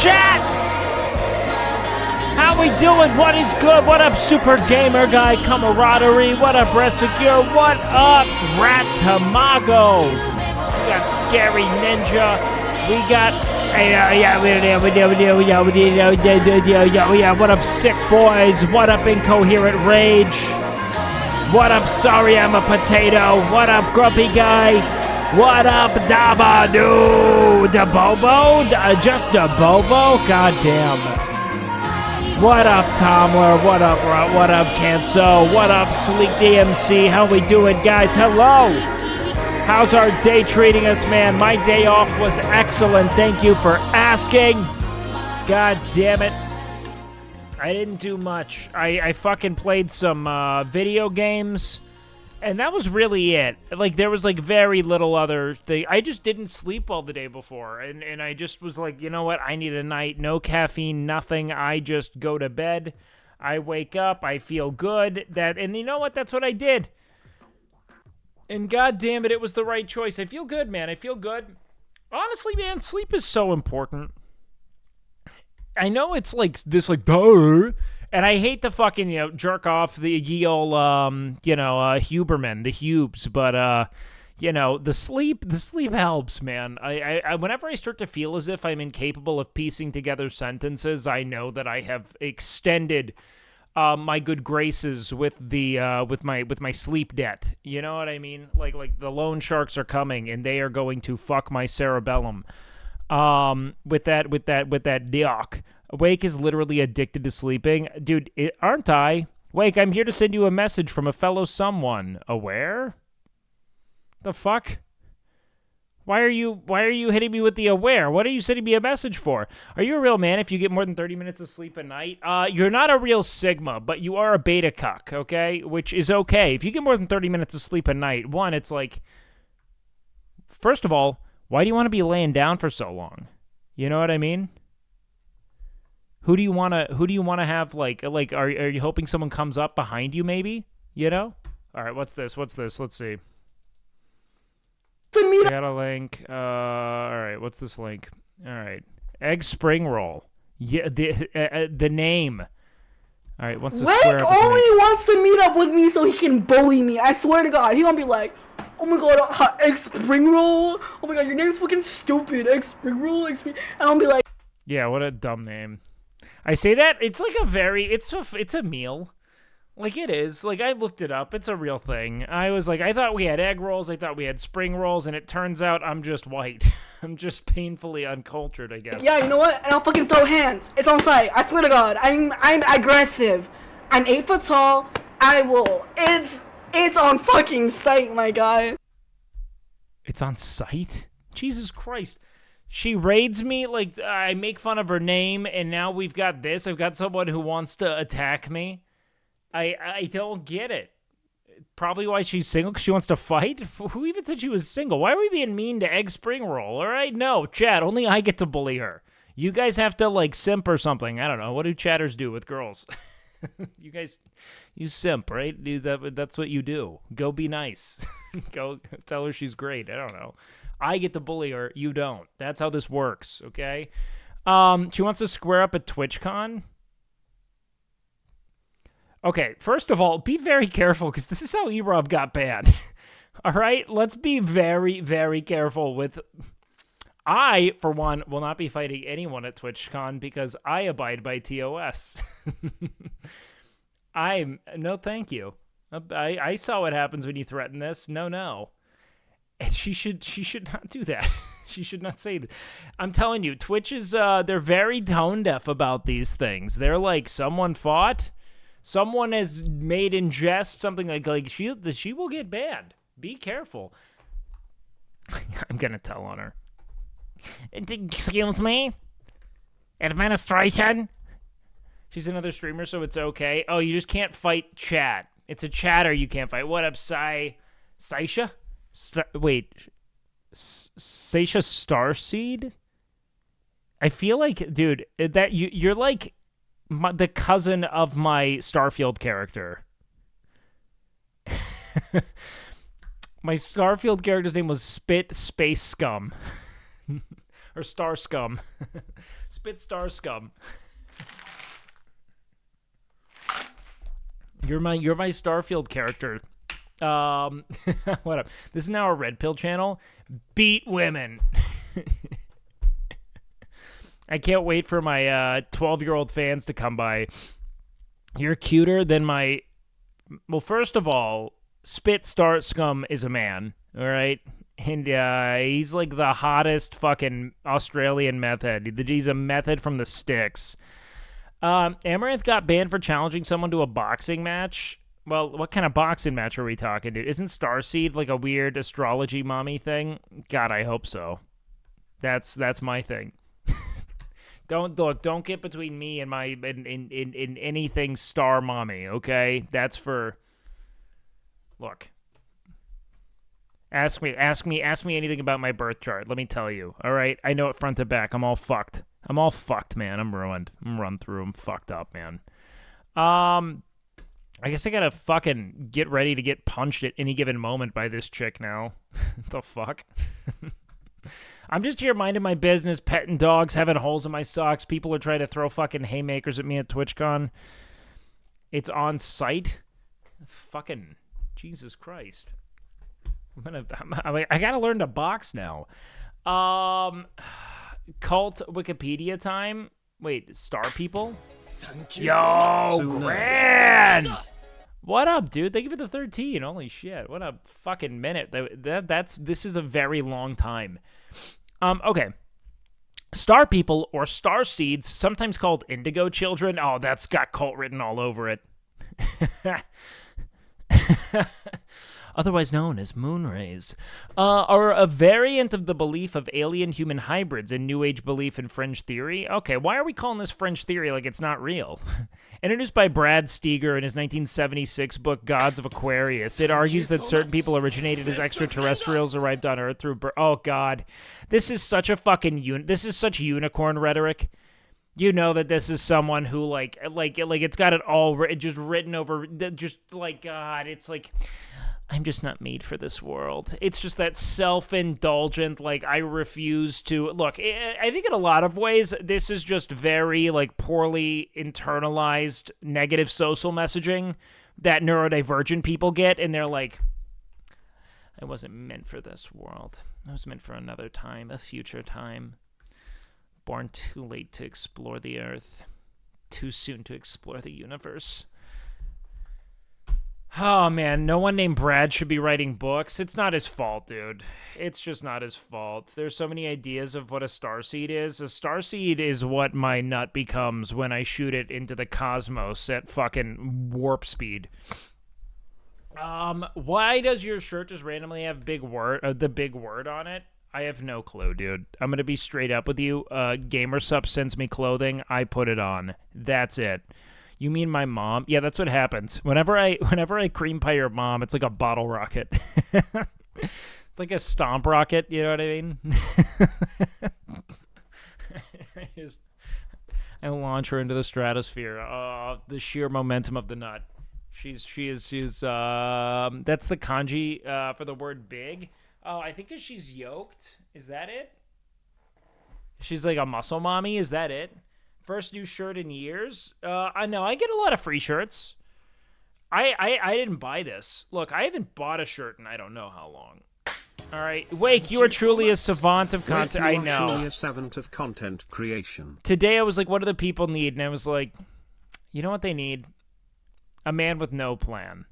chat? How we doing? What is good? What up, Super Gamer Guy Camaraderie? What up, Resecure? What up, Rat Tamago? We got Scary Ninja. We got... What up, Sick Boys? What up, Incoherent Rage? What up, Sorry I'm a Potato? What up, Grumpy Guy? What up, Dabadoo? Dabobo? Just Dabobo? Goddamn. What up, Tomler? What up, what up, Canso? What up, Sleek DMC? How we doing, guys? Hello! How's our day treating us, man? My day off was excellent. Thank you for asking. God damn it. I didn't do much. I fucking played some video games, and that was really it. Like, there was, like, very little other thing. I just didn't sleep all the day before, and I just was like, you know what? I need a night. No caffeine, nothing. I just go to bed. I wake up. I feel good. And you know what? That's what I did. And god damn it, it was the right choice. I feel good, man. I feel good. Honestly, man, sleep is so important. I know it's like this, like, duh, and I hate to fucking, jerk off the ye ol', Huberman, the Hubes, but, the sleep helps, man. I whenever I start to feel as if I'm incapable of piecing together sentences, I know that I have extended my good graces with my sleep debt. You know what I mean? Like the loan sharks are coming, and they are going to fuck my cerebellum. With that dick. Wake is literally addicted to sleeping. Dude, aren't I? Wake, I'm here to send you a message from a fellow someone. Aware? The fuck? Why are you hitting me with the aware? What are you sending me a message for? Are you a real man if you get more than 30 minutes of sleep a night? You're not a real Sigma, but you are a beta cuck, okay? Which is okay. If you get more than 30 minutes of sleep a night, one, it's like, first of all, why do you want to be laying down for so long? You know what I mean? Who do you want to have, like are you hoping someone comes up behind you, maybe? You know? All right, what's this? Let's see. I got a link. All right, what's this link? All right. Egg spring roll. Yeah, the name. All right, what's the square? Wake only wants to meet up with me so he can bully me. I swear to God, he gonna be like, oh my God, egg spring roll. Oh my God, your name's fucking stupid. Egg spring roll, and I'll be like, yeah, what a dumb name. I say that it's like it's a meal. Like, it is. Like, I looked it up. It's a real thing. I was like, I thought we had egg rolls. I thought we had spring rolls, and it turns out I'm just white. I'm just painfully uncultured, I guess. Yeah, you know what? And I'll fucking throw hands. It's on site. I swear to God. I'm aggressive. I'm 8 foot tall. I will. It's on fucking site, my guy. It's on site? Jesus Christ. She raids me, like, I make fun of her name, and now we've got this. I've got someone who wants to attack me. I don't get it. Probably why she's single, because she wants to fight? Who even said she was single? Why are we being mean to Egg Spring Roll? All right, no, chat, only I get to bully her. You guys have to, like, simp or something. I don't know. What do chatters do with girls? You simp, right? That's what you do. Go be nice. Go tell her she's great. I don't know. I get to bully her. You don't. That's how this works, okay? She wants to square up at TwitchCon. Okay, first of all, be very careful, because this is how E-Rob got banned. All right? Let's be very, very careful with... I, for one, will not be fighting anyone at TwitchCon because I abide by TOS. No, thank you. I saw what happens when you threaten this. No. And she should not do that. She should not say that. I'm telling you, Twitch is, they're very tone deaf about these things. They're like, someone fought... Someone has made in jest something like she will get banned. Be careful. I'm gonna tell on her. Excuse me? Administration? She's another streamer, so it's okay. Oh, you just can't fight chat. It's a chatter you can't fight. What up, Saisha? Wait. Saisha Starseed? I feel like, dude, that you're like... the cousin of my Starfield character. My Starfield character's name was Spit Space Scum. Or Star Scum. Spit Star Scum. You're my Starfield character. What up? This is now a Red Pill channel. Beat women. I can't wait for my 12-year-old fans to come by. You're cuter than my... Well, first of all, Spit Star Scum is a man, all right? And he's like the hottest fucking Australian meth head. He's a meth head from the sticks. Amaranth got banned for challenging someone to a boxing match. Well, what kind of boxing match are we talking, dude? Isn't Starseed like a weird astrology mommy thing? God, I hope so. That's my thing. Don't get between me and my in anything star mommy, okay? That's for... Look. Ask me anything about my birth chart. Let me tell you. All right? I know it front to back. I'm all fucked. I'm all fucked, man. I'm ruined. I'm run through. I'm fucked up, man. I guess I gotta fucking get ready to get punched at any given moment by this chick now. The fuck? I'm just here minding my business, petting dogs, having holes in my socks. People are trying to throw fucking haymakers at me at TwitchCon. It's on site. Fucking Jesus Christ. I gotta learn to box now. Cult Wikipedia time. Wait, Star People? Yo, Gran! What up, dude? Thank you for the 13. Holy shit. What a fucking minute. This is a very long time. Okay. Star People, or Star Seeds, sometimes called Indigo Children. Oh, that's got cult written all over it. Otherwise known as moonrays, are a variant of the belief of alien-human hybrids and New Age belief in fringe theory. Okay, why are we calling this fringe theory like it's not real? Introduced by Brad Steger in his 1976 book Gods of Aquarius, it argues that certain people originated as extraterrestrials arrived on Earth through oh god, this is such a fucking this is such unicorn rhetoric. You know that this is someone who like it's got it all just written over, just like God, it's like, I'm just not made for this world. It's just that self-indulgent, like, I refuse to... Look, I think in a lot of ways, this is just very, like, poorly internalized negative social messaging that neurodivergent people get, and they're like, I wasn't meant for this world. I was meant for another time, a future time. Born too late to explore the earth. Too soon to explore the universe. Oh, man, no one named Brad should be writing books. It's not his fault, dude. It's just not his fault. There's so many ideas of what a starseed is. A starseed is what my nut becomes when I shoot it into the cosmos at fucking warp speed. Why does your shirt just randomly have the big word on it? I have no clue, dude. I'm going to be straight up with you. GamerSup sends me clothing. I put it on. That's it. You mean my mom? Yeah, that's what happens. Whenever I cream pie your mom, it's like a bottle rocket. It's like a stomp rocket, you know what I mean? I launch her into the stratosphere. The sheer momentum of the nut. She's that's the kanji for the word big. Oh, I think 'cause she's yoked. Is that it? She's like a muscle mommy. Is that it? First new shirt in years. I know I get a lot of free shirts. I didn't buy this. Look, I haven't bought a shirt in I don't know how long. All right, Wake, you are truly a savant of content. I know. Truly a savant of content creation. Today I was like, what do the people need? And I was like, you know what they need? A man with no plan.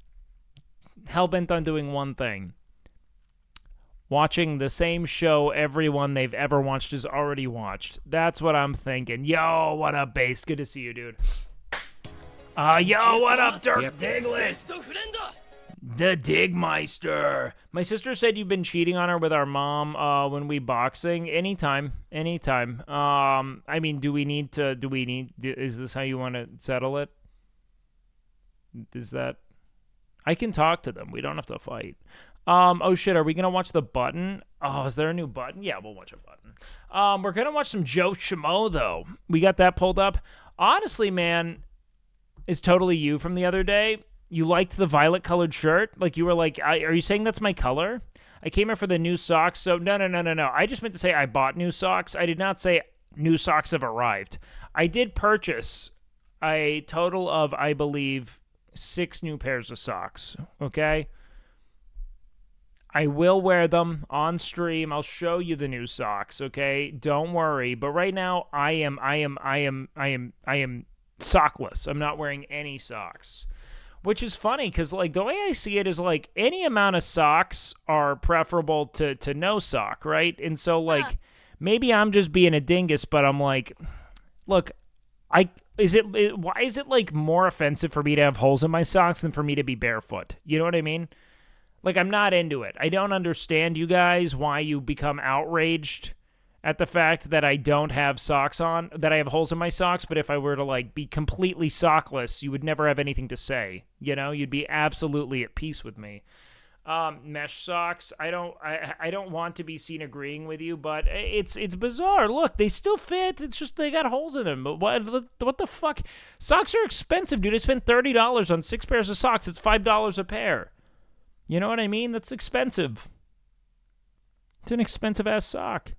Hellbent on doing one thing. Watching the same show everyone they've ever watched has already watched. That's what I'm thinking. Yo, what up, Base? Good to see you, dude. Yo, what up, Dirk Diglett? The Digmeister. My sister said you've been cheating on her with our mom when we boxing. Anytime. I mean, is this how you want to settle it? Is that... I can talk to them. We don't have to fight. Oh shit, are we gonna watch The Button? Oh, is there a new Button? Yeah, we'll watch a Button. We're gonna watch some Joe Schmo, though. We got that pulled up. Honestly, man, it's totally you from the other day. You liked the violet-colored shirt? Like, you were like, are you saying that's my color? I came here for the new socks. So no. I just meant to say I bought new socks. I did not say new socks have arrived. I did purchase a total of, I believe, 6 new pairs of socks. Okay. I will wear them on stream. I'll show you the new socks. Okay. Don't worry. But right now, I am sockless. I'm not wearing any socks. Which is funny because, like, the way I see it is, like, any amount of socks are preferable to no sock, right? And so, like, maybe I'm just being a dingus, but I'm like, look, why is it, like, more offensive for me to have holes in my socks than for me to be barefoot? You know what I mean? Like, I'm not into it. I don't understand, you guys, why you become outraged at the fact that I don't have socks on, that I have holes in my socks, but if I were to, like, be completely sockless, you would never have anything to say, you know? You'd be absolutely at peace with me. Mesh socks, I don't want to be seen agreeing with you, but it's bizarre. Look, they still fit, it's just they got holes in them. But what the fuck? Socks are expensive, dude. I spent $30 on 6 pairs of socks. It's $5 a pair. You know what I mean? That's expensive. It's an expensive-ass sock.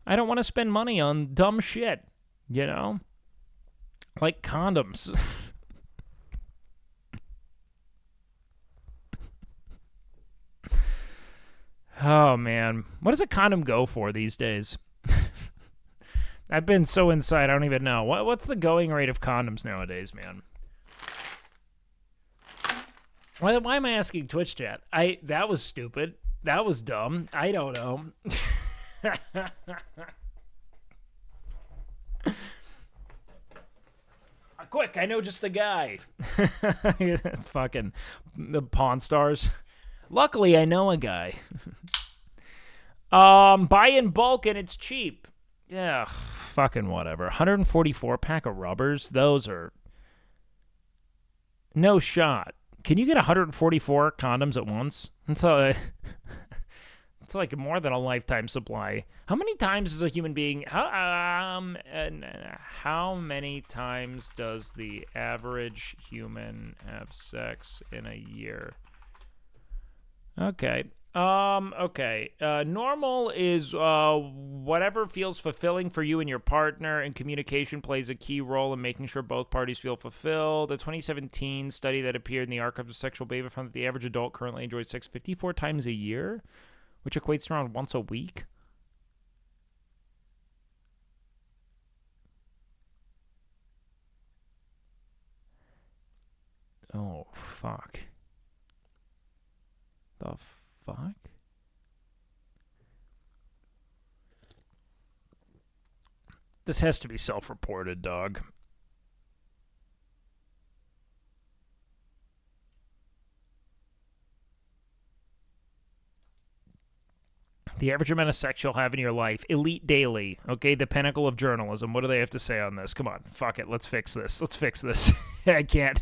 I don't want to spend money on dumb shit, you know? Like condoms. Oh, man. What does a condom go for these days? I've been so inside, I don't even know. What's the going rate of condoms nowadays, man? Why am I asking Twitch chat? That was stupid. That was dumb. I don't know. Quick, I know just the guy. Fucking the Pawn Stars. Luckily, I know a guy. Buy in bulk and it's cheap. Yeah, fucking whatever. 144 pack of rubbers. Those are no shot. Can you get 144 condoms at once? It's like more than a lifetime supply. How many times does a human being... How many times does the average human have sex in a year? Okay. Okay. Normal is whatever feels fulfilling for you and your partner, and communication plays a key role in making sure both parties feel fulfilled. A 2017 study that appeared in the Archives of Sexual Behavior found that the average adult currently enjoys sex 54 times a year, which equates to around once a week. Oh, fuck. The fuck? This has to be self-reported, dog. The average amount of sex you'll have in your life. Elite Daily. Okay, the pinnacle of journalism. What do they have to say on this? Come on. Fuck it. Let's fix this. Let's fix this. I can't.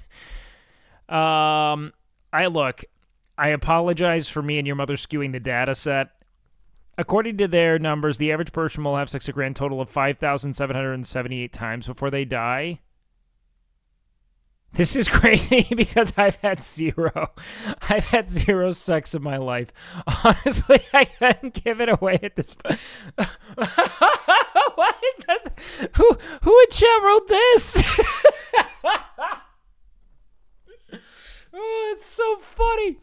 I apologize for me and your mother skewing the data set. According to their numbers, the average person will have sex a grand total of 5,778 times before they die. This is crazy because I've had zero. I've had zero sex in my life. Honestly, I couldn't give it away at this point. What is this? Who in chat wrote this? Oh, it's so funny.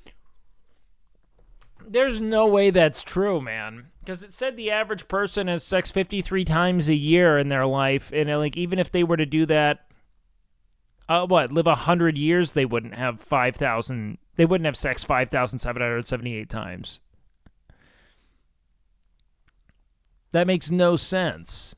There's no way that's true, man. Because it said the average person has sex 53 times a year in their life. And, like, even if they were to do that, live 100 years, they wouldn't have 5,000. They wouldn't have sex 5,778 times. That makes no sense.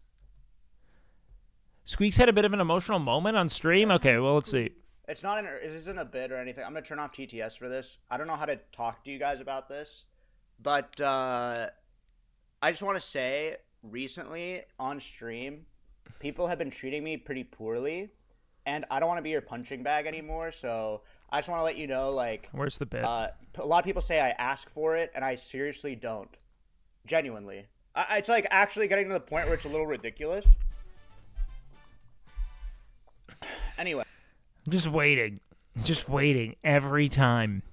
Squeaks had a bit of an emotional moment on stream. Okay, well, let's see. It isn't a bid or anything. I'm going to turn off TTS for this. I don't know how to talk to you guys about this, but I just want to say recently on stream, people have been treating me pretty poorly, and I don't want to be your punching bag anymore, so I just want to let you know, like... Where's the bit? A lot of people say I ask for it, and I seriously don't. Genuinely. It's like actually getting to the point where it's a little ridiculous. Anyway. I'm just waiting. Just waiting every time.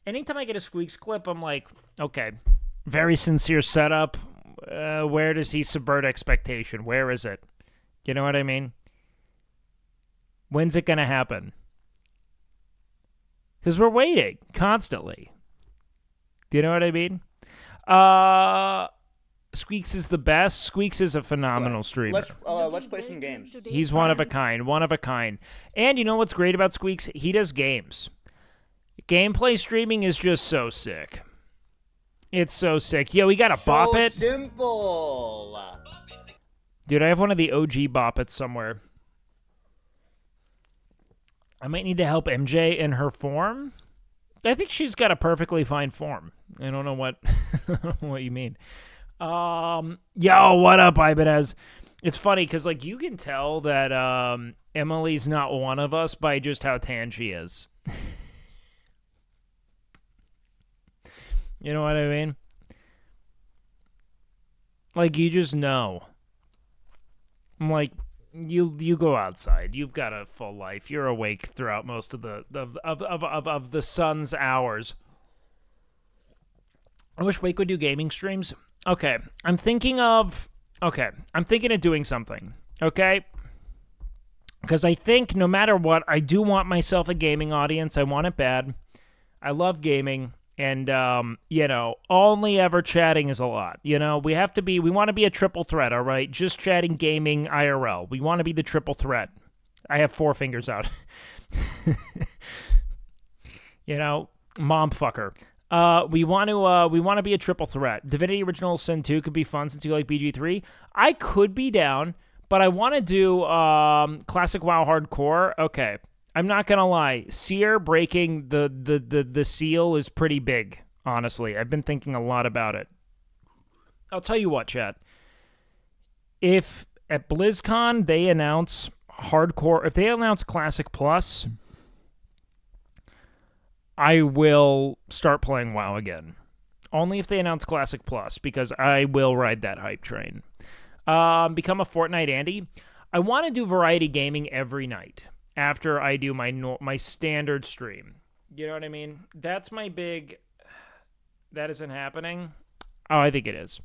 anytime I get a Squeaks clip, I'm like, okay, very sincere setup. Where does he subvert expectation? Where is it? You know what I mean? When's it going to happen? Because we're waiting constantly. Do you know what I mean? Squeaks is the best. Squeaks is a phenomenal streamer. Let's play some games. He's one of a kind. One of a kind. And you know what's great about Squeaks? He does games. Gameplay streaming is just so sick. It's so sick. Yo, we got to bop it. So simple. Dude, I have one of the OG bop it somewhere. I might need to help MJ in her form. I think she's got a perfectly fine form. I don't know what what you mean. Yo, what up, Ibanez? It's funny because like you can tell that Emily's not one of us by just how tan she is. You know what I mean? Like you just know. I'm like, you go outside. You've got a full life. You're awake throughout most of the sun's hours. I wish Wake would do gaming streams. Okay, I'm thinking of doing something. Okay? Because I think no matter what, I do want myself a gaming audience. I want it bad. I love gaming. And, you know, only ever chatting is a lot. You know, we want to be a triple threat, all right? Just chatting, gaming, IRL. We want to be the triple threat. I have 4 fingers out. You know, mom fucker. We want to be a triple threat. Divinity Original Sin 2 could be fun since you like BG3. I could be down, but I want to do Classic WoW Hardcore. Okay. I'm not going to lie. Seer breaking the seal is pretty big, honestly. I've been thinking a lot about it. I'll tell you what, chat. If at BlizzCon they announce Hardcore, if they announce Classic Plus, I will start playing WoW again. Only if they announce Classic Plus, because I will ride that hype train. Become a Fortnite Andy. I want to do variety gaming every night after I do my standard stream. You know what I mean? That's my big... That isn't happening? Oh, I think it is.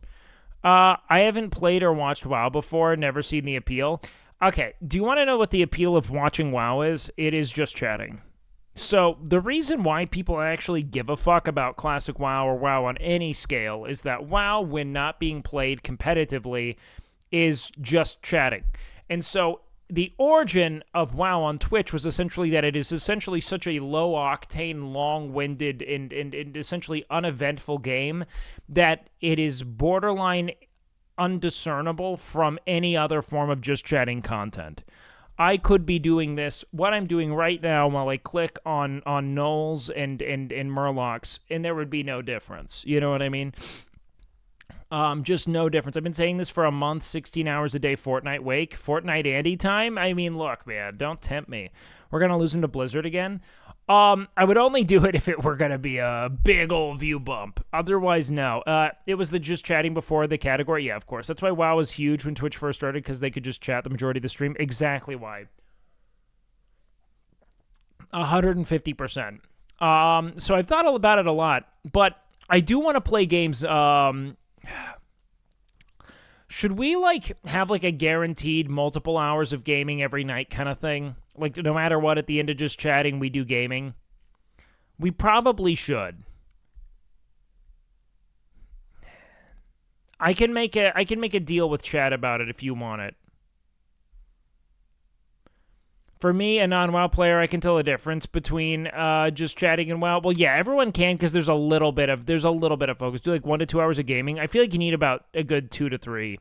I haven't played or watched WoW before, never seen the appeal. Okay, do you want to know what the appeal of watching WoW is? It is just chatting. So, the reason why people actually give a fuck about Classic WoW or WoW on any scale is that WoW, when not being played competitively, is just chatting. And so, the origin of WoW on Twitch was essentially that it is essentially such a low-octane, long-winded, and essentially uneventful game that it is borderline undiscernible from any other form of just chatting content. I could be doing this, what I'm doing right now, while I click on Knowles and Murlocs, and there would be no difference. You know what I mean? Just no difference. I've been saying this for a month, 16 hours a day, Fortnite Wake. Fortnite Andy time? I mean, look, man, don't tempt me. We're going to lose him to Blizzard again? I would only do it if it were going to be a big old view bump. Otherwise, no. It was the just chatting before the category. Yeah, of course. That's why WoW was huge when Twitch first started, because they could just chat the majority of the stream. Exactly why. 150%. So I've thought about it a lot, but I do want to play games. Should we, like, have, like, a guaranteed multiple hours of gaming every night kind of thing? Like, no matter what, at the end of just chatting, we do gaming? We probably should. I can make a deal with chat about it if you want it. For me, a non-WoW player, I can tell a difference between just chatting and WoW. Well, yeah, everyone can, because there's a little bit of focus. Do like 1 to 2 hours of gaming. I feel like you need about a good 2 to 3.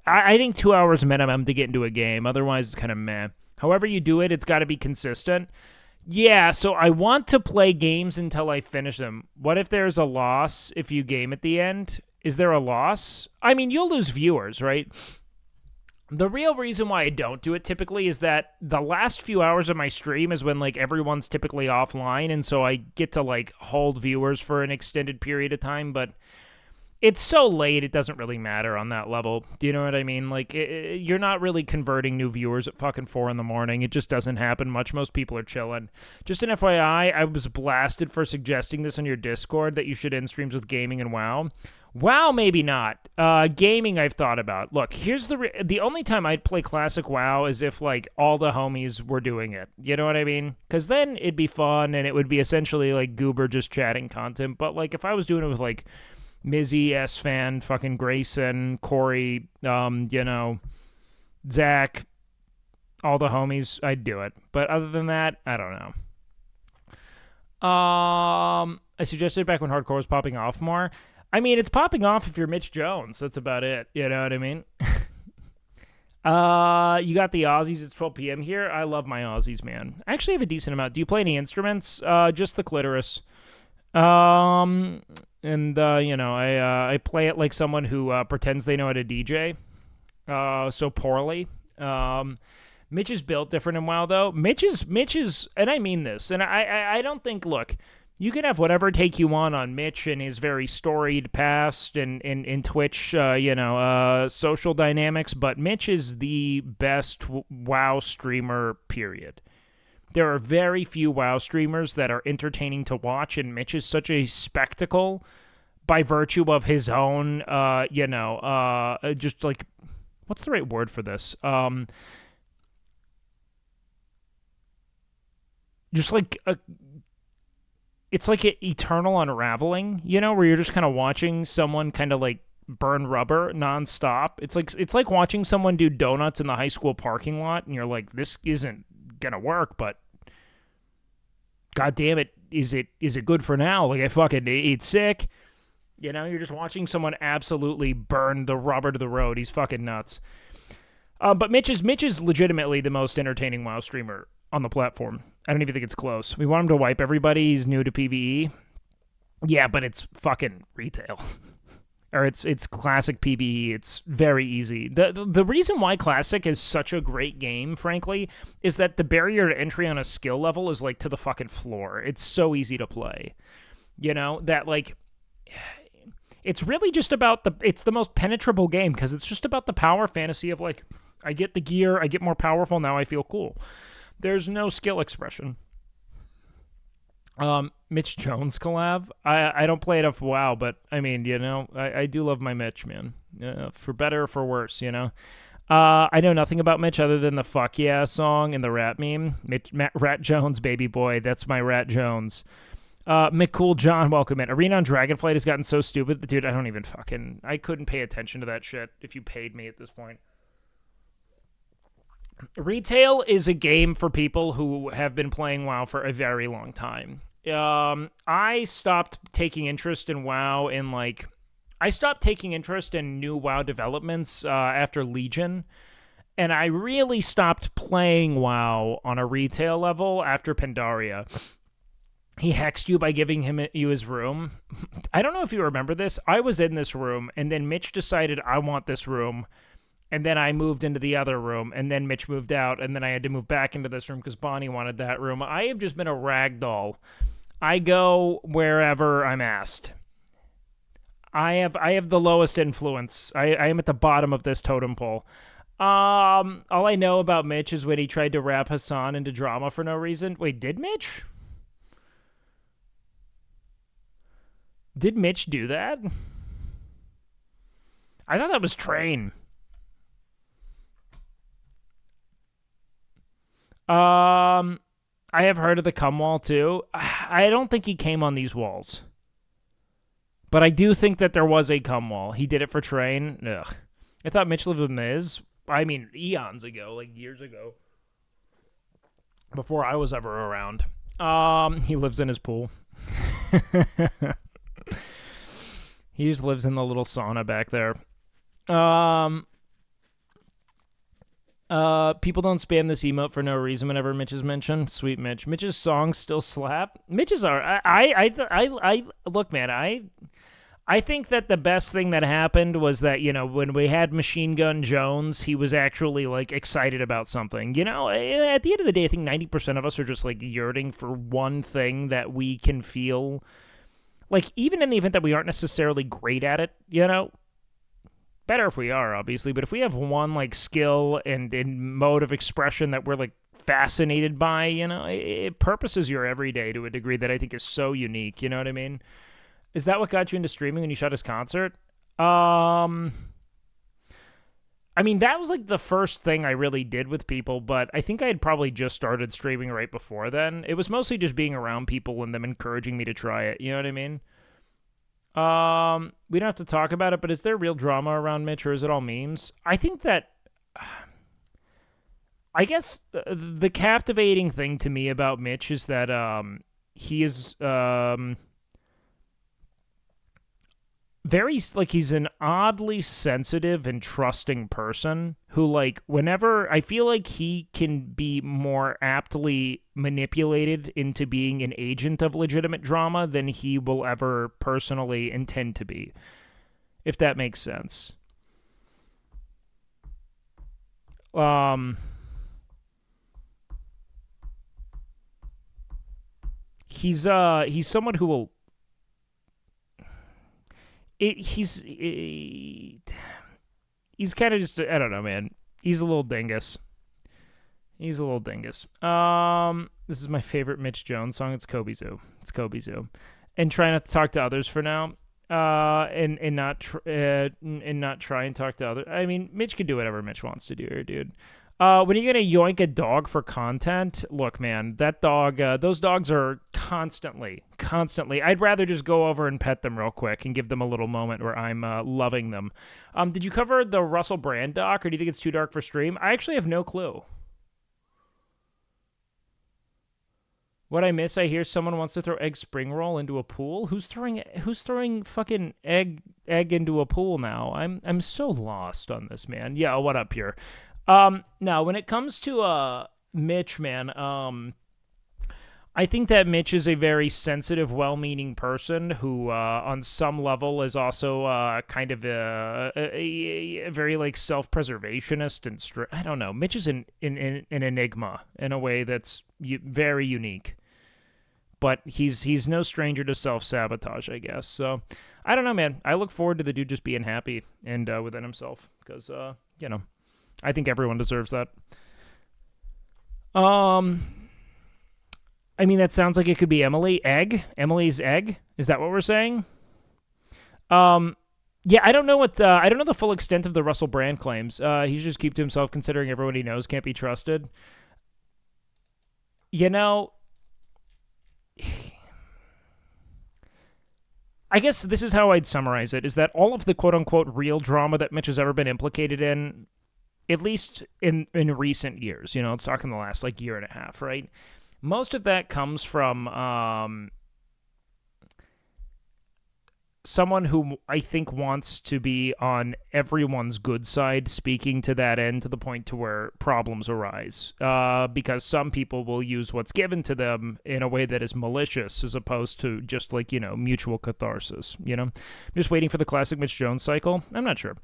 I think 2 hours minimum to get into a game. Otherwise, it's kind of meh. However you do it, it's got to be consistent. Yeah, so I want to play games until I finish them. What if there's a loss if you game at the end? Is there a loss? I mean, you'll lose viewers, right? The real reason why I don't do it typically is that the last few hours of my stream is when, like, everyone's typically offline, and so I get to, like, hold viewers for an extended period of time, but it's so late, it doesn't really matter on that level. Do you know what I mean? Like, you're not really converting new viewers at fucking 4 in the morning. It just doesn't happen much. Most people are chilling. Just an FYI, I was blasted for suggesting this on your Discord, that you should end streams with gaming and WoW. WoW, maybe not. Gaming, I've thought about. Look, here's the only time I'd play classic WoW is if, like, all the homies were doing it. You know what I mean? Because then it'd be fun, and it would be essentially, like, Goober just chatting content. But, like, if I was doing it with, like, Mizzy, S-Fan, fucking Grayson, Corey, Zach, all the homies, I'd do it. But other than that, I don't know. I suggested it back when hardcore was popping off more. I mean, it's popping off if you're Mitch Jones. That's about it. You know what I mean? You got the Aussies. It's 12 p.m. here. I love my Aussies, man. I actually have a decent amount. Do you play any instruments? Just the clitoris. I play it like someone who pretends they know how to DJ, so poorly. Mitch is built different in WoW, though. Mitch is, and I mean this, and I don't think, look, you can have whatever take you want on Mitch and his very storied past and in Twitch, social dynamics, but Mitch is the best WoW streamer, period. There are very few WoW streamers that are entertaining to watch, and Mitch is such a spectacle by virtue of his own, just like, what's the right word for this? Just like it's like an eternal unraveling, where you're just kind of watching someone kind of like burn rubber nonstop. It's like watching someone do donuts in the high school parking lot, and you're like, this isn't gonna work, but god damn it, is it good for now? Like, I fucking eat sick. You're just watching someone absolutely burn the rubber to the road. He's fucking nuts. But Mitch is legitimately the most entertaining WoW streamer on the platform. I don't even think it's close. We want him to wipe everybody. He's new to PvE. Yeah, but it's fucking retail. Or it's classic PvE. It's very easy. The reason why classic is such a great game, frankly, is that the barrier to entry on a skill level is like to the fucking floor. It's so easy to play. That like it's really just about it's the most penetrable game because it's just about the power fantasy of like, I get the gear, I get more powerful, now I feel cool. There's no skill expression. Mitch Jones collab. I don't play enough WoW, but I mean, I do love my Mitch, man. For better or for worse, I know nothing about Mitch other than the "Fuck Yeah" song and the rat meme. Rat Jones, baby boy. That's my Rat Jones. McCool John, welcome in. Arena on Dragonflight has gotten so stupid. Dude, I couldn't pay attention to that shit if you paid me at this point. Retail is a game for people who have been playing WoW for a very long time. I stopped taking interest in WoW I stopped taking interest in new WoW developments after Legion, and I really stopped playing WoW on a retail level after Pandaria. He hexed you by giving you his room. I don't know if you remember this. I was in this room, and then Mitch decided, I want this room. And then I moved into the other room, and then Mitch moved out, and then I had to move back into this room because Bonnie wanted that room. I have just been a ragdoll. I go wherever I'm asked. I have the lowest influence. I am at the bottom of this totem pole. All I know about Mitch is when he tried to wrap Hassan into drama for no reason. Wait, did Mitch? Did Mitch do that? I thought that was Train. I have heard of the cum wall too. I don't think he came on these walls. But I do think that there was a cum wall. He did it for Train. Ugh. I thought Mitch lived with Miz. I mean, eons ago, like years ago. Before I was ever around. He lives in his pool. He just lives in the little sauna back there. People don't spam this emote for no reason whenever Mitch is mentioned. Sweet Mitch. Mitch's songs still slap. Mitch's are. I look, man. I think that the best thing that happened was that when we had Machine Gun Jones, he was actually like excited about something. At the end of the day, I think 90% of us are just like yearning for one thing that we can feel like, even in the event that we aren't necessarily great at it, you know, better if we are, obviously, but if we have one, like, skill and mode of expression that we're, like, fascinated by, you know, it purposes your everyday to a degree that I think is so unique, you know what I mean? Is that what got you into streaming when you shot his concert? I mean, that was like the first thing I really did with people, but I think I had probably just started streaming right before then. It was mostly just being around people and them encouraging me to try it, you know what I mean? We don't have to talk about it, but is there real drama around Mitch, or is it all memes? I think that, I guess the captivating thing to me about Mitch is that he is very, like, he's an oddly sensitive and trusting person who, like, whenever I feel like he can be more aptly manipulated into being an agent of legitimate drama than he will ever personally intend to be, if that makes sense. He's someone who will he's kind of just, I don't know, man. He's a little dingus. This is my favorite Mitch Jones song. It's Kobe Zoo. And try not to talk to others for now. And not try and talk to others. I mean, Mitch can do whatever Mitch wants to do here, dude. When are you gonna yoink a dog for content? Look, man, that dog, those dogs are constantly. I'd rather just go over and pet them real quick and give them a little moment where I'm loving them. Did you cover the Russell Brand doc, or do you think it's too dark for stream? I actually have no clue. What I miss, I hear someone wants to throw egg spring roll into a pool. Who's throwing fucking egg into a pool now? I'm so lost on this, man. Yeah, what up here? Now, when it comes to Mitch, man, I think that Mitch is a very sensitive, well-meaning person who, on some level, is also kind of a very, like, self-preservationist and I don't know. Mitch is an enigma in a way that's very unique. But he's no stranger to self-sabotage, I guess. So, I don't know, man. I look forward to the dude just being happy and within himself. Because, you know, I think everyone deserves that. I mean, that sounds like it could be Emily. Emily's egg? Is that what we're saying? Yeah, I don't know I don't know the full extent of the Russell Brand claims. He should just keep to himself, considering everyone he knows can't be trusted. You know, I guess this is how I'd summarize it, is that all of the quote-unquote real drama that Mitch has ever been implicated in, at least in recent years, you know, let's talk in the last, like, year and a half, right? Most of that comes from someone who I think wants to be on everyone's good side, speaking to that end to the point to where problems arise. Because some people will use what's given to them in a way that is malicious as opposed to just, like, you know, mutual catharsis, you know? I'm just waiting for the classic Mitch Jones cycle. I'm not sure.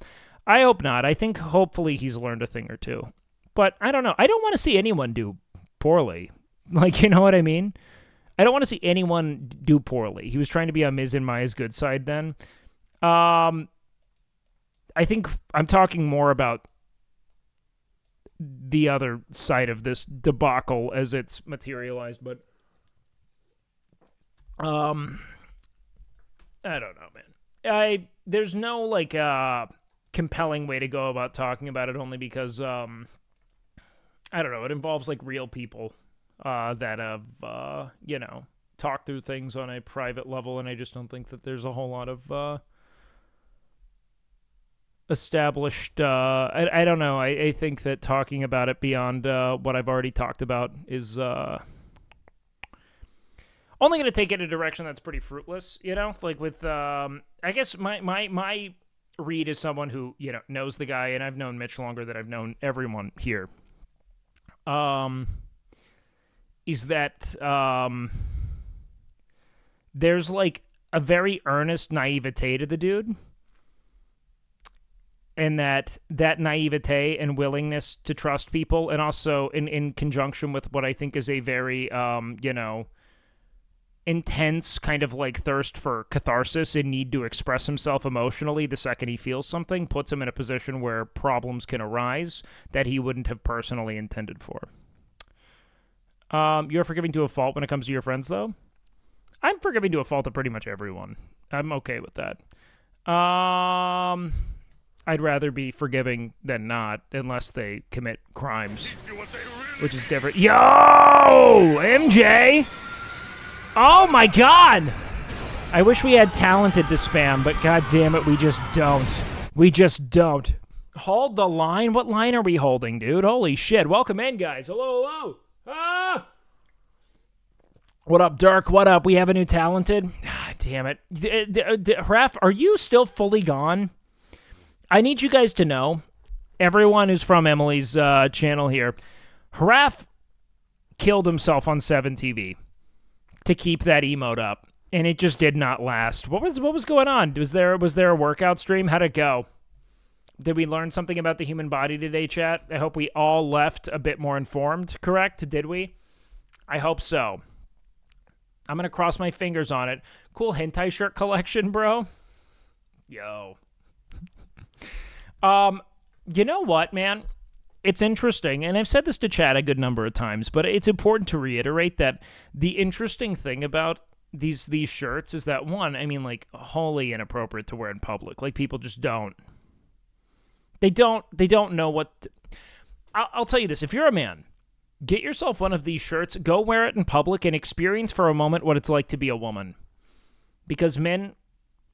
I hope not. I think hopefully he's learned a thing or two. But I don't know. I don't want to see anyone do poorly. Like, you know what I mean? I don't want to see anyone do poorly. He was trying to be on Miz and Maya's good side then. I think I'm talking more about the other side of this debacle as it's materialized, but I don't know, man. There's no, like, compelling way to go about talking about it, only because I don't know, it involves, like, real people that have, you know, talked through things on a private level, and I just don't think that there's a whole lot of established, I don't know, I think that talking about it beyond what I've already talked about is only going to take it in a direction that's pretty fruitless, you know? Like with, I guess my read is someone who, you know, knows the guy, and I've known Mitch longer than I've known everyone here. Is that there's, like, a very earnest naivete to the dude, and that naivete and willingness to trust people, and also in conjunction with what I think is a very, you know, intense kind of like thirst for catharsis and need to express himself emotionally the second he feels something puts him in a position where problems can arise that he wouldn't have personally intended for. You're forgiving to a fault when it comes to your friends, though? I'm forgiving to a fault to pretty much everyone. I'm okay with that. I'd rather be forgiving than not, unless they commit crimes, which is different. Yo, MJ! Oh my god! I wish we had talented to spam, but god damn it, we just don't. We just don't. Hold the line? What line are we holding, dude? Holy shit. Welcome in, guys. Hello, hello. Ah! What up, Dirk? What up? We have a new talented? Ah, damn it. Ref, are you still fully gone? I need you guys to know, everyone who's from Emily's channel here, Haraf killed himself on 7TV to keep that emote up, and it just did not last. What was going on? Was there a workout stream? How'd it go? Did we learn something about the human body today, chat? I hope we all left a bit more informed, correct? Did we? I hope so. I'm going to cross my fingers on it. Cool hentai shirt collection, bro. Yo. You know what, man? It's interesting, and I've said this to chat a good number of times, but it's important to reiterate that the interesting thing about these shirts is that, one, I mean, like, wholly inappropriate to wear in public. Like, people just don't. They don't know what... I'll tell you this. If you're a man, get yourself one of these shirts, go wear it in public, and experience for a moment what it's like to be a woman. Because men...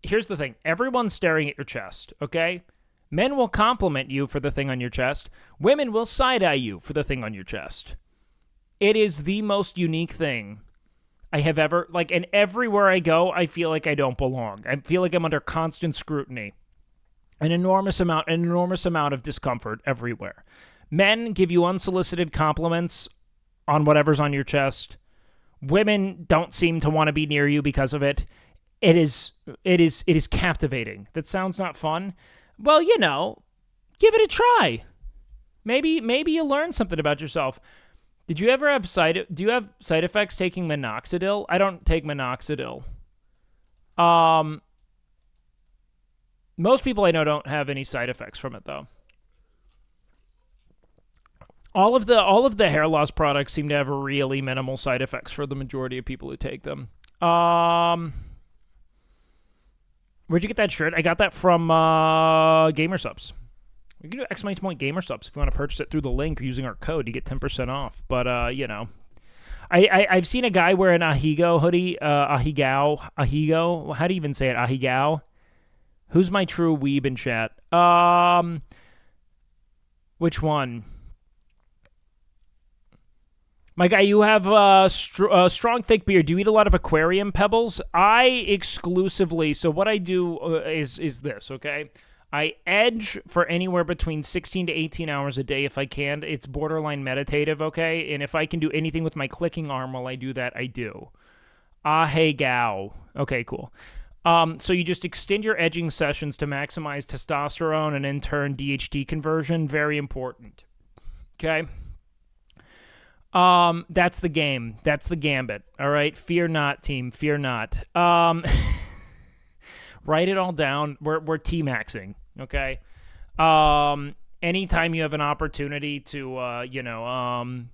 Here's the thing. Everyone's staring at your chest, okay? Men will compliment you for the thing on your chest. Women will side-eye you for the thing on your chest. It is the most unique thing I have ever... Like, and everywhere I go, I feel like I don't belong. I feel like I'm under constant scrutiny. An enormous amount of discomfort everywhere. Men give you unsolicited compliments on whatever's on your chest. Women don't seem to want to be near you because of it. It is captivating. That sounds not fun. Well, you know, give it a try. Maybe you'll learn something about yourself. Did you ever have do you have side effects taking minoxidil? I don't take minoxidil. Most people I know don't have any side effects from it, though. All of the hair loss products seem to have really minimal side effects for the majority of people who take them. Where'd you get that shirt? I got that from GamerSubs. You can do !point GamerSubs if you want to purchase it through the link using our code. You get 10% off. But, you know. I've seen a guy wear an Ahigo hoodie. Ahigo. How do you even say it? Ahigao? Who's my true weeb in chat? Which one? My guy, you have a strong, thick beard. Do you eat a lot of aquarium pebbles? I exclusively... So what I do is this, okay? I edge for anywhere between 16 to 18 hours a day if I can. It's borderline meditative, okay? And if I can do anything with my clicking arm while I do that, I do. Hey, gao. Okay, cool. So you just extend your edging sessions to maximize testosterone and in turn DHT conversion. Very important. Okay? That's the game. That's the gambit. All right? Fear not, team. Fear not. Write it all down. We're T-maxing, okay? Anytime you have an opportunity to,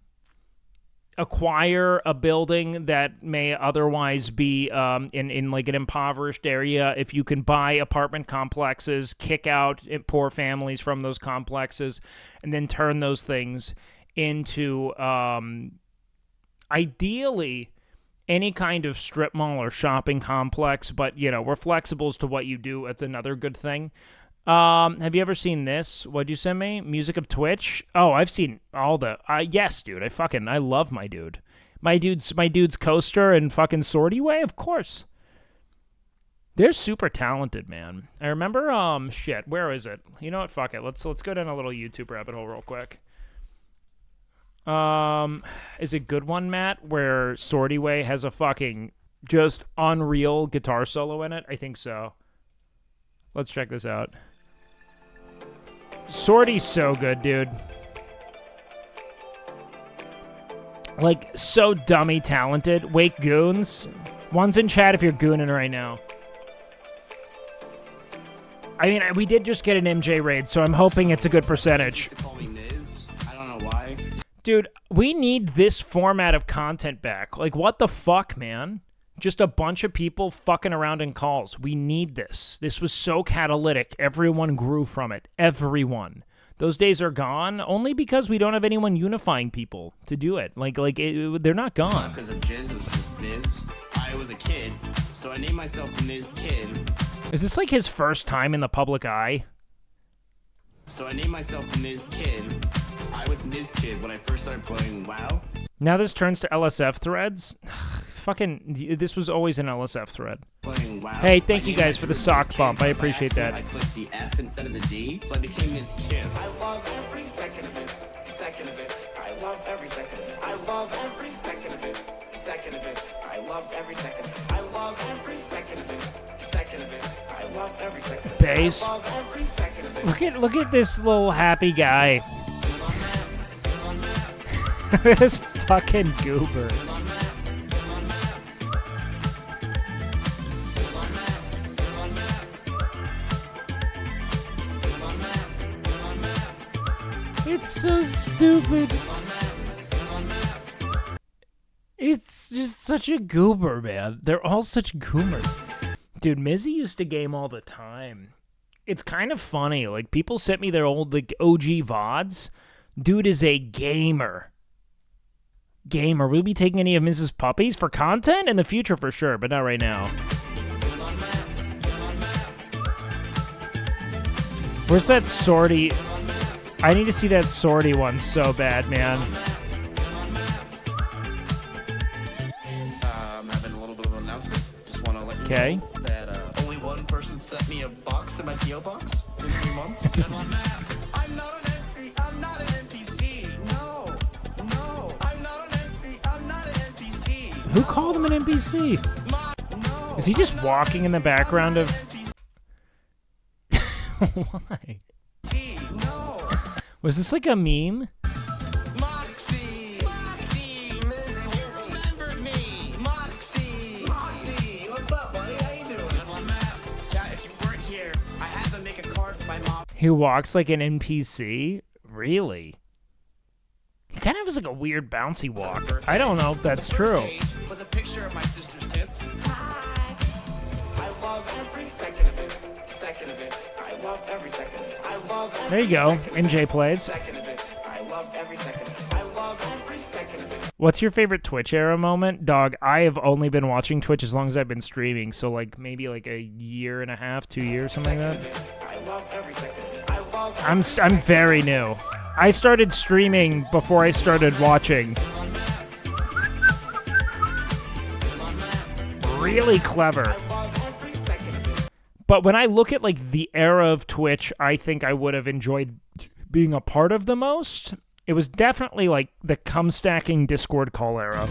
acquire a building that may otherwise be in like an impoverished area, if you can buy apartment complexes, kick out poor families from those complexes, and then turn those things into ideally any kind of strip mall or shopping complex, but we're flexible as to what you do. It's another good thing. Have you ever seen this? What'd you send me? Music of Twitch? Oh, I've seen all the... yes, dude. I love my dude. My dude's coaster and fucking Sortie Way, of course. They're super talented, man. I remember, shit, where is it? You know what? Fuck it. Let's go down a little YouTube rabbit hole real quick. Is it Good One, Matt, where Sortie Way has a fucking just unreal guitar solo in it? I think so. Let's check this out. Sortie's so good, dude. Like, so dummy talented. Wake Goons. One's in chat if you're gooning right now. I mean, we did just get an MJ raid, so I'm hoping it's a good percentage. I don't know why. Dude, we need this format of content back. Like, what the fuck, man? Just a bunch of people fucking around in calls. We need this. This was so catalytic. Everyone grew from it. Everyone. Those days are gone only because we don't have anyone unifying people to do it. They're not gone. Because of Jizz, it was just Niz. I was a kid, so I named myself Niz Kid. Is this like his first time in the public eye? So I named myself Niz Kid. I was Niz Kid when I first started playing WoW. Now this turns to LSF threads? Fucking, this was always an LSF thread. Playing WoW. Hey, thank you guys for the sock bump. I appreciate that. I clicked the F instead of the D, so I became Niz Kid. I love every second of it. Second of it. I love every second of it. I love every second of it. Second of it. I love every second of it. I love every second of it. Second of it. I love every second of it. Bass. I love every second of it. Look at this little happy guy. This fucking goober. It's so stupid. It's just such a goober, man. They're all such goomers. Dude, Mizzy used to game all the time. It's kind of funny. Like, people sent me their old, like, OG VODs. Dude is a gamer. Gamer. We'll be taking any of Mrs. Puppies for content in the future for sure, but not right now. Where's that sortie? I need to see that sortie one so bad, man. I'm having a little bit of an announcement. Just want to let you Okay. know that only one person sent me a box in my P.O. box in 3 months. I'm not an NPC. I'm not an NPC. No. No. I'm not an NPC. I'm not an NPC. Who called him an NPC? No. Is he just walking in the background of... Why? No. Was this like a meme? Moxie! Moxie! You remembered me! Moxie! Moxie! What's up, buddy? How you doing? Yeah, if you weren't here, I had to make a card for my mom. He walks like an NPC? Really? He kind of has like a weird bouncy walk. I don't know if that's true. Was a picture of my sister's tits. I love every second of it. Second of it. I love every second of it. I love every There you go. second of it. MJ plays. Second of it. I love every second of it. I love every second of it. What's your favorite Twitch era moment? Dog, I have only been watching Twitch as long as I've been streaming, so like maybe like a year and a half, 2 years, something like that. I love every second of it. I love I'm very new. I started streaming before I started watching. Really clever. every second of it. But when I look at like the era of Twitch, I think I would have enjoyed being a part of the most. It was definitely like the cum stacking Discord call era.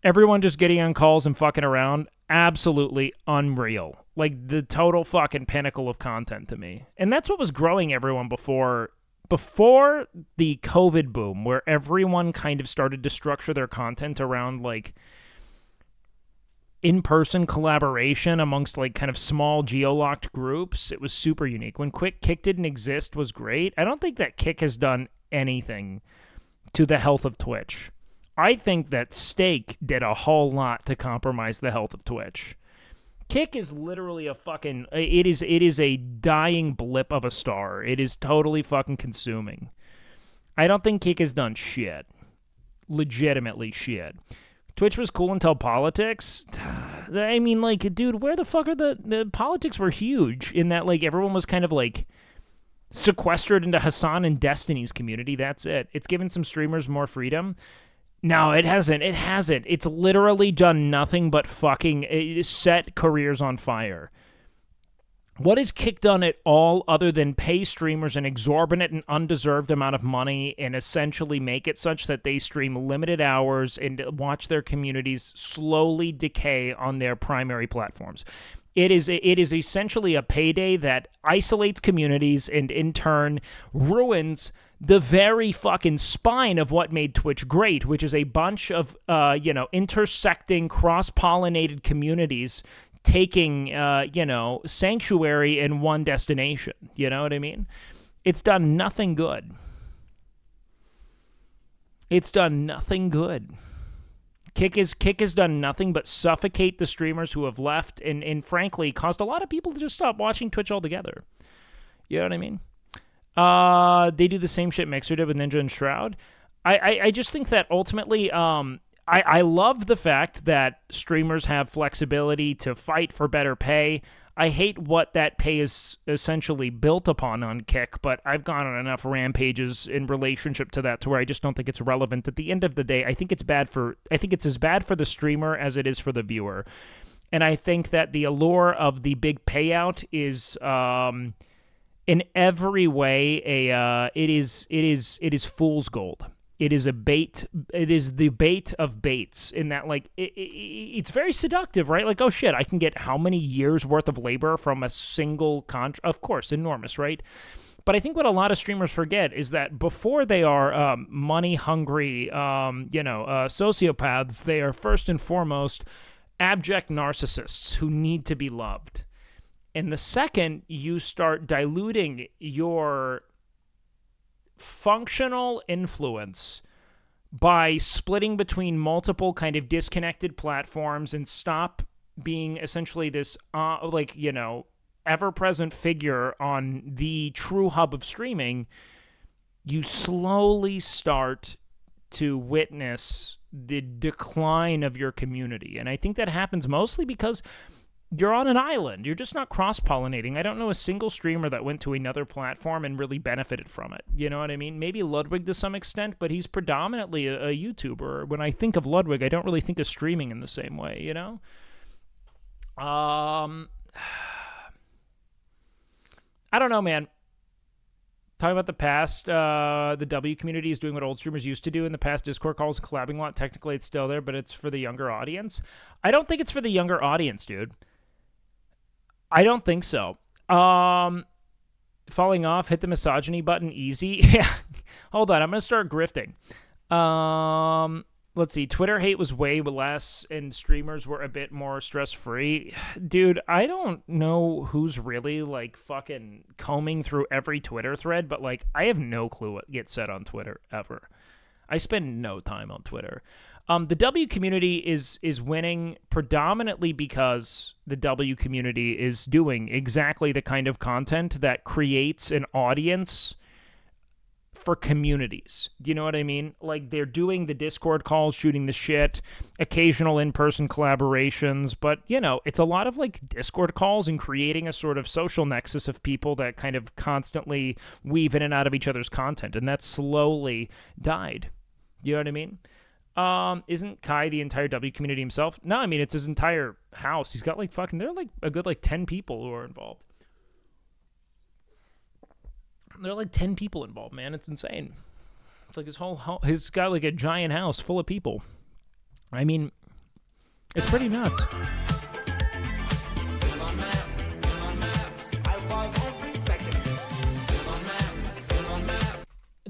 Everyone just getting on calls and fucking around. Absolutely unreal. Like the total fucking pinnacle of content to me. And that's what was growing everyone before the COVID boom, where everyone kind of started to structure their content around like in-person collaboration amongst like kind of small geo-locked groups. It was super unique. When Kick didn't exist was great. I don't think that Kick has done anything to the health of Twitch. I think that Steak did a whole lot to compromise the health of Twitch. Kick is literally a fucking... It is a dying blip of a star. It is totally fucking consuming. I don't think Kick has done shit. Legitimately shit. Twitch was cool until politics. I mean, like, dude, where the fuck are the politics were huge in that, like, everyone was kind of, like, sequestered into Hassan and Destiny's community. That's it. It's given some streamers more freedom. No, it hasn't. It hasn't. It's literally done nothing but fucking set careers on fire. What has Kick done at all other than pay streamers an exorbitant and undeserved amount of money and essentially make it such that they stream limited hours and watch their communities slowly decay on their primary platforms? It is essentially a payday that isolates communities and in turn ruins the very fucking spine of what made Twitch great, which is a bunch of, intersecting, cross-pollinated communities taking, sanctuary in one destination. You know what I mean? It's done nothing good. It's done nothing good. Kick has done nothing but suffocate the streamers who have left and frankly caused a lot of people to just stop watching Twitch altogether. You know what I mean? They do the same shit Mixer did with Ninja and Shroud. I just think that ultimately, I love the fact that streamers have flexibility to fight for better pay. I hate what that pay is essentially built upon on Kick, but I've gone on enough rampages in relationship to that to where I just don't think it's relevant. At the end of the day, I think it's as bad for the streamer as it is for the viewer. And I think that the allure of the big payout is in every way it is fool's gold. It is a bait. It is the bait of baits in that, like, it's very seductive, right? Like, oh shit, I can get how many years worth of labor from a single contract? Of course, enormous, right? But I think what a lot of streamers forget is that before they are money-hungry, sociopaths, they are first and foremost abject narcissists who need to be loved. And the second you start diluting your functional influence by splitting between multiple kind of disconnected platforms and stop being essentially this ever-present figure on the true hub of streaming, you slowly start to witness the decline of your community. And I think that happens mostly because you're on an island. You're just not cross-pollinating. I don't know a single streamer that went to another platform and really benefited from it. You know what I mean? Maybe Ludwig to some extent, but he's predominantly a YouTuber. When I think of Ludwig, I don't really think of streaming in the same way, you know? I don't know, man. Talking about the past, the W community is doing what old streamers used to do in the past. Discord calls, collabing a lot. Technically, it's still there, but it's for the younger audience. I don't think it's for the younger audience, dude. I don't think so. Falling off, hit the misogyny button, easy. Yeah. Hold on, I'm going to start grifting. Let's see. Twitter hate was way less, and streamers were a bit more stress-free. Dude, I don't know who's really, like, fucking combing through every Twitter thread, but, like, I have no clue what gets said on Twitter, ever. I spend no time on Twitter. The W community is winning predominantly because the W community is doing exactly the kind of content that creates an audience for communities. Do you know what I mean? Like, they're doing the Discord calls, shooting the shit, occasional in-person collaborations, but, you know, it's a lot of, like, Discord calls and creating a sort of social nexus of people that kind of constantly weave in and out of each other's content, and that slowly died. You know what I mean? Isn't Kai the entire W community himself? No, I mean, it's his entire house. He's got, like, fucking, there are, like, a good, like, 10 people who are involved. There are, like, 10 people involved, man. It's insane. It's like his whole house, he's got, like, a giant house full of people. I mean, it's pretty nuts.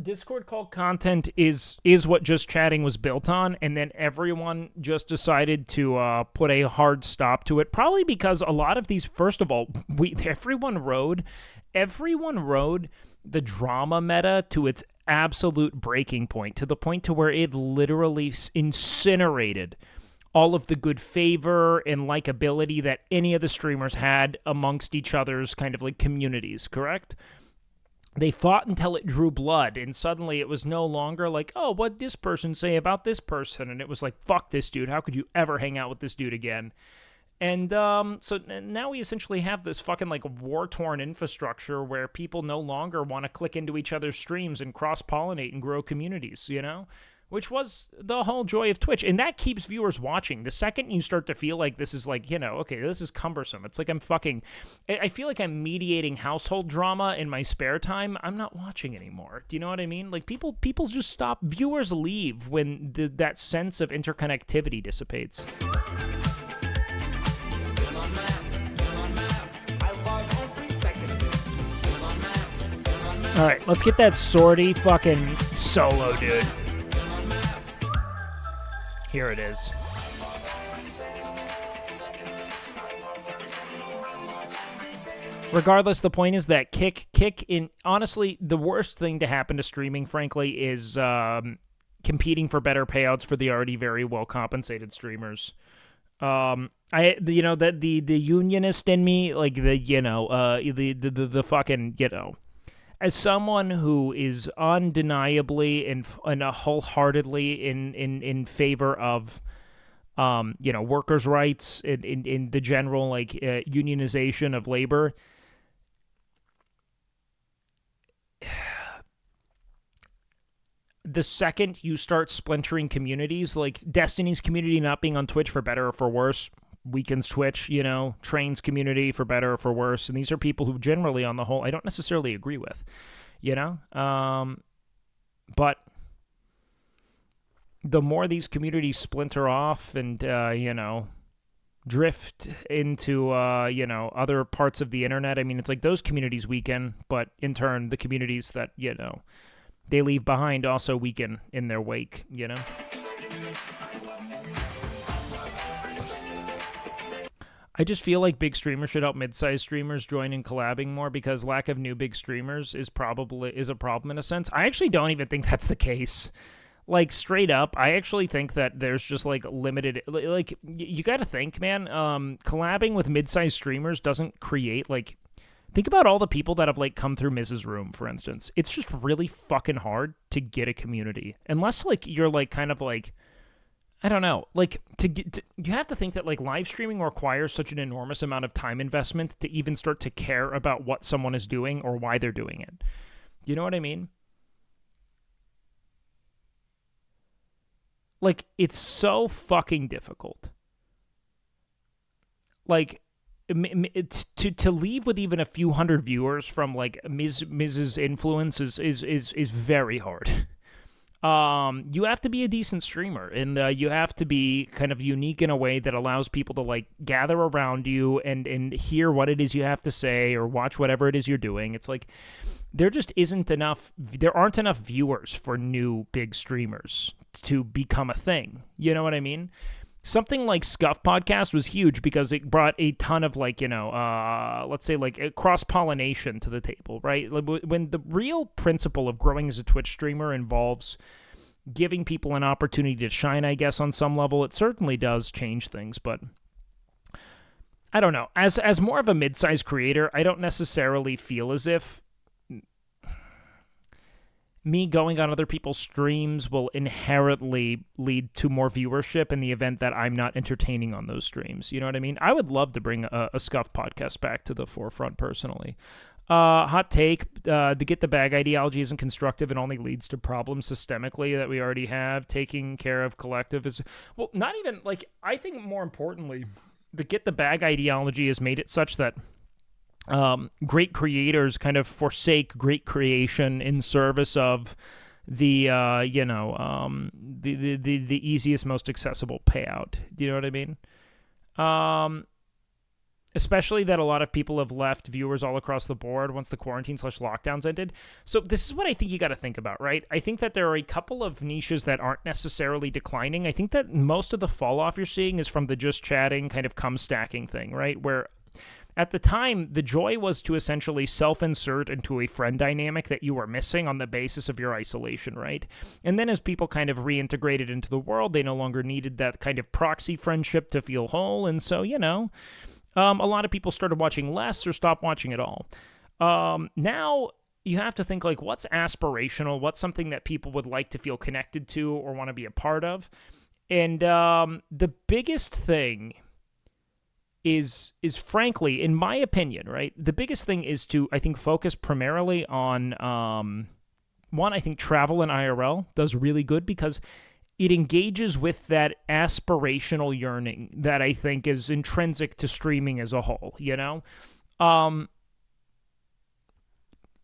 Discord call content is what just chatting was built on, and then everyone just decided to put a hard stop to it. Probably because a lot of these, first of all, everyone rode the drama meta to its absolute breaking point, to the point to where it literally incinerated all of the good favor and likability that any of the streamers had amongst each other's kind of like communities, correct? They fought until it drew blood, and suddenly it was no longer like, oh, what'd this person say about this person? And it was like, fuck this dude. How could you ever hang out with this dude again? And so now we essentially have this fucking like war-torn infrastructure where people no longer want to click into each other's streams and cross-pollinate and grow communities, you know? Which was the whole joy of Twitch. And that keeps viewers watching. The second you start to feel like this is like, you know, okay, this is cumbersome. It's like I feel like I'm mediating household drama in my spare time. I'm not watching anymore. Do you know what I mean? Like people just stop. Viewers leave when that sense of interconnectivity dissipates. All right, let's get that sortie fucking solo, dude. Here it is. Regardless, the point is that kick in. Honestly, the worst thing to happen to streaming, frankly, is competing for better payouts for the already very well compensated streamers. The unionist in me, like the fucking, as someone who is undeniably and wholeheartedly in favor of workers' rights in the general unionization of labor. The second you start splintering communities, like Destiny's community not being on Twitch for better or for worse, weakens Twitch, Train's community for better or for worse, and these are people who generally, on the whole, I don't necessarily agree with, but the more these communities splinter off and, drift into, other parts of the internet, I mean, it's like those communities weaken, but in turn, the communities that, they leave behind also weaken in their wake, I just feel like big streamers should help mid-sized streamers join in collabing more because lack of new big streamers is a problem in a sense. I actually don't even think that's the case. Like, straight up, I actually think that there's just, limited... you gotta think, man, collabing with mid-sized streamers doesn't create, think about all the people that have, you through Mrs. Room, for instance. It's just really fucking hard to get a community. Unless, you're, I don't know. You have to think that, live streaming requires such an enormous amount of time investment to even start to care about what someone is doing or why they're doing it. You know what I mean? It's so fucking difficult. To leave with even a few hundred viewers from Mrs. influence is very hard. You have to be a decent streamer, and you have to be kind of unique in a way that allows people to gather around you and hear what it is you have to say or watch whatever it is you're doing. It's there just isn't enough. There aren't enough viewers for new big streamers to become a thing. You know what I mean? Something like Scuff Podcast was huge because it brought a ton of let's say cross-pollination to the table, right? When the real principle of growing as a Twitch streamer involves giving people an opportunity to shine, I guess, on some level, it certainly does change things, but I don't know. As more of a mid-sized creator, I don't necessarily feel as if me going on other people's streams will inherently lead to more viewership in the event that I'm not entertaining on those streams. You know what I mean? I would love to bring a Scuff podcast back to the forefront personally. Hot take, the get the bag ideology isn't constructive and only leads to problems systemically that we already have. Taking care of collective is, well, not even, I think more importantly, the get the bag ideology has made it such that great creators kind of forsake great creation in service of the the easiest, most accessible payout. Do you know what I mean? Especially that a lot of people have left viewers all across the board once the quarantine/lockdowns ended. So this is what I think you got to think about, right? I think that there are a couple of niches that aren't necessarily declining. I think that most of the fall off you're seeing is from the just chatting kind of cum stacking thing, right? Where at the time, the joy was to essentially self-insert into a friend dynamic that you were missing on the basis of your isolation, right? And then as people kind of reintegrated into the world, they no longer needed that kind of proxy friendship to feel whole. And so, a lot of people started watching less or stopped watching at all. Now, you have to think, what's aspirational? What's something that people would like to feel connected to or want to be a part of? And the biggest thing is frankly, in my opinion, right, the biggest thing is to, I think, focus primarily on, one, I think travel and IRL does really good because it engages with that aspirational yearning that I think is intrinsic to streaming as a whole,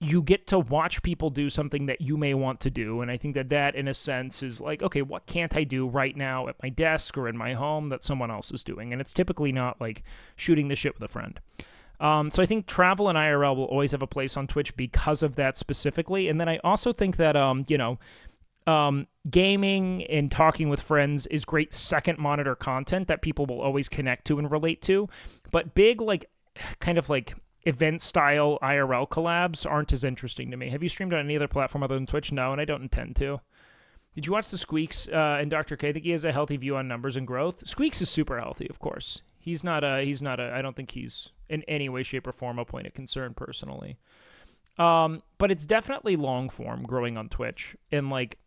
you get to watch people do something that you may want to do, and I think that in a sense is okay, what can't I do right now at my desk or in my home that someone else is doing? And it's typically not shooting the shit with a friend. So I think travel and IRL will always have a place on Twitch because of that specifically. And then I also think that, gaming and talking with friends is great second monitor content that people will always connect to and relate to. But big, like, kind of like event-style IRL collabs aren't as interesting to me. Have you streamed on any other platform other than Twitch? No, and I don't intend to. Did you watch the Squeaks and Dr. K? I think he has a healthy view on numbers and growth. Squeaks is super healthy, of course. He's not a, I don't think he's in any way, shape, or form a point of concern personally. But it's definitely long form growing on Twitch. And like,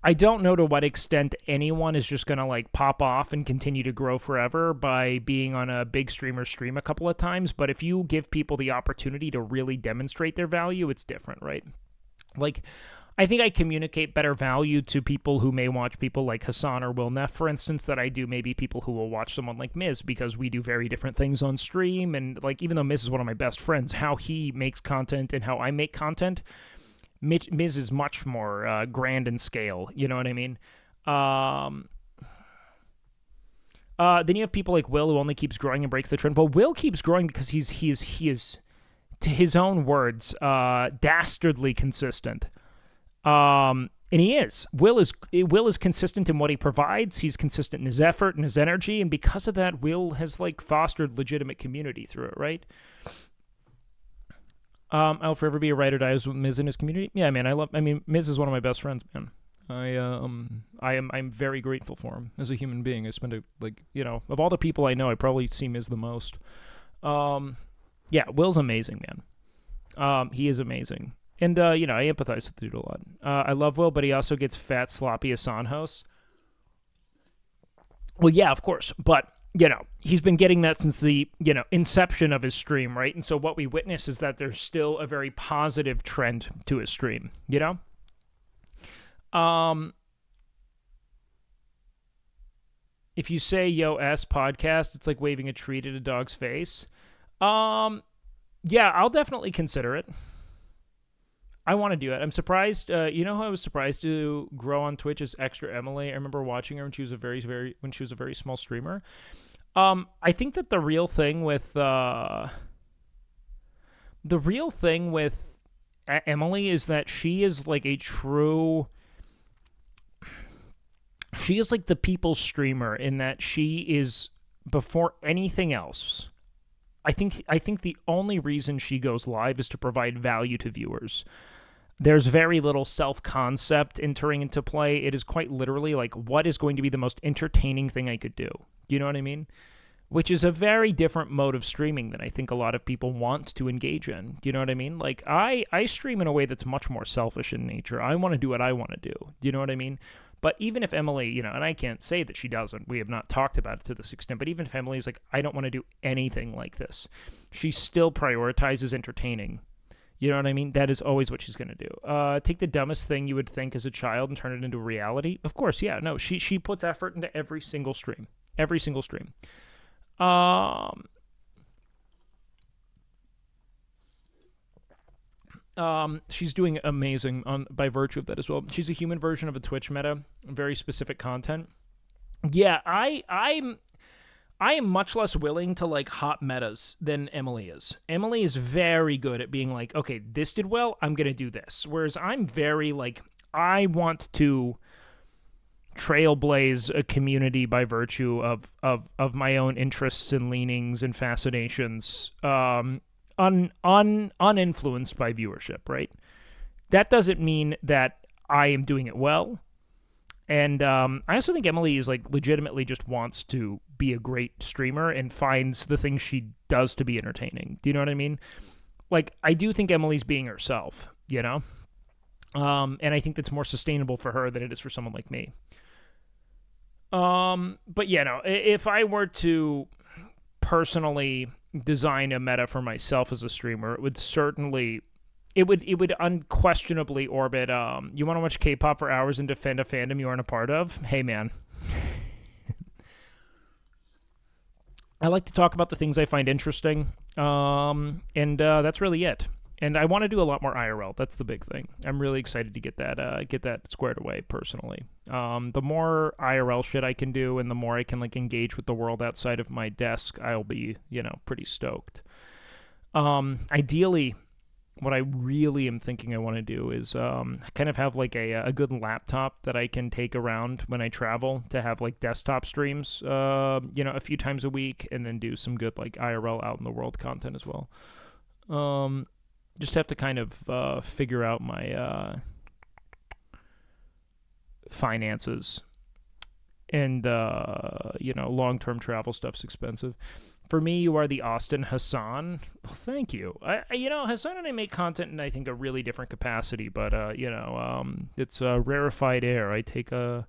I don't know to what extent anyone is just going to like pop off and continue to grow forever by being on a big streamer stream a couple of times. But if you give people the opportunity to really demonstrate their value, it's different, right? Like, I think I communicate better value to people who may watch people like Hassan or Will Neff, for instance, that I do maybe people who will watch someone like Miz, because we do very different things on stream. And like, even though Miz is one of my best friends, how he makes content and how I make content, Miz is much more grand in scale. You know what I mean? Then you have people like Will, who only keeps growing and breaks the trend. Well, Will keeps growing because he is, to his own words, dastardly consistent. And he is. Will is consistent in what he provides. He's consistent in his effort and his energy, and because of that, Will has like fostered legitimate community through it, right? I'll forever be a ride or die with Miz in his community. Yeah, man, Miz is one of my best friends, man. I'm very grateful for him as a human being. I spend of all the people I know, I probably see Miz the most. Yeah, Will's amazing, man. He is amazing. And, I empathize with the dude a lot. I love Will, but he also gets fat, sloppy Asan hosts. Well, yeah, of course. But, he's been getting that since the, inception of his stream, right? And so what we witness is that there's still a very positive trend to his stream, If you say, yo, S podcast, it's like waving a treat at a dog's face. Yeah, I'll definitely consider it. I want to do it. I'm surprised. Who I was surprised to grow on Twitch is Extra Emily. I remember watching her when she was a very small streamer. I think that the real thing with Emily is that she is like she is like the people's streamer in that she is, before anything else, I think the only reason she goes live is to provide value to viewers. There's very little self-concept entering into play. It is quite literally like, what is going to be the most entertaining thing I could do? You know what I mean? Which is a very different mode of streaming than I think a lot of people want to engage in. Do you know what I mean? Like, I stream in a way that's much more selfish in nature. I want to do what I want to do. Do you know what I mean? But even if Emily, and I can't say that she doesn't, we have not talked about it to this extent, but even if Emily's like, I don't want to do anything like this, she still prioritizes entertaining. You know what I mean? That is always what she's going to do. Take the dumbest thing you would think as a child and turn it into reality. Of course, yeah. No, she puts effort into every single stream. Every single stream. She's doing amazing by virtue of that as well. She's a human version of a Twitch meta, very specific content. Yeah, I am much less willing to like hot metas than Emily is. Emily is very good at being like, okay, this did well, I'm gonna do this. Whereas I'm very like, I want to trailblaze a community by virtue of my own interests and leanings and fascinations. Uninfluenced by viewership, right? That doesn't mean that I am doing it well. And I also think Emily is like legitimately just wants to be a great streamer and finds the things she does to be entertaining. Do you know what I mean? Like, I do think Emily's being herself, and I think that's more sustainable for her than it is for someone like me. But yeah, no, if I were to personally design a meta for myself as a streamer, it would unquestionably orbit, you want to watch K-pop for hours and defend a fandom you aren't a part of? Hey, man. I like to talk about the things I find interesting, and that's really it. And I want to do a lot more IRL. That's the big thing. I'm really excited to get that squared away personally. The more IRL shit I can do, and the more I can like engage with the world outside of my desk, I'll be, pretty stoked. Ideally, what I really am thinking I want to do is kind of have like a good laptop that I can take around when I travel to have like desktop streams, a few times a week, and then do some good like IRL out in the world content as well. Just have to kind of figure out my finances, and long-term travel stuff's expensive. For me, you are the Austin Hassan. Well, thank you. Hassan and I make content in, I think, a really different capacity, but it's rarefied air. I take a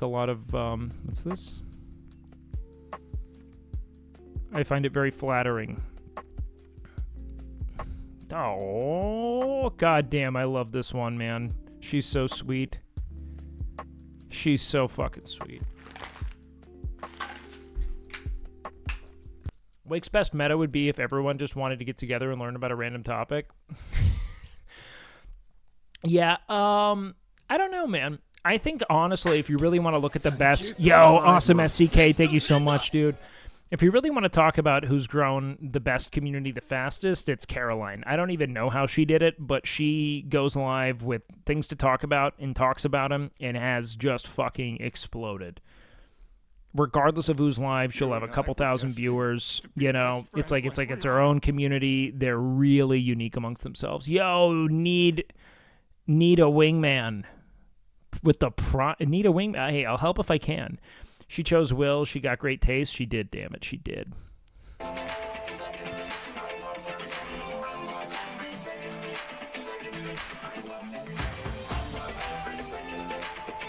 lot of what's this? I find it very flattering. Oh, goddamn, I love this one, man. She's so sweet. She's so fucking sweet. Wake's best meta would be if everyone just wanted to get together and learn about a random topic. Yeah, I don't know, man. I think, honestly, if you really want to look at the best... Yo, awesome SCK, thank you so much, dude. If you really want to talk about who's grown the best community the fastest, it's Caroline. I don't even know how she did it, but she goes live with things to talk about and talks about them and has just fucking exploded. Regardless of who's live, she'll have a couple thousand viewers. It's her own community. They're really unique amongst themselves. Yo, need a wingman with the need a wingman. Hey, I'll help if I can. She chose Will. She got great taste. She did, damn it. She did.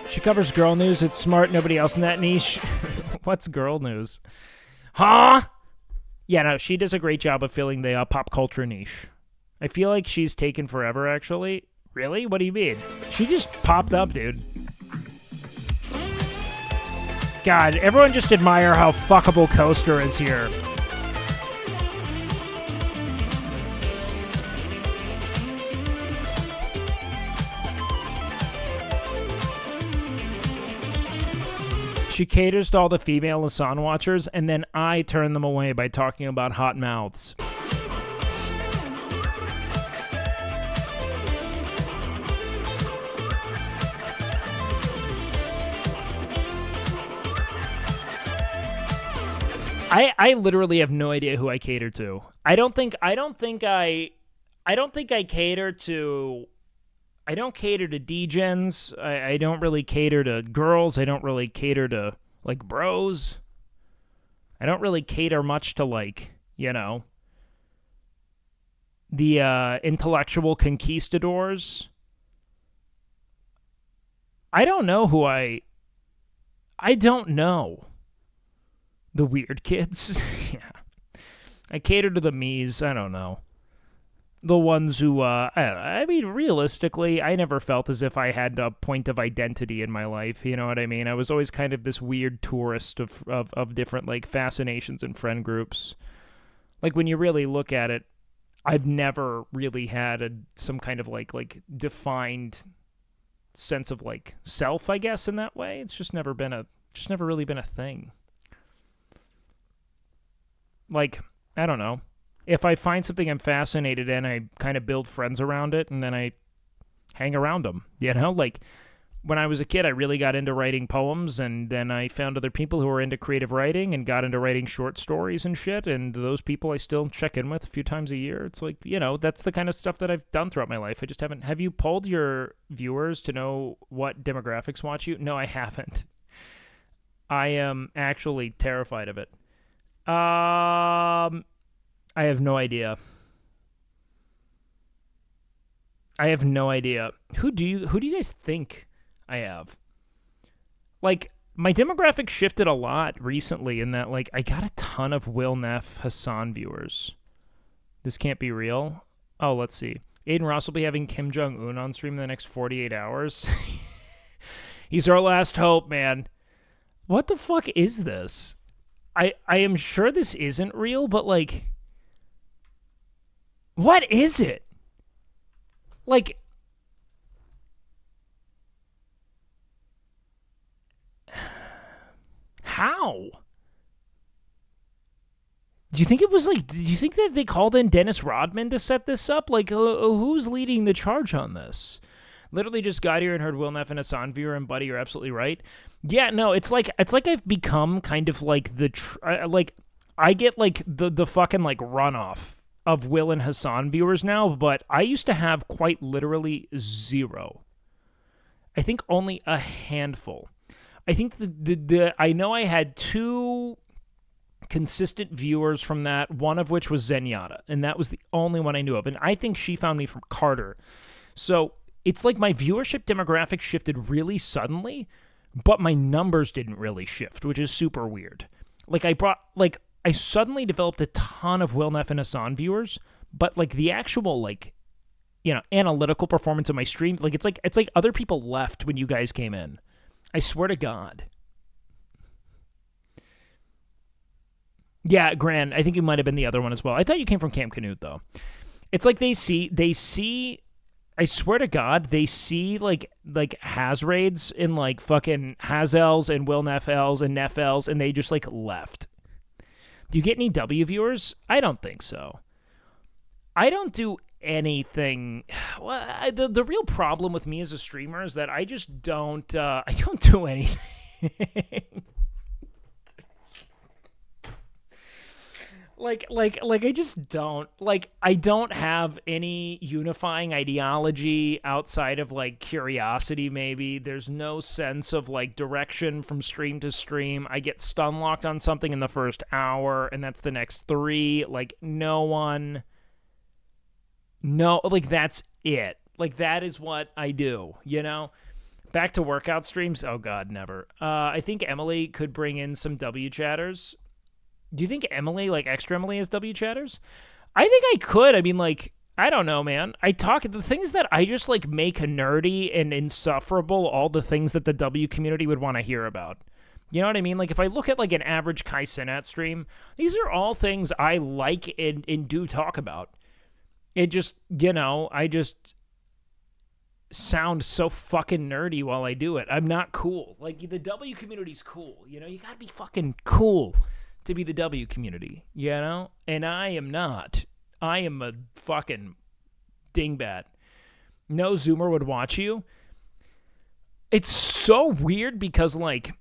She covers girl news. It's smart. Nobody else in that niche. What's girl news? Huh? Yeah, no, she does a great job of filling the pop culture niche. I feel like she's taken forever, actually. Really? What do you mean? She just popped up, dude. God, everyone just admire how fuckable Coaster is here. She caters to all the female Lasan watchers, and then I turn them away by talking about hot mouths. I literally have no idea who I cater to. I don't cater to D-gens. I don't really cater to girls. I don't really cater to, like, bros. I don't really cater much to, like, the intellectual conquistadors. I don't know who I don't know. The weird kids. Yeah. I cater to the me's. I don't know. The ones who, I mean, realistically, I never felt as if I had a point of identity in my life, you know what I mean? I was always kind of this weird tourist of different, like, fascinations and friend groups. Like, when you really look at it, I've never really had some kind of, like, defined sense of, like, self, I guess, in that way. It's just never really been a thing. Like, I don't know. If I find something I'm fascinated in, I kind of build friends around it, and then I hang around them. Like, when I was a kid, I really got into writing poems, and then I found other people who were into creative writing and got into writing short stories and shit, and those people I still check in with a few times a year. It's like, that's the kind of stuff that I've done throughout my life. I just haven't... Have you polled your viewers to know what demographics watch you? No, I haven't. I am actually terrified of it. I have no idea. Who do you guys think I have? Like, my demographic shifted a lot recently in that, like, I got a ton of Will Neff Hassan viewers. This can't be real. Oh, let's see. Aiden Ross will be having Kim Jong-un on stream in the next 48 hours. He's our last hope, man. What the fuck is this? I am sure this isn't real, but, like... What is it? Like, how? Do you think it was like, do you think that they called in Dennis Rodman to set this up? Like, who's leading the charge on this? Literally just got here and heard Will Neff and Hassan Viewer, and buddy, you're absolutely right. Yeah, no, it's like I've become kind of like like I get like the fucking like runoff of Will and Hassan viewers now, but I used to have quite literally zero. I think only a handful. I think I know I had 2 consistent viewers from that, one of which was Zenyatta, and that was the only one I knew of. And I think she found me from Carter. So it's like my viewership demographic shifted really suddenly, but my numbers didn't really shift, which is super weird. Like I suddenly developed a ton of Will Neff and Hassan viewers, but like the actual like, you know, analytical performance of my stream, like it's like other people left when you guys came in. I swear to God. Yeah, Gran, I think you might have been the other one as well. I thought you came from Camp Canute, though. It's like they see, I swear to God, they see like Hazraids and like fucking Hazels and Will Neffels and Neffels, and they just like left. Do you get any W viewers? I don't think so. I don't do anything. Well, the real problem with me as a streamer is that I just don't, I don't do anything. Like I just don't, like, I don't have any unifying ideology outside of, like, curiosity, maybe. There's no sense of, like, direction from stream to stream. I get stun locked on something in the first hour, and that's the next 3. Like, like, that's it. Like, that is what I do, you know? Back to workout streams? Oh, God, never. I think Emily could bring in some W chatters. Do you think Emily, like extra Emily, has W chatters? I think I could. I mean, like, I don't know, man. The thing is that I just, like, make nerdy and insufferable all the things that the W community would want to hear about. You know what I mean? Like, if I look at, like, an average Kai Cenat stream, these are all things I like and do talk about. It just, you know, I just sound so fucking nerdy while I do it. I'm not cool. Like, the W community's cool. You know, you gotta be fucking cool to be the W community, you know? And I am not. I am a fucking dingbat. No Zoomer would watch you. It's so weird because, like,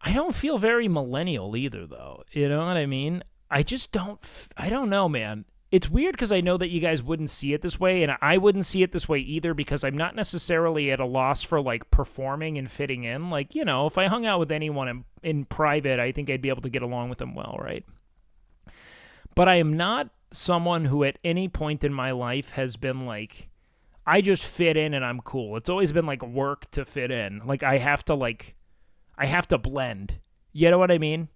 I don't feel very millennial either, though. You know what I mean? I just don't, I don't know, man. It's weird because I know that you guys wouldn't see it this way, and I wouldn't see it this way either because I'm not necessarily at a loss for, like, performing and fitting in. Like, you know, if I hung out with anyone in private, I think I'd be able to get along with them well, right? But I am not someone who at any point in my life has been like, I just fit in and I'm cool. It's always been, like, work to fit in. Like, I have to blend. You know what I mean?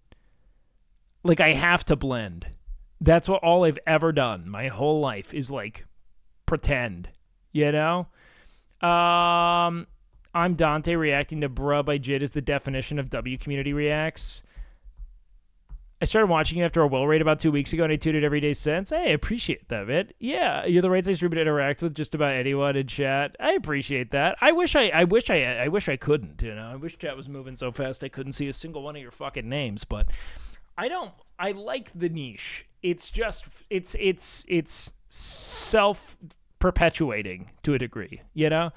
Like, I have to blend. That's all I've ever done my whole life is, like, pretend, you know? I'm Dante. Reacting to Bruh by Jid is the definition of W community reacts. I started watching you after a Will raid about 2 weeks ago, and I tuned it every day since. Hey, I appreciate that, man. Yeah, you're the right size streamer to interact with just about anyone in chat. I appreciate that. I wish I couldn't, you know? I wish chat was moving so fast I couldn't see a single one of your fucking names, but I like the niche. It's just, it's self-perpetuating to a degree, you know?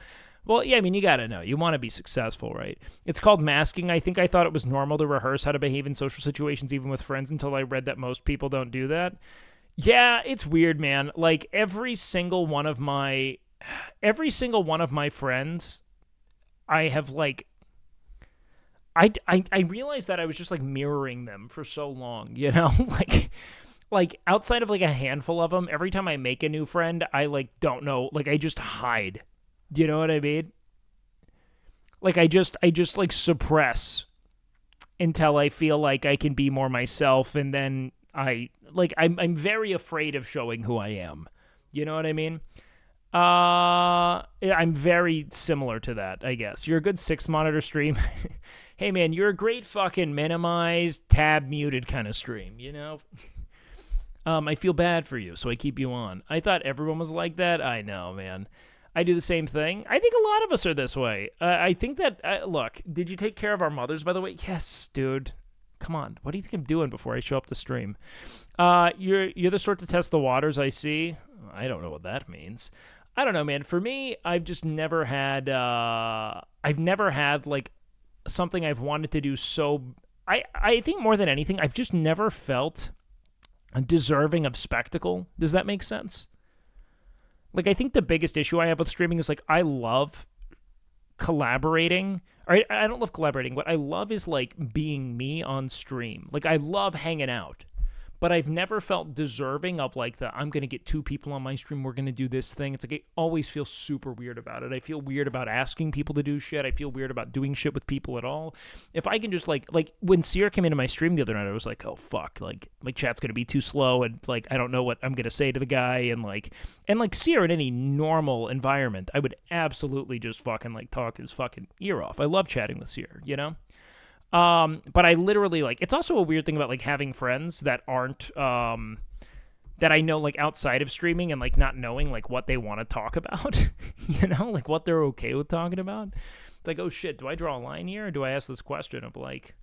Well, yeah, I mean, you gotta know. You want to be successful, right? It's called masking. I think I thought it was normal to rehearse how to behave in social situations, even with friends, until I read that most people don't do that. Yeah, it's weird, man. Like, every single one of my friends, I have, like, I realized that I was just, like, mirroring them for so long, you know? Like, outside of, like, a handful of them, every time I make a new friend, I, like, don't know. Like, I just hide. Do you know what I mean? Like, I just like, suppress until I feel like I can be more myself, and then I'm very afraid of showing who I am. You know what I mean? I'm very similar to that, I guess. You're a good 6-monitor stream. Hey, man, you're a great fucking minimized, tab muted kind of stream, you know? I feel bad for you, so I keep you on. I thought everyone was like that. I know, man. I do the same thing. I think a lot of us are this way. I think that, look, did you take care of our mothers, by the way? Yes, dude. Come on. What do you think I'm doing before I show up to stream? You're the sort to test the waters, I see. I don't know what that means. I don't know, man. For me, I've just never had, like, something I've wanted to do so... I think more than anything, I've just never felt deserving of spectacle. Does that make sense? Like, I think the biggest issue I have with streaming is, like, I love collaborating. Or I don't love collaborating. What I love is, like, being me on stream. Like, I love hanging out. But I've never felt deserving of, like, I'm going to get 2 people on my stream, we're going to do this thing. It's like, I always feel super weird about it. I feel weird about asking people to do shit. I feel weird about doing shit with people at all. If I can just, like when Seer came into my stream the other night, I was like, oh, fuck. Like, my chat's going to be too slow, and, like, I don't know what I'm going to say to the guy. And Seer in any normal environment, I would absolutely just fucking, like, talk his fucking ear off. I love chatting with Seer, you know? But I literally, like, it's also a weird thing about, like, having friends that aren't, that I know, like, outside of streaming and, like, not knowing, like, what they want to talk about, you know, like, what they're okay with talking about. It's like, oh, shit, do I draw a line here, or do I ask this question of, like,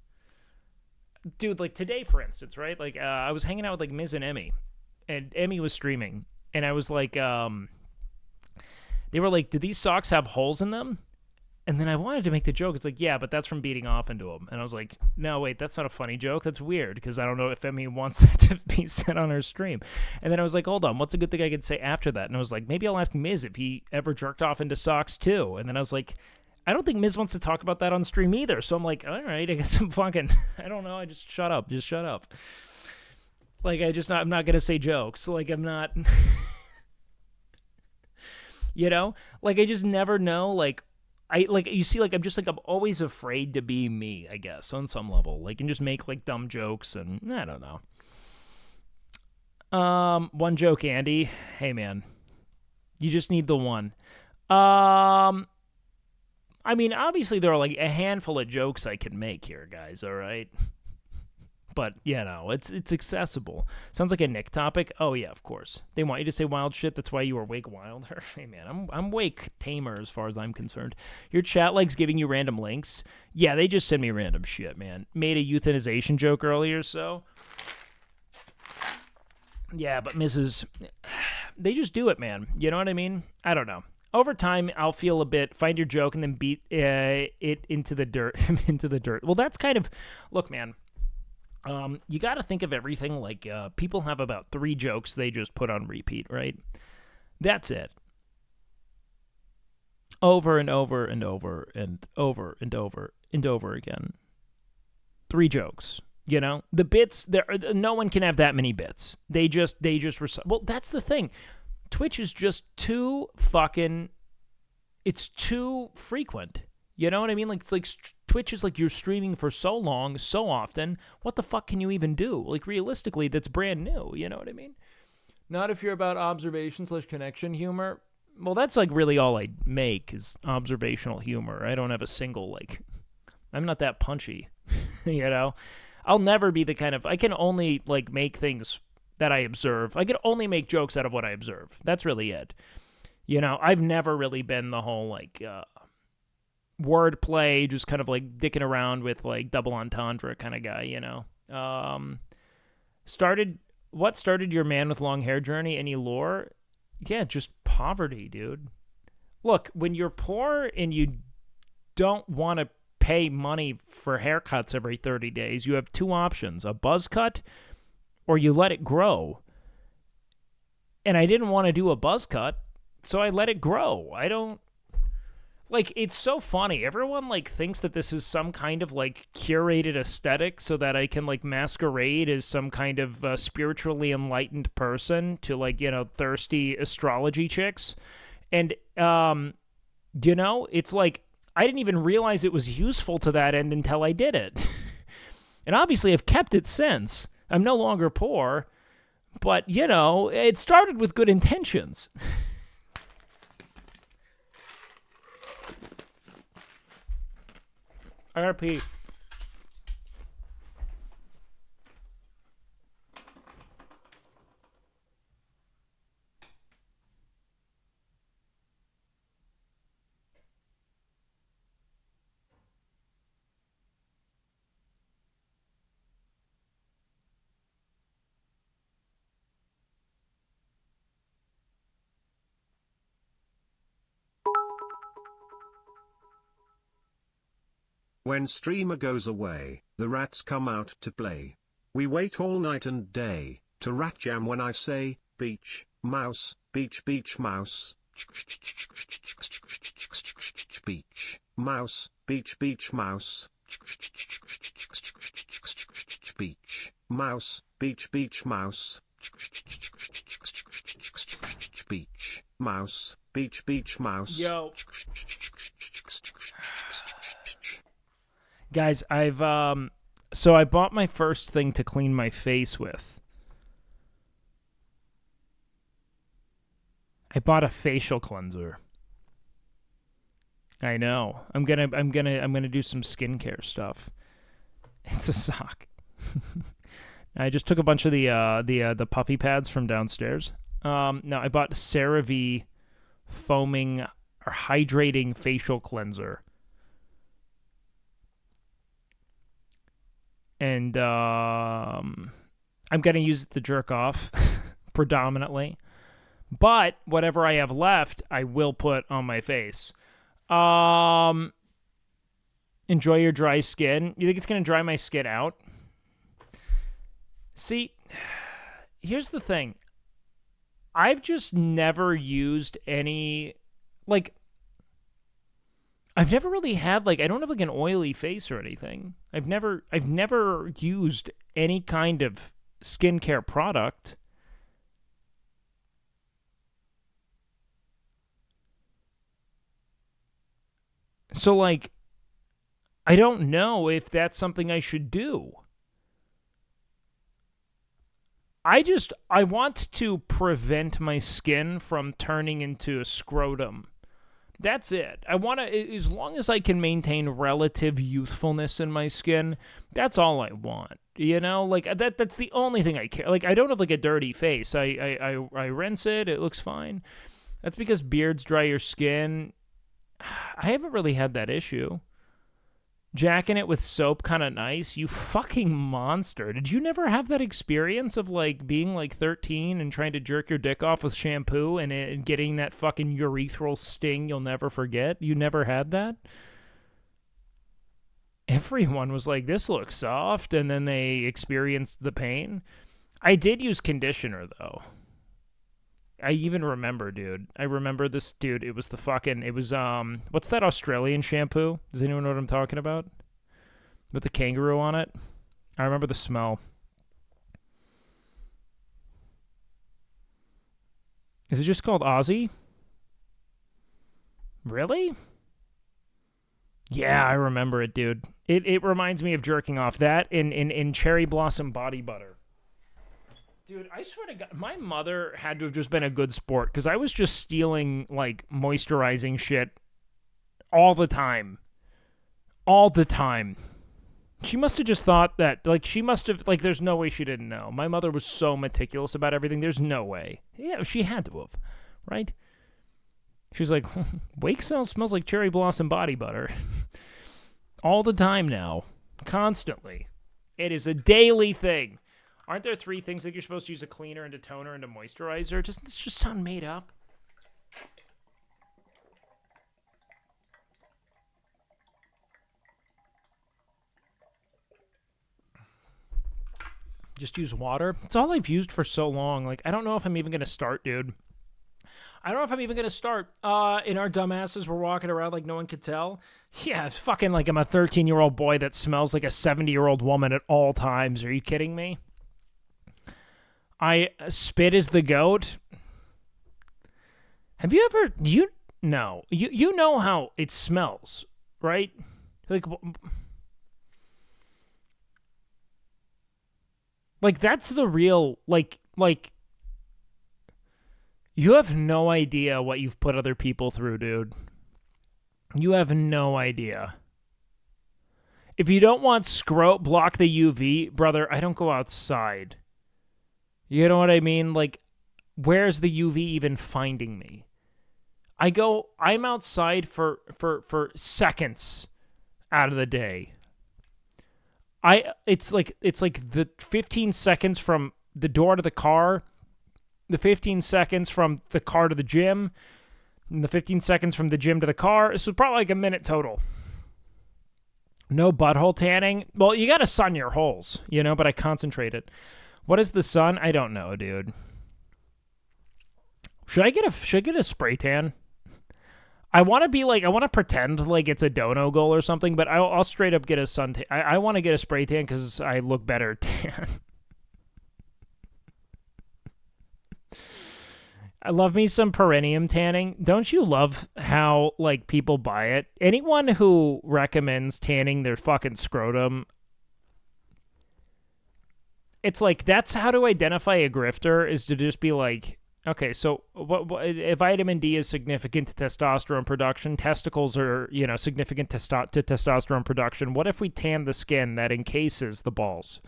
dude, like, today, for instance, right, like, I was hanging out with, like, Miz and Emmy, and Emmy was streaming, and I was like, they were like, do these socks have holes in them? And then I wanted to make the joke. It's like, yeah, but that's from beating off into him. And I was like, no, wait, that's not a funny joke. That's weird, because I don't know if Emmy wants that to be said on her stream. And then I was like, hold on, what's a good thing I could say after that? And I was like, maybe I'll ask Miz if he ever jerked off into socks too. And then I was like, I don't think Miz wants to talk about that on stream either. So I'm like, all right, I guess I'm fucking, I don't know, I just shut up. Just shut up. Like, I'm not going to say jokes. Like, I'm not, you know? Like, I just never know, like, you see, like, I'm just, like, I'm always afraid to be me, I guess, on some level. Like, and just make, like, dumb jokes, and I don't know. One joke, Andy. Hey, man. You just need the one. I mean, obviously, there are, like, a handful of jokes I can make here, guys, all right? But, you know, it's accessible. Sounds like a Nick topic. Oh, yeah, of course. They want you to say wild shit. That's why you are WakeWilder. Hey, man, I'm Wake Tamer as far as I'm concerned. Your chat likes giving you random links. Yeah, they just send me random shit, man. Made a euthanization joke earlier, so... Yeah, but they just do it, man. You know what I mean? I don't know. Over time, I'll feel a bit, find your joke, and then beat it into the dirt. Into the dirt. Well, that's kind of... Look, man... you got to think of everything like people have about 3 jokes they just put on repeat, right? That's it. Over and over and over and over and over and over again. 3 jokes, you know? The bits, no one can have that many bits. They just well, that's the thing. Twitch is just too fucking, it's too frequent. You know what I mean? Like Twitch is like you're streaming for so long, so often. What the fuck can you even do? Like, realistically, that's brand new. You know what I mean? Not if you're about observation/connection humor. Well, that's like really all I make is observational humor. I don't have a single, like, I'm not that punchy. You know? I'll never be the kind of, I can only, like, make things that I observe. I can only make jokes out of what I observe. That's really it. You know, I've never really been the whole, like, wordplay, just kind of like dicking around with like double entendre kind of guy, you know. What started your man with long hair journey? Any lore? Yeah, just poverty, dude. Look, when you're poor and you don't want to pay money for haircuts every 30 days, you have 2 options: a buzz cut or you let it grow. And I didn't want to do a buzz cut, so I let it grow. I don't, like, it's so funny. Everyone, like, thinks that this is some kind of, like, curated aesthetic so that I can, like, masquerade as some kind of spiritually enlightened person to, like, you know, thirsty astrology chicks. And, you know, it's like, I didn't even realize it was useful to that end until I did it. And obviously I've kept it since. I'm no longer poor. But, you know, it started with good intentions. I gotta pee. When streamer goes away, the rats come out to play. We wait all night and day, to rat jam when I say, beach, mouse, beach mouse. Beach, mouse, beach mouse. Beach, mouse, beach mouse. Beach, mouse, beach mouse. Yo. Guys, so I bought my first thing to clean my face with. I bought a facial cleanser. I know. I'm gonna do some skincare stuff. It's a sock. I just took a bunch of the puffy pads from downstairs. No, I bought CeraVe foaming or hydrating facial cleanser. And I'm gonna use it to jerk off predominantly. But whatever I have left, I will put on my face. Enjoy your dry skin. You think it's going to dry my skin out? See, here's the thing. I've just never used any, like, I've never really had, like, I don't have, like, an oily face or anything. I've never used any kind of skincare product. So, like, I don't know if that's something I should do. I want to prevent my skin from turning into a scrotum. That's it. I want to, as long as I can maintain relative youthfulness in my skin, that's all I want. You know, like, that's the only thing I care. Like, I don't have, like, a dirty face. I rinse it. It looks fine. That's because beards dry your skin. I haven't really had that issue. Jacking it with soap, kind of nice. You fucking monster. Did you never have that experience of, like, being, like, 13 and trying to jerk your dick off with shampoo and getting that fucking urethral sting you'll never forget? You never had that? Everyone was like, this looks soft, and then they experienced the pain. I did use conditioner, though. I even remember, dude. I remember this, dude. It was what's that Australian shampoo? Does anyone know what I'm talking about? With the kangaroo on it? I remember the smell. Is it just called Aussie? Really? Yeah, I remember it, dude. It reminds me of jerking off. That in Cherry Blossom Body Butter. Dude, I swear to God, my mother had to have just been a good sport, because I was just stealing, like, moisturizing shit all the time. All the time. She must have just thought that, like, there's no way she didn't know. My mother was so meticulous about everything, there's no way. Yeah, she had to have, right? She was like, Wake smells like cherry blossom body butter. All the time now. Constantly. It is a daily thing. Aren't there 3 things that you're supposed to use: a cleaner and a toner and a moisturizer? Doesn't this just sound made up? Just use water. It's all I've used for so long. Like, I don't know if I'm even going to start, dude. I don't know if I'm even going to start. And our dumbasses were walking around like no one could tell. Yeah, it's fucking like I'm a 13-year-old boy that smells like a 70-year-old woman at all times. Are you kidding me? I spit as the goat. Have you ever... You know how it smells, right? Like that's the real... Like... You have no idea what you've put other people through, dude. You have no idea. If you don't want block the UV, brother, I don't go outside. You know what I mean? Like, where's the UV even finding me? I'm outside for seconds out of the day. It's like the 15 seconds from the door to the car, the 15 seconds from the car to the gym, and the 15 seconds from the gym to the car. This was probably like a minute total. No butthole tanning? Well, you gotta sun your holes, you know, but I concentrated. What is the sun? I don't know, dude. Should I get a spray tan? I want to pretend like it's a dono goal or something, but I'll straight up get a sun tan. I want to get a spray tan because I look better tan. I love me some perineum tanning. Don't you love how, like, people buy it? Anyone who recommends tanning their fucking scrotum, it's like, that's how to identify a grifter, is to just be like, okay, so if vitamin D is significant to testosterone production, testicles are, you know, significant to testosterone production. What if we tan the skin that encases the balls?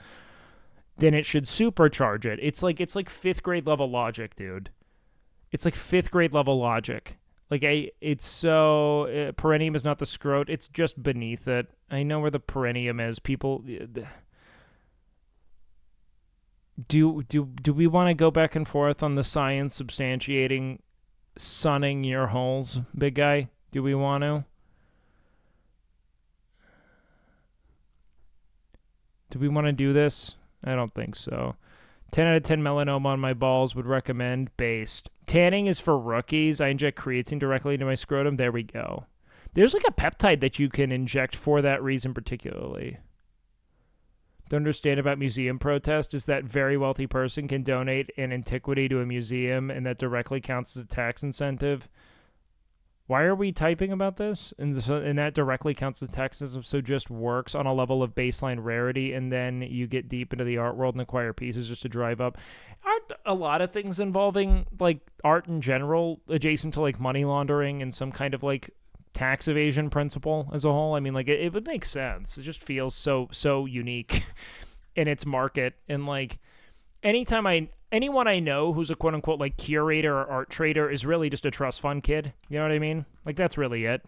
Then it should supercharge it. It's like 5th grade level logic, dude. It's like 5th grade level logic. Like, it's so... perineum is not the scrot. It's just beneath it. I know where the perineum is. People... Do we want to go back and forth on the science substantiating sunning your holes, big guy? Do we want to? Do we want to do this? I don't think so. 10 out of 10 melanoma on my balls, would recommend. Based. Tanning is for rookies. I inject creatine directly into my scrotum. There we go. There's like a peptide that you can inject for that reason particularly. Don't understand about museum protest is that very wealthy person can donate an antiquity to a museum, and that directly counts as a tax incentive. Why are we typing about this? And that directly counts as a tax incentive, so just works on a level of baseline rarity, and then you get deep into the art world and acquire pieces just to drive up. Aren't a lot of things involving, like, art in general adjacent to, like, money laundering and some kind of, like, tax evasion principle as a whole? I mean, like, it would make sense. It just feels so unique in its market. And, like, anyone I know who's a quote-unquote, like, curator or art trader is really just a trust fund kid. You know what I mean? Like, that's really it.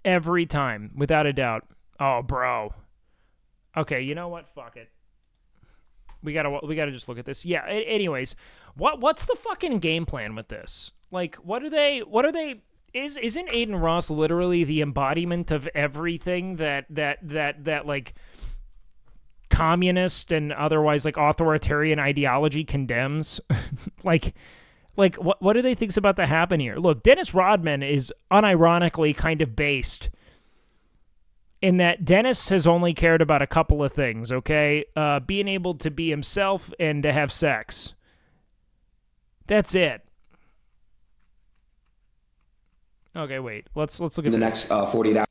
Every time, without a doubt. Oh, bro. Okay, you know what? Fuck it. We gotta just look at this. Yeah, anyways, what's the fucking game plan with this? Like, what are they, isn't Aiden Ross literally the embodiment of everything that like, communist and otherwise, like, authoritarian ideology condemns? like what do they think's about to happen here? Look, Dennis Rodman is unironically kind of based in that Dennis has only cared about a couple of things, okay? Being able to be himself and to have sex. That's it. Okay, wait. Let's look at the next 48 hours.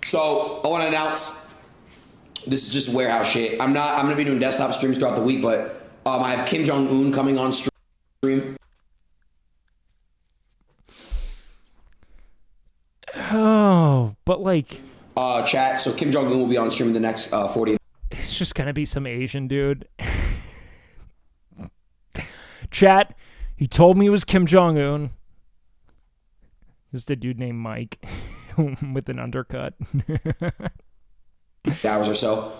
So I want to announce, this is just warehouse shit. I'm going to be doing desktop streams throughout the week, but I have Kim Jong-un coming on stream. Oh, but like... chat, so Kim Jong-un will be on stream in the next 48 hours. It's just going to be some Asian dude. Chat, he told me it was Kim Jong-un. Just a dude named Mike with an undercut. Hours or so.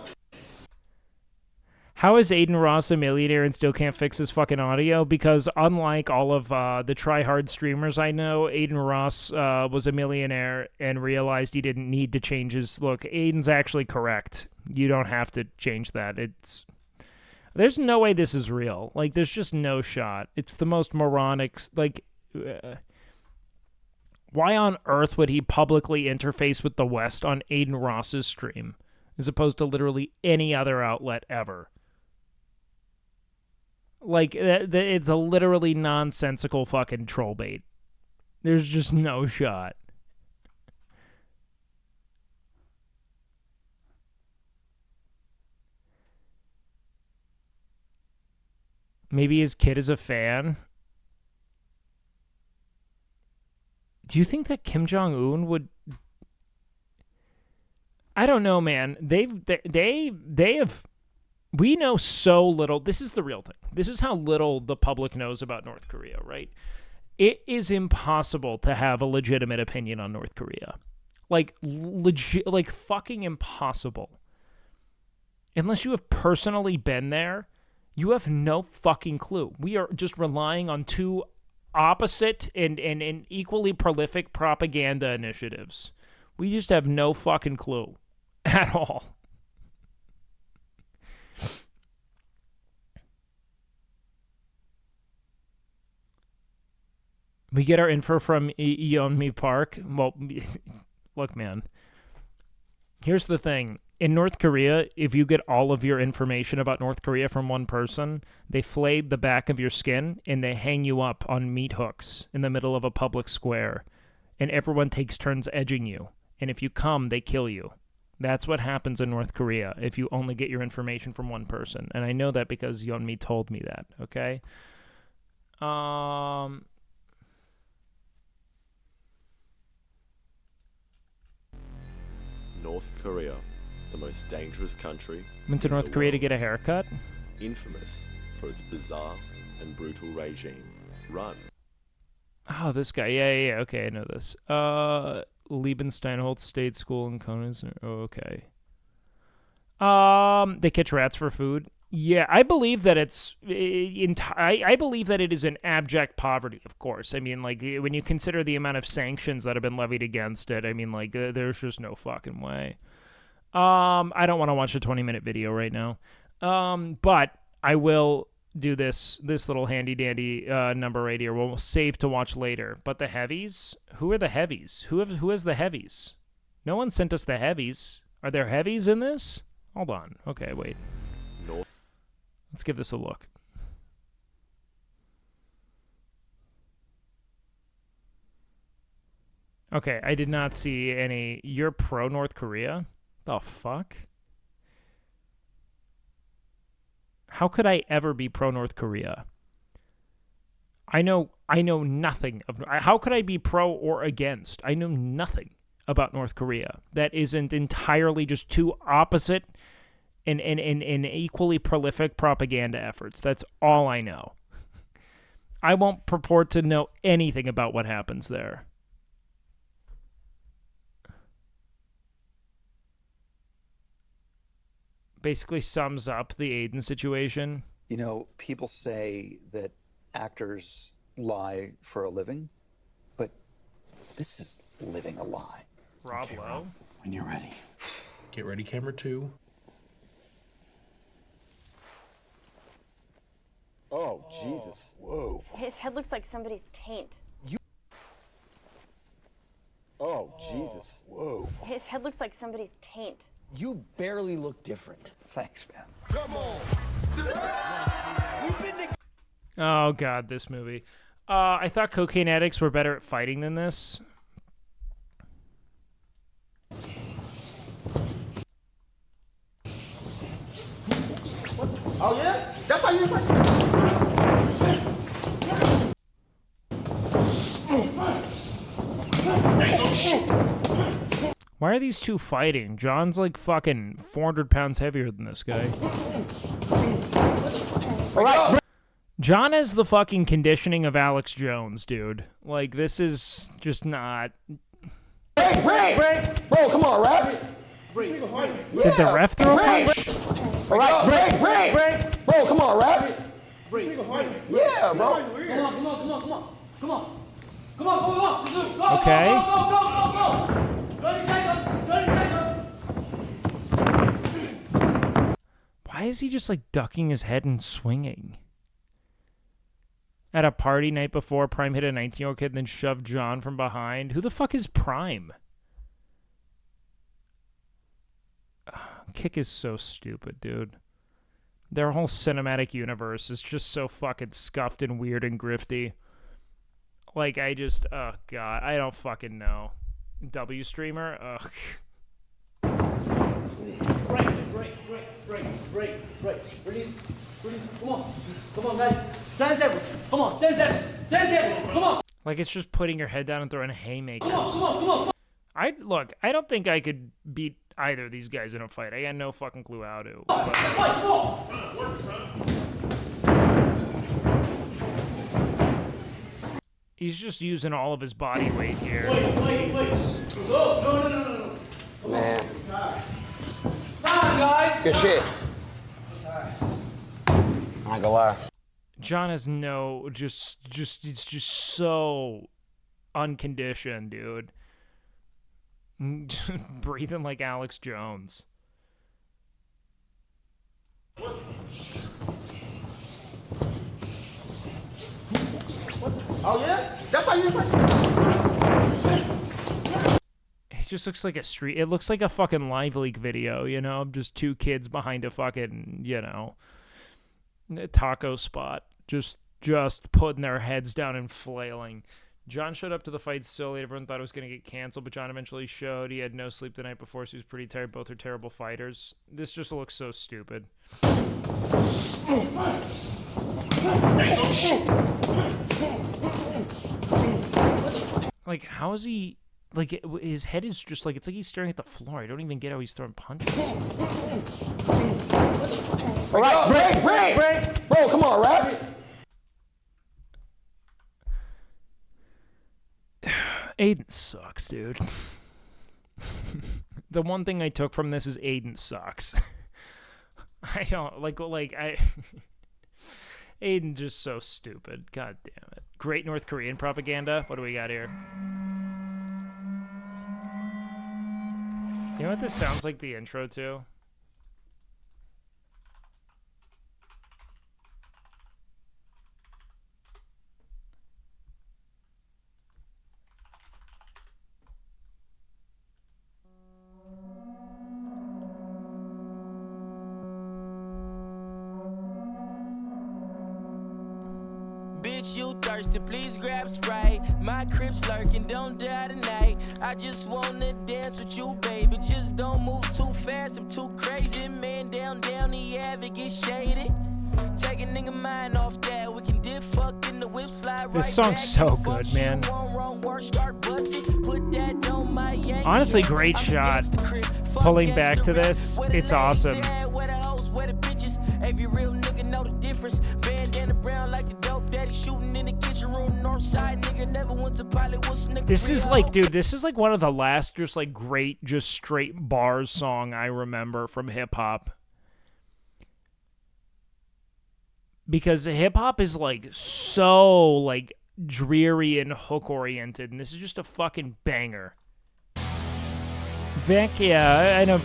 How is Aiden Ross a millionaire and still can't fix his fucking audio? Because unlike all of the try-hard streamers I know, Aiden Ross was a millionaire and realized he didn't need to change his... Look, Aiden's actually correct. You don't have to change that. There's no way this is real. Like, there's just no shot. It's the most moronic... Like... why on earth would he publicly interface with the West on Aiden Ross's stream, as opposed to literally any other outlet ever? Like, it's a literally nonsensical fucking troll bait. There's just no shot. Maybe his kid is a fan. Do you think that Kim Jong-un would... I don't know, man. They have... We know so little. This is the real thing. This is how little the public knows about North Korea, right? It is impossible to have a legitimate opinion on North Korea. Like, like fucking impossible. Unless you have personally been there, you have no fucking clue. We are just relying on two opposite and equally prolific propaganda initiatives. We just have no fucking clue at all. We get our info from Yeonmi Park. Well, look, man. Here's the thing. In North Korea, if you get all of your information about North Korea from one person, they flay the back of your skin and they hang you up on meat hooks in the middle of a public square. And everyone takes turns edging you. And if you come, they kill you. That's what happens in North Korea if you only get your information from one person. And I know that because Yeonmi told me that, okay? North Korea, the most dangerous country. Went to North Korea to get a haircut? Infamous for its bizarre and brutal regime. Run. Oh, this guy. Yeah. Okay, I know this. Liebenstein-Holtz State School in Konas. Oh, okay. They catch rats for food. Yeah, I believe that I believe that it is an abject poverty, of course. I mean, like, when you consider the amount of sanctions that have been levied against it, I mean, like, there's just no fucking way. I don't want to watch a 20-minute video right now. But I will do this little handy-dandy number right here. We'll save to watch later. But the heavies? Who are the heavies? Who has the heavies? No one sent us the heavies. Are there heavies in this? Hold on. Okay, wait. Let's give this a look. Okay, I did not see any. You're pro North Korea? The fuck? How could I ever be pro North Korea? I know nothing of. How could I be pro or against? I know nothing about North Korea. That isn't entirely just two opposite and equally prolific propaganda efforts. That's all I know. I won't purport to know anything about what happens there. Basically sums up the Aiden situation. You know, people say that actors lie for a living, but this is living a lie. Rob Lowe? When you're ready. Get ready, camera 2. Oh, Jesus. Whoa. His head looks like somebody's taint. Oh, Jesus. Whoa. His head looks like somebody's taint. You barely look different. Thanks, man. Come on. Oh, God, this movie. I thought cocaine addicts were better at fighting than this. Oh, yeah? That's how you fight. Why are these two fighting? John's like fucking 400 pounds heavier than this guy. John has the fucking conditioning of Alex Jones, dude. Like, this is just not... Break! Bro, come on, ref! Did the ref throw a punch? All right, break! Bro, come on, ref! Yeah, bro. Come on. Okay. Go. 20 seconds. Why is he just like ducking his head and swinging? At a party night before, Prime hit a 19-year-old kid and then shoved John from behind. Who the fuck is Prime? Kick is so stupid, dude. Their whole cinematic universe is just so fucking scuffed and weird and grifty. Like, oh god, I don't fucking know. W streamer? Ugh. Break. Breathe. Come on, guys. 10 seconds. Come on, 10 seconds. Come on. Like, it's just putting your head down and throwing haymakers. Come on. I don't think I could beat either of these guys in a fight. I got no fucking clue how to. He's just using all of his body weight here. Wait. No. Man. Time, guys. Good shit. I ain't gonna lie. John has he's just so unconditioned, dude. Breathing like Alex Jones. Oh yeah? That's how you It just looks like a street. It looks like a fucking Live Leak video, you know? Just two kids behind a fucking, you know, taco spot. Just putting their heads down and flailing. John showed up to the fight so late, everyone thought it was going to get canceled, but John eventually showed. He had no sleep the night before, so he was pretty tired. Both are terrible fighters. This just looks so stupid. Like, how is he... Like, his head is just like... It's like he's staring at the floor. I don't even get how he's throwing punches. All right, break. Bro, come on, rap. Aiden sucks, dude. The one thing I took from this is Aiden sucks. I don't like Aiden just so stupid. God damn it. Great North Korean propaganda. What do we got here? You know what this sounds like the intro to? Bitch, you thirsty, please grab Sprite. My crib's lurking, don't die tonight. I just wanna dance with you, baby. Just don't move too fast, I'm too crazy. Man, down the avenue, get shaded. Take a nigga mind off that. We can dip, fuck in the whip, slide right. This song's so good, man. Honestly, great shot. Pulling back to this, it's awesome. Every real nigga know the difference. Bandana brown like a dope daddy shooting in the kitchen room. North side nigga never went to pilot. This is like, dude, this is like one of the last just like great, just straight bars song I remember from hip hop. Because hip hop is like so like dreary and hook oriented, and this is just a fucking banger. Vic, yeah, I know.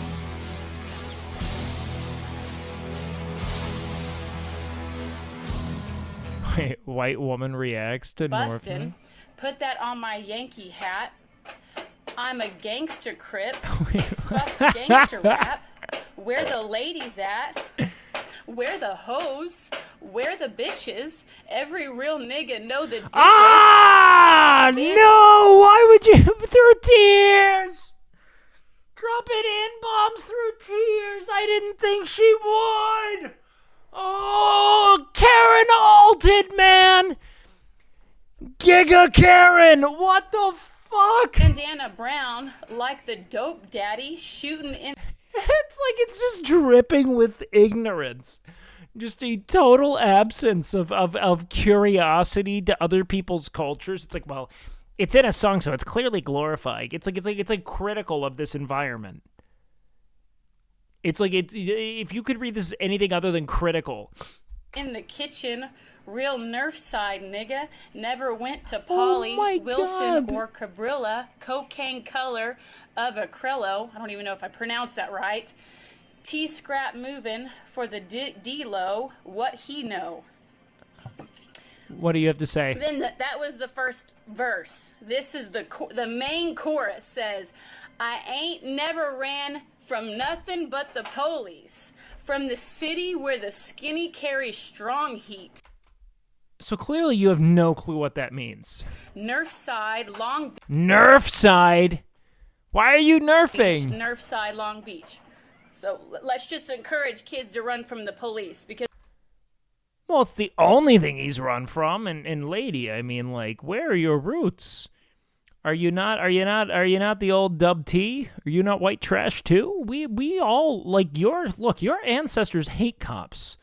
Wait, white woman reacts to Bustin'. Northman. Put that on my Yankee hat. I'm a gangster crip. Fuck gangster rap. Where the ladies at? Where the hoes? Where the bitches? Every real nigga know the difference. Ah! No! Why would you through tears? Dropping N-bombs through tears. I didn't think she would. Oh, Karen Alted, man. Giga Karen. What the fuck? Bandana Brown, like the dope daddy, shooting in. It's like it's just dripping with ignorance. Just a total absence of curiosity to other people's cultures. It's like, well, it's in a song, so it's clearly glorifying. It's like critical of this environment. It's like if you could read this as anything other than critical. In the kitchen, real Nerf side nigga. Never went to Polly, Wilson, or Cabrilla. Cocaine color of acrylo. I don't even know if I pronounced that right. T-scrap moving for the D-Lo. What he know. What do you have to say? Then that was the first verse. This is the main chorus says, I ain't never ran from nothing but the police. From the city where the skinny carry strong heat. So clearly you have no clue what that means. Nerf side, Long Beach. Nerf side? Why are you nerfing? Nerf side, Long Beach. So let's just encourage kids to run from the police because. Well, it's the only thing he's run from, and lady, I mean, like, where are your roots? Are you not the old Dub T? Are you not white trash too? We all like your ancestors hate cops.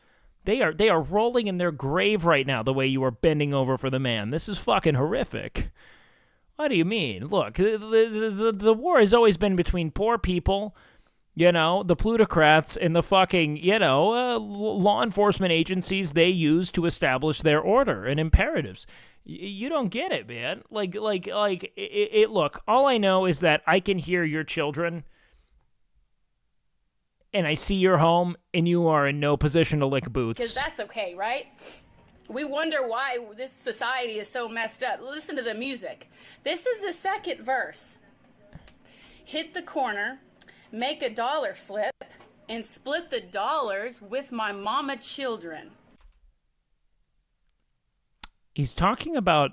They are rolling in their grave right now the way you are bending over for the man. This is fucking horrific. What do you mean? Look, the war has always been between poor people You know, the plutocrats and the fucking, law enforcement agencies they use to establish their order and imperatives. You don't get it, man. Look, all I know is that I can hear your children and I see your home and you are in no position to lick boots. Because that's okay, right? We wonder why this society is so messed up. Listen to the music. This is the second verse. Hit the corner, make a dollar flip, and split the dollars with my mama children. He's talking about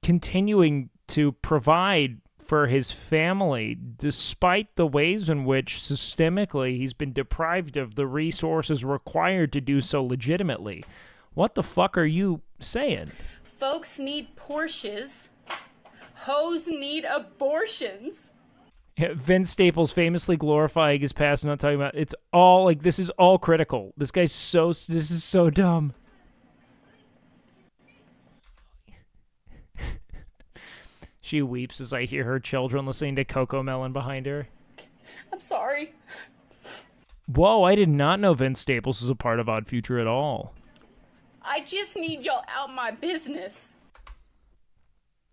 continuing to provide for his family despite the ways in which systemically he's been deprived of the resources required to do so legitimately. What the fuck are you saying? Folks need Porsches. Hoes need abortions. Yeah, Vince Staples famously glorifying his past, not talking about it's all like this is all critical. This is so dumb. She weeps as I hear her children listening to Coco Melon behind her. I'm sorry. Whoa, I did not know Vince Staples was a part of Odd Future at all. I just need y'all out my business.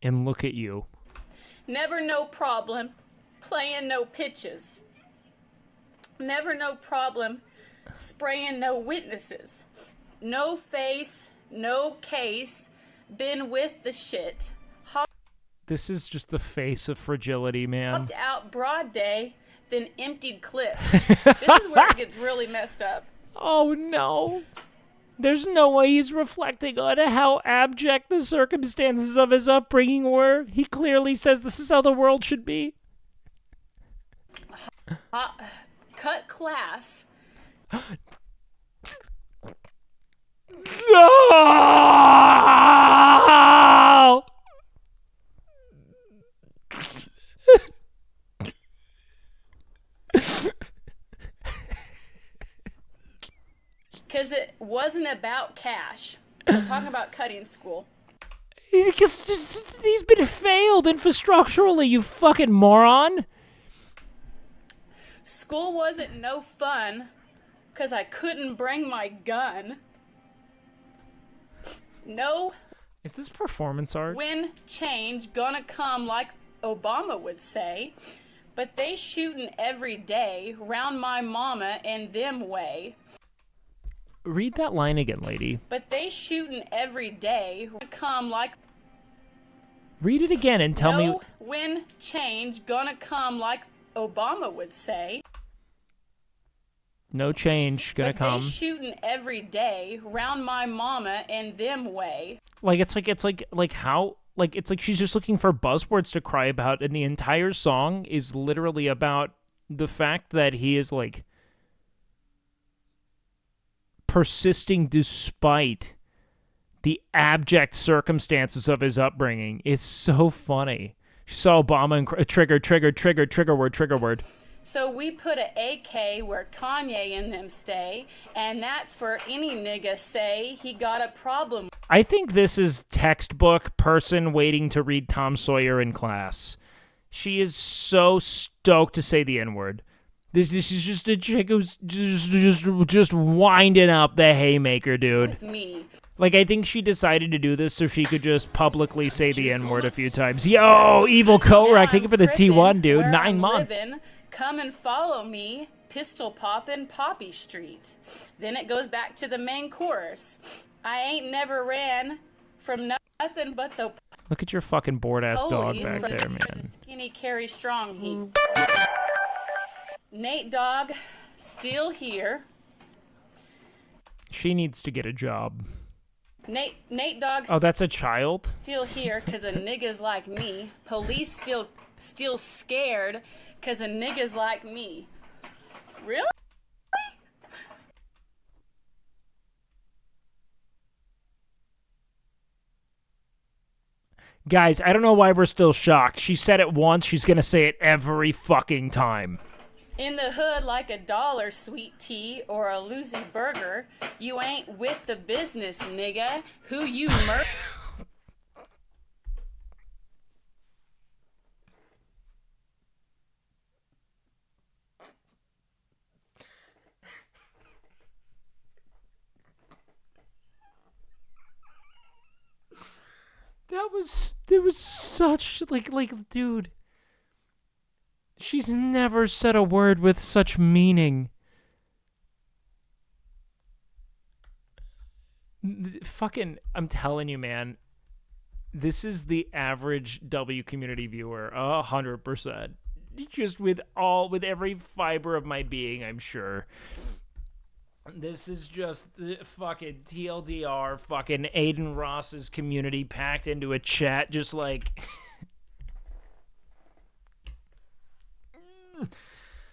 And look at you. Never no problem. Playing no pitches. Never no problem. Spraying no witnesses. No face, no case. Been with the shit. This is just the face of fragility, man. Hopped out broad day, then emptied clips. This is where it gets really messed up. Oh no. There's no way he's reflecting on how abject the circumstances of his upbringing were. He clearly says this is how the world should be. Cut class. No! Because it wasn't about cash. I'm talking about cutting school. Because he's been failed infrastructurally, you fucking moron. School wasn't no fun because I couldn't bring my gun. No. Is this performance art? When change gonna come like Obama would say. But they shooting every day round my mama and them way. Read that line again, lady. But they shooting every day come like... Read it again and tell me... when change gonna come like Obama would say. No change gonna come. They shooting every day round my mama and them way. It's like she's just looking for buzzwords to cry about, and the entire song is literally about the fact that he is like persisting despite the abject circumstances of his upbringing. It's so funny. She saw Obama and trigger word. So we put a AK where Kanye and them stay, and that's for any nigga say he got a problem. I think this is textbook person waiting to read Tom Sawyer in class. She is so stoked to say the N-word. This is just a chick who's just winding up the haymaker, dude. With me. I think she decided to do this so she could just publicly say the N-word a few times. Yo, evil Korak, thank you for the T1, dude. 9 months. Come and follow me, pistol poppin' Poppy Street. Then it goes back to the main chorus. I ain't never ran from nothing but the... Look at your fucking bored-ass dog back from there, man. Skinny carry strong heat. Nate Dogg, still here. She needs to get a job. Nate Dogg's Oh, that's a child? still here because of niggas like me. Police still scared because of niggas like me. Really? Guys, I don't know why we're still shocked. She said it once, she's gonna say it every fucking time. In the hood like a dollar sweet tea or a Lucy burger. You ain't with the business, nigga. Who you murder? there was such like dude. She's never said a word with such meaning. Fucking, I'm telling you, man. This is the average W community viewer, 100%. Just with every fiber of my being, I'm sure. This is just the fucking TLDR, fucking Aiden Ross's community packed into a chat, just like...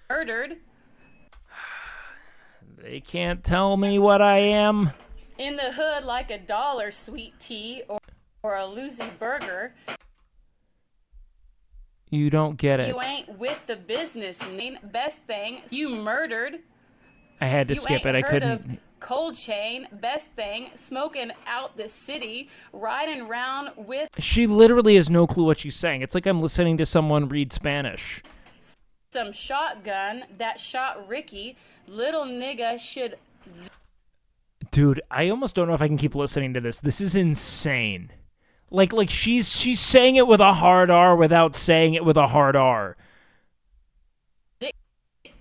Murdered. They can't tell me what I am. In the hood like a dollar, sweet tea, or a Lucy burger. You don't get it. You ain't with the business. Best thing, you murdered. I had to skip it. I couldn't. Of cold chain, best thing, smoking out the city, riding around with. She literally has no clue what she's saying. It's like I'm listening to someone read Spanish. Some shotgun that shot Ricky. Little nigga should. Dude, I almost don't know if I can keep listening to this. This is insane. Like she's saying it with a hard R without saying it with a hard R.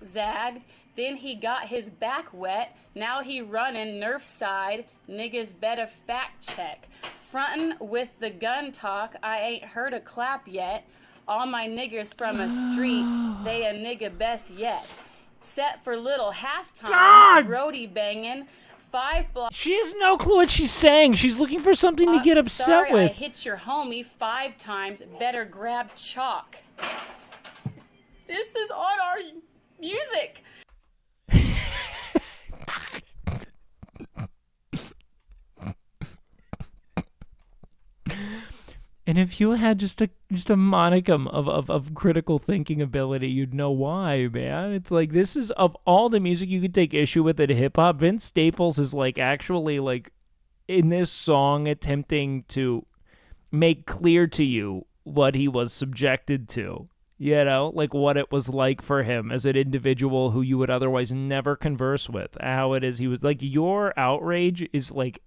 Zagged. Then he got his back wet. Now he running Nerf side. Niggas better fact check. Frontin' with the gun talk. I ain't heard a clap yet. All my niggers from a street. They a nigga best yet. Set for little halftime. God! Brody banging. 5 blocks. She has no clue what she's saying. She's looking for something to get upset sorry with. I hit your homie 5 times. Better grab chalk. This is on our music. And if you had just a modicum of critical thinking ability, you'd know why, man. It's like, this is, of all the music you could take issue with in hip-hop, Vince Staples is like actually like in this song attempting to make clear to you what he was subjected to. You know, like what it was like for him as an individual who you would otherwise never converse with. How it is he was like, your outrage is like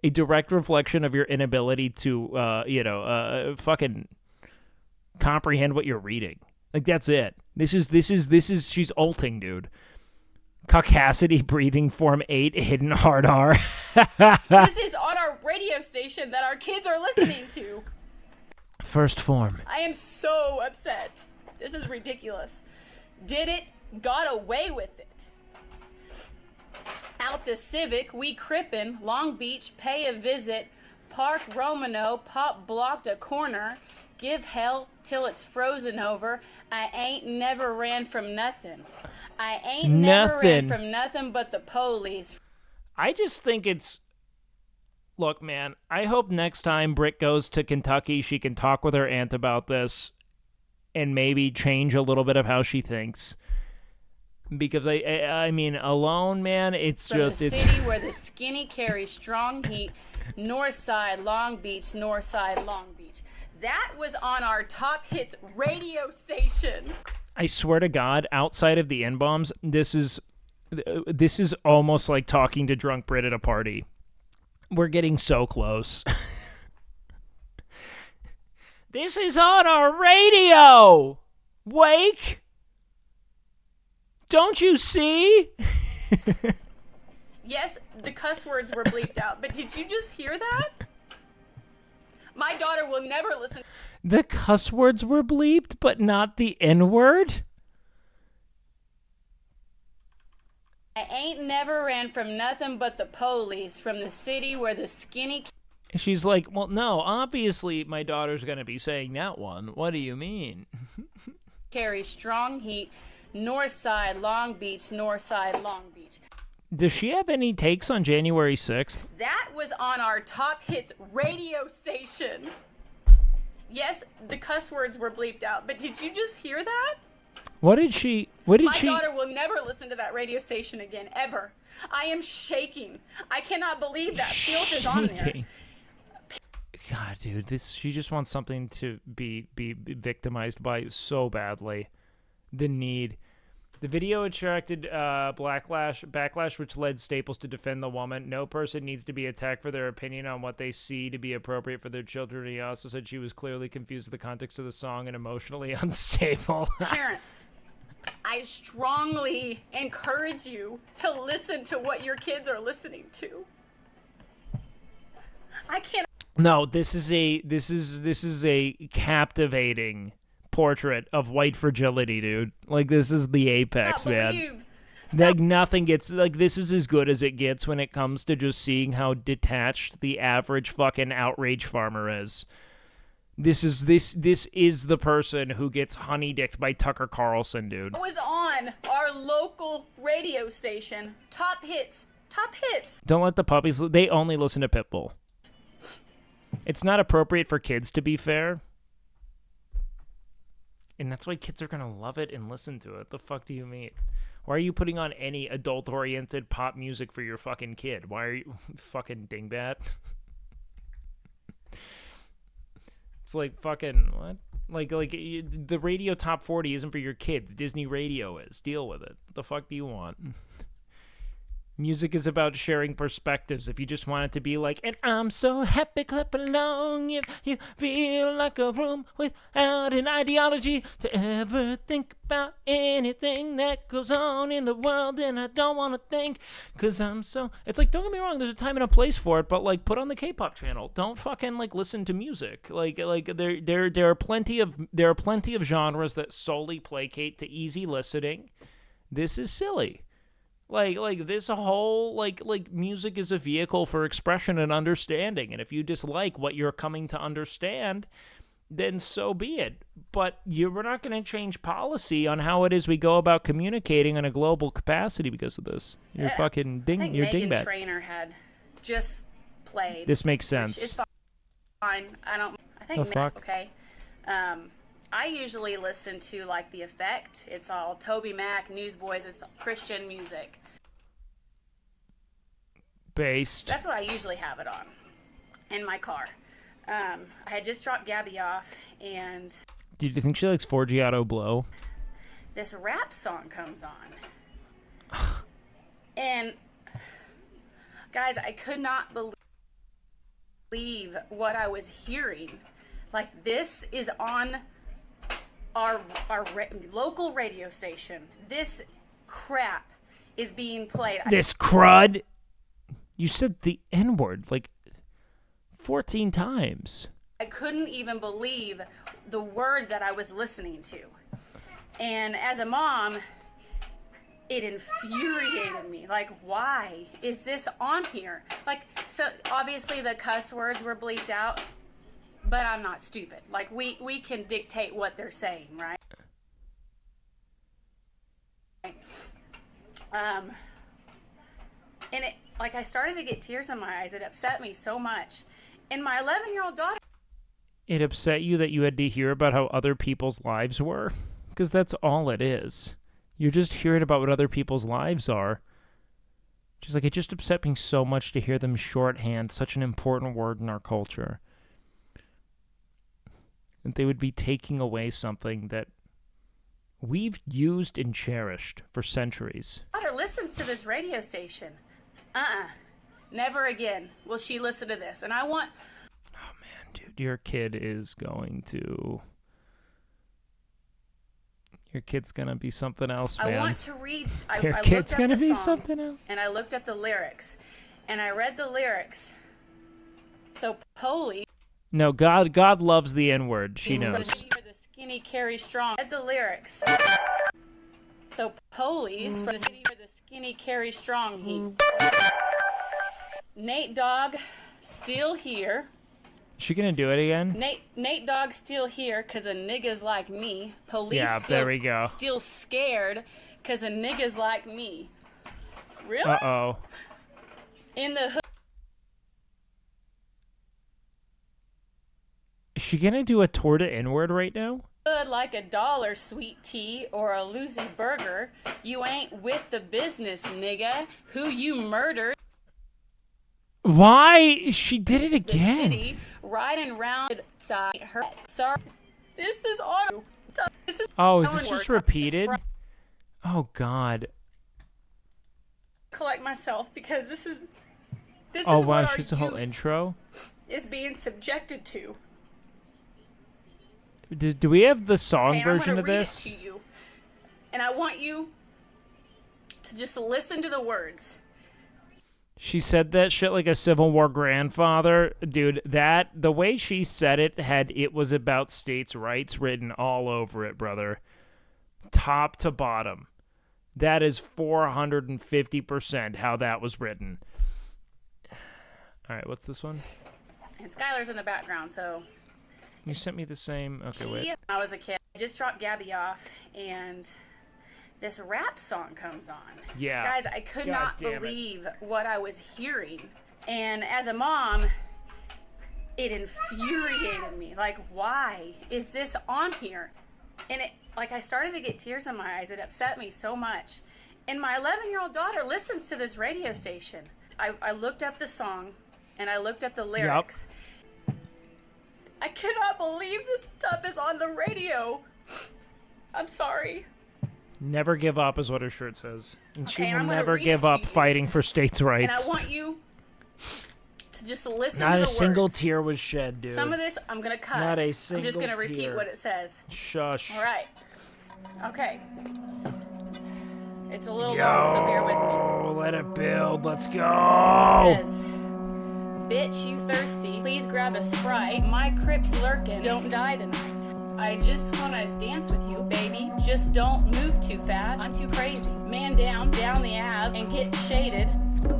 a direct reflection of your inability to, fucking comprehend what you're reading. Like, that's it. This is, she's ulting, dude. Caucasity breathing form 8 hidden hard R. This is on our radio station that our kids are listening to. First form. I am so upset. This is ridiculous. Did it, got away with it. Out the Civic, we crippin', Long Beach, pay a visit, Park Romano, pop blocked a corner, give hell till it's frozen over, I ain't never ran from nothing. I ain't never ran from nothing but the police. I just think it's, look, man, I hope next time Britt goes to Kentucky, she can talk with her aunt about this and maybe change a little bit of how she thinks. Because I mean, alone, man, it's from just, the it's city where the skinny carry strong heat, North Side, Long Beach, North Side, Long Beach. That was on our top hits radio station. I swear to God, outside of the N-bombs, this is almost like talking to drunk Brit at a party. We're getting so close. This is on our radio! Wake! Don't you see? Yes, the cuss words were bleeped out, but did you just hear that? My daughter will never listen. The cuss words were bleeped, but not the N-word? I ain't never ran from nothing but the police, from the city where the skinny... She's like, well, no, obviously my daughter's going to be saying that one. What do you mean? carry strong heat, North Side, Long Beach, North Side, Long Beach. Does she have any takes on January 6th? That was on our top hits radio station. Yes, the cuss words were bleeped out, but did you just hear that? What did she... My daughter will never listen to that radio station again, ever. I am shaking. I cannot believe that filth is on there. God, dude, she just wants something to be victimized by so badly. The need. The video attracted backlash, which led Staples to defend the woman. No person needs to be attacked for their opinion on what they see to be appropriate for their children. He also said she was clearly confused with the context of the song and emotionally unstable. Parents, I strongly encourage you to listen to what your kids are listening to. I can't. No, this is a captivating portrait of white fragility, dude. Like, this is the apex, man. Like, nothing gets, like, this is as good as it gets when it comes to just seeing how detached the average fucking outrage farmer is. This is the person who gets honey-dicked by Tucker Carlson, dude. I was on our local radio station. Top hits. Don't let the puppies, they only listen to Pitbull. It's not appropriate for kids, to be fair. And that's why kids are going to love it and listen to it. The fuck do you mean? Why are you putting on any adult-oriented pop music for your fucking kid? Why are you fucking dingbat? It's like fucking what? Like the radio top 40 isn't for your kids. Disney Radio is. Deal with it. What the fuck do you want? Music is about sharing perspectives. If you just want it to be like, and I'm so happy, clap along if you feel like a room without an ideology to ever think about anything that goes on in the world, and I don't want to think, because I'm so... It's like, don't get me wrong, there's a time and a place for it, but, like, put on the K-pop channel. Don't fucking, like, listen to music. Like there are plenty of genres that solely placate to easy listening. This is silly. Like this whole, like music is a vehicle for expression and understanding. And if you dislike what you're coming to understand, then so be it. But we're not going to change policy on how it is we go about communicating on a global capacity because of this. You're fucking you're Meghan dingbat. Trainor had just played. This makes sense. It's fine. I think The fuck? okay. I usually listen to, like, The Effect. It's all Toby Mac, Newsboys. It's Christian music. Based. That's what I usually have it on in my car. I had just dropped Gabby off, and... Do you think she likes Forgiato Blow? This rap song comes on. And, guys, I could not believe what I was hearing. Like, this is on... Our local radio station. This crap is being played. This crud? You said the N-word like 14 times. I couldn't even believe the words that I was listening to. And as a mom, it infuriated me. Like, why is this on here? Like, so obviously the cuss words were bleeped out. But I'm not stupid. Like, we can dictate what they're saying, right? And it, like, I started to get tears in my eyes. It upset me so much. And my 11-year-old daughter... It upset you that you had to hear about how other people's lives were? Because that's all it is. You're just hearing about what other people's lives are. Just like, it just upset me so much to hear them shorthand such an important word in our culture. That they would be taking away something that we've used and cherished for centuries. My daughter listens to this radio station. Never again will she listen to this. And I want... Oh, man, dude, your kid is going to... Your kid's gonna be something else, man. I want to read... Your I kid's looked gonna at the be song, something else. And I looked at the lyrics. And I read the lyrics. The police... No, God loves the N-word. She knows. For the skinny carry strong. Read the lyrics. The police for the skinny carry strong heat. Nate Dogg still here. Is she gonna do it again? Nate Dogg still here because of niggas like me. Police there we go. Still scared because of niggas like me. Really? Uh-oh. In the hood. Is she gonna do a tour to N-word right now? Like $1 sweet tea or a Lucy burger. You ain't with the business, nigga. Who you murdered. Why? She did it The again. city, riding round side her. Sorry. This is auto. This is Oh, is this just repeated? Oh, God. Collect myself because this is Oh, what wow, our she's a whole youth intro? is being subjected to. Do we have the song Okay, version I'm of gonna read this? it to you, and I want you to just listen to the words. She said that shit like a Civil War grandfather. Dude, the way she said it had "it was about states' rights" written all over it, brother. Top to bottom. That is 450% how that was written. All right, what's this one? And Skylar's in the background, so... You sent me the same... Okay, wait. When I was a kid, I just dropped Gabby off, and this rap song comes on. Yeah. Guys, I could God not damn it. believe what I was hearing. And as a mom, it infuriated me. Like, why is this on here? And I started to get tears in my eyes. It upset me so much. And my 11-year-old daughter listens to this radio station. I looked up the song, and I looked at the lyrics. I cannot believe this stuff is on the radio. I'm sorry. Never give up is what her shirt says. And she Okay, will I'm gonna never read give it to up you. fighting for states' And rights. I want you to just listen Not to the a single words. tear was shed, dude. Some of this, I'm going to cuss. Not a I'm single just going to repeat tear. what it says. Shush. All right. Okay. It's a little long, so bear with me. Oh, let it build. Let's It go. says, bitch, you thirsty? Please grab a Sprite. My Crip's lurking. Don't die tonight. I just want to dance with you, baby. Just don't move too fast. I'm too crazy. Man down the Ave and get shaded.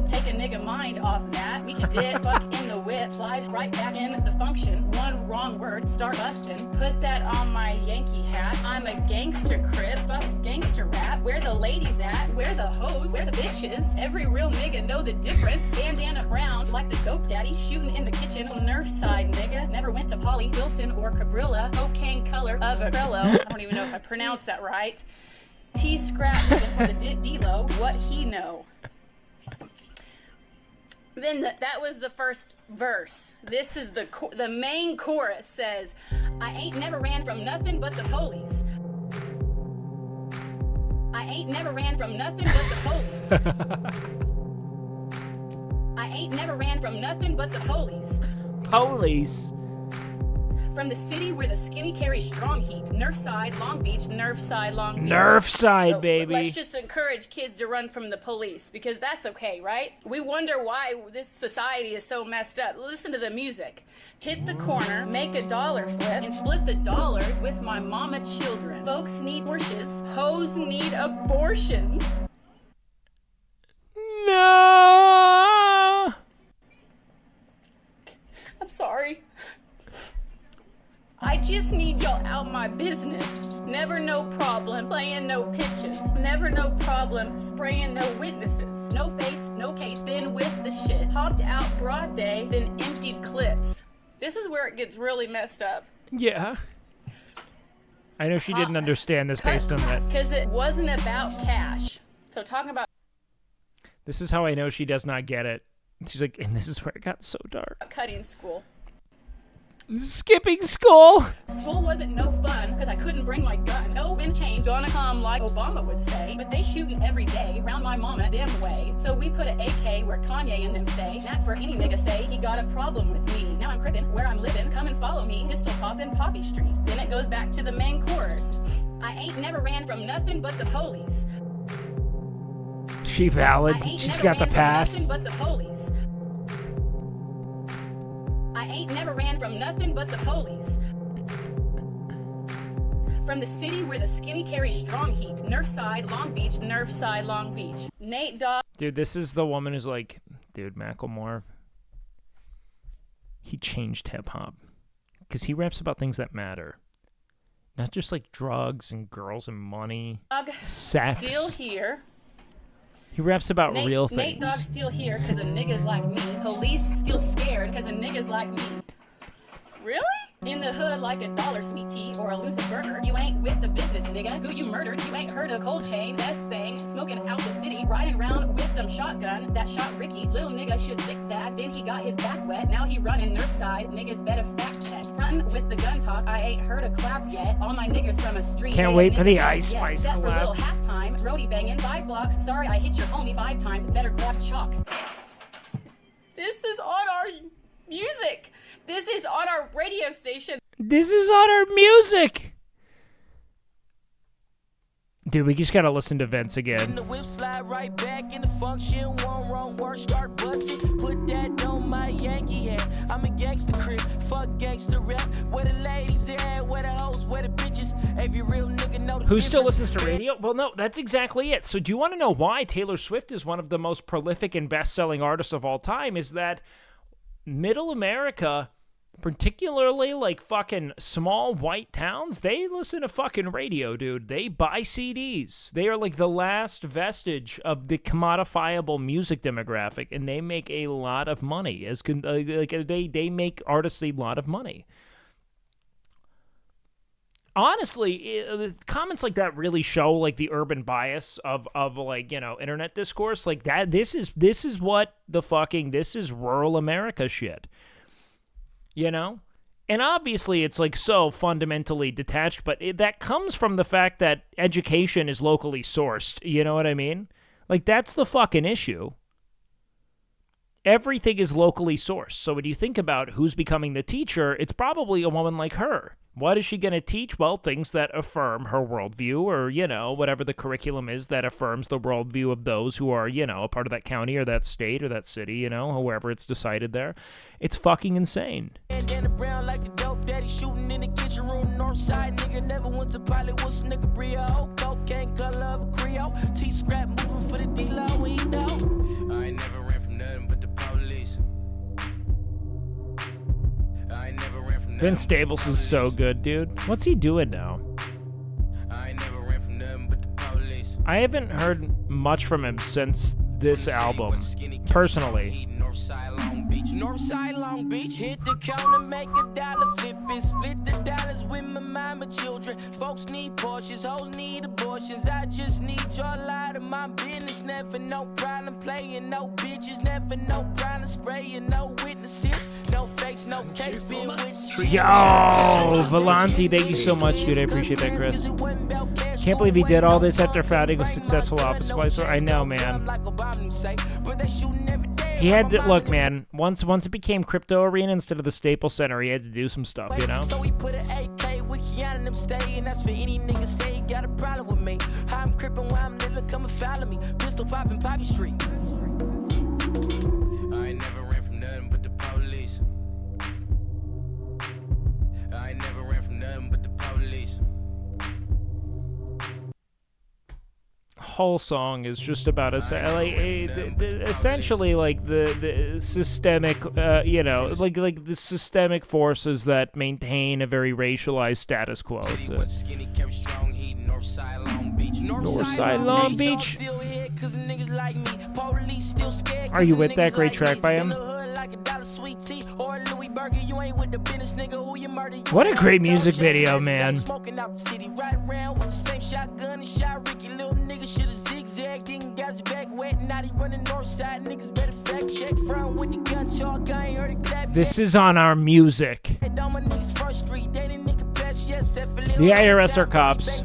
Take a nigga mind off that. We can dip, fuck in the whip, slide right back in the function. One wrong word, start bustin'. Put that on my Yankee hat. I'm a gangster crip, fuck gangster rap. Where the ladies at? Where the hoes? Where the bitches? Every real nigga know the difference. Bandana Brown, like the dope daddy, shooting in the kitchen. Nerf side nigga, never went to Polly, Wilson, or Cabrilla. Cocaine color of Acrylo. I don't even know if I pronounced that right. T-Scrap for the D-Lo, what he know. Then that was the first verse. This is the main chorus says, I ain't never ran from nothing but the police. I ain't never ran from nothing but the police. I ain't never ran from nothing but the police. Police. From the city where the skinny carry strong heat. Nerf side, Long Beach, Nerf side, Long Beach. Nerf side, So, baby. Let's just encourage kids to run from the police because that's okay, right? We wonder why this society is so messed up. Listen to the music. Hit the corner, make a dollar flip, and split the dollars with my mama children. Folks need Porsches, hoes need abortions. No. I'm sorry. I just need y'all out my business. Never no problem playing no pitches. Never no problem spraying no witnesses. No face, no case, then with the shit. Hopped out broad day, then emptied clips. This is where it gets really messed up. Yeah. I know she didn't understand this based on that. Because it wasn't about cash. So talking about This is how I know she does not get it. She's like, and this is where it got so dark. cutting school. Skipping school. School wasn't no fun because I couldn't bring my gun. No wind change gonna come like Obama would say. But they shooting every day round my mama damn way. So we put an AK where Kanye and them stay. That's where any nigga say he got a problem with me. Now I'm crippin' where I'm living. Come and follow me. Pistol poppin' Poppy Street. Then it goes back to the main chorus. I ain't never ran from nothing but the police. She valid. I ain't She's never got the ran from pass. nothing but the police. I ain't never ran from nothing but the police. From the city where the skinny carry strong heat. Nerf side, Long Beach, Nerf side, Long Beach. Nate Dogg. Dude, this is the woman who's like, dude, Macklemore, he changed hip-hop. Because he raps about things that matter. Not just like drugs and girls and money, sex. Still here. He raps about Nate, real Nate things. Dogg still here because of niggas like me. Police still scared because of niggas like me. Really? In the hood like a dollar sweet tea or a loose burger. You ain't with the business, nigga. Who you murdered? You ain't heard of Cold Chain. Best thing, smoking out the city, riding around with some shotgun that shot Ricky. Little nigga should zigzag. Then he got his back wet. Now he running Nerf side. Niggas better fact check. Frontin' with the gun talk. I ain't heard a clap yet. All my niggas from a street. Can't they wait ain't for the niggas Ice yet. Spice Except for collab. little halftime. time. Brody banging 5 blocks. Sorry, I hit your homie 5 times. Better grab chalk. This is on our music. This is on our radio station. This is on our music. Dude, we just gotta listen to Vince again. The whip slide right back in the function. One wrong word, start busting. Put that on my Yankee hat. I'm a gangster crib, fuck gangster rap. Where the ladies at, where the hoes, where the bitches. Every real nigga know the Who still difference. listens to radio? Well, no, that's exactly it. So do you want to know why Taylor Swift is one of the most prolific and best-selling artists of all time? Is that middle America, particularly like fucking small white towns, they listen to fucking radio, dude. They buy CDs. They are like the last vestige of the commodifiable music demographic, and they make a lot of money. They make artists a lot of money. Honestly, comments like that really show like the urban bias of like, you know, internet discourse like that. This is what the fucking, this is rural America shit. You know? And obviously it's like so fundamentally detached, but that comes from the fact that education is locally sourced. You know what I mean? Like that's the fucking issue. Everything is locally sourced. So when you think about who's becoming the teacher, it's probably a woman like her. What is she going to teach? Well, things that affirm her worldview, or, you know, whatever the curriculum is that affirms the worldview of those who are, you know, a part of that county or that state or that city, you know, whoever it's decided there. It's fucking insane. Brown like a dope daddy shooting in the kitchen room, north side nigga never went to pilot, what's nigga Brio, cocaine color of a Creole, T-scrap moving for the D-Lo, we know. I ain't never ran from nothing but the police. I ain't never ran from Vince Staples is so good, dude. What's he doing now? I ain't never ran from nothing but the police. I haven't heard much from him since this album, personally. Northside Long Beach, hit the counter, make $1, flip it, split the dollars with my mama children. Folks need Porsches, hoes need abortions. I just need your light of my business. Never no problem playing, no bitches, never no problem spraying, no witnesses, no fakes, no case, been with you. Yo, Volanti, thank you so much, dude. I appreciate that, Chris. Can't believe he did all this after founding a successful office supply store. I know, man. He had to, look, man, once it became Crypto Arena instead of the Staples Center, he had to do some stuff, you know? So we put an AK with Keanu and them stay, and that's for any nigga say he got a problem with me. How I'm crippin' where I'm living, come and follow me. Pistol poppin' Poppy Street. I ain't never ran from nothing but the police. I ain't never ran from nothing but the police. Whole song is just about essentially like the systemic you know, like the systemic forces that maintain a very racialized status quo. It's Northside Long Beach. Are you with that? Great track by him. What a great music video, man. This is on our music. The IRS are cops.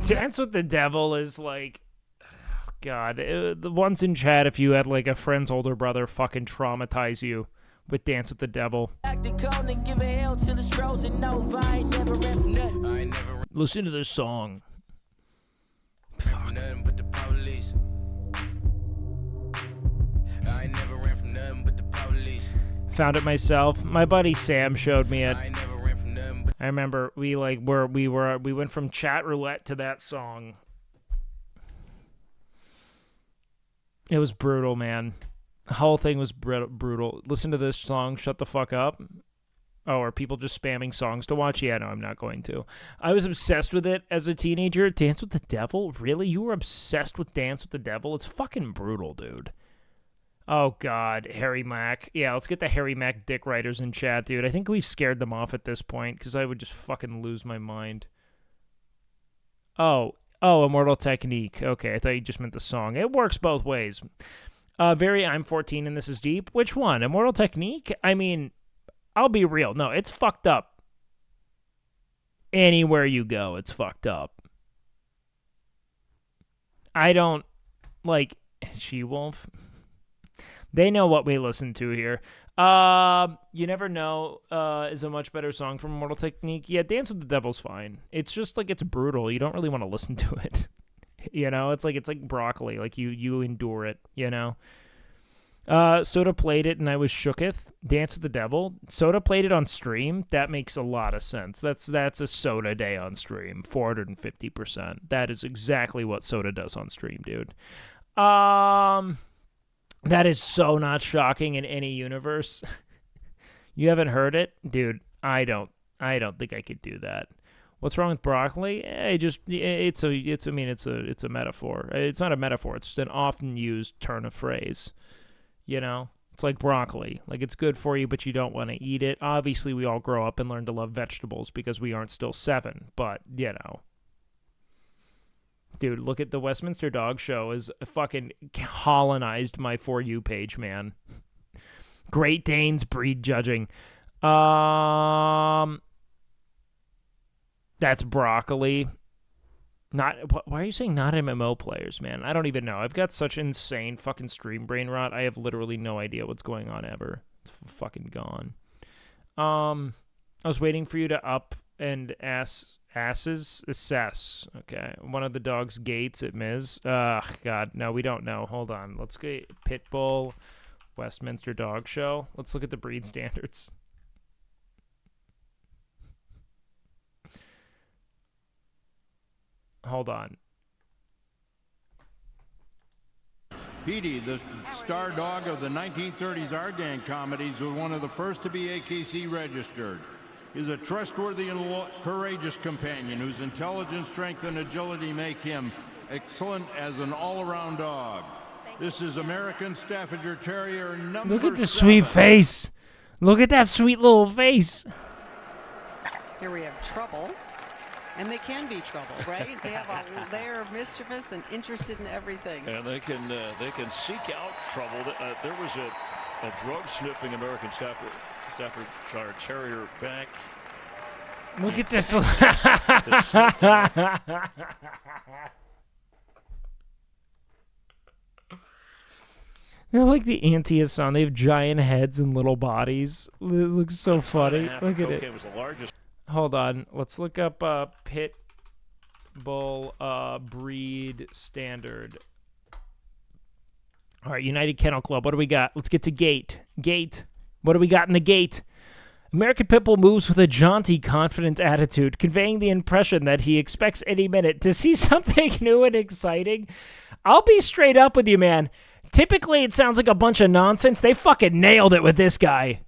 Dance with the Devil is like, God, the ones in chat, if you had like a friend's older brother fucking traumatize you with Dance with the Devil. Listen to this song. Fuck. Found it myself. My buddy Sam showed me it. I remember we went from chat roulette to that song. It was brutal, man. The whole thing was brutal. Listen to this song, Shut the Fuck Up. Oh, are people just spamming songs to watch? Yeah, no, I'm not going to. I was obsessed with it as a teenager. Dance with the Devil? Really? You were obsessed with Dance with the Devil? It's fucking brutal, dude. Oh, God. Harry Mack. Yeah, let's get the Harry Mack dick writers in chat, dude. I think we've scared them off at this point, because I would just fucking lose my mind. Oh, Immortal Technique. Okay, I thought you just meant the song. It works both ways. Very I'm 14 and this is deep. Which one? Immortal Technique? I mean, I'll be real. No, it's fucked up. Anywhere you go, it's fucked up. I don't, like, She-Wolf. They know what we listen to here. You Never Know is a much better song from Immortal Technique. Yeah, Dance with the Devil's fine. It's just, like, it's brutal. You don't really want to listen to it. You know, it's like broccoli. Like, you endure it, you know? Soda played it and I was shooketh. Dance with the Devil. Soda played it on stream. That makes a lot of sense. That's a Soda day on stream. 450%. That is exactly what Soda does on stream, dude. That is so not shocking in any universe. You haven't heard it? Dude, I don't think I could do that. What's wrong with broccoli? It's a metaphor. It's not a metaphor. It's just an often used turn of phrase. You know, it's like broccoli. Like, it's good for you, but you don't want to eat it. Obviously, we all grow up and learn to love vegetables because we aren't still 7. But, you know. Dude, look at the Westminster Dog Show is fucking colonized my For You page, man. Great Danes breed judging. That's broccoli. Why are you saying not MMO players, man? I don't even know. I've got such insane fucking stream brain rot. I have literally no idea what's going on ever. It's fucking gone. I was waiting for you to up and asses assess. Okay. One of the dog's gates at Miz. Ugh, God. No, we don't know. Hold on. Let's get Pitbull, Westminster Dog Show. Let's look at the breed standards. Hold on. Petey, the star dog of the 1930s Argan comedies, was one of the first to be AKC registered. He's a trustworthy and courageous companion whose intelligence, strength, and agility make him excellent as an all-around dog. This is American Staffordshire Terrier number 7. Look at the sweet face. Look at that sweet little face. Here we have Trouble. And they can be trouble, right? They are mischievous and interested in everything. And they can seek out trouble. There was a drug sniffing American Staffordshire Terrier back. Look at this. They're like the anti-Asan. They have giant heads and little bodies. It looks so funny. Look at it. Was the largest. Hold on. Let's look up pit bull breed standard. All right, United Kennel Club. What do we got? Let's get to gait. Gait. What do we got in the gait? American Pit Bull moves with a jaunty, confident attitude, conveying the impression that he expects any minute to see something new and exciting. I'll be straight up with you, man. Typically, it sounds like a bunch of nonsense. They fucking nailed it with this guy.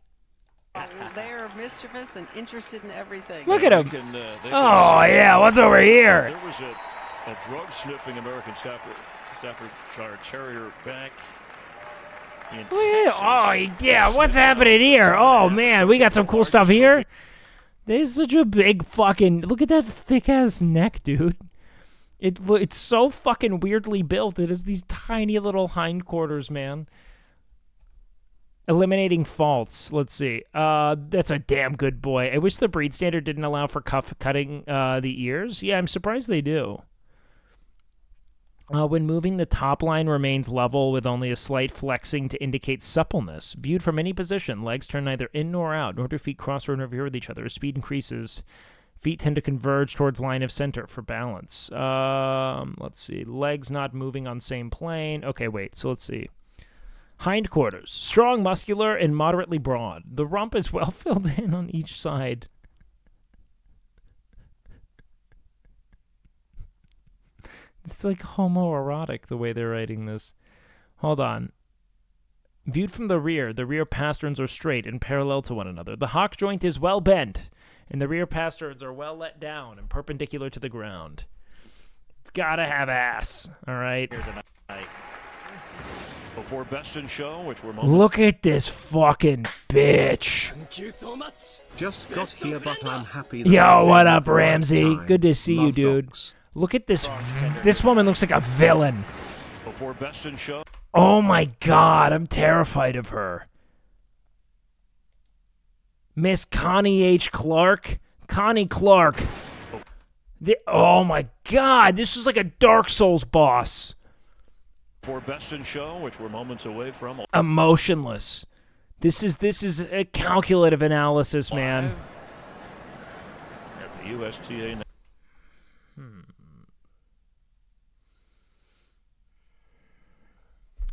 They are mischievous and interested in everything. Look at him. Oh, yeah, what's over here? There was a drug sniffing American Staffordshire Terrier back in Texas. Oh, yeah, what's happening here? Oh, man, we got some cool stuff here. This is such a big fucking... Look at that thick-ass neck, dude. It's so fucking weirdly built. It has these tiny little hindquarters, man. Eliminating faults. Let's see. That's a damn good boy. I wish the breed standard didn't allow for cutting the ears. Yeah, I'm surprised they do. When moving, the top line remains level with only a slight flexing to indicate suppleness. Viewed from any position, legs turn neither in nor out, nor do feet cross or interfere with each other. As speed increases, feet tend to converge towards line of center for balance. Let's see. Legs not moving on same plane. Okay, wait. So let's see. Hindquarters. Strong, muscular, and moderately broad. The rump is well filled in on each side. It's like homoerotic the way they're writing this. Hold on. Viewed from the rear pasterns are straight and parallel to one another. The hock joint is well bent, and the rear pasterns are well let down and perpendicular to the ground. It's gotta have ass, all right? Before Best in Show, which we're look at this fucking bitch. Just got here, but I'm happy. Yo, what up, Ramsey? Good to see you, dude. Look at this. This woman looks like a villain. Before Best in Show. Oh my God, I'm terrified of her. Miss Connie H. Clark? Connie Clark. Oh my God, this is like a Dark Souls boss. For Best in Show, which we're moments away from. Emotionless. This is a calculative analysis, man. At the USTA.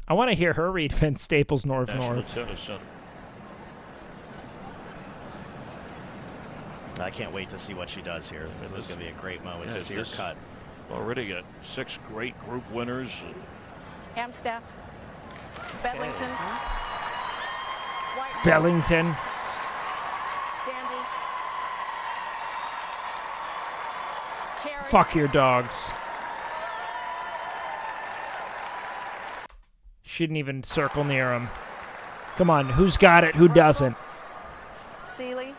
I want to hear her read Vince Staples North. Tennis Center. I can't wait to see what she does here. This is going to be a great moment to see her cut. Already got 6 great group winners. Amstaff, Bedlington, White, Bellington. Dandy, Carey. Fuck your dogs. Shouldn't even circle near him. Come on, who's got it? Who doesn't? Seeley,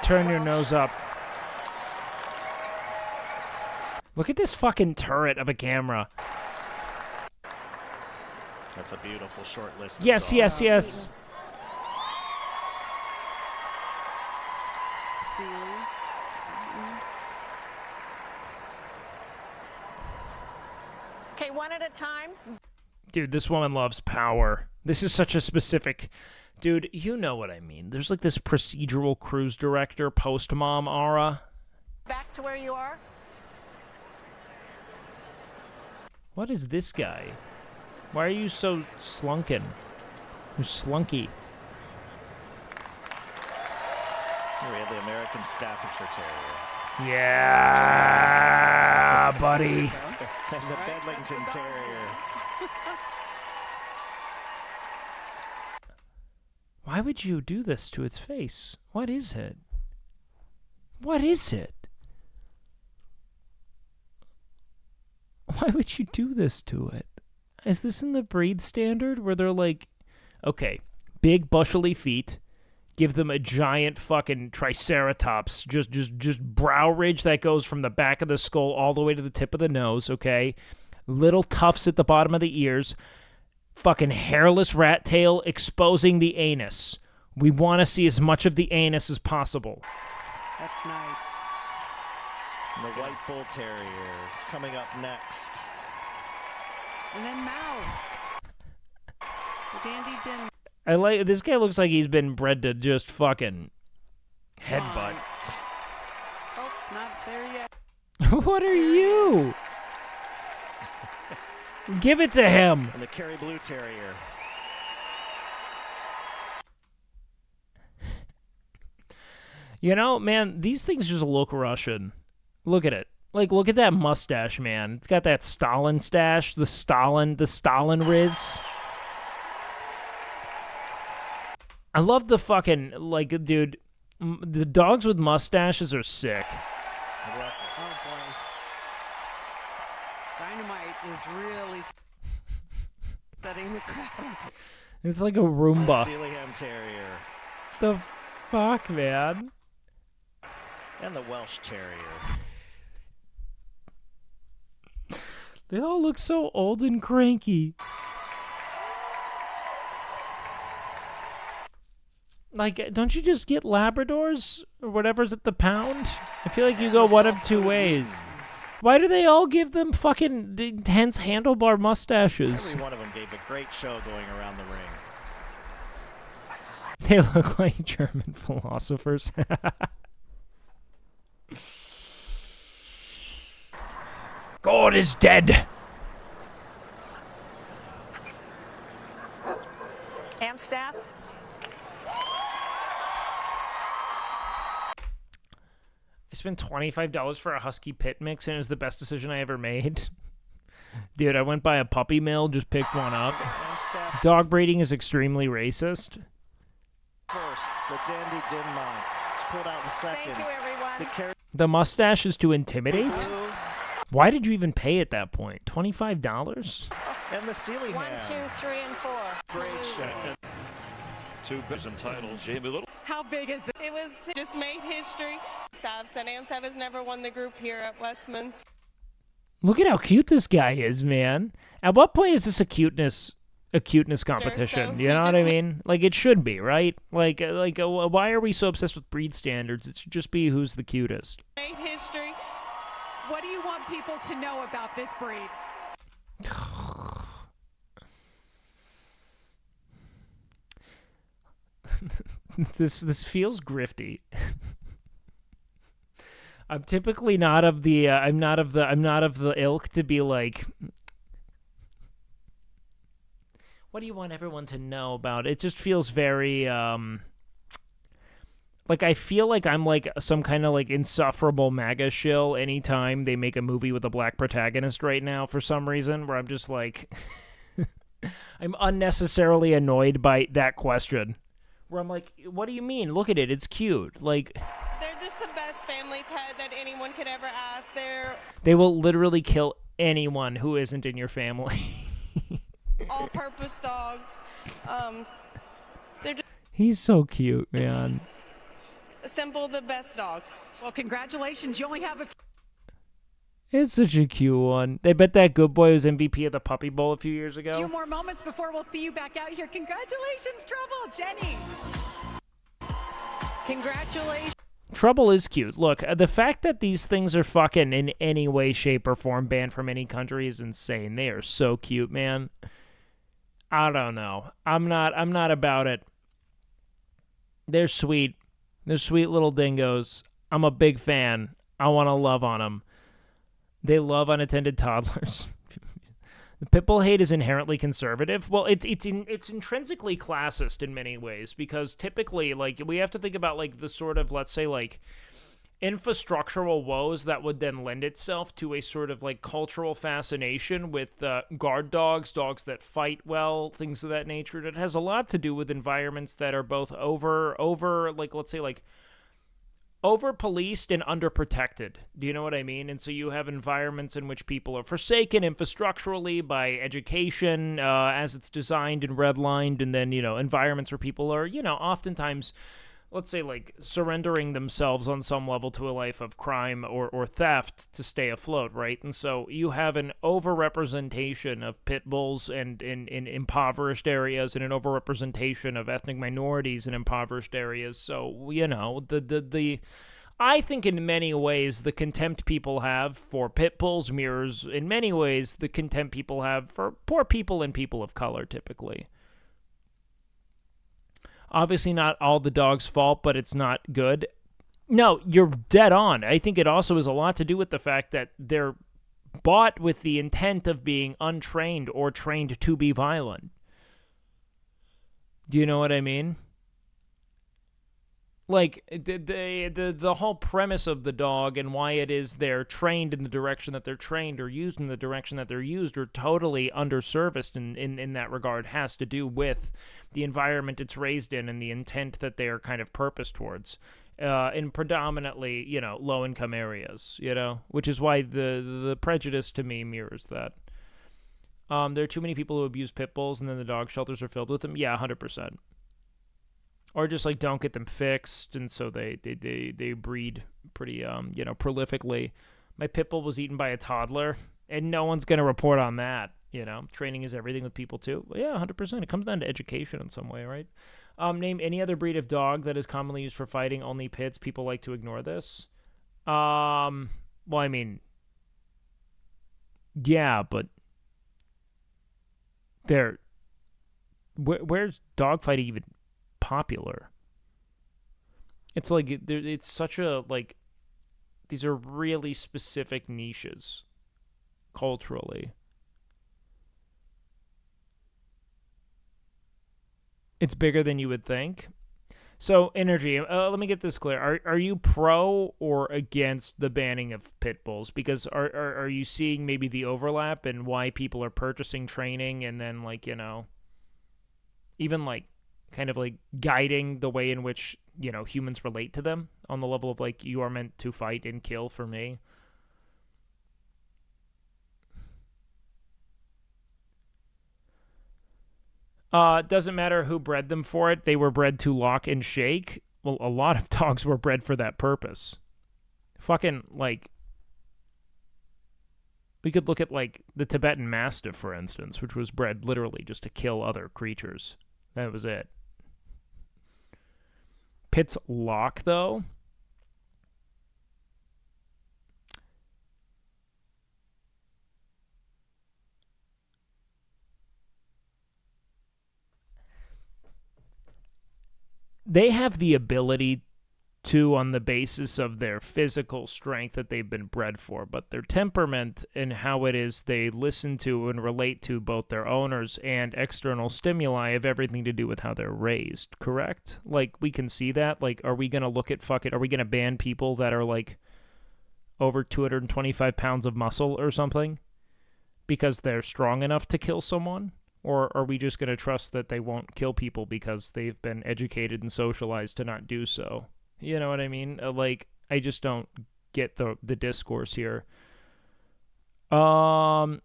Turn your nose up. Look at this fucking turret of a camera. That's a beautiful short list. Yes, yes, yes. Okay, one at a time. Dude, this woman loves power. This is such a specific... Dude, you know what I mean. There's like this procedural cruise director, post-mom aura. Back to where you are. What is this guy? Why are you so slunken? You're slunky. Here we have the American Staffordshire Terrier. Yeah, buddy. And the Bedlington Terrier. Why would you do this to its face? What is it? What is it? Why would you do this to it? Is this in the breed standard where they're like, okay, big bushely feet, give them a giant fucking triceratops, just brow ridge that goes from the back of the skull all the way to the tip of the nose, okay? Little tufts at the bottom of the ears, fucking hairless rat tail exposing the anus. We want to see as much of the anus as possible. That's nice. And the White Bull Terrier is coming up next. And then Mouse. The Dandy Din. I like this guy. Looks like he's been bred to just fucking headbutt. Oh, not there yet. What are you? Give it to him. And the Kerry Blue Terrier. You know, man, these things just look Russian. Look at it. Like, look at that mustache, man. It's got that Stalin stash, the Stalin riz. I love the fucking, like, dude, the dogs with mustaches are sick. Oh, boy. Dynamite is really setting the crowd. It's like a Roomba. The Sealyham Terrier. The fuck, man? And the Welsh Terrier. They all look so old and cranky. Like, don't you just get Labradors or whatever's at the pound? I feel like you go one of two ways. Why do they all give them fucking intense handlebar mustaches? Every one of them gave a great show going around the ring. They look like German philosophers. God is dead. Amstaff. I spent $25 for a Husky Pit Mix, and it was the best decision I ever made. Dude, I went by a puppy mill, just picked one up. Dog breeding is extremely racist. First, the Dandy Dinmont. Pulled out the second. Thank you, everyone. The mustache is to intimidate? Why did you even pay at that point? $25? And the Sealyham. 1, 2, 3, and 4. Great show. two prison titles. Jamie Little. How big is it? It was just made history. Sav said AMSAV has never won the group here at Westminster. Look at how cute this guy is, man. At what point is this a cuteness competition? so You know he what I just- mean? Like, it should be, right? Like, why are we so obsessed with breed standards? It should just be who's the cutest. Made history. What do you want people to know about this breed? This feels grifty. I'm typically not of the I'm not of the ilk to be like, what do you want everyone to know about? It just feels very like I feel like I'm like some kind of like insufferable MAGA shill anytime they make a movie with a black protagonist right now for some reason, where I'm just like I'm unnecessarily annoyed by that question. Where I'm like, what do you mean? Look at it. It's cute. Like, They're just the best family pet that anyone could ever ask. They're they will literally kill anyone who isn't in your family. all-purpose dogs. They're just He's so cute, man. simple, the best dog. Well, congratulations. You only have a It's such a cute one. They bet that good boy was MVP of the Puppy Bowl a few years few ago. more moments before we'll see you back out here. Congratulations, Trouble. Jenny. Congratulations. Trouble is cute. Look, the fact that these things are fucking in any way, shape, or form banned from any country is insane. They are so cute, man. I don't know. I'm not about it. They're sweet. They're sweet little dingoes. I'm a big fan. I want to love on them. They love unattended toddlers. The Pitbull hate is inherently conservative. Well, it's intrinsically classist in many ways, because typically, like, we have to think about, like, the sort of, let's say, like, infrastructural woes that would then lend itself to a sort of, like, cultural fascination with guard dogs, dogs that fight well, things of that nature. That has a lot to do with environments that are both over, like, let's say, like, over-policed and underprotected. Do you know what I mean? And so you have environments in which people are forsaken infrastructurally by education as it's designed and redlined, and then, you know, environments where people are, you know, oftentimes, let's say, like, surrendering themselves on some level to a life of crime or theft to stay afloat, right? And so you have an overrepresentation of pit bulls and in impoverished areas, and an overrepresentation of ethnic minorities in impoverished areas. So, you know, the I think in many ways the contempt people have for pit bulls mirrors in many ways the contempt people have for poor people and people of color typically. Obviously not all the dog's fault, but it's not good. No, you're dead on. I think it also has a lot to do with the fact that they're bought with the intent of being untrained or trained to be violent. Do you know what I mean? Like, the whole premise of the dog and why it is they're trained in the direction that they're trained or used in the direction that they're used or totally underserviced in that regard has to do with the environment it's raised in and the intent that they are kind of purposed towards in predominantly, you know, low-income areas, you know, which is why the prejudice to me mirrors that. There are too many people who abuse pit bulls and then the dog shelters are filled with them. Yeah, 100%. Or just, like, don't get them fixed, and so they breed pretty, you know, prolifically. My pit bull was eaten by a toddler, and no one's going to report on that, you know. Training is everything with people, too. Well, yeah, 100%. It comes down to education in some way, right? Name any other breed of dog that is commonly used for fighting, only pits. People like to ignore this. Well, I mean, yeah, but where's dogfighting even popular? It's like it's such a, like, these are really specific niches culturally. It's bigger than you would think. So, Energy, let me get this clear. Are you pro or against the banning of pit bulls? Because are you seeing maybe the overlap and why people are purchasing training and then, like, you know, even, like, kind of, like, guiding the way in which, you know, humans relate to them on the level of, like, you are meant to fight and kill for me? Doesn't matter who bred them for it. They were bred to lock and shake. Well, a lot of dogs were bred for that purpose. Fucking, like, we could look at, like, the Tibetan Mastiff, for instance, which was bred literally just to kill other creatures. That was it. Pitts lock, though. They have the ability to, on the basis of their physical strength that they've been bred for, but their temperament and how it is they listen to and relate to both their owners and external stimuli have everything to do with how they're raised, correct? Like, we can see that. Like, are we going to look at are we going to ban people that are, like, over 225 pounds of muscle or something because they're strong enough to kill someone? Or are we just going to trust that they won't kill people because they've been educated and socialized to not do so? You know what I mean? Like, I just don't get the discourse here. Same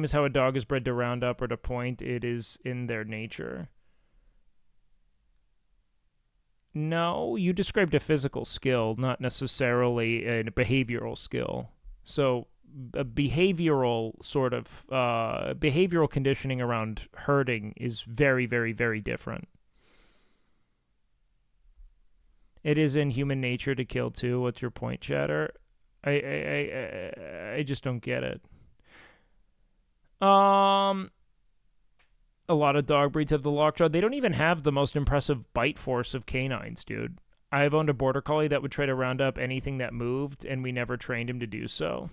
as how a dog is bred to round up or to point, it is in their nature. No, you described a physical skill, not necessarily a behavioral skill. So a behavioral sort of behavioral conditioning around herding is very, very, very different. It is in human nature to kill too. What's your point, Chatter? I just don't get it. A lot of dog breeds have the lockjaw. They don't even have the most impressive bite force of canines, dude. I've owned a border collie that would try to round up anything that moved, and we never trained him to do so.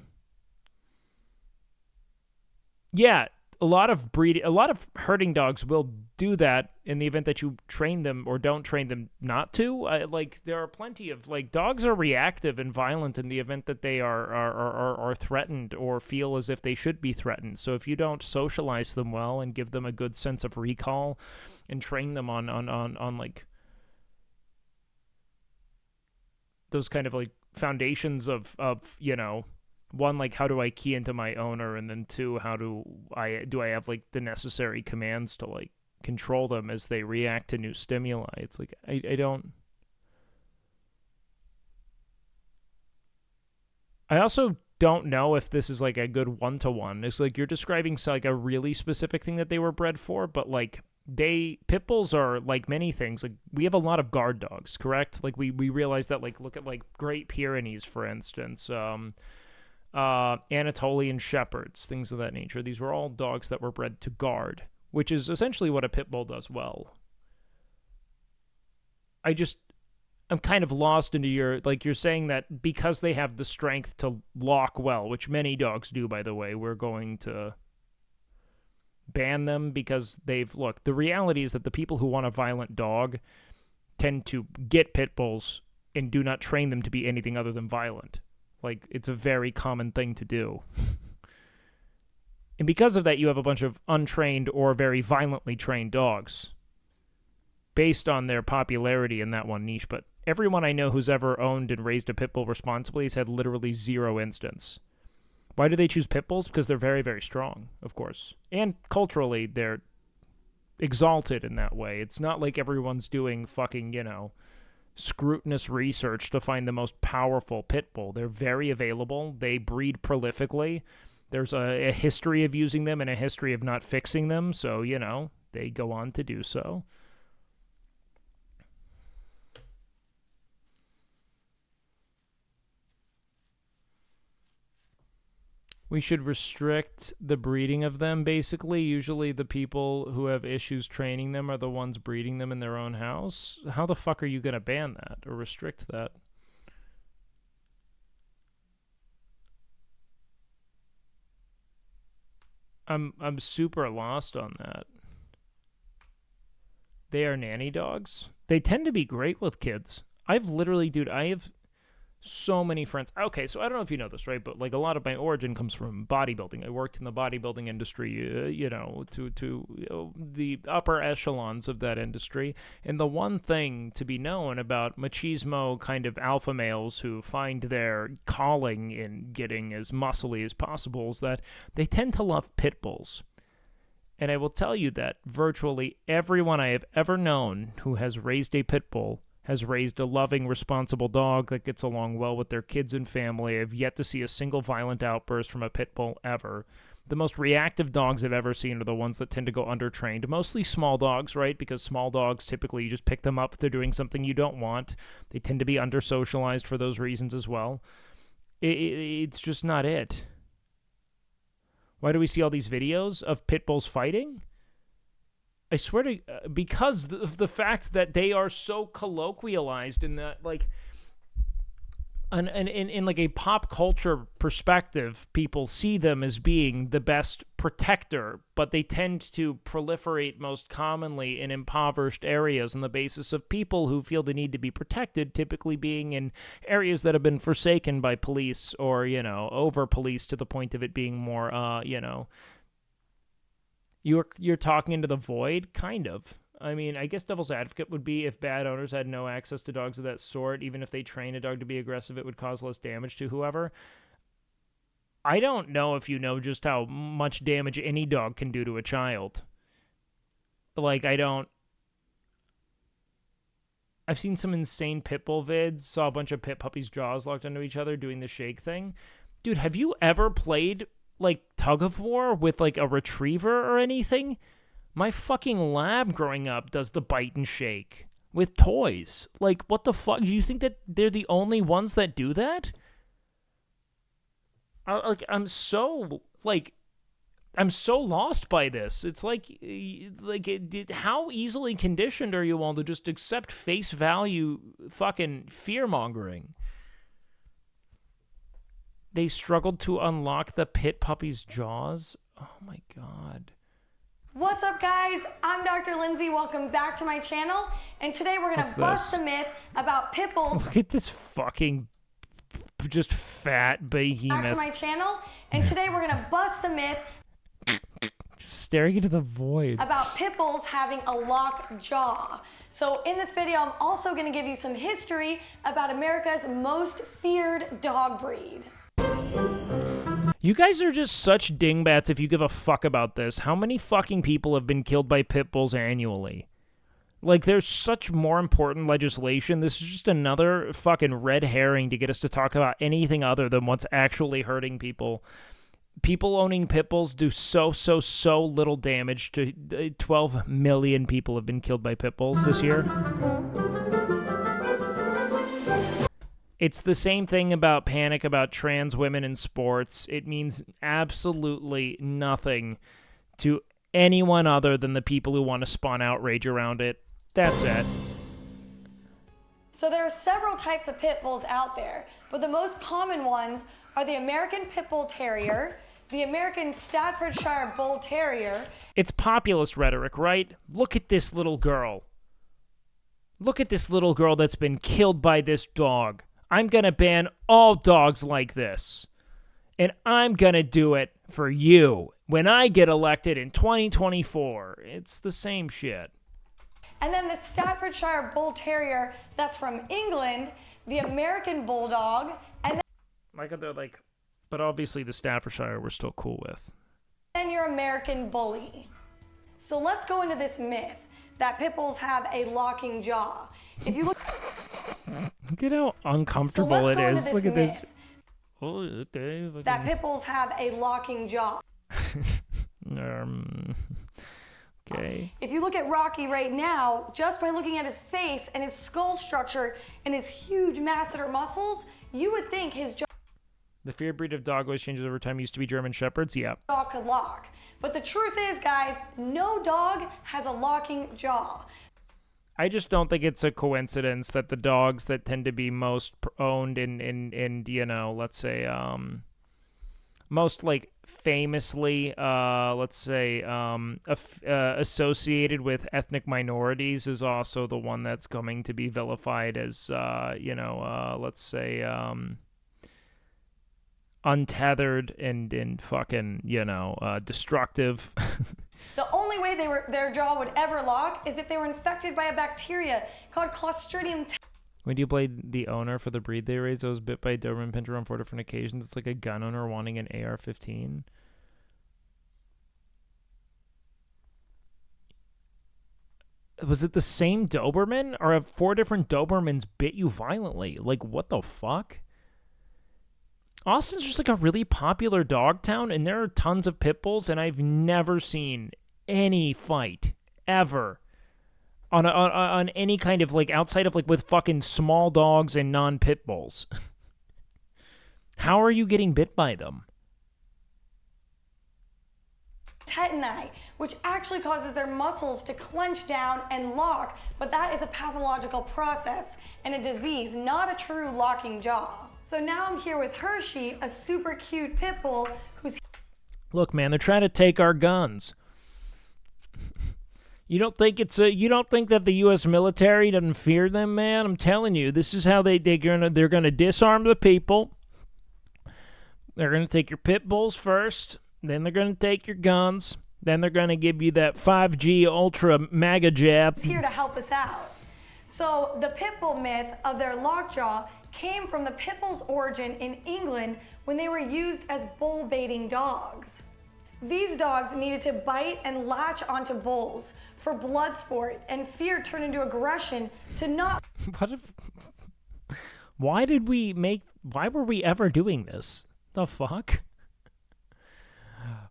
Yeah, a lot of herding dogs will do that in the event that you train them or don't train them not to. Like, there are plenty of, like, dogs are reactive and violent in the event that they are threatened or feel as if they should be threatened. So if you don't socialize them well and give them a good sense of recall and train them on like those kind of, like, foundations of you know, one, like, how do I key into my owner, and then two, how do I have, like, the necessary commands to, like, control them as they react to new stimuli. It's like, I don't... I also don't know if this is, like, a good one-to-one. It's like you're describing, like, a really specific thing that they were bred for, but, like, pit bulls are like many things. Like, we have a lot of guard dogs, correct? Like, we realize that, like, look at, like, Great Pyrenees, for instance, Anatolian Shepherds, things of that nature. These were all dogs that were bred to guard, which is essentially what a pit bull does well. I'm kind of lost into you're saying that because they have the strength to lock well, which many dogs do, by the way, we're going to ban them because look, the reality is that the people who want a violent dog tend to get pit bulls and do not train them to be anything other than violent. Like, it's a very common thing to do. And because of that, you have a bunch of untrained or very violently trained dogs based on their popularity in that one niche. But everyone I know who's ever owned and raised a pit bull responsibly has had literally zero instance. Why do they choose pit bulls? Because they're very, very strong, of course. And culturally, they're exalted in that way. It's not like everyone's doing fucking, you know, scrutinous research to find the most powerful pit bull. They're very available. They breed prolifically. There's a history of using them and a history of not fixing them. So, you know, they go on to do so. We should restrict the breeding of them, basically. Usually the people who have issues training them are the ones breeding them in their own house. How the fuck are you going to ban that or restrict that? I'm super lost on that. They are nanny dogs. They tend to be great with kids. I have so many friends. Okay, so I don't know if you know this, right? But, like, a lot of my origin comes from bodybuilding. I worked in the bodybuilding industry, you know, to the upper echelons of that industry. And the one thing to be known about machismo kind of alpha males who find their calling in getting as muscly as possible is that they tend to love pit bulls. And I will tell you that virtually everyone I have ever known who has raised a pit bull has raised a loving, responsible dog that gets along well with their kids and family. I've yet to see a single violent outburst from a pit bull ever. The most reactive dogs I've ever seen are the ones that tend to go undertrained. Mostly small dogs, right? Because small dogs, typically, you just pick them up if they're doing something you don't want. They tend to be under-socialized for those reasons as well. It's just not it. Why do we see all these videos of pit bulls fighting? I swear to... because of the fact that they are so colloquialized in that, like... in like a pop culture perspective, people see them as being the best protector, but they tend to proliferate most commonly in impoverished areas on the basis of people who feel the need to be protected, typically being in areas that have been forsaken by police or, you know, over-policed to the point of it being more, you know... You're talking into the void, kind of. I mean, I guess devil's advocate would be if bad owners had no access to dogs of that sort, even if they train a dog to be aggressive, it would cause less damage to whoever. I don't know if you know just how much damage any dog can do to a child. Like, I've seen some insane pit bull vids, saw a bunch of pit puppies' jaws locked onto each other doing the shake thing. Dude, have you ever played, like, tug of war with, like, a retriever or anything? My fucking lab growing up does the bite and shake with toys. Like, what the fuck? Do you think that they're the only ones that do that? I'm so lost by this. It's how easily conditioned are you all to just accept face value fucking fear-mongering? They struggled to unlock the pit puppy's jaws? Oh my god. What's up, guys? I'm Dr. Lindsay. Welcome back to my channel. And today we're going to bust the myth about pit bulls. Look at this fucking just fat behemoth. Back to my channel. And today we're going to bust the myth just staring into the void about pit bulls having a locked jaw. So in this video, I'm also going to give you some history about America's most feared dog breed. You guys are just such dingbats if you give a fuck about this. How many fucking people have been killed by pit bulls annually? Like, there's such more important legislation. This is just another fucking red herring to get us to talk about anything other than what's actually hurting people. People owning pit bulls do so little damage to 12 million people have been killed by pit bulls this year. It's the same thing about panic about trans women in sports. It means absolutely nothing to anyone other than the people who want to spawn outrage around it. That's it. So there are several types of pit bulls out there, but the most common ones are the American Pit Bull Terrier, the American Staffordshire Bull Terrier. It's populist rhetoric, right? Look at this little girl. Look at this little girl that's been killed by this dog. I'm going to ban all dogs like this. And I'm going to do it for you when I get elected in 2024. It's the same shit. And then the Staffordshire Bull Terrier, that's from England, the American Bulldog, and they're like, but obviously the Staffordshire we're still cool with. then your American Bully. So let's go into this myth that pit bulls have a locking jaw. If you look... Look at how uncomfortable it is. Look at this. Oh, okay. That pit bulls have a locking jaw. Okay. If you look at Rocky right now, just by looking at his face and his skull structure and his huge masseter muscles, you would think his jaw The feared breed of dog always changes over time. Used to be German Shepherds. Yeah. could lock. But the truth is, guys, no dog has a locking jaw. I just don't think it's a coincidence that the dogs that tend to be most owned in you know, let's say, most like famously, let's say, associated with ethnic minorities is also the one that's coming to be vilified as, you know, let's say, untethered and fucking, you know, destructive. The only way their jaw would ever lock is if they were infected by a bacteria called Clostridium. When you played the owner for the breed they raised, that was bit by a Doberman Pinscher on 4 different occasions. It's like a gun owner wanting an AR-15. Was it the same Doberman, or have 4 different Dobermans bit you violently? Like, what the fuck? Austin's just like a really popular dog town, and there are tons of pit bulls, and I've never seen any fight ever on any kind of, like, outside of, like, with fucking small dogs and non-pit bulls. How are you getting bit by them? Tetani, which actually causes their muscles to clench down and lock, but that is a pathological process and a disease, not a true locking jaw. So now I'm here with Hershey, a super cute pit bull who's... Look, man, they're trying to take our guns. You don't think that the U.S. military doesn't fear them, man? I'm telling you, this is how they're gonna disarm the people. They're gonna take your pit bulls first, then they're gonna take your guns, then they're gonna give you that 5G Ultra MAGA jab. Here to help us out. So the pit bull myth of their lockjaw came from the pit bull's origin in England when they were used as bull baiting dogs. These dogs needed to bite and latch onto bulls for blood sport, and fear turned into aggression to not... Why were we ever doing this? The fuck?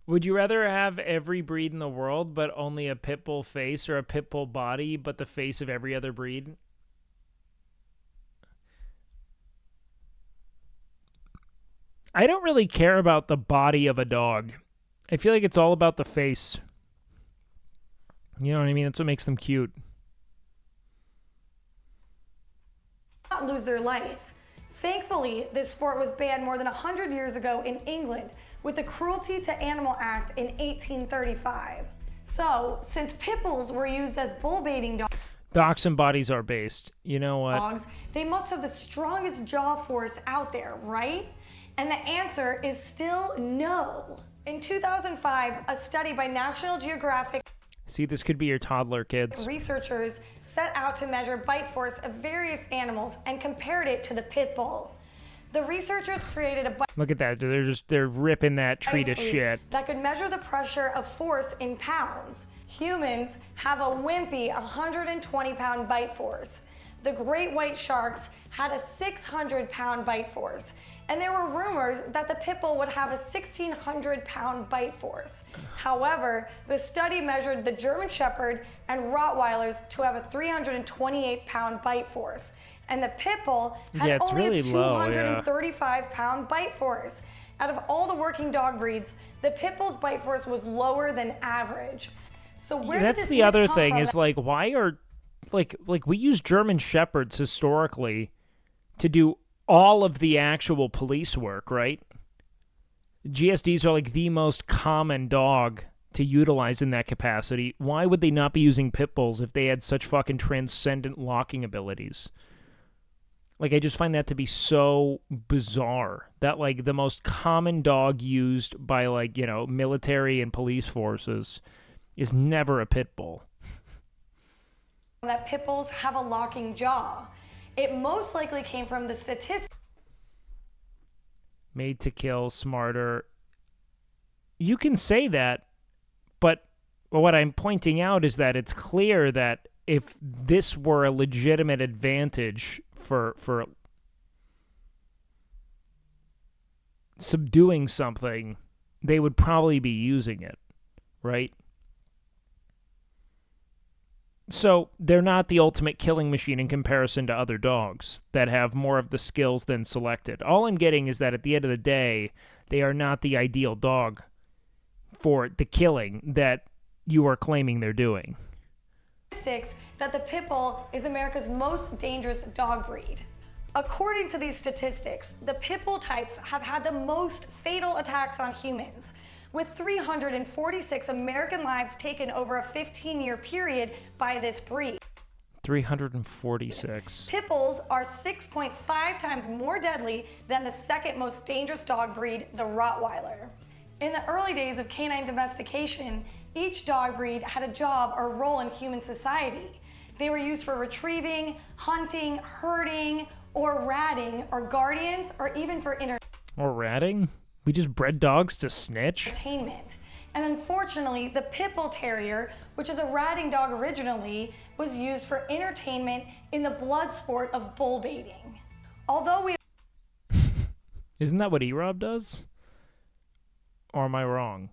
Would you rather have every breed in the world but only a pit bull face, or a pit bull body but the face of every other breed? I don't really care about the body of a dog. I feel like it's all about the face. You know what I mean? That's what makes them cute. Not lose their life. Thankfully, this sport was banned more than 100 years ago in England with the Cruelty to Animal Act in 1835. So, since pit bulls were used as bull baiting dogs, Dachshund bodies are based. You know what? they must have the strongest jaw force out there, right? And the answer is still no. In 2005, a study by National Geographic... See, this could be your toddler, kids. Researchers set out to measure bite force of various animals and compared it to the pit bull. The researchers created a Look at that. They're ripping that tree to shit. that could measure the pressure of force in pounds. Humans have a wimpy 120-pound bite force. The great white sharks had a 600-pound bite force. And there were rumors that the pit bull would have a 1,600-pound bite force. However, the study measured the German Shepherd and Rottweilers to have a 328-pound bite force. And the pit bull had only a 235-pound bite force. Out of all the working dog breeds, the pit bull's bite force was lower than average. So where That's did this the myth other come thing from is, like, why are, like we use German Shepherds historically to do all of the actual police work, right? GSDs are like the most common dog to utilize in that capacity. Why would they not be using pit bulls if they had such fucking transcendent locking abilities? Like, I just find that to be so bizarre that, like, the most common dog used by, like, you know, military and police forces is never a pit bull. that pit bulls have a locking jaw? It most likely came from the statistics. Made to kill, smarter. You can say that, but what I'm pointing out is that it's clear that if this were a legitimate advantage for subduing something, they would probably be using it, right? So they're not the ultimate killing machine in comparison to other dogs that have more of the skills than selected. All I'm getting is that at the end of the day, they are not the ideal dog for the killing that you are claiming they're doing. That the pit bull is America's most dangerous dog breed. According to these statistics, the pit bull types have had the most fatal attacks on humans, with 346 American lives taken over a 15-year period by this breed. 346. Pit bulls are 6.5 times more deadly than the second most dangerous dog breed, the Rottweiler. In the early days of canine domestication, each dog breed had a job or role in human society. They were used for retrieving, hunting, herding, or ratting, or guardians, or even for Or ratting? We just bred dogs to snitch? entertainment. And unfortunately, the Pit Bull Terrier, which is a ratting dog originally, was used for entertainment in the blood sport of bull baiting. Although we Isn't that what E-Rob does? Or am I wrong?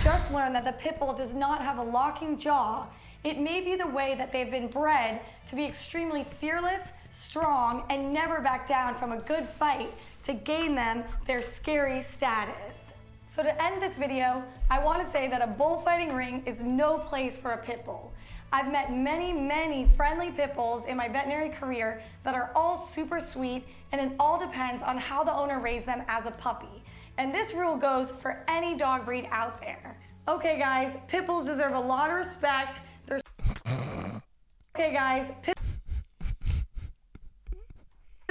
just learned that the pit bull does not have a locking jaw, it may be the way that they've been bred to be extremely fearless, strong, and never back down from a good fight to gain them their scary status. So to end this video, I want to say that a bullfighting ring is no place for a pit bull. I've met many, many friendly pit bulls in my veterinary career that are all super sweet, and it all depends on how the owner raised them as a puppy. And this rule goes for any dog breed out there. Okay guys, pit bulls deserve a lot of respect. Okay guys, pit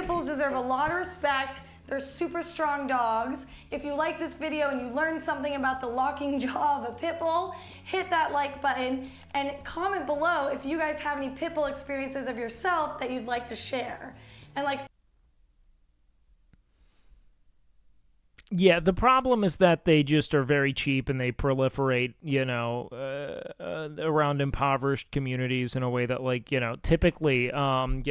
bulls deserve a lot of respect. They're super strong dogs. If you like this video and you learned something about the locking jaw of a pit bull, hit that like button and comment below if you guys have any pit bull experiences of yourself that you'd like to share. And like, yeah, the problem is that they just are very cheap and they proliferate, you know, around impoverished communities in a way that, like, you know, typically, you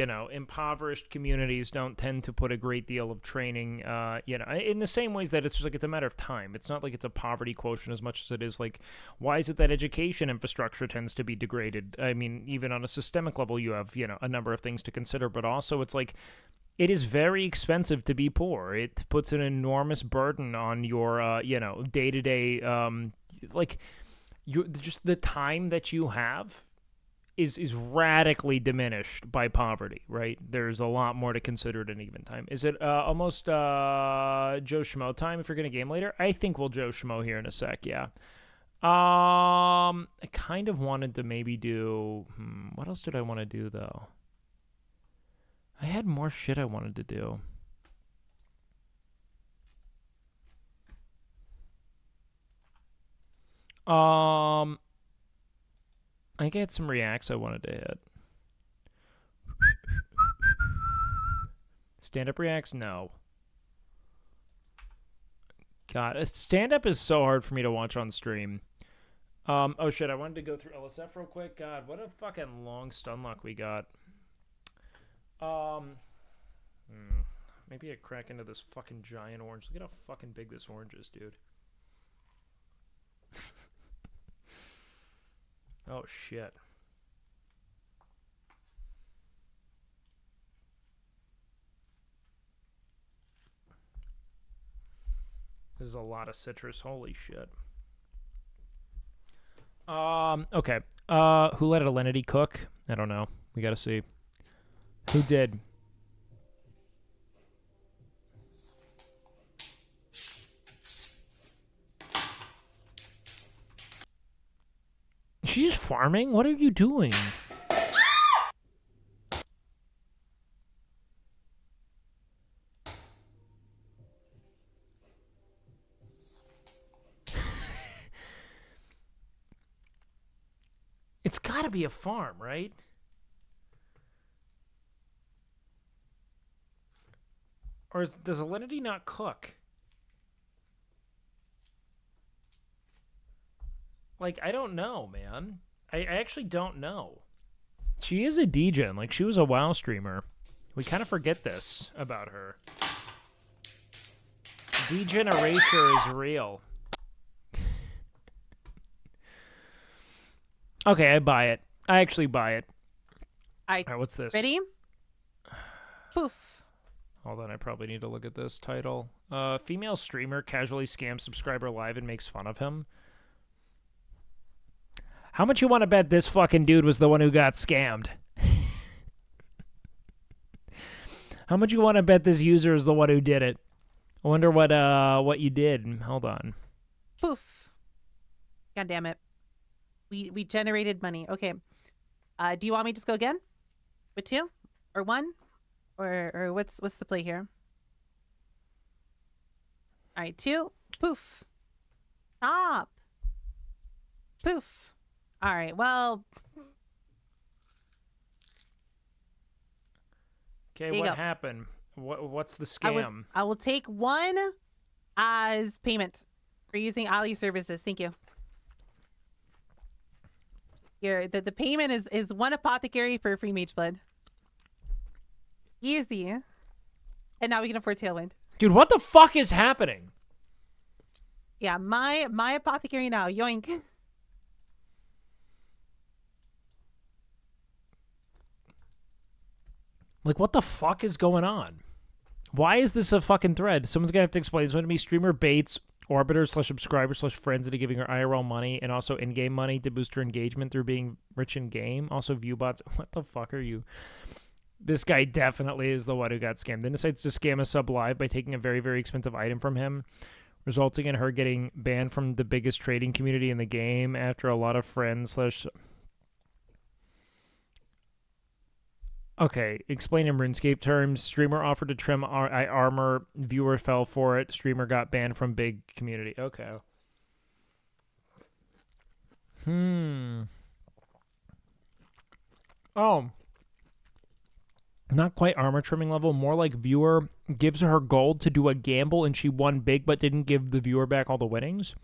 know, impoverished communities don't tend to put a great deal of training, you know, in the same ways that it's just like it's a matter of time. It's not like it's a poverty quotient as much as it is like, why is it that education infrastructure tends to be degraded? I mean, even on a systemic level, you have, you know, a number of things to consider, but also it's like, it is very expensive to be poor. It puts an enormous burden on your, you know, day-to-day, like, just the time that you have is radically diminished by poverty, right? There's a lot more to consider than even time. Is it almost Joe Schmo time if you're going to game later? I think we'll Joe Schmo here in a sec, yeah. I kind of wanted to maybe do... what else did I want to do, though? I had more shit I wanted to do. I think I had some reacts I wanted to hit. Stand-up reacts? No. God, stand-up is so hard for me to watch on stream. Oh shit, I wanted to go through LSF real quick. God, what a fucking long stun lock we got. Maybe I crack into this fucking giant orange. Look at how fucking big this orange is, dude. Oh, shit. This is a lot of citrus. Holy shit. Okay. Who let Alinity cook? I don't know. We gotta see. Who did? She's farming? What are you doing? It's gotta be a farm, right? Or does Alinity not cook? Like, I don't know, man. I actually don't know. She is a DJ, like, she was a WoW streamer. We kind of forget this about her. Degeneration is real. Okay, I buy it. I actually buy it. All right, what's this? Ready? Poof. Hold on, I probably need to look at this title. Female streamer casually scams subscriber live and makes fun of him. How much you want to bet this fucking dude was the one who got scammed? How much you want to bet this user is the one who did it? I wonder what you did. Hold on. Poof. God damn it. We generated money. Okay. Do you want me to just go again? With 2? Or 1? Or what's the play here? All right, 2. Poof. Stop. Poof. All right, well. Okay, what happened? What's the scam? I will take 1 as payment for using Ali services. Thank you. Here, the payment is 1 apothecary for free mage blood. Easy. And now we can afford Tailwind. Dude, what the fuck is happening? Yeah, my apothecary now. Yoink. Like, what the fuck is going on? Why is this a fucking thread? Someone's gonna have to explain. It's going to be streamer baits, orbiter/subscriber/friends into giving her IRL money and also in-game money to boost her engagement through being rich in-game. Also, view bots. What the fuck are you? This guy definitely is the one who got scammed. Then decides to scam a sub live by taking a very, very expensive item from him, resulting in her getting banned from the biggest trading community in the game after a lot of friends / Okay, explain in RuneScape terms. Streamer offered to trim armor. Viewer fell for it. Streamer got banned from big community. Okay. Oh. Not quite armor trimming level. More like viewer gives her gold to do a gamble and she won big but didn't give the viewer back all the winnings.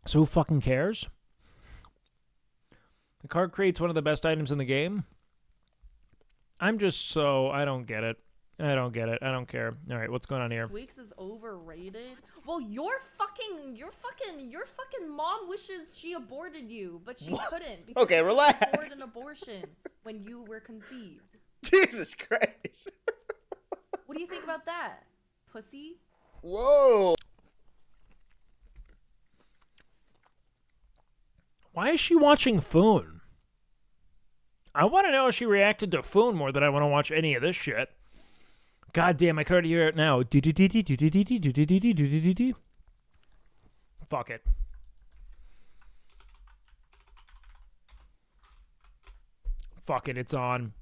So who fucking cares? The card creates one of the best items in the game. I don't get it. I don't get it. I don't care. All right, what's going on here? Squeaks is overrated. Well, your fucking mom wishes she aborted you, but she couldn't. Because Okay, she relax. couldn't afford an abortion when you were conceived. Jesus Christ. What do you think about that, pussy? Whoa. Why is she watching Foon? I want to know how she reacted to Foon more than I want to watch any of this shit. God damn, I could already hear it now. Fuck it. Fuck it, it's on.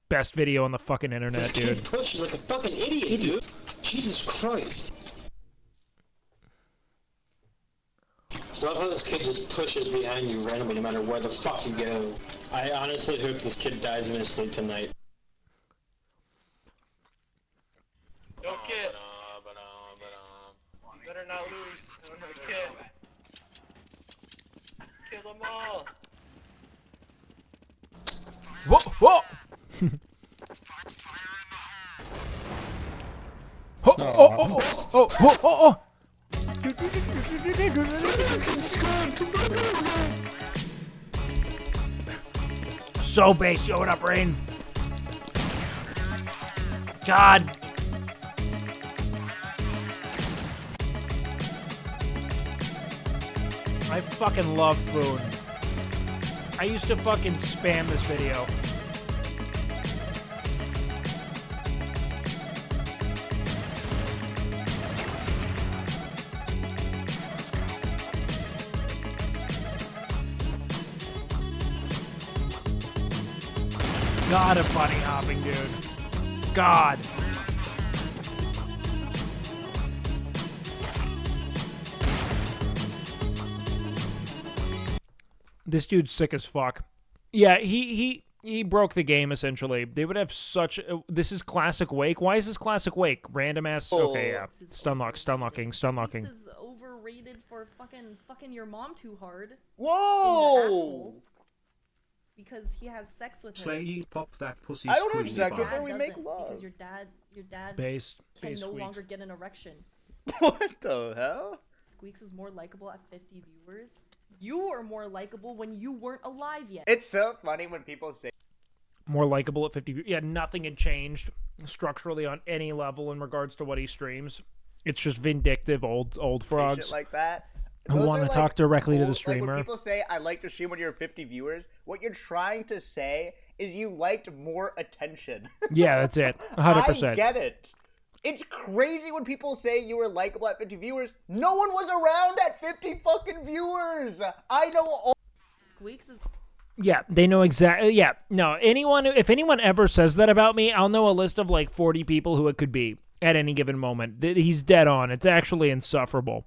Best video on the fucking internet, This dude. kid pushes like a fucking idiot, dude. Jesus Christ. I love how this kid just pushes behind you randomly no matter where the fuck you go. I honestly hope this kid dies in his sleep tonight. Don't get. You better not lose. I'm gonna kill them all. Whoa, whoa! Oh, oh, oh, oh, oh, oh, oh! So base, yo, what up, Rain? God. I fucking love food. I used to fucking spam this video. God, a bunny hopping, dude. God. This dude's sick as fuck. Yeah, he broke the game, essentially. They would have such... this is classic Wake. Why is this classic Wake? Random ass... Okay, yeah. Stun locking. This is overrated for fucking your mom too hard. Whoa! Because he has sex with her. Say ye pop that pussy. I don't have squeezy sex with bar. her, we make Doesn't, love. Because your dad Base can no squeaks. longer get an erection. What the hell? Squeaks is more likable at 50 viewers. You are more likable when you weren't alive yet. It's so funny when people say More likable at 50. Yeah, nothing had changed structurally on any level in regards to what he streams. It's just vindictive old frogs shit like that. who Those want are to talk directly to the Like streamer. when people say, I like to stream when you're 50 viewers, what you're trying to say is you liked more attention. Yeah, that's it. 100%. I get it. It's crazy when people say you were likable at 50 viewers. No one was around at 50 fucking viewers. I know all. Squeaks is... Yeah, they know exactly. Yeah, no, if anyone ever says that about me, I'll know a list of like 40 people who it could be at any given moment. He's dead on. It's actually insufferable.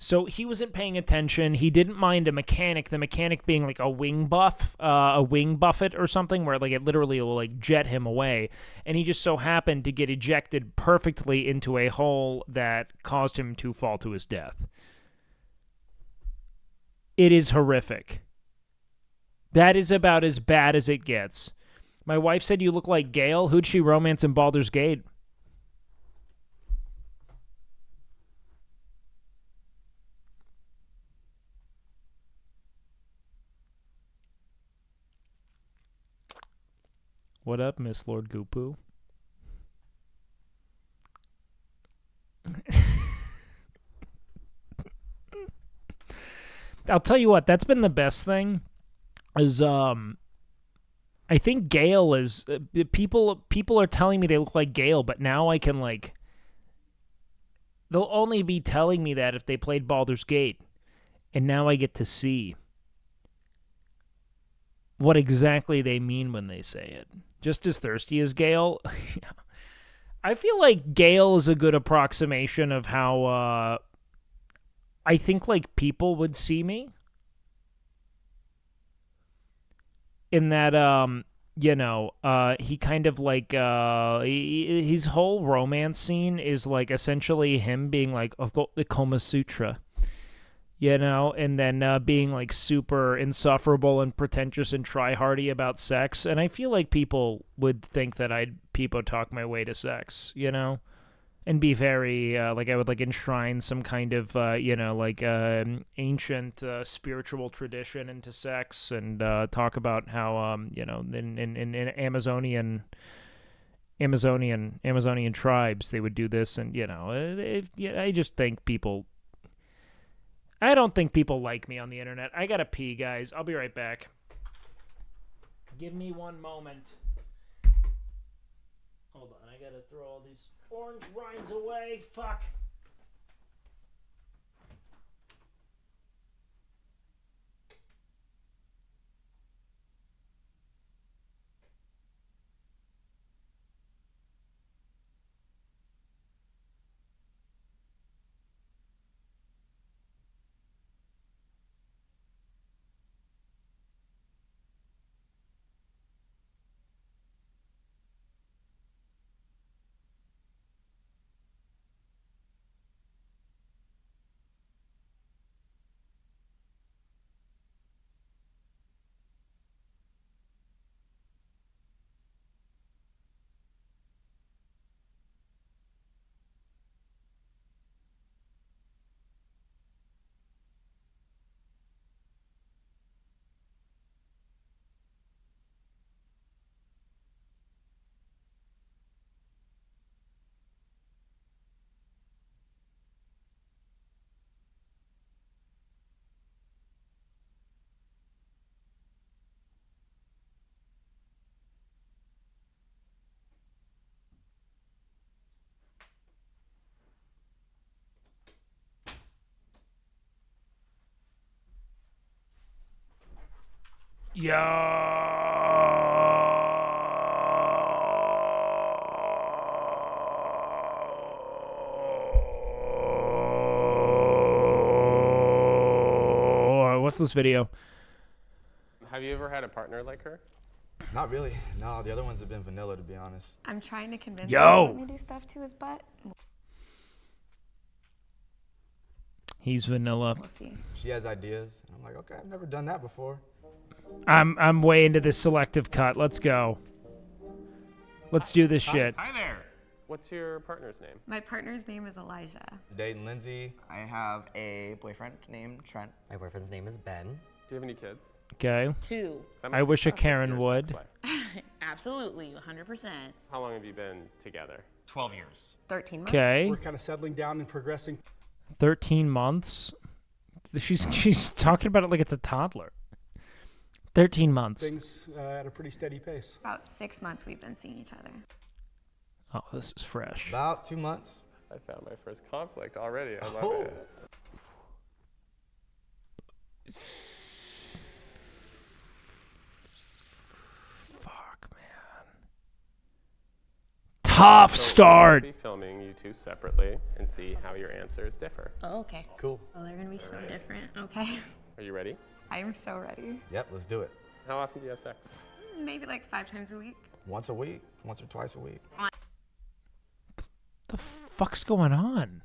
So he wasn't paying attention. He didn't mind a mechanic, the mechanic being like a wing buffet or something, where like it literally will like jet him away. And he just so happened to get ejected perfectly into a hole that caused him to fall to his death. It is horrific. That is about as bad as it gets. My wife said you look like Gale. Who'd she romance in Baldur's Gate? What up, Miss Lord Goopoo? I'll tell you what, that's been the best thing. Is I think Gale is people are telling me they look like Gale, but now I can like they'll only be telling me that if they played Baldur's Gate, and now I get to see what exactly they mean when they say it. Just as thirsty as Gale. I feel like Gale is a good approximation of how I think like people would see me. In that he kind of like his whole romance scene is like essentially him being like, I've got the Kama Sutra. And then being like super insufferable and pretentious and try-hardy about sex. And I feel like people would think that I'd people talk my way to sex, and be very, like I would like enshrine some kind of, ancient spiritual tradition into sex and talk about how, in Amazonian tribes, they would do this. And, I just think I don't think people like me on the internet. I gotta pee, guys. I'll be right back. Give me one moment. Hold on, I gotta throw all these orange rinds away. Fuck. What's this video? Have you ever had a partner like her? Not really. No, the other ones have been vanilla, to be honest. I'm trying to convince him Yo. to let me do stuff to his butt. He's vanilla. We'll see. She has ideas. And I'm like, okay, I've never done that before. I'm way into this selective cut. Let's go. Let's do this shit. Hi there. What's your partner's name? My partner's name is Elijah. Dating Lindsay. I have a boyfriend named Trent. My boyfriend's name is Ben. Do you have any kids? Okay. 2. I wish a Karen would. Absolutely, 100%. How long have you been together? 12 years. 13 months. Okay. We're kind of settling down and progressing. 13 months? She's talking about it like it's a toddler. 13 months. Things at a pretty steady pace. About 6 months we've been seeing each other. Oh, this is fresh. About 2 months. I found my first conflict already. I love it. tough So start. We'll be filming you two separately and see how your answers differ. Oh, okay. Cool. Oh, they're gonna be so different. Okay. Are you ready? I am so ready. Yep, let's do it. How often do you have sex? Maybe like 5 times a week. Once a week, once or twice a week. The fuck's going on?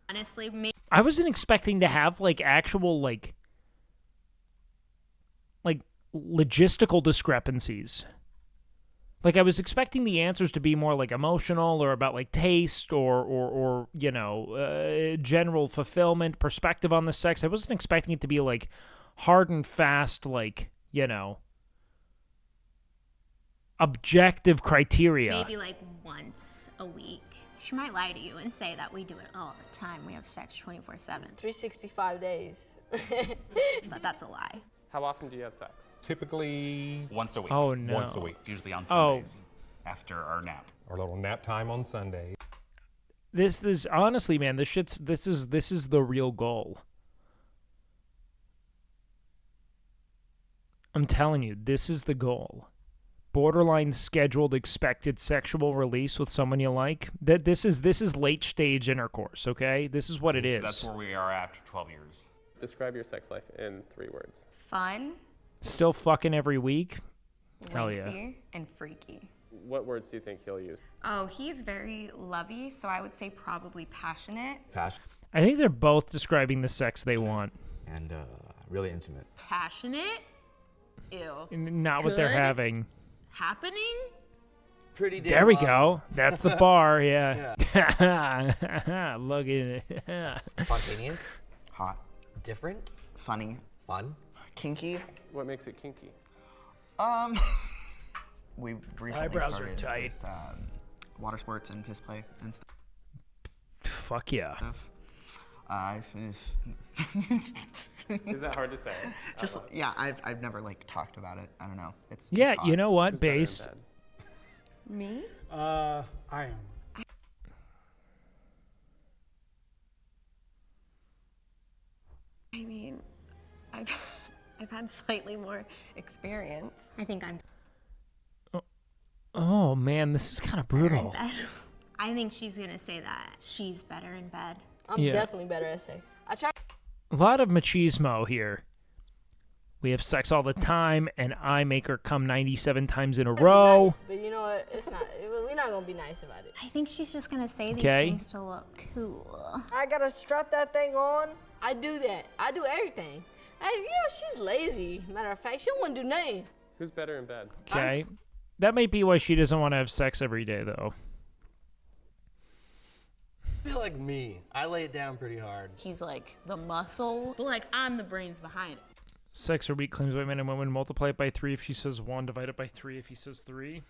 Honestly, maybe. I wasn't expecting to have like actual like logistical discrepancies. Like I was expecting the answers to be more like emotional or about like taste or you know, general fulfillment, perspective on the sex. I wasn't expecting it to be like hard and fast, like, you know, objective criteria. Maybe like once a week. She might lie to you and say that we do it all the time. We have sex 24/7. 365 days. But that's a lie. How often do you have sex? Typically once a week. Oh, no. Once a week. Usually on Oh. Sundays after our nap. Our little nap time on Sunday. This honestly, man, this is the real goal. I'm telling you, this is the goal. Borderline scheduled expected sexual release with someone you like. This is late stage intercourse, okay? This is what it is. That's where we are after 12 years. Describe your sex life in 3 words. Fun, Still fucking every week? Hell yeah. lengthy, and freaky. What words do you think he'll use? Oh, he's very lovey, so I would say probably passionate. Passion. I think they're both describing the sex they want. And really intimate. Passionate? Ew. Not what they're Good? having. Happening? Pretty damn There we awesome. go. That's the bar, yeah. Look at it. Spontaneous. Hot. Different. Funny. Fun. Kinky. What makes it kinky? We recently Eyebrows are started tight. with water sports and piss play and stuff. Fuck yeah. Is that hard to say? Just yeah, I've never like talked about it. I don't know. It's Yeah, hot. you know what, Who's better in Base? bed? Me? I am. I mean, I've had slightly more experience. I think I'm Oh man, this is kind of brutal. better in bed. I think she's gonna say that she's better in bed. I'm Yeah. definitely better at sex. I try. A lot of machismo here. We have sex all the time, and I make her come 97 times in a row. Nice, but you know what? It's not. We're not gonna be nice about it. I think she's just gonna say these Okay. things to look cool. I gotta strut that thing on. I do that. I do everything. Hey, you know she's lazy. Matter of fact, she don't want to do nothing. Who's better in bed? Okay, that might be why she doesn't want to have sex every day, though. I feel like me. I lay it down pretty hard. He's like the muscle, but like I'm the brains behind it. Sex or week claims by men and women. Multiply it by 3 if she says 1. Divide it by 3 if he says 3.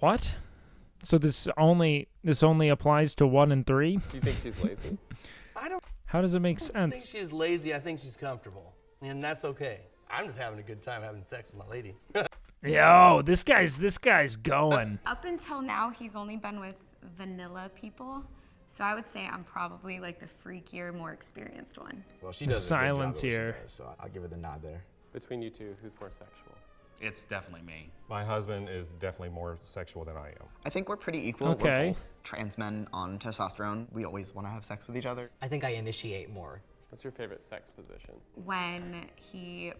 What? So this only applies to 1 and 3? Do you think she's lazy? I don't How does it make think sense? she's lazy. I think she's comfortable, and that's okay. I'm just having a good time having sex with my lady. Yo, this guy's going. Up until now, he's only been with vanilla people. So I would say I'm probably like the freakier, more experienced one. Well, she The does a good job at silence what she here. does, so I'll give her the nod there. Between you two, who's more sexual? It's definitely me. My husband is definitely more sexual than I am. I think we're pretty equal. Okay. We're both trans men on testosterone. We always want to have sex with each other. I think I initiate more. What's your favorite sex position? When he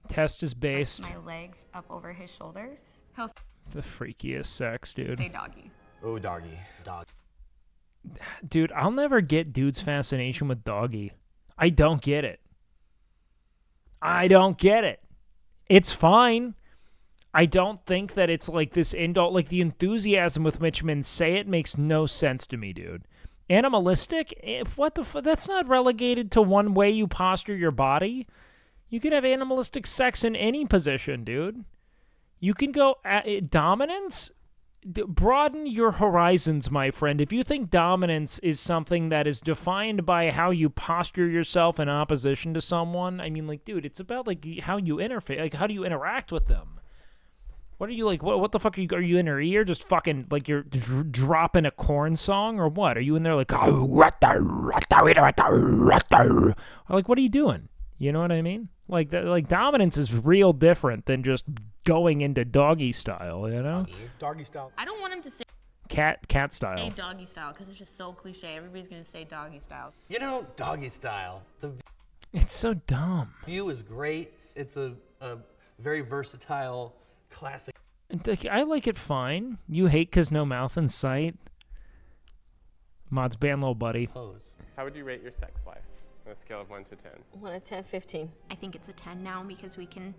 Test is puts based. my legs up over his shoulders, he'll The freakiest sex, dude. say doggy. Oh, doggy. Dog. Dude, I'll never get dude's fascination with doggy. I don't get it. I don't get it. It's fine. I don't think that it's like this like the enthusiasm with which men say it makes no sense to me, dude. Animalistic? What the that's not relegated to one way you posture your body. You can have animalistic sex in any position, dude. You can go dominance. Broaden your horizons, my friend. If you think dominance is something that is defined by how you posture yourself in opposition to someone, I mean, like, dude, it's about like how you interface, like how do you interact with them? What are you like? What the fuck are you in her ear? Just fucking like you're dropping a corn song or what? Are you in there like or like what are you doing? You know what I mean? Like that, like dominance is real different than just going into doggy style, you know? Doggy style. I don't want him to say Cat style. doggy style because it's just so cliche. Everybody's gonna say doggy style. You know, doggy style. The It's so dumb. view is great. It's a very versatile classic. I like it fine. You hate 'cause no mouth in sight. Mod's band, little buddy. Pose. How would you rate your sex life on a scale of 1 to 10? 1 to 10, 15. I think it's a 10 now because we can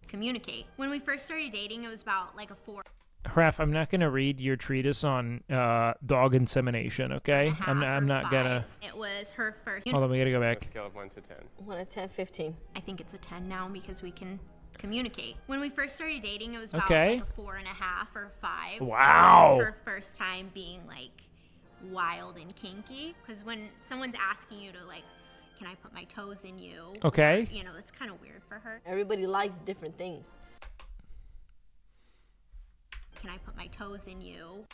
communicate. When we first started dating, it was about like a 4. Raph, I'm not gonna read your treatise on dog insemination, okay? I'm not gonna. It was her first. Hold on, we gotta go On a back. scale of 1 to 10. 1 to 10, 15. I think it's a 10 now because we can communicate. When we first started dating, it was about Okay. like a 4.5 or 5. Wow. It was her first time being like wild and kinky. Because when someone's asking you to like, can I put my toes in you? Okay. Or, you know, it's kind of weird for her. Everybody likes different things. Can I put my toes in you?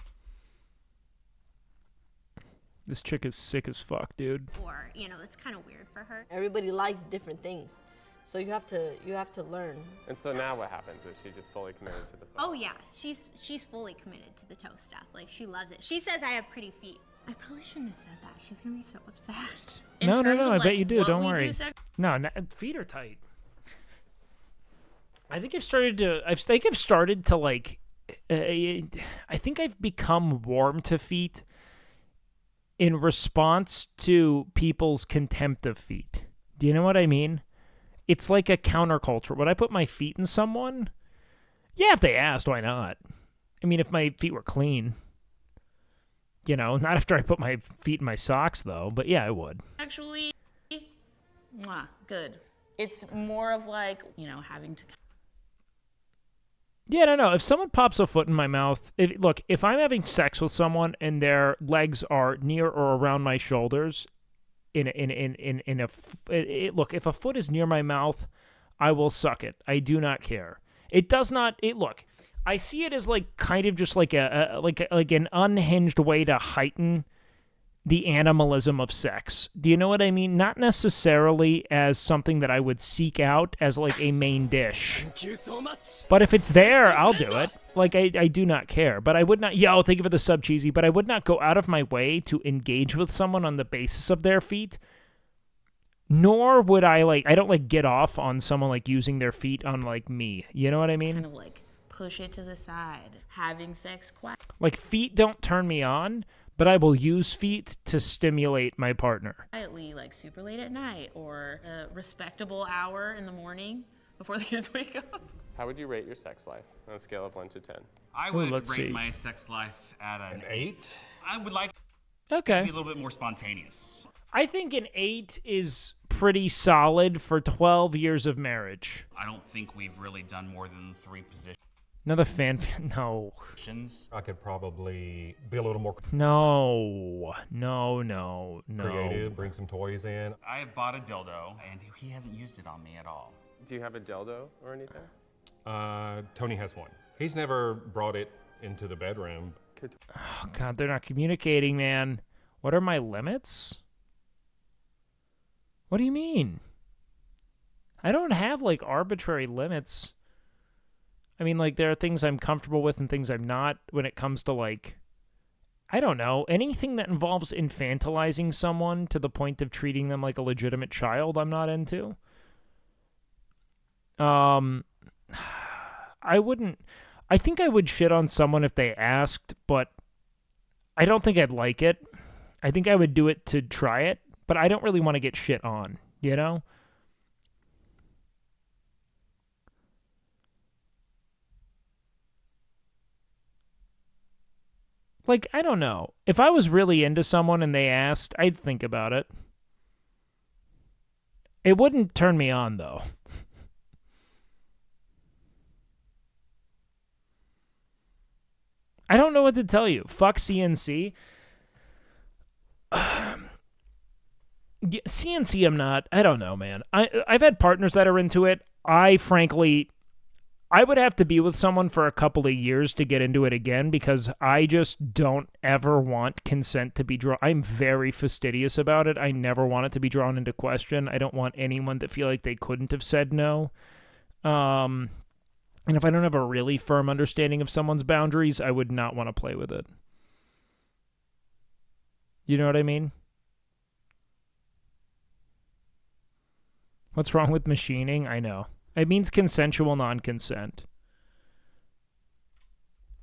This chick is sick as fuck, dude. Or, you know, it's kind of weird for her. Everybody likes different things. So you have to learn. And so now what happens? Is she just fully committed to the phone? Oh yeah, she's fully committed to the toe stuff. Like she loves it. She says I have pretty feet. I probably shouldn't have said that. She's gonna be so upset. No, I bet you do. Don't worry. No, feet are tight. I think I've started to like. I think I've become warm to feet in response to people's contempt of feet. Do you know what I mean? It's like a counterculture. Would I put my feet in someone? Yeah, if they asked, why not? I mean, if my feet were clean. You know, not after I put my feet in my socks, though. But yeah, I would. Actually, mwah, good. It's more of like, you know, having to. Yeah, no. If someone pops a foot in my mouth, look, if I'm having sex with someone and their legs are near or around my shoulders, look, if a foot is near my mouth, I will suck it. I do not care. It does not. Look, I see it as like kind of just like like an unhinged way to heighten the animalism of sex. Do you know what I mean? Not necessarily as something that I would seek out as like a main dish. But if it's there, I'll do it. Like, I do not care. But I would not, thank you for the sub, Cheesy. But I would not go out of my way to engage with someone on the basis of their feet. Nor would I don't get off on someone like using their feet on like me. You know what I mean? Kind of like push it to the side. Having sex quiet. Like, feet don't turn me on, but I will use feet to stimulate my partner. Quietly, like super late at night or a respectable hour in the morning before the kids wake up. How would you rate your sex life on a scale of 1 to 10? I would rate my sex life at an 8. I would like it to be a little bit more spontaneous. I think an 8 is pretty solid for 12 years of marriage. I don't think we've really done more than 3 positions. Another no. I could probably be a little more No. creative, bring some toys in. I have bought a dildo, and he hasn't used it on me at all. Do you have a dildo or anything? Tony has one. He's never brought it into the bedroom. Oh, God, they're not communicating, man. What are my limits? What do you mean? I don't have, like, arbitrary limits. I mean, like, there are things I'm comfortable with and things I'm not when it comes to, like, I don't know, anything that involves infantilizing someone to the point of treating them like a legitimate child, I'm not into. I think I would shit on someone if they asked, but I don't think I'd like it. I think I would do it to try it, but I don't really want to get shit on, you know? Like, I don't know. If I was really into someone and they asked, I'd think about it. It wouldn't turn me on, though. I don't know what to tell you. Fuck CNC. CNC, I'm not. I don't know, man. I've had partners that are into it. Frankly, I would have to be with someone for a couple of years to get into it again because I just don't ever want consent to be drawn. I'm very fastidious about it. I never want it to be drawn into question. I don't want anyone to feel like they couldn't have said no. And if I don't have a really firm understanding of someone's boundaries, I would not want to play with it. You know what I mean? What's wrong with machining? I know. It means consensual non-consent.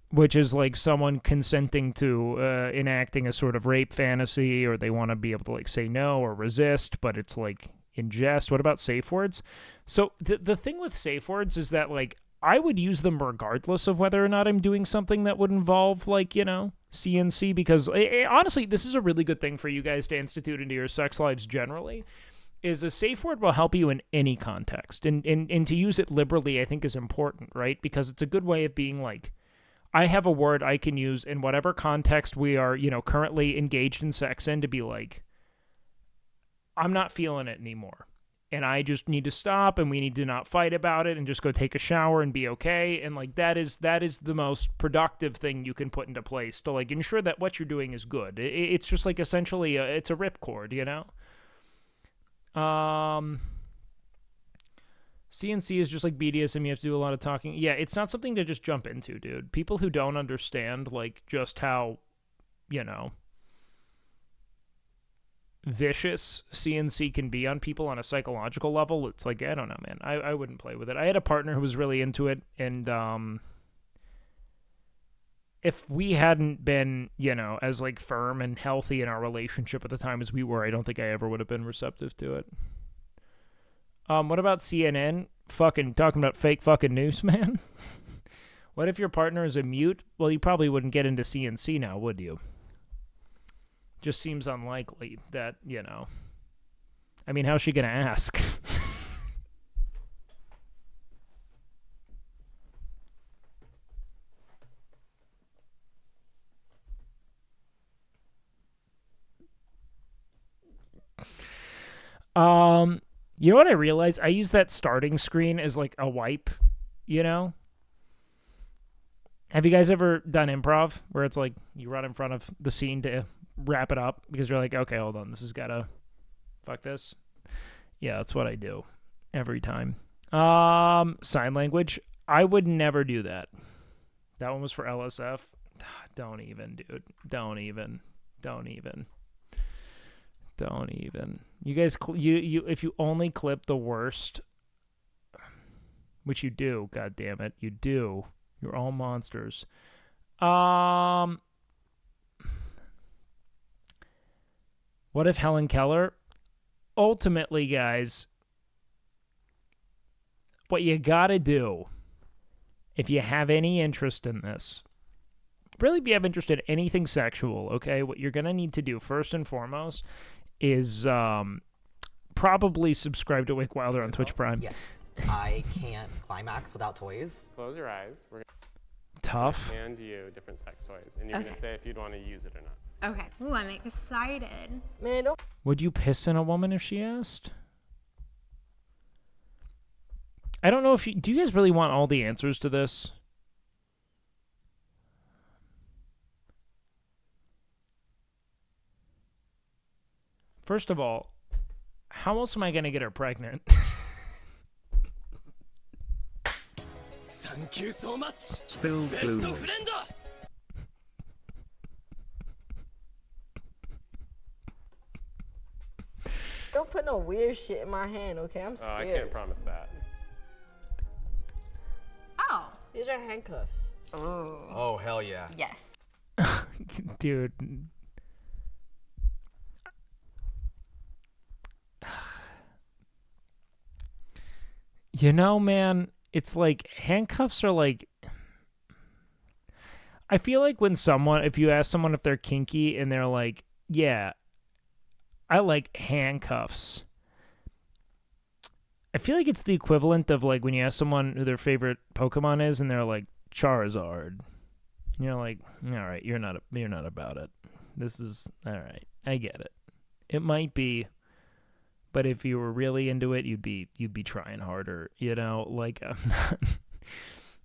Which is like someone consenting to enacting a sort of rape fantasy, or they want to be able to like say no or resist, but it's like in jest. What about safe words? So the thing with safe words is that like I would use them regardless of whether or not I'm doing something that would involve like, you know, CNC, because honestly, this is a really good thing for you guys to institute into your sex lives generally. Is a safe word will help you in any context, and to use it liberally I think is important, right? Because it's a good way of being like, I have a word I can use in whatever context we are, you know, currently engaged in sex in, to be like, I'm not feeling it anymore. And I just need to stop, and we need to not fight about it, and just go take a shower and be okay. And like that is the most productive thing you can put into place to like ensure that what you're doing is good. It's just like essentially it's a ripcord, you know? CNC is just like BDSM. You have to do a lot of talking. Yeah, it's not something to just jump into, dude. People who don't understand like just how, you know, vicious CNC can be on people on a psychological level, it's like, I don't know, man. I wouldn't play with it. I had a partner who was really into it, and if we hadn't been, you know, as like firm and healthy in our relationship at the time as we were, I don't think I ever would have been receptive to it. What about CNN? Fucking talking about fake fucking news, man. What if your partner is a mute? Well, you probably wouldn't get into CNC now, would you? Just seems unlikely that, you know. I mean, how's she gonna ask? You know what I realized? I use that starting screen as like a wipe, you know? Have you guys ever done improv where it's like you run in front of the scene to wrap it up because you're like, okay, hold on, this has gotta fuck this? Yeah, that's what I do every time. Sign language. I would never do that. That one was for LSF. Don't even, dude. Don't even. You guys, you if you only clip the worst, which you do, god damn it, you do. You're all monsters. What if Helen Keller? Ultimately, guys, what you gotta do, if you have any interest in this, really if you have interest in anything sexual, okay, what you're gonna need to do first and foremost is probably subscribe to WakeWilder on Twitch Prime. Yes, I can't climax without toys. Close your eyes. We're Tough. gonna hand you different sex toys, and you're gonna say if you'd want to use it or not. Okay. Ooh, I'm excited. Man, don't. Would you piss in a woman if she asked? I don't know if you... Do you guys really want all the answers to this? First of all, how else am I going to get her pregnant? Thank you so much. Spill glue. Don't put no weird shit in my hand, okay? I'm Oh, scared. I can't promise that. Oh. These are handcuffs. Ooh. Oh, hell yeah. Yes. Dude. You know, man, it's like handcuffs are like... I feel like when someone, if you ask someone if they're kinky and they're like, yeah, I like handcuffs. I feel like it's the equivalent of like when you ask someone who their favorite Pokemon is and they're like Charizard. And you're like, all right, you're not about it. This is, all right, I get it. It might be, but if you were really into it, you'd be trying harder, you know? Like, I'm not,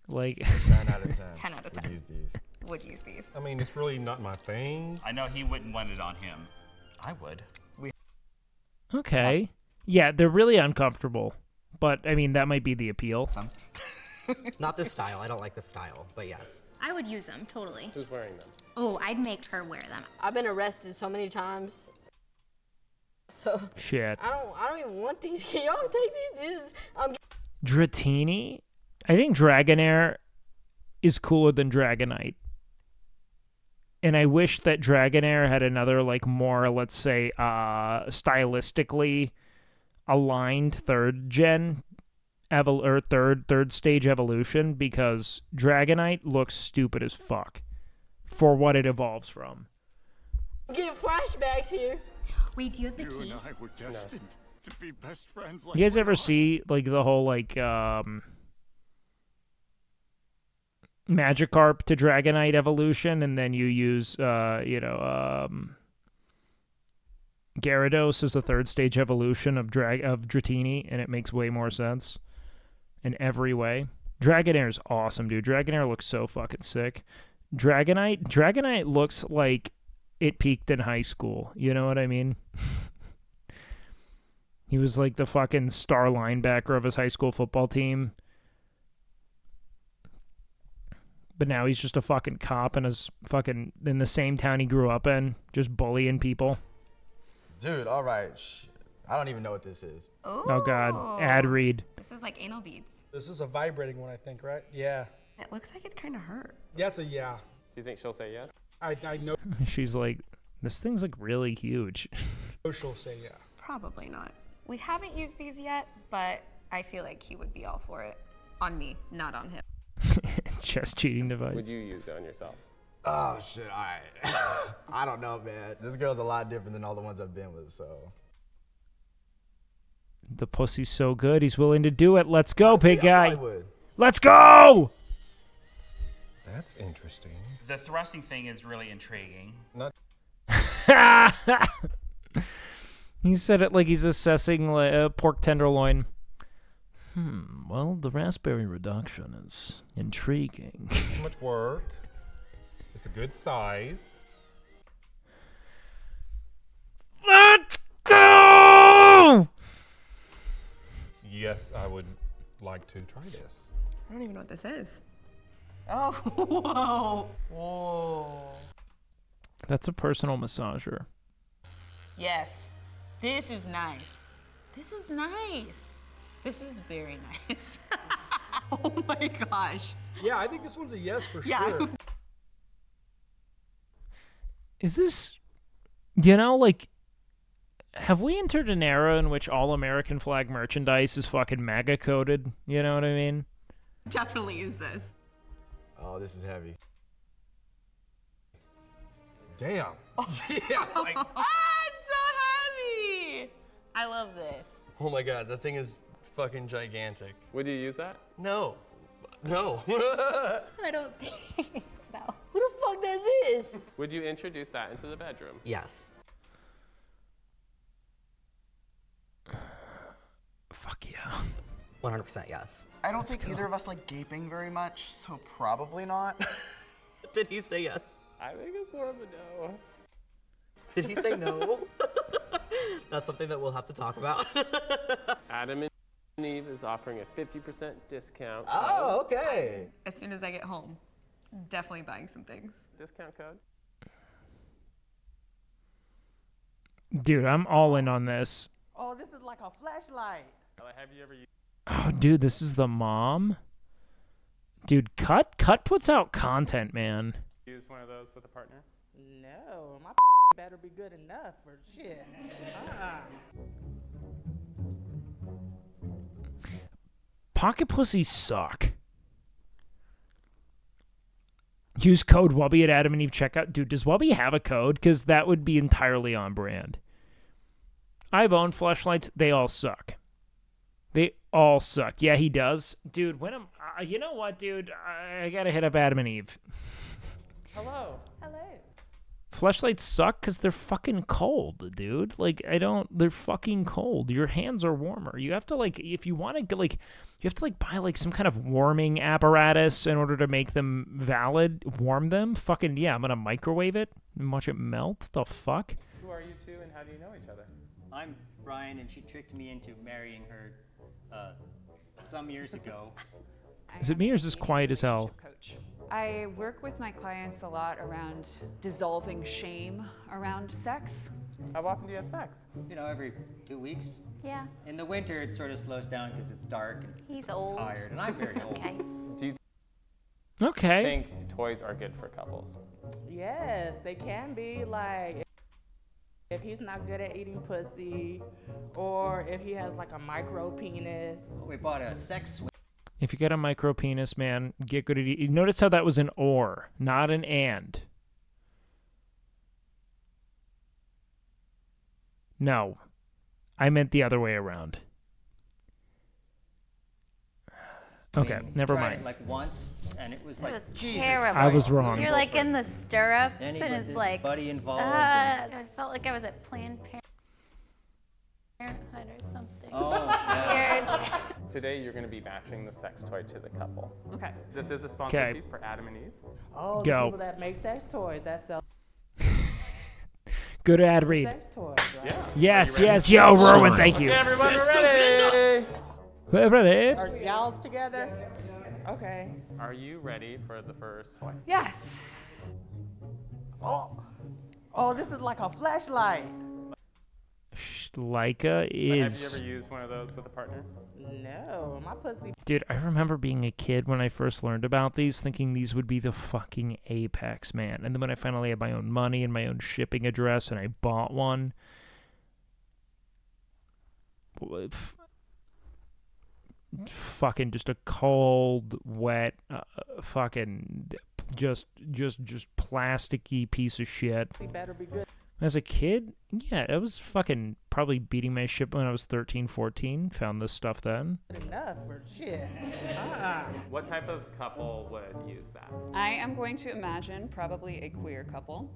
like... 10 out of 10. 10 out of 10. Would use these. Would use these. I mean, it's really not my thing. I know he wouldn't want it on him. I would. Okay. Yeah, they're really uncomfortable. But I mean, that might be the appeal. Not this style. I don't like this style, but yes. I would use them, totally. Who's wearing them? Oh, I'd make her wear them. I've been arrested so many times. So Shit. I don't even want these. Can y'all take these? This is, Dratini? I think Dragonair is cooler than Dragonite. And I wish that Dragonair had another, like, more, let's say, stylistically aligned third stage evolution, because Dragonite looks stupid as fuck for what it evolves from. I'm getting flashbacks here. Wait, do you have the key? You and I were destined to be best friends. Like You guys we ever are. see, like, the whole, like, Magikarp to Dragonite evolution, and then you use, Gyarados as the third stage evolution of Dratini, and it makes way more sense in every way. Dragonair's awesome, dude. Dragonair looks so fucking sick. Dragonite looks like it peaked in high school. You know what I mean? He was like the fucking star linebacker of his high school football team. But now he's just a fucking cop in the same town he grew up in, just bullying people. Dude, all right. I don't even know what this is. Ooh. Oh god, ad read. This is like anal beads. This is a vibrating one, I think, right? Yeah. It looks like it kind of hurt. Yeah, it's a yeah. Do you think she'll say yes? I know. She's like, this thing's like really huge. She'll say yeah. Probably not. We haven't used these yet, but I feel like he would be all for it. On me, not on him. Chest cheating device. Would you use it on yourself? Oh, shit, all right. I don't know, man. This girl's a lot different than all the ones I've been with, so. The pussy's so good, he's willing to do it. Let's go, Honestly, big guy. I would. Let's go! That's interesting. The thrusting thing is really intriguing. Not. He said it like he's assessing a pork tenderloin. Well, the raspberry reduction is intriguing. Too much work. It's a good size. Let's go! Yes, I would like to try this. I don't even know what this is. Oh, whoa. Whoa. That's a personal massager. Yes. This is nice. This is nice. This is very nice. Oh my gosh. Yeah, I think this one's a yes for Yeah. sure. Is this, like, have we entered an era in which all American flag merchandise is fucking MAGA coded? You know what I mean? Definitely is this. Oh, this is heavy. Damn. Yeah, like. It's so heavy. I love this. Oh my god, that thing is fucking gigantic. Would you use that? No. No. I don't think so. Who the fuck does this? Would you introduce that into the bedroom? Yes. Fuck yeah. 100% yes. I don't think either of us like gaping very much, so probably not. Did he say yes? I think it's more of a no. Did he say no? That's something that we'll have to talk about. Adam and Eve is offering a 50% discount. Oh, okay. As soon as I get home, definitely buying some things. Discount code? Dude, I'm all in on this. Oh, this is like a flashlight. Have you ever used? Oh, dude, this is the mom? Dude, Cut puts out content, man. Use one of those with a partner? No, my better be good enough for shit. Pocket pussies suck. Use code Wubby at Adam and Eve checkout. Dude, does Wubby have a code? Because that would be entirely on brand. I've owned fleshlights. They all suck. They all suck. Yeah, he does. Dude, when I'm... you know what, dude? I gotta hit up Adam and Eve. Hello. Hello. Fleshlights suck because they're fucking cold, dude. Like, they're fucking cold. Your hands are warmer. You have to, like, if you want to, like, you have to, like, buy, like, some kind of warming apparatus in order to make them valid. Warm them? Fucking, yeah, I'm gonna microwave it and watch it melt. The fuck? Who are you two and how do you know each other? I'm Brian and she tricked me into marrying her Some years ago. Is it me or is this quiet as hell? I work with my clients a lot around dissolving shame around sex. How often do you have sex? You know, every 2 weeks. Yeah. In the winter, it sort of slows down because it's dark and He's old. tired, and I'm very old. Okay. Do you Okay. think toys are good for couples? Yes, they can be. Like, if he's not good at eating pussy, or if he has like a micro penis. We bought a sex swing. If you get a micro penis, man, get good at it. Notice how that was an or, not an and. No. I meant the other way around. Okay, never Tried mind. it like once, and it was That like was Jesus terrible. I was wrong. You're like in the stirrups, and it's like buddy involved. I felt like I was at Planned Parenthood or something. Oh, It's weird. Today you're going to be matching the sex toy to the couple. Okay. This is a sponsored Okay. piece for Adam and Eve. Oh, the Go. people that make sex toys that sell Good ad read. sex toys, right? Yes, yes. Yo, Rowan, thank you. Okay, everyone, we're ready. We're ready. Are y'all together? Okay. Are you ready for the first toy? Yes. Oh, this is like a flashlight. Leica Have you is... ever used one of those with a partner? No, my pussy. Dude, I remember being a kid when I first learned about these, thinking these would be the fucking apex, man. And then when I finally had my own money and my own shipping address and I bought one... fucking just a cold, wet, fucking just plasticky piece of shit. He better be good. As a kid, yeah, I was fucking probably beating my shit when I was 13, 14. Found this stuff then. Enough for shit. What type of couple would use that? I am going to imagine probably a queer couple.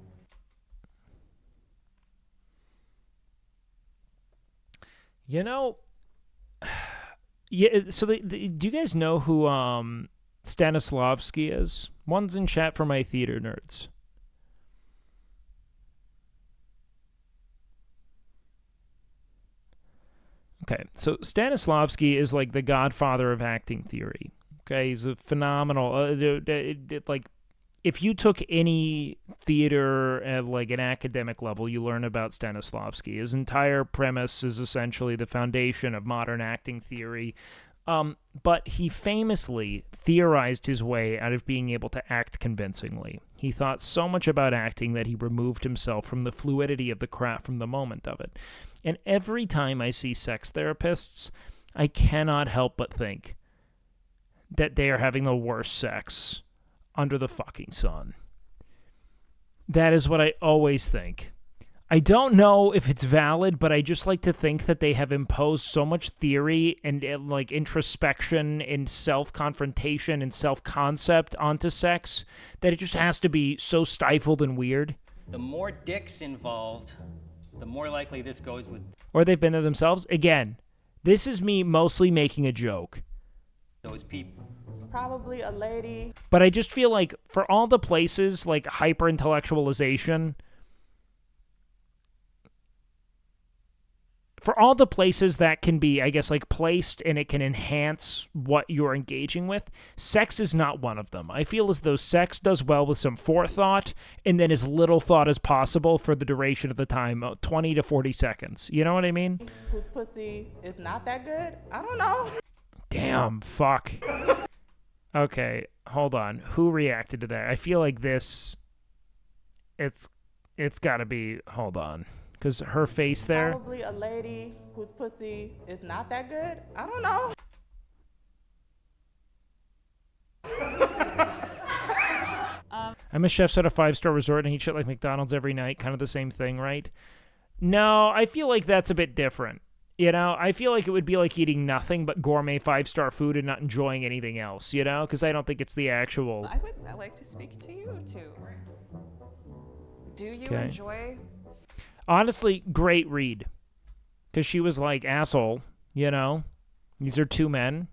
You know, yeah. So, do you guys know who Stanislavski is? One's in chat for my theater nerds. Okay, so Stanislavski is like the godfather of acting theory. Okay, he's a phenomenal. Like, if you took any theater at like an academic level, you learn about Stanislavski. His entire premise is essentially the foundation of modern acting theory. But he famously theorized his way out of being able to act convincingly. He thought so much about acting that he removed himself from the fluidity of the craft from the moment of it. And every time I see sex therapists, I cannot help but think that they are having the worst sex under the fucking sun. That is what I always think. I don't know if it's valid, but I just like to think that they have imposed so much theory and like introspection and self-confrontation and self-concept onto sex that it just has to be so stifled and weird. The more dicks involved, the more likely this goes with Or they've been to themselves. Again, this is me mostly making a joke. those people. Probably a lady. But I just feel like for all the places like hyper-intellectualization, for all the places that can be, I guess, like placed and it can enhance what you're engaging with, sex is not one of them. I feel as though sex does well with some forethought and then as little thought as possible for the duration of the time, 20 to 40 seconds. You know what I mean? Whose pussy is not that good? I don't know. Damn, fuck. Okay, hold on. Who reacted to that? I feel like this, it's got to be, hold on. Because her face there. Probably a lady whose pussy is not that good. I don't know. I'm a chef at a 5-star resort and I eat shit like McDonald's every night. Kind of the same thing, right? No, I feel like that's a bit different. You know, I feel like it would be like eating nothing but gourmet 5-star food and not enjoying anything else, you know? Because I don't think it's the actual... I would like to speak to you too. Do you Okay. enjoy... Honestly, great read. Because she was like, asshole, you know? These are two men,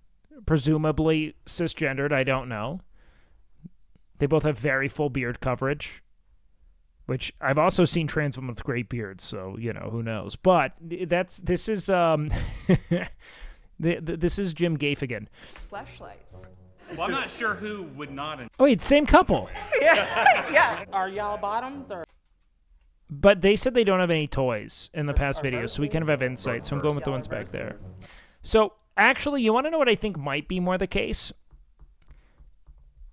presumably cisgendered, I don't know. They both have very full beard coverage. Which I've also seen trans women with great beards, so, you know, who knows. But this is This is Jim Gaffigan. Fleshlights. Well, I'm not sure who would not. Oh wait, same couple. Yeah. Are y'all bottoms or? But they said they don't have any toys in the past videos, so we kind of have insight. So I'm going with the ones back there. So actually, you want to know what I think might be more the case?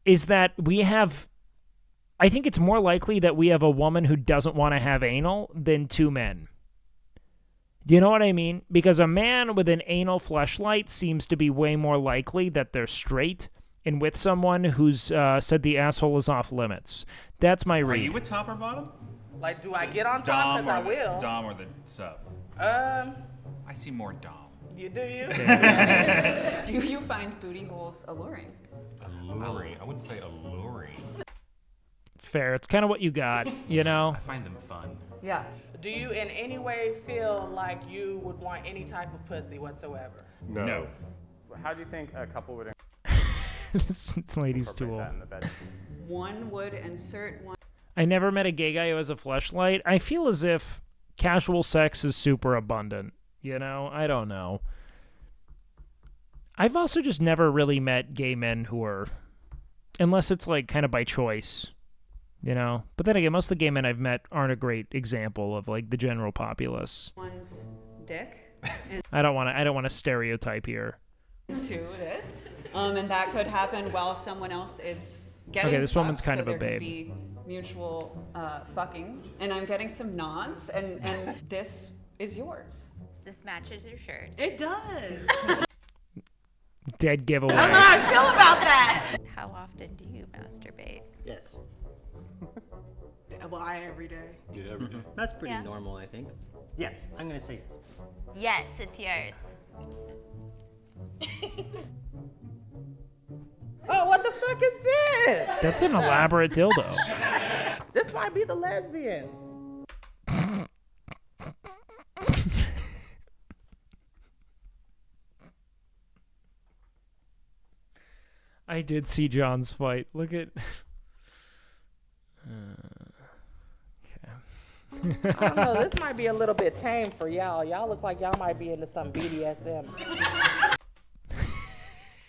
Is that we have... I think it's more likely that we have a woman who doesn't want to have anal than two men. Do you know what I mean? Because a man with an anal fleshlight seems to be way more likely that they're straight and with someone who's said the asshole is off limits. That's my read. Are you with top or bottom? Like, do I get on top? Because I will. Dom or the sub? I see more Dom. You do you? Do you find booty holes alluring? Alluring? I wouldn't say alluring. Fair. It's kind of what you got, you know? I find them fun. Yeah. Do you in any way feel like you would want any type of pussy whatsoever? No. How do you think a couple would This lady's too old. that in the bed? One would insert one. I never met a gay guy who has a fleshlight. I feel as if casual sex is super abundant, you know? I don't know. I've also just never really met gay men who are, unless it's like kind of by choice, you know? But then again, most of the gay men I've met aren't a great example of like the general populace. One's dick. I don't want to stereotype here. To this. And that could happen while someone else is getting Okay, this fucked, woman's kind so of a there could babe. be mutual fucking, and I'm getting some nods, and this is yours. This matches your shirt. It does. Dead giveaway. I don't know how I feel about that. How often do you masturbate? Yes. Well, every day. Yeah, every day. That's pretty Yeah. normal, I think. Yes, I'm gonna say yes. Yes, it's yours. Oh, what the fuck is this? That's an elaborate dildo. This might be the lesbians. I did see John's fight. Look at... I don't know. This might be a little bit tame for y'all. Y'all look like y'all might be into some BDSM.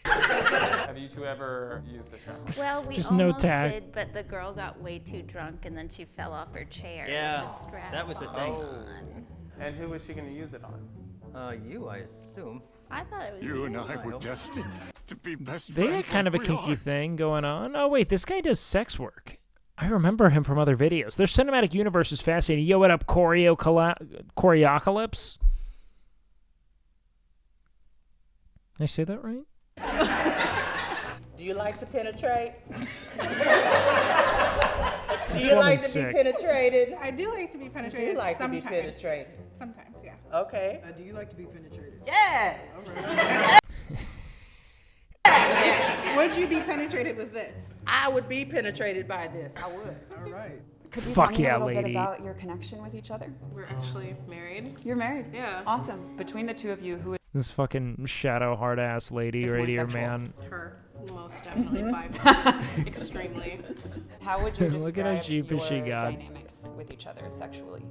Have you two ever used a shower? Well, we Just no almost tag. did, but the girl got way too drunk and then she fell off her chair. Yeah, with the strap that was the thing. on. And who was she going to use it on? You, I assume. I thought it was You and I I were hope. destined to be best They got friends. kind of a like we kinky are. thing going on. Oh, wait, this guy does sex work. I remember him from other videos. Their cinematic universe is fascinating. Yo, what up, Choreocalypse? Did I say that right? Do you like to penetrate? Do This you like woman's to be sick. penetrated? I do like to be You penetrated. do like to be sometimes. penetrated. Sometimes, yeah. Okay. Do you like to be penetrated? Yes. Would you be penetrated with this? I would be penetrated by this. I would. All right. Could you Fuck tell me yeah, a little lady. bit about your connection with each other? We're actually married. You're married? Yeah. Awesome. Between the two of you, who is This fucking shadow hard ass lady It's right more here, sexual. man. Her, most definitely by extremely. How would you describe Look at how sheepish she your got. dynamics with each other sexually?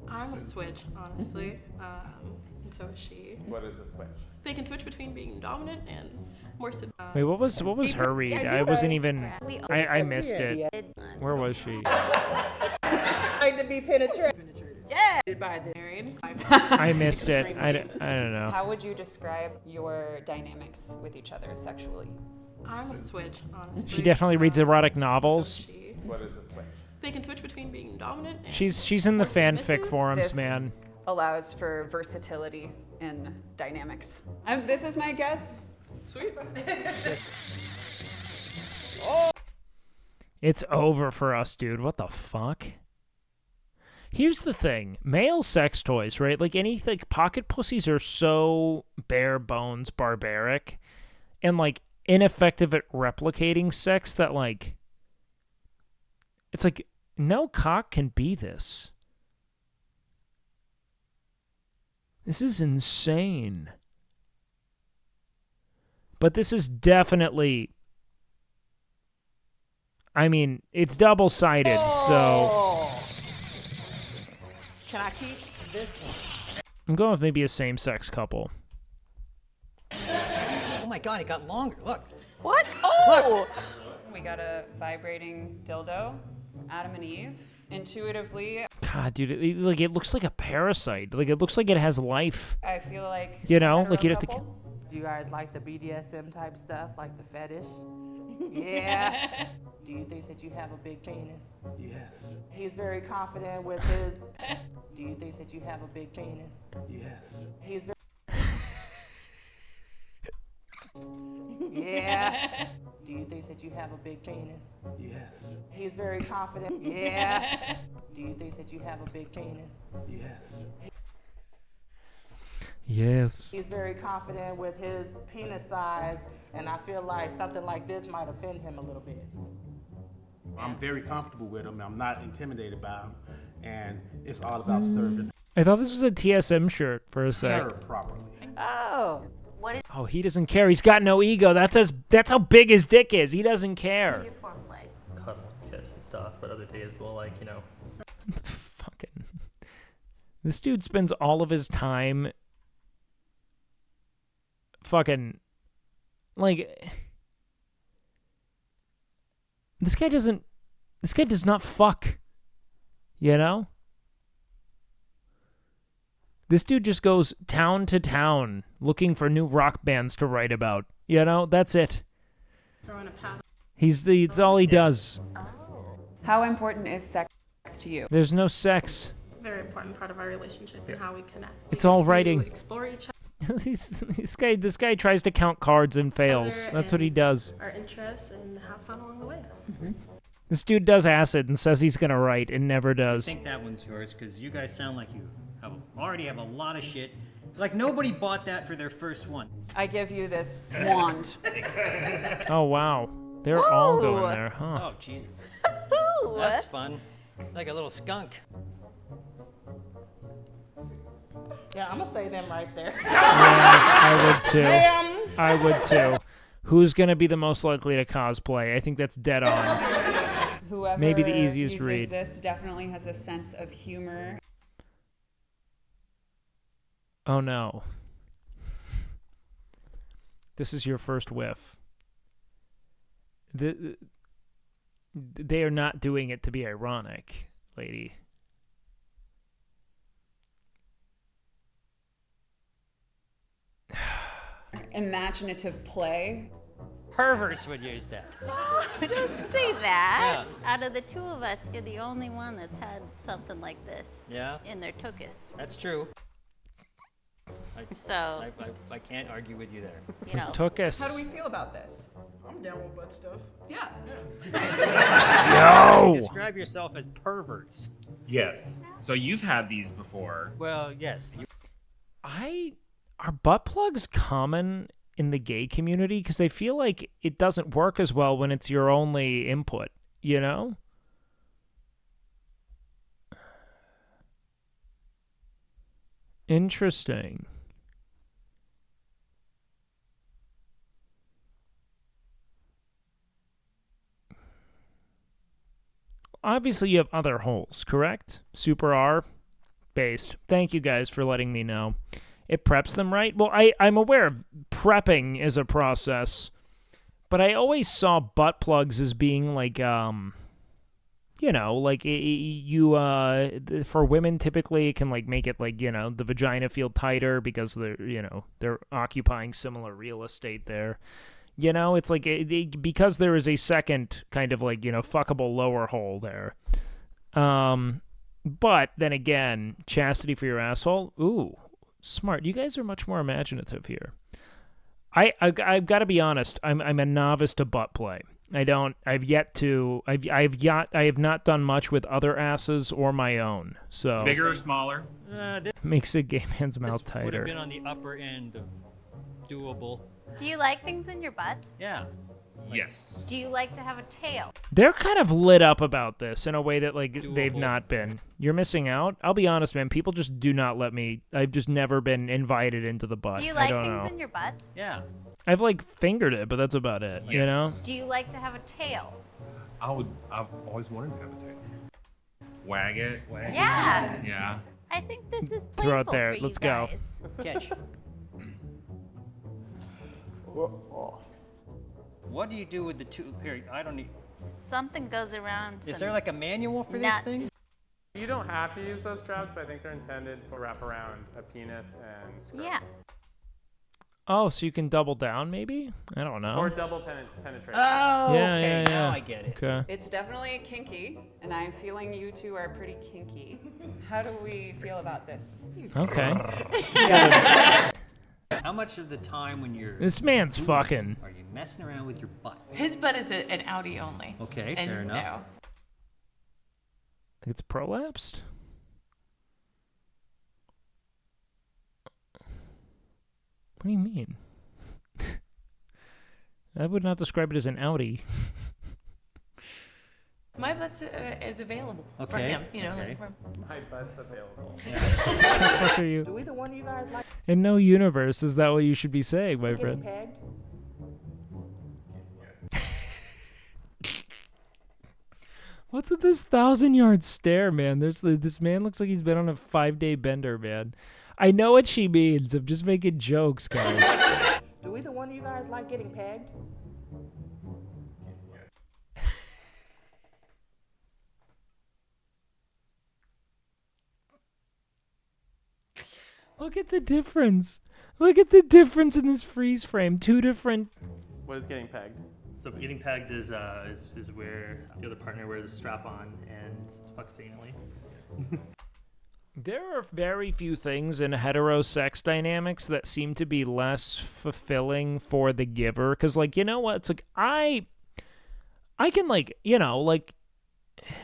I'm a switch, honestly. And so is she. What is a switch? They can switch between being dominant and more Wait, what was her read? I wasn't even. I missed it. Where was she? Like to be penetrated. Yeah. By the married. I missed it. I don't know. How would you describe your dynamics with each other sexually? I'm a switch, honestly. She definitely reads erotic novels. What is a switch? They can switch between being dominant and She's in the more fanfic submissive. forums, This man. allows for versatility in dynamics. This is my guess. Sweet. It's over for us, dude. What the fuck? Here's the thing. Male sex toys, right? Like anything, pocket pussies are so bare bones barbaric and like ineffective at replicating sex that like it's like no cock can be this. This is insane. But this is definitely, I mean, it's double-sided, so Can I keep this one? I'm going with maybe a same-sex couple. my god, it got longer. Look. What? Oh! We got a vibrating dildo, Adam and Eve. Intuitively, God, dude, like it looks like a parasite. Like it looks like it has life. I feel like You know, like you'd have to. Do you guys like the BDSM type stuff, like the fetish? Yeah. Do you think that you have a big penis? Yes. He's very confident with his. Do you think that you have a big penis? Yes. He's very. Yeah. Do you think that you have a big penis? Yes. He's very confident. Yeah. Do you think that you have a big penis? Yes. Yes. He's very confident with his penis size, and I feel like something like this might offend him a little bit. I'm very comfortable with him. I'm not intimidated by him, and it's all about serving. I thought this was a TSM shirt for a sec. Serve properly. Oh. What is Oh, he doesn't care. He's got no ego. That's how big his dick is. He doesn't care. your foreplay? Cuddle, kiss, and stuff. But other days we'll Fucking. This dude spends all of his time. Fucking. Like. This guy does not fuck. You know? This dude just goes town to town looking for new rock bands to write about. You know, that's it. Throwing a paddle. It's all he does. how important is sex to you? There's no sex. It's a very important part of our relationship and how we connect. It's We all get to writing. Explore each This guy tries to count cards and fails. other That's what he and does. Our interests and have fun along the way. This dude does acid and says he's gonna write and never I does. think that one's yours because you guys sound like you already have a lot of shit. Like nobody bought that for their first one. I give you this wand. Oh wow, they're all going there, huh? Oh Jesus. That's fun. Like a little skunk. Yeah, I'm gonna say them right there. I would too. Ma'am. I would too. Who's gonna be the most likely to cosplay? I think that's dead on. Whoever Maybe the easiest uses read. this definitely has a sense of humor. Oh no. This is your first whiff. They are not doing it to be ironic, lady. Imaginative play. Perverts would use that. Don't say that. Out of the two of us, you're the only one that's had something like this. Yeah. In their tuchus. That's true. So- I can't argue with you there. His tuchus. How do we feel about this? I'm down with butt stuff. Yeah. Yo! Describe yourself as perverts. Yes. So you've had these before. Well, yes. Are butt plugs common in the gay community? Because I feel like it doesn't work as well when it's your only input, you know? Interesting. Obviously, you have other holes, correct? Super R based. Thank you guys for letting me know. It preps them right. Well, I'm aware of prepping is a process, but I always saw butt plugs as being like, you know, like for women typically it can like make it like, you know, the vagina feel tighter because they're occupying similar real estate there. You know, it's like because there is a second kind of like, you know, fuckable lower hole there. But then again, chastity for your asshole. Ooh, smart. You guys are much more imaginative here. I've got to be honest. I'm a novice to butt play. I have not done much with other asses or my own. So Bigger or smaller? Makes a gay man's mouth Would have tighter. been on the upper end of doable. Do you like things in your butt? Yeah. Yes. Do you like to have a tail? They're kind of lit up about this in a way that like they've not been. You're missing out. I'll be honest, man. People just do not let me. I've just never been invited into the butt. Do you I like don't things know. in your butt? Yeah. I've like fingered it, but that's about it. You know. Do you like to have a tail? I've always wanted to have a tail. Wag it. Wag Yeah. it. Yeah. I think this is Throw it playful there. for Let's you go. guys. Catch. What do you do with the two? Here, I don't need. Something goes around. Is there like a manual for this thing? You don't have to use those straps, but I think they're intended for wrap around a penis and skirt. Yeah. Oh, so you can double down, maybe? I don't know. Or double penetration. Oh, Yeah, okay. yeah, Now yeah. I get it. Okay. It's definitely kinky, and I'm feeling you two are pretty kinky. How do we feel about this? Okay. How much of the time when you're This man's doing it fucking. are you messing around with your butt? His butt is an Audi only. Okay, And fair enough. so- It's prolapsed? What do you mean? I would not describe it as an Audi. My butt is available for Okay, him. You know, okay. like for- My butt's available. What the fuck are you? Do either one of you guys like In no universe is that what you should be saying, my getting friend. pegged? What's with this 1,000-yard stare, man? This man looks like he's been on a 5-day bender, man. I know what she means. I'm just making jokes, guys. Do either one of you guys like getting pegged? Look at the difference. Look at the difference in this freeze frame. Two different. What is getting pegged? So getting pegged is where the other partner wears a strap on and fucks anally. There are very few things in hetero sex dynamics that seem to be less fulfilling for the giver. Because, like, you know what? It's like, I can, like, you know, like,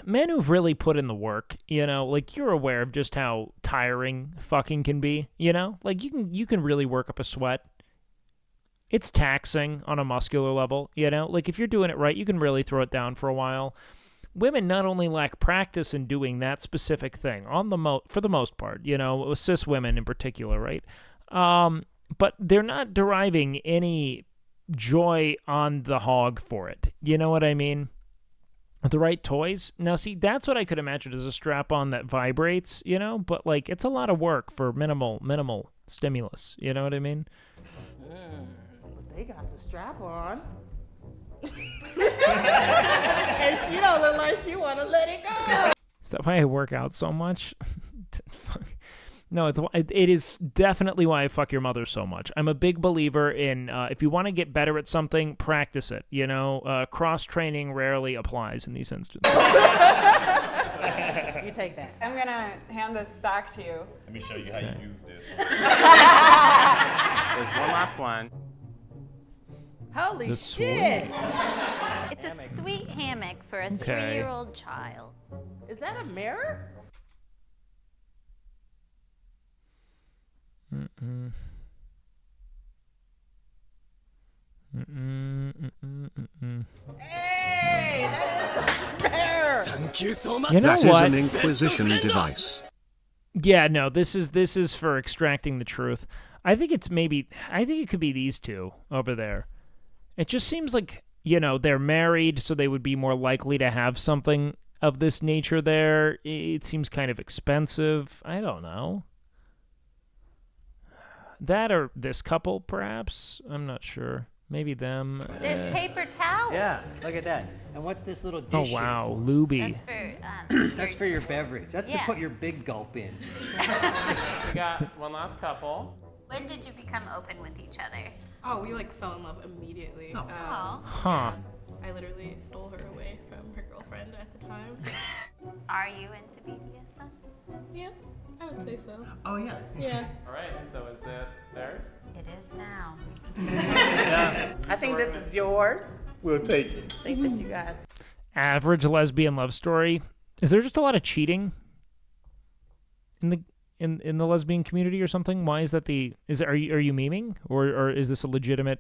men who've really put in the work, you know, like, you're aware of just how tiring fucking can be, you know? Like, you can really work up a sweat. It's taxing on a muscular level, you know? Like, if you're doing it right, you can really throw it down for a while. Women not only lack practice in doing that specific thing, for the most part, you know, cis women in particular, right? But they're not deriving any joy on the hog for it. You know what I mean? With the right toys. Now, see, that's what I could imagine as a strap-on that vibrates, you know? But, like, it's a lot of work for minimal stimulus. You know what I mean? They got the strap on. And she don't look like she want to let it go. Is that why I work out so much? No, it is definitely why I fuck your mother so much. I'm a big believer in if you want to get better at something, practice it. You know, cross-training rarely applies in these instances. You take that. I'm gonna hand this back to you. Let me show you how you use this. There's one last one. Holy The shit! It's a sweet hammock for a Okay. 3-year-old child. Is that a mirror? Mm-mm. Mm-mm, mm-mm, mm-mm. Hey, that is a mirror. Thank you so much. You know That is what? an Inquisition device. Yeah, no, this is for extracting the truth. I think it could be these two over there. It just seems like, you know, they're married, so they would be more likely to have something of this nature there. It seems kind of expensive. I don't know. That or this couple, perhaps? I'm not sure. Maybe them. There's paper towels. Yeah, look at that. And what's this little Oh, dish? wow. Luby. That's for That's for your beverage. That's Yeah. to put your big gulp in. We got one last couple. When did you become open with each other? Oh, we like fell in love immediately. Aw. Huh. I literally stole her away from her girlfriend at the time. Are you into BDSM? Yeah, I would say so. Oh, yeah. Yeah. All right, so is this theirs? It is now. I think this is yours. We'll take it. I think that you guys. Average lesbian love story. Is there just a lot of cheating in the lesbian community or something? Why is that are you memeing or is this a legitimate?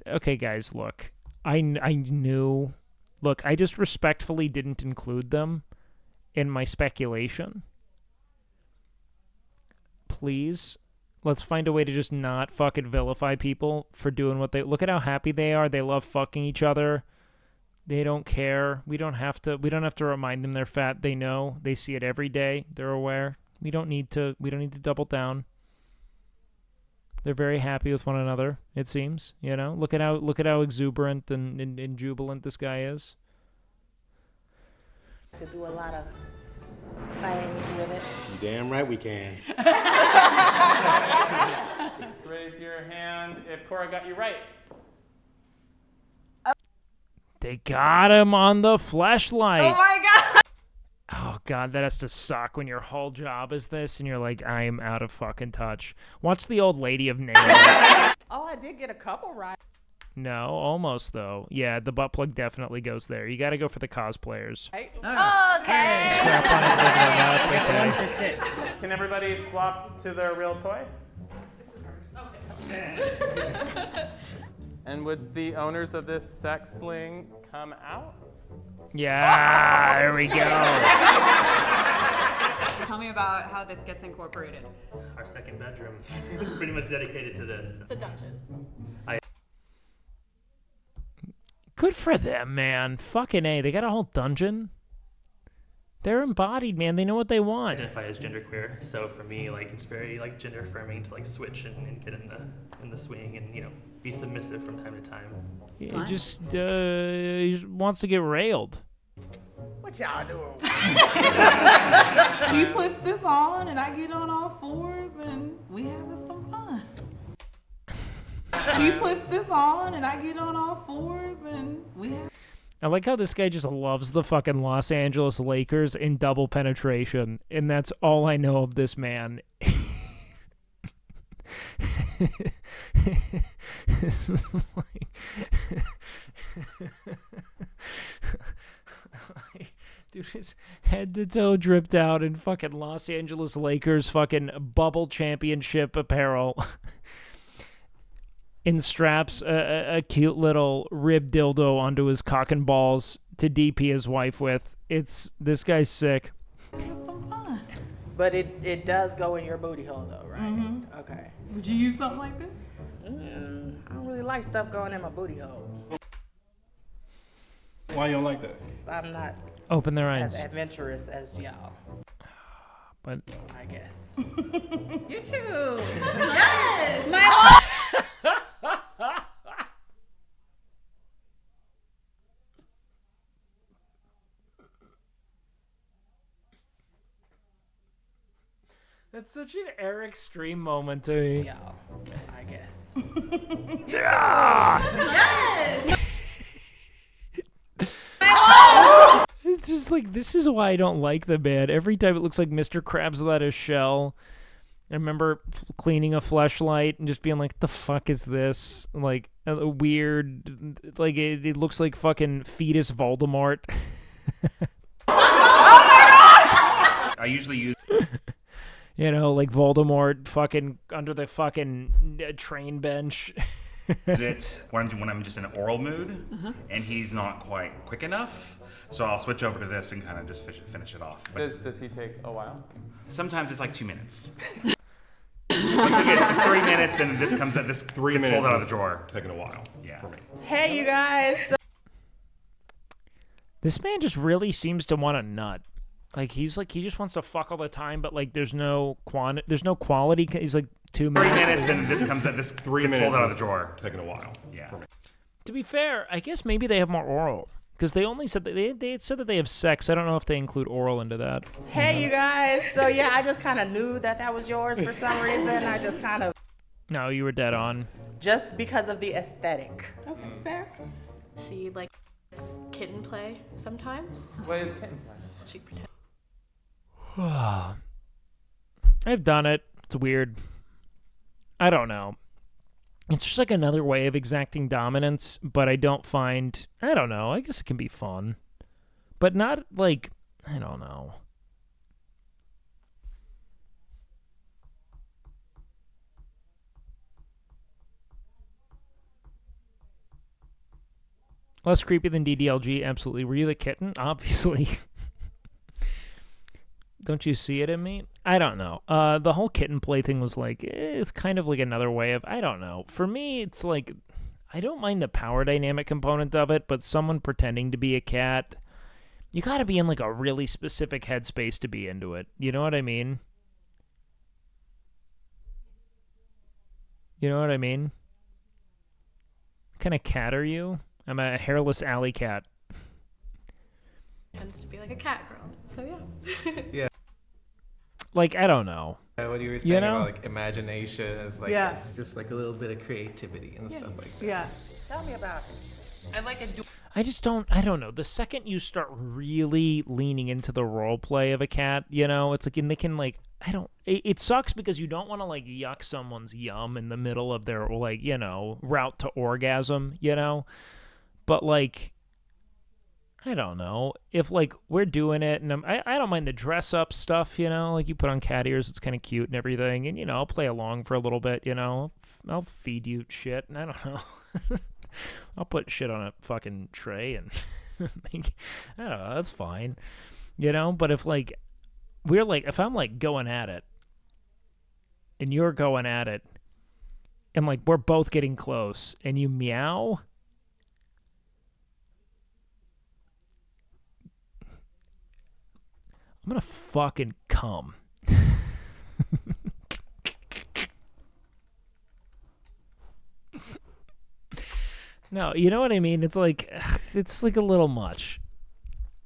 Okay, guys, look. I knew. Look, I just respectfully didn't include them in my speculation. Please, let's find a way to just not fucking vilify people for doing what they... Look at how happy they are. They love fucking each other. They don't care. We don't have to remind them they're fat. They know. They see it every day. They're aware. We don't need to double down. They're very happy with one another, it seems. You know, look at how exuberant and jubilant this guy is. To do a lot of things with it. You damn right we can. Raise your hand if Cora got you right. They got him on the fleshlight. Oh my god! Oh god, that has to suck when your whole job is this and you're like, I am out of fucking touch. Watch the old lady of Nail. Oh, I did get a couple right. No, almost though. Yeah, the butt plug definitely goes there. You got to go for the cosplayers. Hey. Okay. One for 6. Can everybody swap to their real toy? And would the owners of this sex sling come out? Yeah, there we go. Tell me about how this gets incorporated. Our second bedroom is pretty much dedicated to this. It's a dungeon. Good for them, man. Fucking A. They got a whole dungeon. They're embodied, man. They know what they want. Identify as genderqueer, so for me, like, it's very like gender affirming to like switch and get in the swing and, you know, be submissive from time to time. He just he wants to get railed. What y'all doing? He puts this on and I get on all fours and we having some fun. He puts this on and I get on all fours and we have. I like how this guy just loves the fucking Los Angeles Lakers in double penetration, and that's all I know of this man. Dude, his head to toe dripped out in fucking Los Angeles Lakers fucking bubble championship apparel. And straps a cute little rib dildo onto his cock and balls to DP his wife with. This guy's sick. But it does go in your booty hole though, right? Mm-hmm. Okay. Would you use something like this? I don't really like stuff going in my booty hole. Why you don't like that? I'm not Open their eyes. as adventurous as y'all. But I guess. You too. Yes. My That's such an Eric Stream moment to me. Y'all, I guess. Yes. It's just like, this is why I don't like the band. Every time it looks like Mr. Krabs without a shell. I remember cleaning a fleshlight and just being like, the fuck is this? Like, a weird, like, it looks like fucking fetus Voldemort. I usually use... You know, like Voldemort fucking under the fucking train bench. it when I'm just in an oral mood, and he's not quite quick enough. So I'll switch over to this and kind of just finish it off. But Does he take a while? sometimes it's like 2 minutes. Once we get to 3 minutes, then this comes at this 3 minutes pulled out of the drawer. Taking a while. Yeah. For me. Hey, you guys. This man just really seems to want a nut. Like he just wants to fuck all the time, but like there's no quality. He's like 2 minutes. 3 minutes, then this comes at this 3 minutes pulled out of the drawer. Taking a while. Yeah. For me. To be fair, I guess maybe they have more oral because they only said that they said that they have sex. I don't know if they include oral into that. Hey, you guys. So yeah, I just kind of knew that was yours for some reason. I just kind of. No, you were dead on. Just because of the aesthetic. Okay, fair. She like kitten play sometimes. What is kitten play? She pretend. I've done it. It's weird. I don't know. It's just like another way of exacting dominance, but I don't know. I guess it can be fun. But not like, I don't know. Less creepy than DDLG, absolutely. Were you the kitten? Obviously. Don't you see it in me? I don't know. The whole kitten play thing was like, it's kind of like another way of, I don't know. For me, it's like, I don't mind the power dynamic component of it, but someone pretending to be a cat, you gotta be in like a really specific headspace to be into it. You know what I mean? You know what I mean? What kind of cat are you? I'm a hairless alley cat. Tends to be like a cat girl. So yeah. Yeah. Like, I don't know. What you were saying know? about like imagination is like Yeah. it's just like a little bit of creativity and stuff like that. Yeah. Tell me about it. I like a I don't know. The second you start really leaning into the role play of a cat, it's like, and they can like, it sucks because you don't want to like yuck someone's yum in the middle of their like, route to orgasm, but like, I don't know if like we're doing it and I don't mind the dress up stuff, like you put on cat ears, it's kind of cute and everything. And, I'll play along for a little bit, I'll feed you shit and I don't know. I'll put shit on a fucking tray and I don't know, that's fine, but if like if I'm like going at it and you're going at it and like we're both getting close and you meow, I'm gonna fucking come. No, you know what I mean? It's like a little much.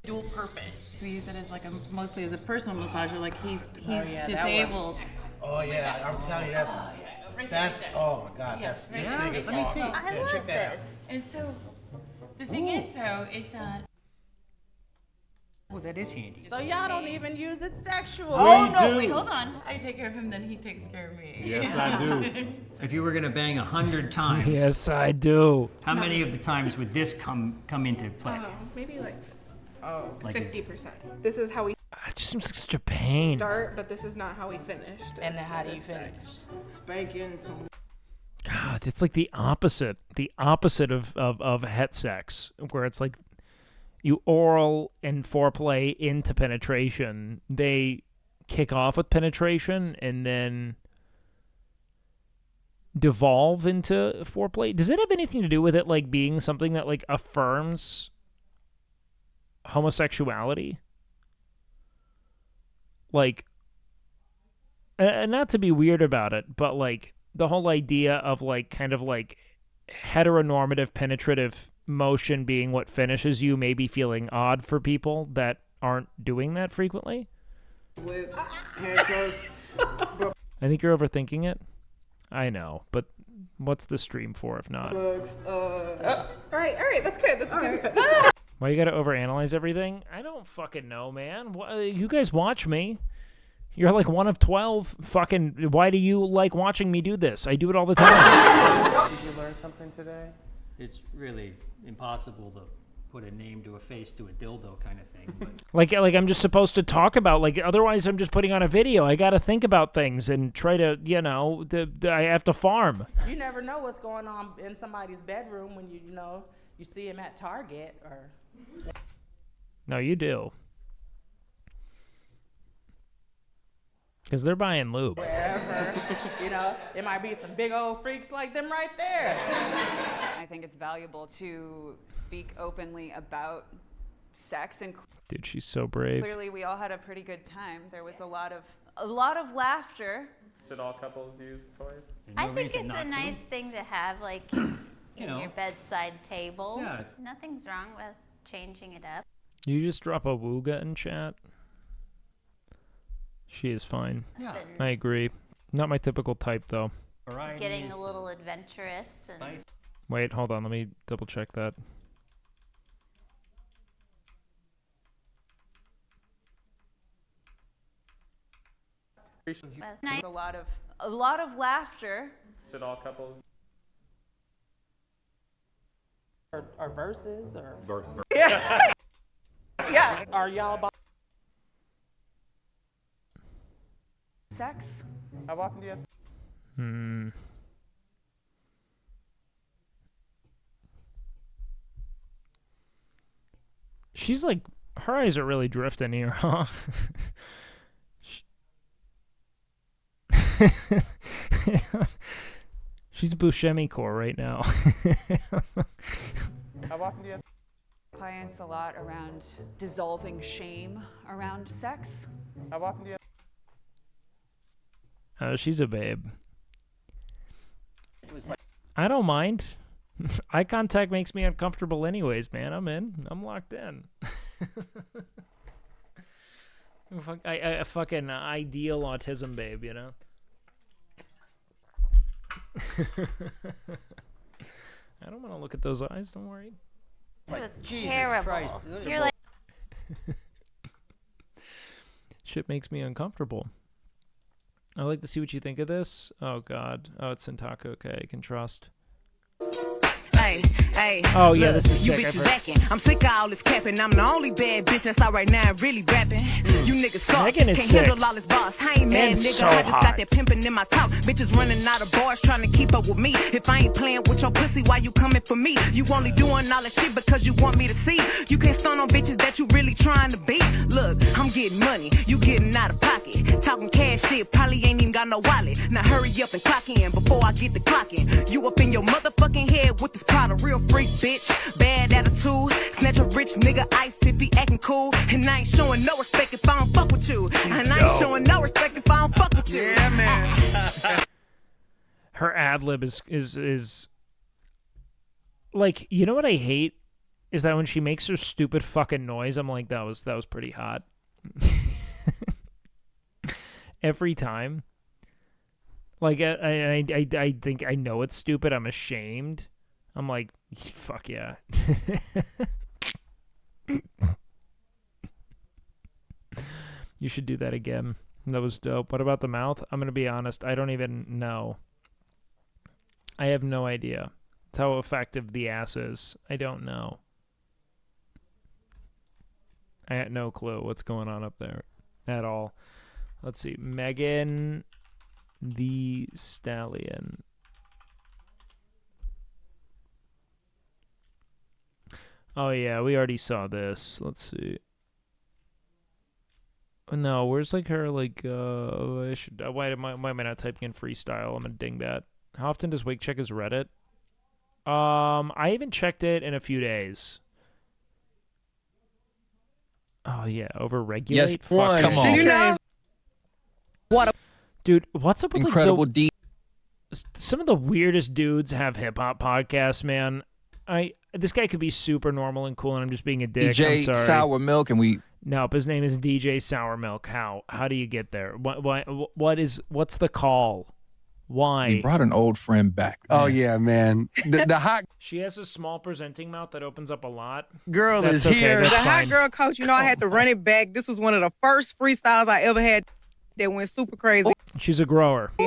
Dual purpose. To use it as like mostly as a personal massager, like he's yeah, disabled. Oh yeah, I'm telling you that's oh my god, this thing is Let me awesome. see. I Yeah, love check that out. this. And so the thing is though, is that Oh, that is handy. So y'all don't even use it sexual. Oh no, wait, hold on. I take care of him, then he takes care of me. Yes, I do. If you were gonna bang 100 times, Yes, I do. how many of the times would this come into play? Maybe like Like 50%. This is how we It just seems like such a pain. start, but this is not how we finished. And then how do you finish? Spanking some. God, it's like the opposite of het sex, where it's like you oral and foreplay into penetration. They kick off with penetration and then devolve into foreplay. Does it have anything to do with it like being something that like affirms homosexuality? Like, not to be weird about it, but like the whole idea of like kind of like heteronormative penetrative motion being what finishes you may be feeling odd for people that aren't doing that frequently. Lips, handcuffs. I think you're overthinking it. I know, but what's the stream for if not? Plugs. All right, that's good. That's good. Why you gotta overanalyze everything? I don't fucking know, man. You guys watch me. You're like one of 12 fucking... Why do you like watching me do this? I do it all the time. Did you learn something today? It's really impossible to put a name to a face to a dildo kind of thing. But Like I'm just supposed to talk about, like, otherwise I'm just putting on a video. I gotta think about things and try to, I have to farm. You never know what's going on in somebody's bedroom when you see him at Target or. No, you do. Because they're buying lube. Wherever, it might be some big old freaks like them right there. I think it's valuable to speak openly about sex, and Dude, she's so brave. clearly we all had a pretty good time. There was a lot of laughter. Should all couples use toys? I think it's a nice thing to have, like, in your bedside table. Yeah. Nothing's wrong with changing it up. You just drop a wooga in chat. She is fine. Yeah. I agree. Not my typical type, though. Getting a little adventurous. And Wait, hold on. Let me double check that. Nice. A lot of laughter. Should all couples? Or verses or. Yeah. Yeah. Are y'all? Sex. How often do you have? She's like, her eyes are really drifting here, huh? She's Buscemi core right now. How often do you have? Clients a lot around dissolving shame around sex. How often do you have? She's a babe. I don't mind. Eye contact makes me uncomfortable anyways, man. I'm in. I'm locked in. I fucking ideal autism babe, you know? I don't want to look at those eyes, don't worry. It was Jesus terrible. Christ. You're like, Shit makes me uncomfortable. I'd like to see what you think of this. Oh, God. Oh, it's Sintaka. Okay, I can trust. Oh, yeah, this is You sick. bitches acting. I'm sick of all this capping. I'm the only bad bitch that's out right now really rapping. You niggas suck. Megan is Can't sick. handle all this boss. I ain't mad, And nigga. so I just hot. got that pimping in my talk. Bitches running out of bars trying to keep up with me. If I ain't playing with your pussy, why you coming for me? You only doing all that shit because you want me to see. You can't stun on bitches that you really trying to be. Look, I'm getting money. You getting out of pocket. Talking cash shit. Probably ain't even got no wallet. Now hurry up and clock in before I get the clock in. You up in your motherfucking head with this Prada. Real freak, bitch. Bad attitude. Snatch a rich nigga ice if he acting cool. And I ain't showing no respect if I don't fuck with you. And I ain't showing no respect if I don't fuck with you. Yeah, man. Her ad lib is like, you know what I hate is that when she makes her stupid fucking noise, I'm like, that was pretty hot. Every time. Like I think I know it's stupid. I'm ashamed. I'm like, fuck yeah. You should do that again. That was dope. What about the mouth? I'm going to be honest. I don't even know. I have no idea. It's how effective the ass is. I don't know. I had no clue what's going on up there at all. Let's see. Megan the Stallion. Oh, yeah, we already saw this. Let's see. No, where's, like, her, like, I should, why am I not typing in freestyle? I'm a dingbat. How often does Wake check his Reddit? I haven't checked it in a few days. Oh, yeah, overregulate? Yes, Fuck. come on. You know? Dude, what's up with, Incredible like, some of the weirdest dudes have hip-hop podcasts, man. This guy could be super normal and cool, and I'm just being a dick. DJ I'm sorry. Sour Milk, and we. Nope, his name is DJ Sour Milk. How do you get there? What's the call? Why? We brought an old friend back. Oh yeah, man. The hot She has a small presenting mouth that opens up a lot. girl That's is okay, here. that's The hot fine. girl coach, you know, I had to run it back. This was one of the first freestyles I ever had that went super crazy. She's a grower. So,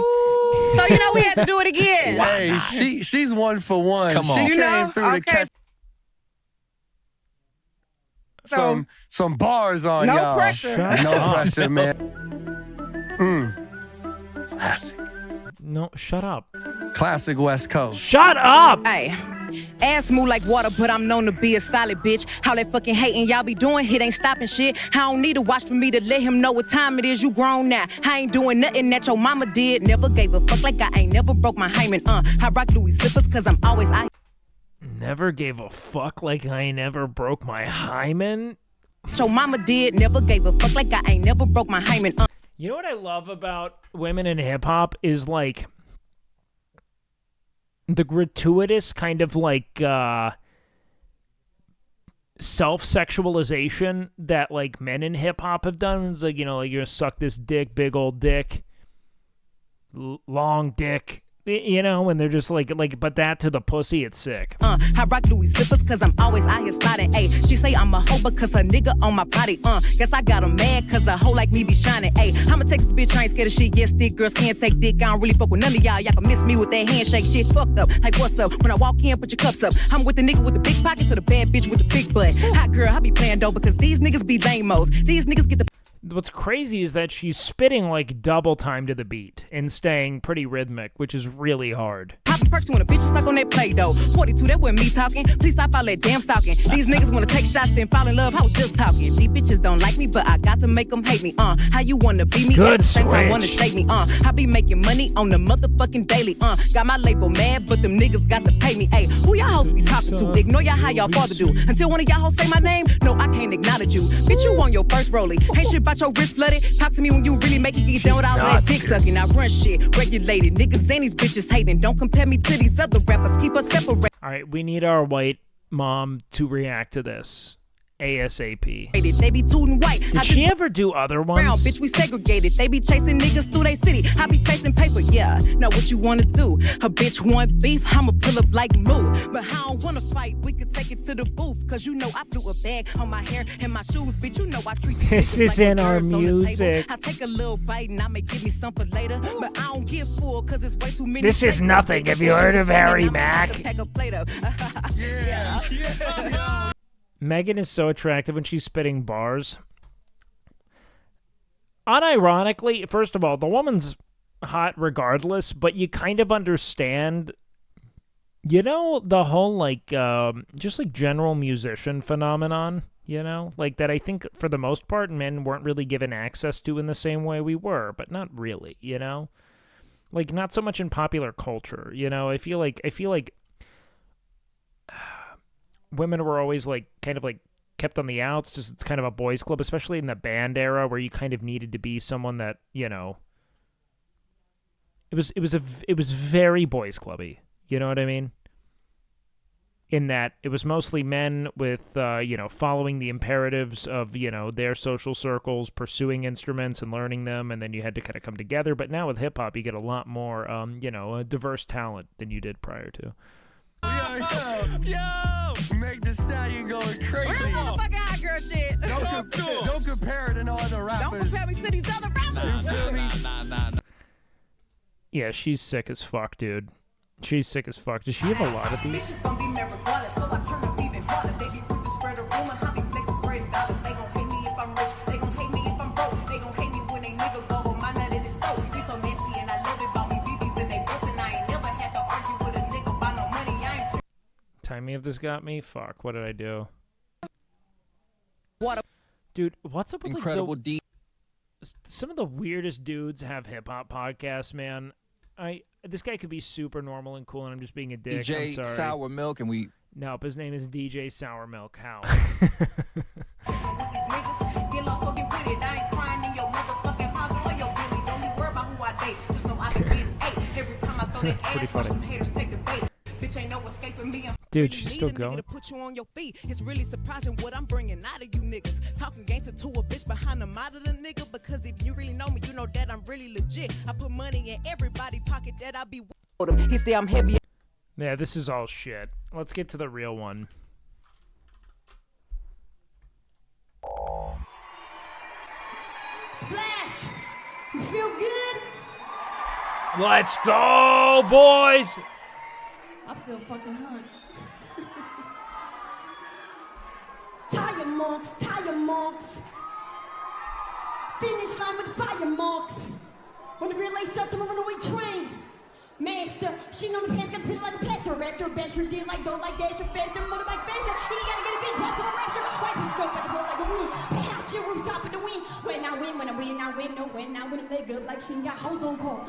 you know, we had to do it again. Hey, she's 1 for 1. Come on. She You came know? through to Okay. catch some bars on No y'all. pressure. No pressure, man. Classic. No, shut up. Classic West Coast. Shut up! Hey, ass move like water, but I'm known to be a solid bitch. How that fucking hating y'all be doing, it ain't stopping shit. I don't need to watch for me to let him know what time it is. You grown now. I ain't doing nothing that your mama did. Never gave a fuck like I ain't never broke my hymen. I rock Louis slippers cause I'm always out. Never gave a fuck like I never broke my hymen. Your mama did. Never gave a fuck like I ain't never broke my hymen. You know what I love about women in hip-hop is, like, the gratuitous kind of, like, self-sexualization that, like, men in hip-hop have done. It's like, you know, like, you're gonna suck this dick, big old dick, long dick. You know, when they're just like, but that to the pussy, it's sick. I rock Louis slippers cause I'm always out here sliding. Ayy, she say I'm a hoe because a nigga on my body. Guess I got 'em mad cause a hoe like me be shining. Ayy, I'm a Texas bitch, I ain't scared of shit. Yes, thick girls can't take dick. I don't really fuck with none of y'all. Y'all can miss me with that handshake shit. Fucked up. Like, what's up? When I walk in, put your cups up. I'm with the nigga with the big pockets or the bad bitch with the big butt. Hot girl, I be playing dope because these niggas be lame-os. These niggas get the... What's crazy is that she's spitting like double time to the beat and staying pretty rhythmic, which is really hard. Poppin' perks when a bitch is stuck on that Play-Doh. 42, that wasn't me talking. Please stop all that damn stalking. These niggas wanna take shots, then fall in love. I was just talking. These bitches don't like me, but I got to make them hate me. How you wanna be me? Good At the same time, switch. wanna shake me. I be making money on the motherfucking daily. Got my label mad, but them niggas got to pay me. Ayy, who y'all hoes be talking to? Ignore y'all how y'all father do. Until one of y'all hoes say my name, no, I can't acknowledge you. Bitch, you on your first rollie. Ain't shit about your wrist flooded. Talk to me when you really make it. Get done with all that dick sucking. I run shit, regulated. Niggas ain't these bitches hating. Don't compare me to these other rappers, keep us separate. All right, we need our white mom to react to this ASAP. They be tootin' white. Did she ever do other Brown, ones? bitch, we segregated. They be chasing niggas through they city. I be chasing paper, yeah. Now what you wanna do? A bitch want beef, I'ma pull up like moo. But I don't wanna fight, we could take it to the booth. Cause you know I blew a bag on my hair and my shoes. Bitch, you know I treat these This niggas is like in our reserves on the table. music. I take a little bite and I may give me some for later. But I don't get full cause it's way too many. This is nothing. Have you heard of Harry Mack? Megan is so attractive when she's spitting bars. Unironically, first of all, the woman's hot regardless, but you kind of understand, you know, the whole, like, just, like, general musician phenomenon, you know? Like, that I think, for the most part, men weren't really given access to in the same way we were, but not really, you know? Like, not so much in popular culture, you know? I feel like women were always, like, kind of, like, kept on the outs, just it's kind of a boys' club, especially in the band era where you kind of needed to be someone that, you know, it was very boys' clubby, you know what I mean? In that it was mostly men with, you know, following the imperatives of, you know, their social circles, pursuing instruments and learning them, and then you had to kind of come together. But now with hip-hop, you get a lot more, you know, a diverse talent than you did prior to. Yo! Make the stallion going crazy. Real motherfucking hot girl shit. Don't compare it to no other rappers. Don't compare me to these other rappers. You feel me? Yeah, she's sick as fuck, dude. She's sick as fuck. Does she have a lot of these? Time me if this got me. Fuck, what did I do? Dude, what's up with Incredible like, some of the weirdest dudes have hip-hop podcasts, man. This guy could be super normal and cool, and I'm just being a dick. DJ I'm sorry. Sour Milk, and we... Nope, his name is DJ Sour Milk. How? That's pretty funny. Dude, she's still going. Put you on your feet. It's really surprising what I'm bringing out of you niggas. Talking gangster to a bitch behind the model of the nigga. Because if you really know me, you know that I'm really legit. I put money in everybody's pocket that I be with him. He say I'm heavy. Yeah, this is all shit. Let's get to the real one. Splash! You feel good? Let's go, boys! I feel fucking hot. Tire marks. Finish line with fire marks. On the relay start to run away train. Master, she know the pants got spit like a plaster. After bench did like go like dash or faster. Motorbike faster. He gotta get a bitch back to the rapture. White bitch go back to blow like a wind. Behind your rooftop of the wind. When I win, a nigga like she got hoes on call.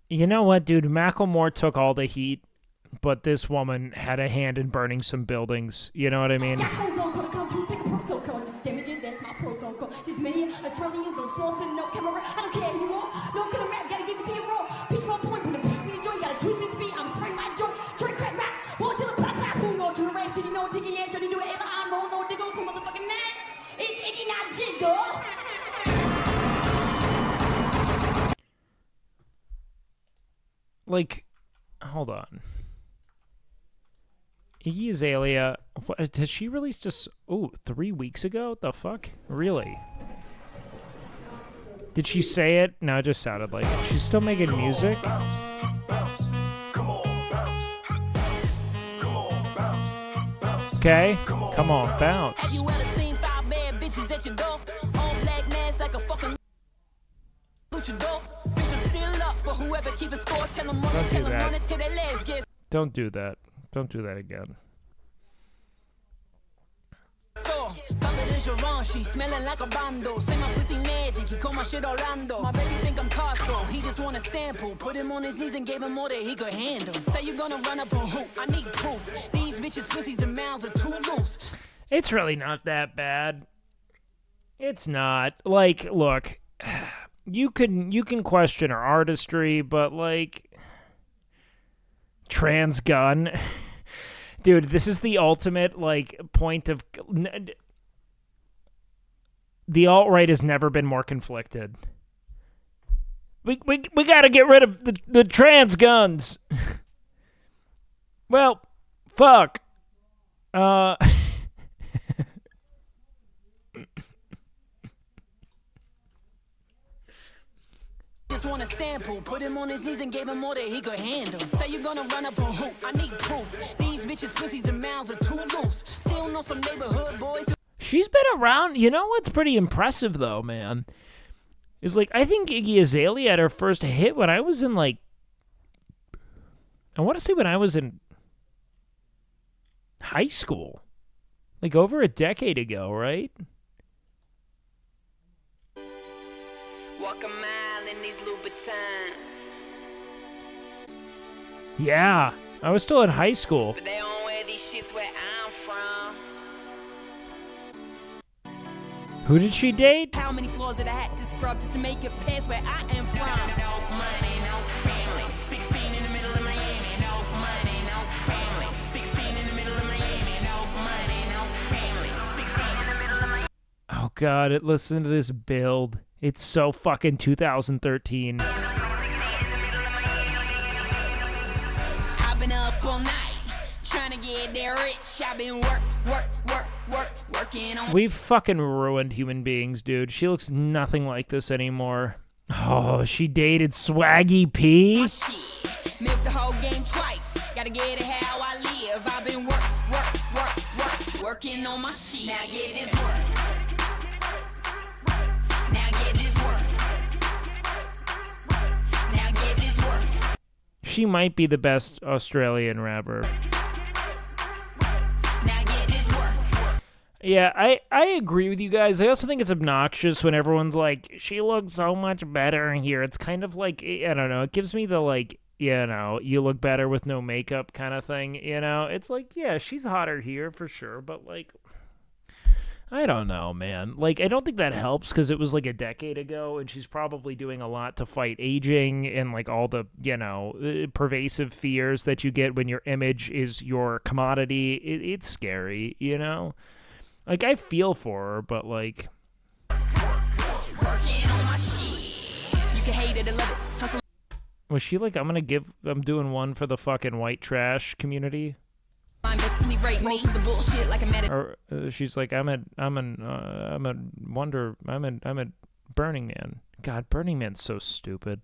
You know what, dude? Macklemore took all the heat, but this woman had a hand in burning some buildings. You know what I mean? Got hoes on call to come through, take a protocol. Just damage it, that's my protocol. This many Australians on slow, so no camera. I don't care who you are. No killer rap, gotta give it to you raw. Pitch for a point, put a piece in the joint. Gotta twist this beat, I'm spraying my joint. Straight crack rap, walk till the clap clap. Who go to the rap city, no diggy, yeah, should he do it? I'm roll, no diggle, from motherfucking man. It's Iggy, not Jiggle. Like, hold on. Iggy Azalea, what, has she released just 3 weeks ago? What the fuck? Really? Did she say it? No, it just sounded like it. She's still making music? Okay, come on, bounce. Have you ever seen 5 bad bitches at your door? All black mask like a fucking luchador. Bitch, I'm still up for whoever keeping score. Tell them money, tell them money till their legs get. Don't do that. Don't do that again. So, she smelling like a bando. Say my pussy magic, he call my shit Orlando. My baby think I'm Costco, he just want a sample. Put him on his knees and gave him more than he could handle. Say you gonna run up a hoop, I need proof. These bitches' pussies and mouths are too loose. It's really not that bad. It's not. Like, look, you can question her artistry, but like, Trans gun. Dude, this is the ultimate, like, point of... The alt-right has never been more conflicted. We gotta get rid of the trans guns. Well, fuck. Just want a sample, put him on his knees and gave him more than he could handle. Say you gonna run up a hoop, I need proof. These bitches' pussies and mouths are too loose. Still know some neighborhood boys. She's been around. You know what's pretty impressive, though, man? Is, like, I think Iggy Azalea had her first hit when I was in, like... I want to say when I was in high school. Like, over a decade ago, right? Walk a mile in these Louboutins. Yeah, I was still in high school. But they don't wear these shits where I'm from. Who did she date? How many floors did I have to scrub just to make it past where I am from? No money, no family. 16 in the middle of Miami. No money, no family. 16 in the middle of Miami. No money, no family. 16 in the middle of Miami. Oh, God, listen to this build. It's so fucking 2013. I've been up all night trying to get there rich. I've been working on. We've fucking ruined human beings, dude. She looks nothing like this anymore. Oh, she dated Swaggy P? Milk the whole game twice. Gotta get it how I live. I've been working on my shit. Now get this work. Now get this work. Now get this work. She might be the best Australian rapper. Now get this work. Yeah, I agree with you guys. I also think it's obnoxious when everyone's like, she looks so much better in here. It's kind of like, I don't know, it gives me the, like, you know, you look better with no makeup kind of thing, you know? It's like, yeah, she's hotter here for sure, but, like, I don't know, man. Like, I don't think that helps because it was, like, a decade ago, and she's probably doing a lot to fight aging and, like, all the, you know, pervasive fears that you get when your image is your commodity. It's scary, you know? Like, I feel for her, but, like... Working on my shit. You can hate it or love it. Hustle. Was she like, I'm doing one for the fucking white trash community? I'm basically right most of the bullshit like a meta. Or she's like, I'm at Burning Man. God, Burning Man's so stupid.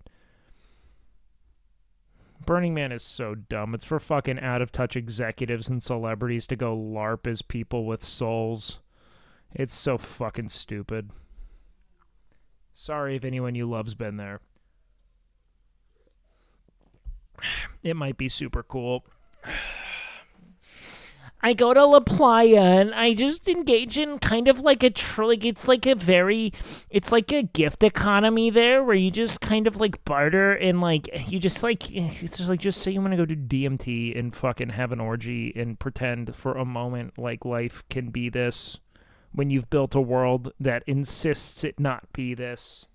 Burning Man is so dumb. It's for fucking out-of-touch executives and celebrities to go LARP as people with souls. It's so fucking stupid. Sorry if anyone you love's been there. It might be super cool. I go to La Playa and I just engage in kind of like it's like a gift economy there where you just kind of like barter and like you just like it's just say you want to go do DMT and fucking have an orgy and pretend for a moment like life can be this when you've built a world that insists it not be this.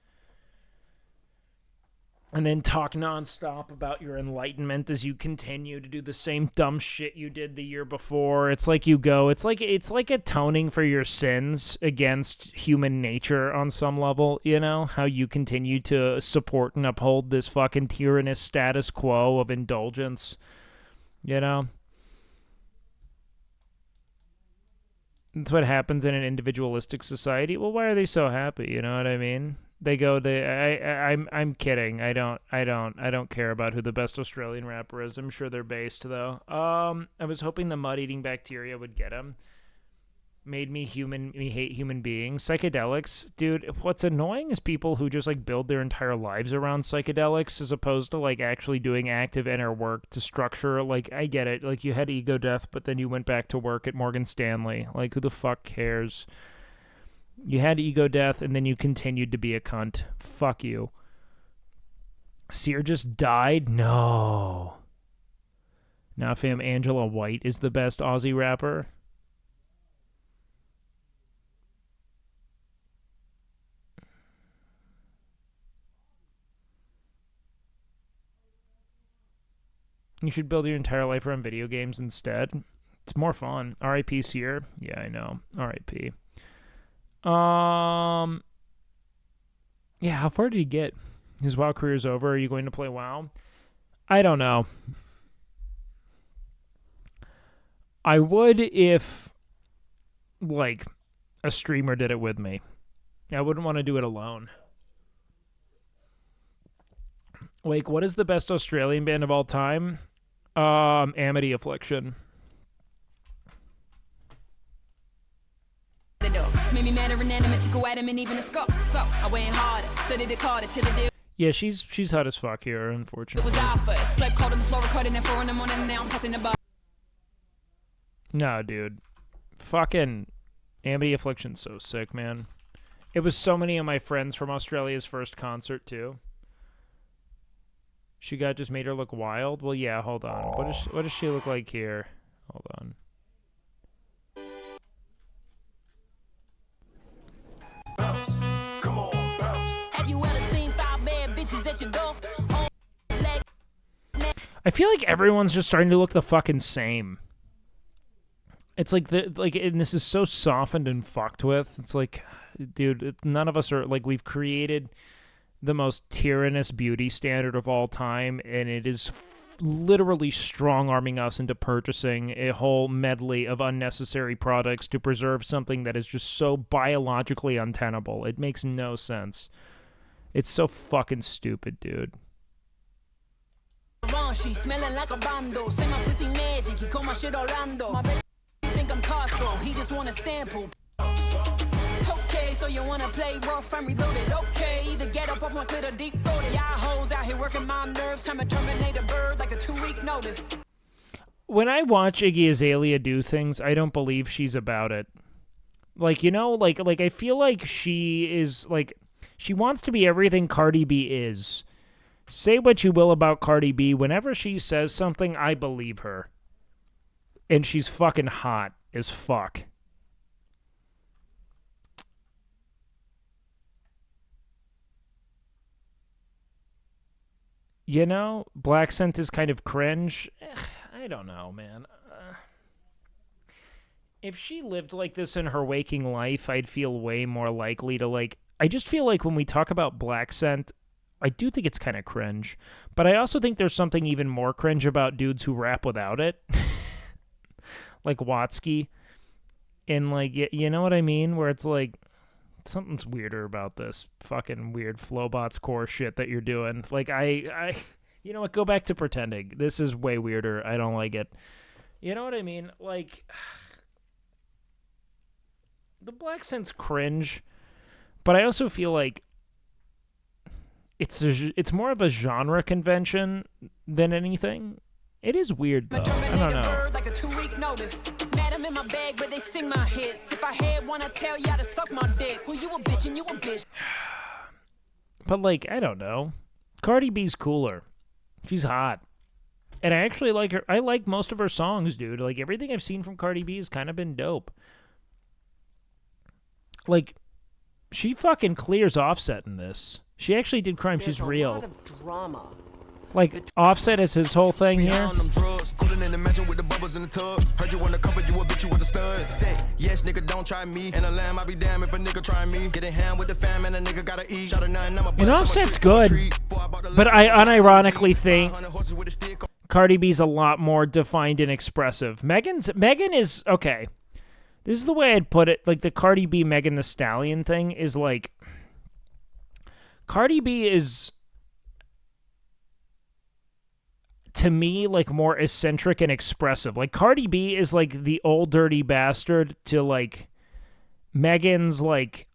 And then talk nonstop about your enlightenment as you continue to do the same dumb shit you did the year before. It's like it's like atoning for your sins against human nature on some level, you know? How you continue to support and uphold this fucking tyrannous status quo of indulgence, you know? That's what happens in an individualistic society. Well, why are they so happy? You know what I mean? I'm kidding. I don't care about who the best Australian rapper is. I'm sure they're based though. I was hoping the mud-eating bacteria would get him. Made me hate human beings. Psychedelics, dude, what's annoying is people who just like build their entire lives around psychedelics as opposed to like actually doing active inner work to structure. Like, I get it. Like, you had ego death, but then you went back to work at Morgan Stanley. Like, who the fuck cares? You had ego death, and then you continued to be a cunt. Fuck you. Sear just died? No. Now, fam, Angela White is the best Aussie rapper. You should build your entire life around video games instead. It's more fun. R.I.P. Seer. Yeah, I know. R.I.P. Yeah, how far did he get? His WoW career's over. Are you going to play WoW? I don't know. I would if, like, a streamer did it with me. I wouldn't want to do it alone. Wake, what is the best Australian band of all time? Amity Affliction. Yeah, she's hot as fuck here, unfortunately. No, dude. Fucking Amity Affliction's so sick, man. It was so many of my friends from Australia's first concert, too. She just made her look wild? Well, yeah, hold on. What does she look like here? Hold on. Have you ever seen 5 bad bitches at your door? I feel like everyone's just starting to look the fucking same. It's like and this is so softened and fucked with. It's like, dude, none of us are like, we've created the most tyrannous beauty standard of all time, and it is literally strong-arming us into purchasing a whole medley of unnecessary products to preserve something that is just so biologically untenable. It makes no sense. It's so fucking stupid, dude. She smelling like a bando. Say my pussy magic. He call my shit Orlando. My baby think I'm Costco. He just want a sample. Okay, so you wanna play rough and reloaded? Okay, either get up off my glitter deep throated. Y'all hoes out here working my nerves. Time to terminate a bird like a 2-week notice. When I watch Iggy Azalea do things, I don't believe she's about it. Like, you know, like I feel like she is, like, she wants to be everything Cardi B is. Say what you will about Cardi B, whenever she says something, I believe her. And she's fucking hot as fuck. You know, Black Scent is kind of cringe. I don't know, man. If she lived like this in her waking life, I'd feel way more likely to, like... I just feel like when we talk about Black Scent, I do think it's kind of cringe. But I also think there's something even more cringe about dudes who rap without it. Like Watsky. And, like, you know what I mean? Where it's like... Something's weirder about this fucking weird Flowbots core shit that you're doing. Like, I you know what, go back to pretending. This is way weirder. I don't like it. You know what I mean? Like, the Black Scent's cringe, but I also feel like it's more of a genre convention than anything. It is weird, though. I don't know. Like a 2-week notice. Madam in my bag, but they sing my hits. If I had one, I'd tell y'all to suck my dick. Well, you a bitch and you a bitch. But, like, I don't know. Cardi B's cooler. She's hot. And I actually like her. I like most of her songs, dude. Like, everything I've seen from Cardi B has kind of been dope. Like, she fucking clears Offset in this. She actually did Crime. She's real. There's a lot of drama. Like, Offset is his whole thing here. In the mansion with the bubbles in the tub. Heard you wanna cover you a bitch, you with a stud. Say, yes, nigga, don't try me. And a lamb, I be damn if a nigga try me. Get in hand with the fam and a nigga gotta eat. Shot a 9, I'm a and Offset's good, but I unironically think Cardi B's a lot more defined and expressive. Megan is, okay, this is the way I'd put it. Like, the Cardi B Megan Thee Stallion thing is like, Cardi B is, to me, like, more eccentric and expressive. Like, Cardi B is like the old dirty bastard to, like, Megan's, like,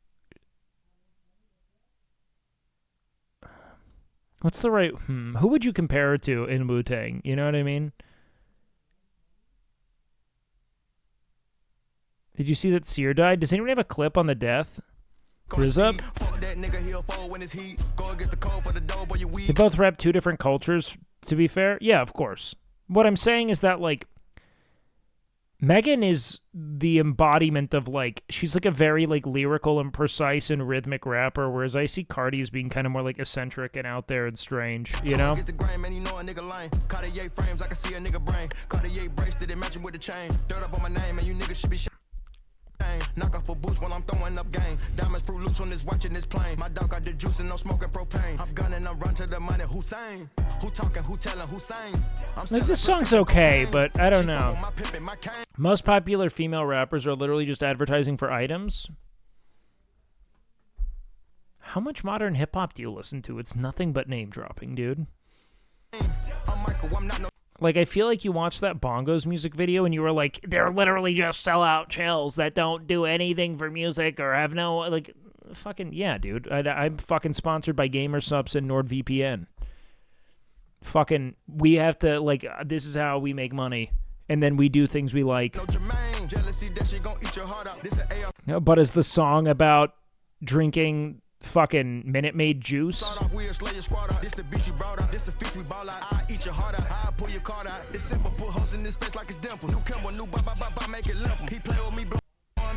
what's the right, who would you compare her to in Wu-Tang? You know what I mean? Did you see that Seer died? Does anyone have a clip on the death? RZA? They both rep two different cultures, to be fair. Yeah, of course. What I'm saying is that, like, Megan is the embodiment of, like, she's like a very, like, lyrical and precise and rhythmic rapper, whereas I see Cardi as being kind of more, like, eccentric and out there and strange, you know? Cartier frames, I can see a nigga brain. Cartier bracelet, imagine with the chain. Dirt up on my name, and you niggas should be knock off a boost while I'm throwing up game. Diamonds fruit loose when it's watching this plane. My dog got the juice and no smoking propane. I'm gunning, I'm run to the money. Hussein, who talking, who telling, Hussein. Like, this song's okay, but I don't know. Most popular female rappers are literally just advertising for items. How much modern hip-hop do you listen to? It's nothing but name-dropping, dude. Like, I feel like you watched that Bongos music video and you were like, they're literally just sellout chills that don't do anything for music or have no, like, fucking, yeah, dude. I'm fucking sponsored by GamerSupps and NordVPN. Fucking, we have to, like, this is how we make money. And then we do things we like. But is the song about drinking fucking Minute Maid juice?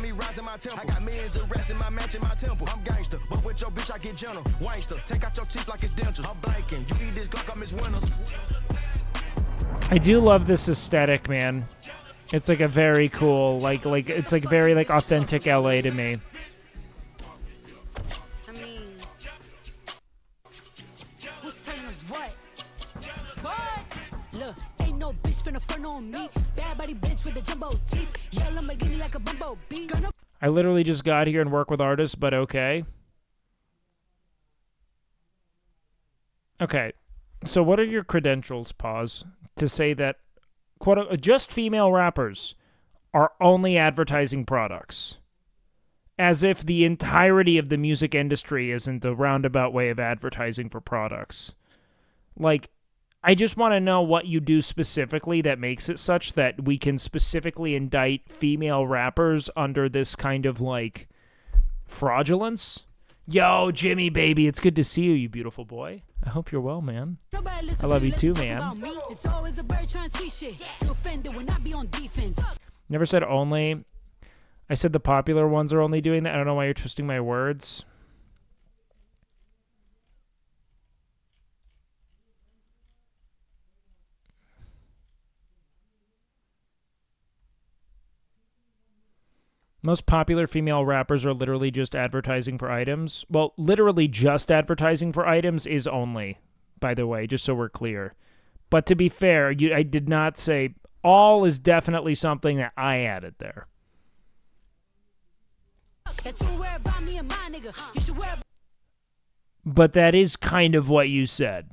Me rising my temple. I got millions of rats in my match in my temple. I'm gangster, but with your bitch I get gentle. Wangster, take out your teeth like it's dentures. I'm blanking. You eat this Glock, I miss Winters. I do love this aesthetic, man. It's like a very cool, like it's like very like authentic LA to me. I mean, who's telling us what? What? Look, ain't no bitch finna front on me. Bad body bitch with the jumbo teeth. Yell I'm beginning like a bumblebee. I literally just got here and work with artists, but okay. Okay, so what are your credentials, Pause, to say that quote just female rappers are only advertising products? As if the entirety of the music industry isn't a roundabout way of advertising for products. Like, I just want to know what you do specifically that makes it such that we can specifically indict female rappers under this kind of, like, fraudulence. Yo, Jimmy, baby, it's good to see you, you beautiful boy. I hope you're well, man. I love you too, man. Never said only. I said the popular ones are only doing that. I don't know why you're twisting my words. Most popular female rappers are literally just advertising for items. Well, literally just advertising for items is only, by the way, just so we're clear. But to be fair, I did not say all is definitely something that I added there. But that is kind of what you said.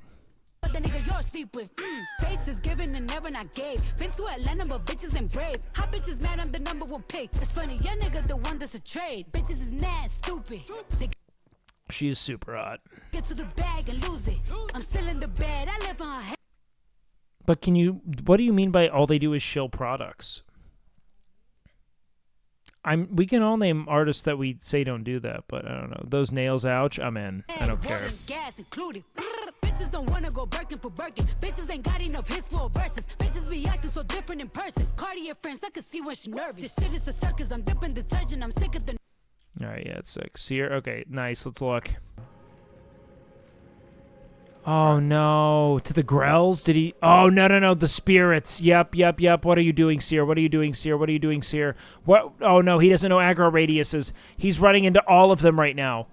The nigga you're sleep with. Faces given and never not gave. Been to Atlanta, but bitches ain't brave. How bitches mad I'm the number one pick. It's funny, your nigga the one that's a trade. Bitches is mad, stupid. She is super hot. Get to the bag and lose it. I'm still in the bed, I live on her head. But what do you mean by all they do is shill products? We can all name artists that we say don't do that, but I don't know. Those nails, ouch, I'm in. I don't care. Gas included. Bitches don't wanna go Birkin for Birkin. Bitches ain't got enough hits for verses. Bitches be acting so different in person. Cartier frames, I can see when she nervous. This shit is a circus, I'm dipping detergent, I'm sick of the... Alright, yeah, it's sick. See her? Okay, nice, let's look. Oh no, to the Grells? Did he? Oh, no, the spirits. Yep. What are you doing, Seer? What are you doing, Seer? What? Oh no, he doesn't know aggro radiuses. He's running into all of them right now.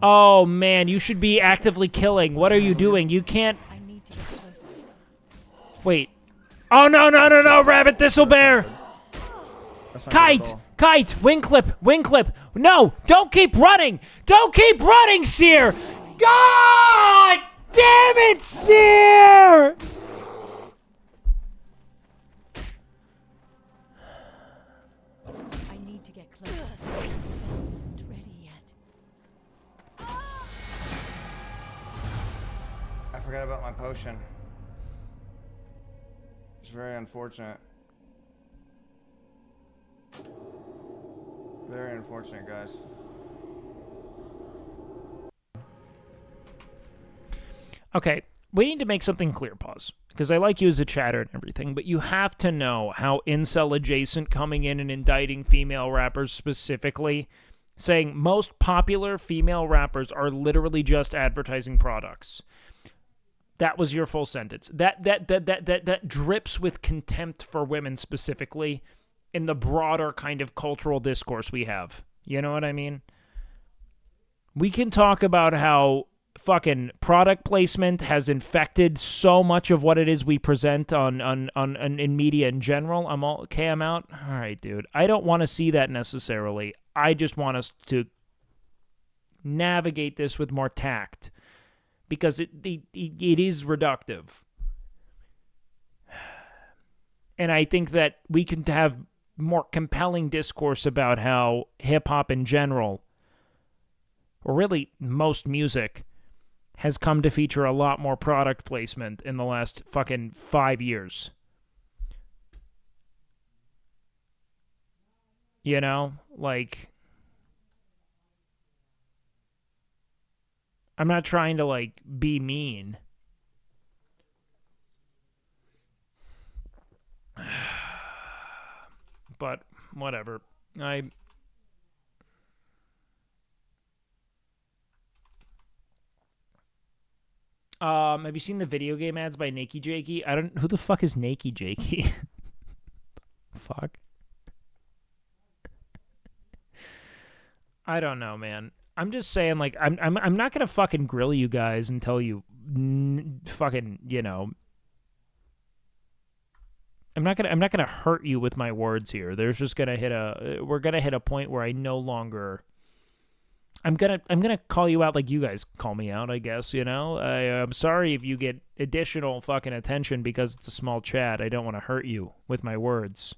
Oh man, you should be actively killing. What are you doing? You can't... Wait. Oh no, Rabbit Thistlebear! Kite! Wing clip! No! Don't keep running! Seer! God! Damn it, Seer! I need to get closer. This spell isn't ready yet. I forgot about my potion. It's very unfortunate. Very unfortunate, guys. Okay, we need to make something clear, pause, because I like you as a chatter and everything, but you have to know how incel adjacent coming in and indicting female rappers specifically, saying most popular female rappers are literally just advertising products. That was your full sentence. That drips with contempt for women specifically in the broader kind of cultural discourse we have. You know what I mean? We can talk about how fucking product placement has infected so much of what it is we present on in media in general. I'm out. All right, dude. I don't want to see that necessarily. I just want us to navigate this with more tact because it is reductive. And I think that we can have more compelling discourse about how hip-hop in general, or really most music, has come to feature a lot more product placement in the last fucking 5 years. You know? Like, I'm not trying to, like, be mean. But, whatever. Have you seen the video game ads by Nakey Jakey? Who the fuck is Nakey Jakey? Fuck. I don't know, man. I'm just saying, like, I'm not gonna fucking grill you guys and tell you, fucking, you know. I'm not gonna hurt you with my words here. There's just we're gonna hit a point where I no longer. I'm gonna call you out like you guys call me out, I guess, you know? I'm sorry if you get additional fucking attention because it's a small chat. I don't want to hurt you with my words.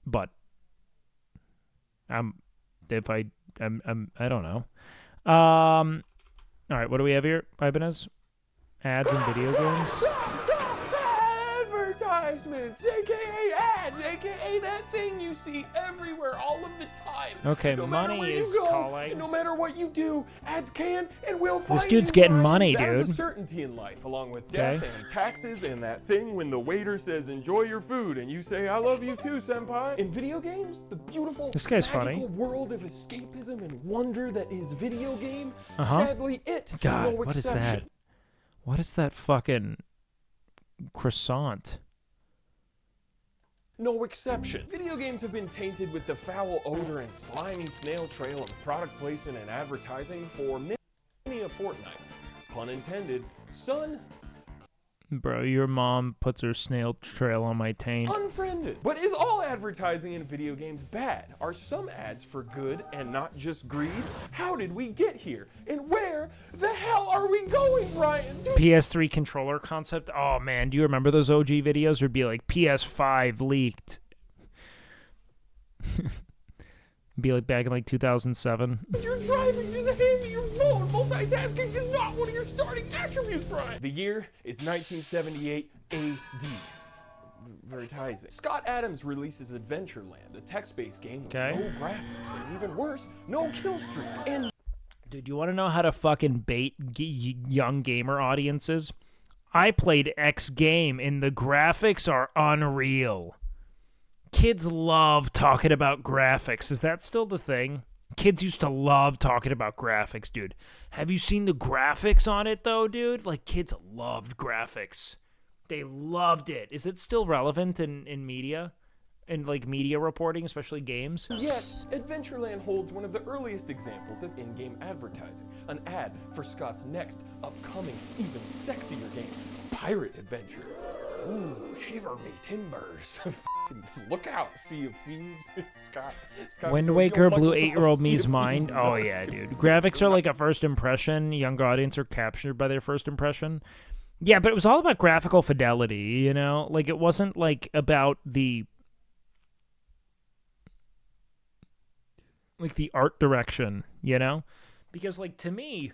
But I don't know. All right, what do we have here, Ibanez? Ads and video games? Advertisements, aka ads, aka that thing you see everywhere all of the time. Okay, no money matter where is you go, calling. and no matter what you do, ads can and will find This dude's you, getting Brian. money, That dude. is a certainty in life, along with death and taxes and that thing when the waiter says, enjoy your food, and you say, I love you too, senpai. In video games, the beautiful, This guy's magical funny. world of escapism and wonder that is video game, Uh-huh. sadly, God, no what is exception. that? What is that fucking croissant? No exception. Video games have been tainted with the foul odor and slimy snail trail of product placement and advertising for many a fortnight. Pun intended. Son, Bro, your mom puts her snail trail on my taint. unfriended. But is all advertising in video games bad? Are some ads for good and not just greed? How did we get here? And where the hell are we going, Brian? PS3 controller concept? Oh, man, do you remember those OG videos? It'd be like PS5 leaked. Be like back in like 2007. You're driving, just hand me your phone. Multitasking is not one of your starting attributes, Brian. The year is 1978 AD. Very enticing. Scott Adams releases Adventureland, a text-based game with Okay. no graphics, and even worse, no kill streaks. And Dude, you want to know how to fucking bait young gamer audiences? I played X game and the graphics are unreal. Kids love talking about graphics. Is that still the thing? Kids used to love talking about graphics, dude. Have you seen the graphics on it, though, dude? Like, kids loved graphics. They loved it. Is it still relevant in media? In, like, media reporting, especially games? yet, Adventureland holds one of the earliest examples of in-game advertising. An ad for Scott's next, upcoming, even sexier game, Pirate Adventure. Ooh, shiver me timbers. Look out, Sea of Thieves. Scott, Wind yo, Waker Knuckles, blew Sea 8-year-old of me's Thieves mind. Oh, nuts. yeah, dude. Graphics are like a first impression. Young audience are captured by their first impression. Yeah, but it was all about graphical fidelity, you know? Like, it wasn't, like, about the art direction, you know? Because, like, to me,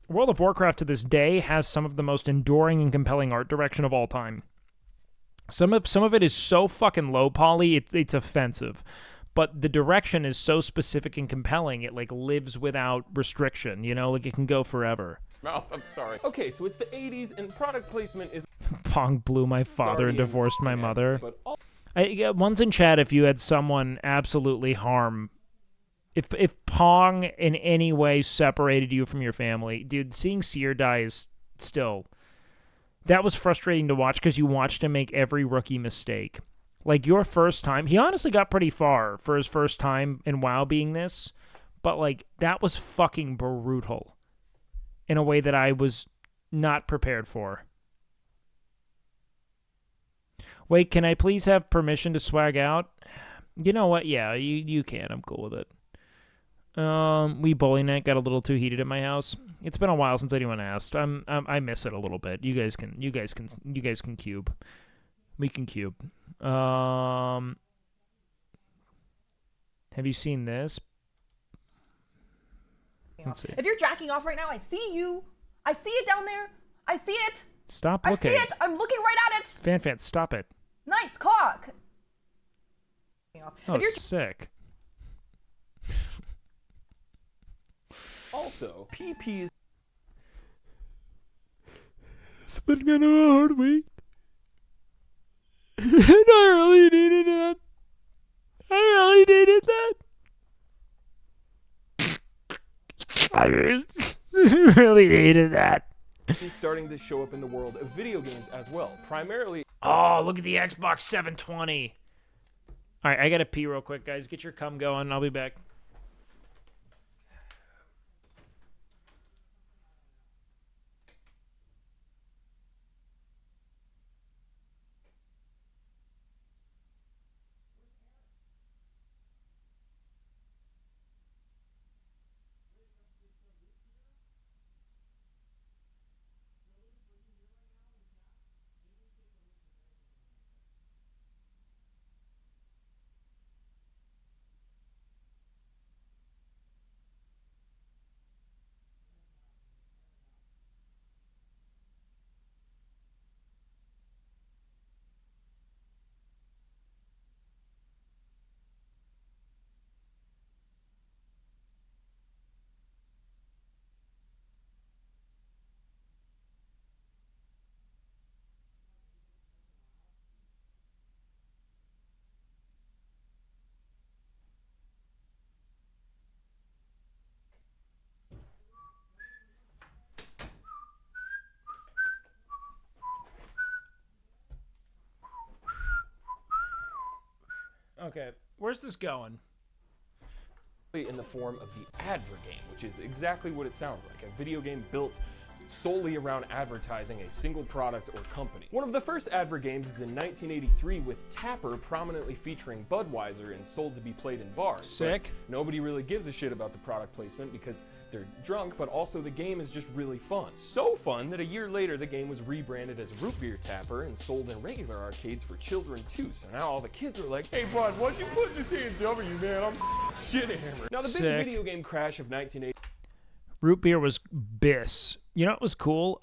World of Warcraft to this day has some of the most enduring and compelling art direction of all time. Some of it is so fucking low poly, it's offensive. but the direction is so specific and compelling. It like lives without restriction, you know, like it can go forever. Mouth, I'm sorry. Okay, so it's the 80s and product placement is Pong blew my father and divorced my mother. but One's in chat if you had someone absolutely harm. If Pong in any way separated you from your family, dude, seeing Seer die is still... That was frustrating to watch because you watched him make every rookie mistake. Like, your first time... He honestly got pretty far for his first time in WoW being this, but, like, that was fucking brutal in a way that I was not prepared for. Wait, can I please have permission to swag out? You know what? Yeah, you can. I'm cool with it. We bowling night got a little too heated at my house. It's been a while since anyone asked. I miss it a little bit. You guys can cube. We can cube. Have you seen this? Let's see. If you're jacking off right now, I see you. I see it down there. I see it. Stop looking. I see it. I'm looking right at it. Fan, stop it. Nice cock. Oh, sick. also PPs. It's been kind of a hard week. And I really needed that. I really needed that. I really needed that. He's starting to show up in the world of video games as well, primarily. Oh, look at the Xbox 720. All right, I gotta pee real quick, guys. Get your cum going. I'll be back. Okay, where's this going? In the form of the adver game, which is exactly what it sounds like, a video game built solely around advertising a single product or company. One of the first adver games is in 1983 with Tapper prominently featuring Budweiser and sold to be played in bars. Sick. But nobody really gives a shit about the product placement because they're drunk, but also the game is just really fun. So fun that a year later the game was rebranded as Root Beer Tapper and sold in regular arcades for children too. So now all the kids are like, hey bud, why'd you put this A&W, man? I'm shit hammered. Now the big video game crash of 1980. Root beer was Biss. You know what was cool?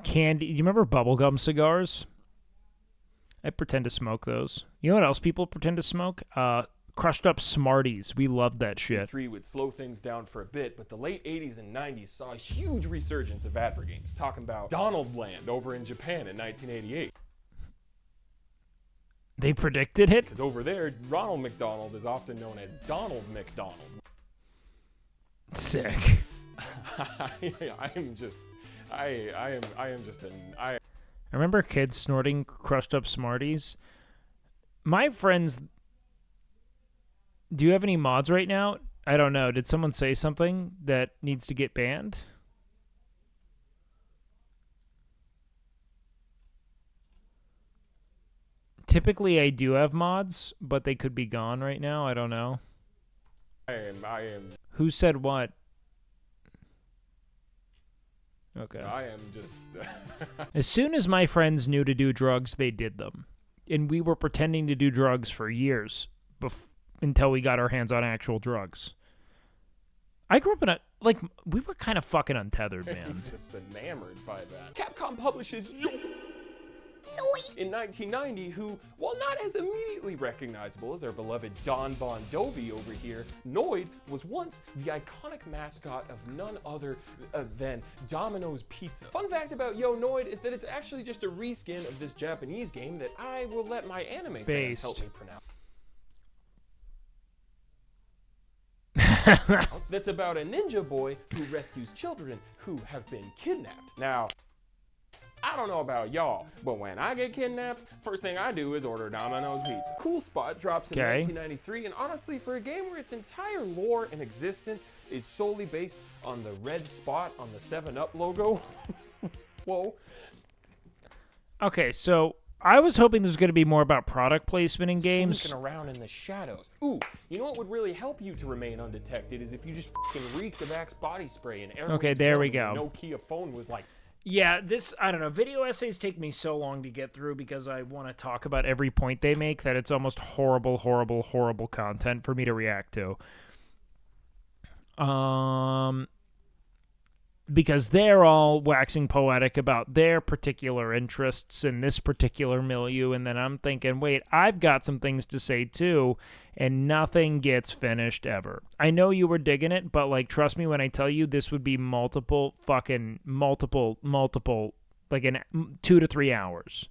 Candy. You remember bubblegum cigars? I pretend to smoke those. You know what else people pretend to smoke? Crushed up Smarties. We loved that shit. 3 would slow things down for a bit, but the late 80s and 90s saw a huge resurgence of adver games. Talking about Donald Land over in Japan in 1988. They predicted it? Because over there, Ronald McDonald is often known as Donald McDonald. Sick. I am just I remember kids snorting crushed up Smarties. My friends, do you have any mods right now? I don't know. Did someone say something that needs to get banned? Typically I do have mods, but they could be gone right now. I don't know. I am. Who said what? Okay. I am just... As soon as my friends knew to do drugs, they did them. And we were pretending to do drugs for years until we got our hands on actual drugs. I grew up in a... Like, we were kind of fucking untethered, man. Just enamored by that. Capcom publishes... in 1990 who, while not as immediately recognizable as our beloved Don Bon Jovi over here, Noid was once the iconic mascot of none other than Domino's Pizza. Fun fact about Yo Noid is that it's actually just a reskin of this Japanese game that I will let my anime fans help me pronounce. That's about a ninja boy who rescues children who have been kidnapped. Now, I don't know about y'all, but when I get kidnapped, first thing I do is order Domino's Pizza. Cool Spot drops in 1993, and honestly, for a game where its entire lore and existence is solely based on the red spot on the 7-Up logo, whoa. Okay, so I was hoping this was going to be more about product placement in games. Sneaking around in the shadows. Ooh, you know what would really help you to remain undetected is if you just f***ing reeked of Axe body spray and everyone. Okay, there we go. Nokia phone was like. Yeah, I don't know. Video essays take me so long to get through because I want to talk about every point they make that it's almost horrible, horrible, horrible content for me to react to. Because they're all waxing poetic about their particular interests in this particular milieu, and then I'm thinking, wait, I've got some things to say too, and nothing gets finished ever. I know you were digging it, but like, trust me when I tell you this would be multiple, like 2 to 3 hours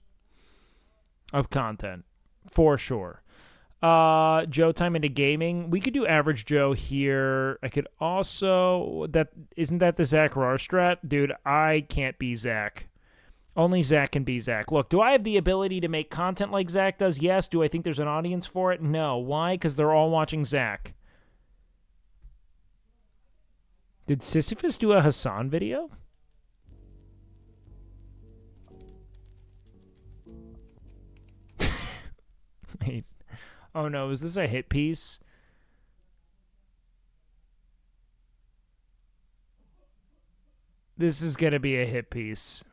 of content, for sure. Joe time into gaming. We could do average Joe here. I could also isn't that the Zach Rarstrat? Dude, I can't be Zach. Only Zach can be Zach. Look, do I have the ability to make content like Zach does? Yes. Do I think there's an audience for it? No. Why? Because they're all watching Zach. Did Sisyphus do a Hassan video? Wait. Oh no, is this a hit piece? This is going to be a hit piece.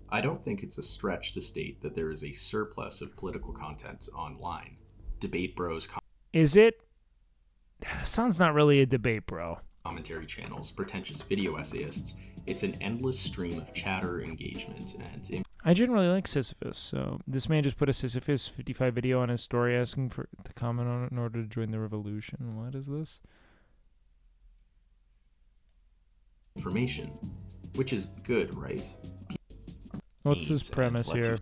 I don't think it's a stretch to state that there is a surplus of political content online. Debate Bros. Is it? Sounds not really a debate bro. Commentary channels, pretentious video essayists. It's an endless stream of chatter, engagement, and... I generally like Sisyphus, so this man just put a Sisyphus 55 video on his story asking for to comment on it in order to join the revolution. What is this? Information, which is good, right? What's his premise here?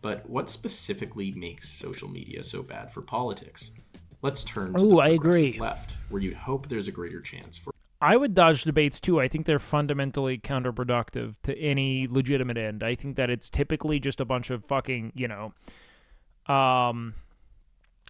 But what specifically makes social media so bad for politics? Let's turn to the progressive left, where you'd hope there's a greater chance for... I would dodge debates too. I think they're fundamentally counterproductive to any legitimate end. I think that it's typically just a bunch of fucking,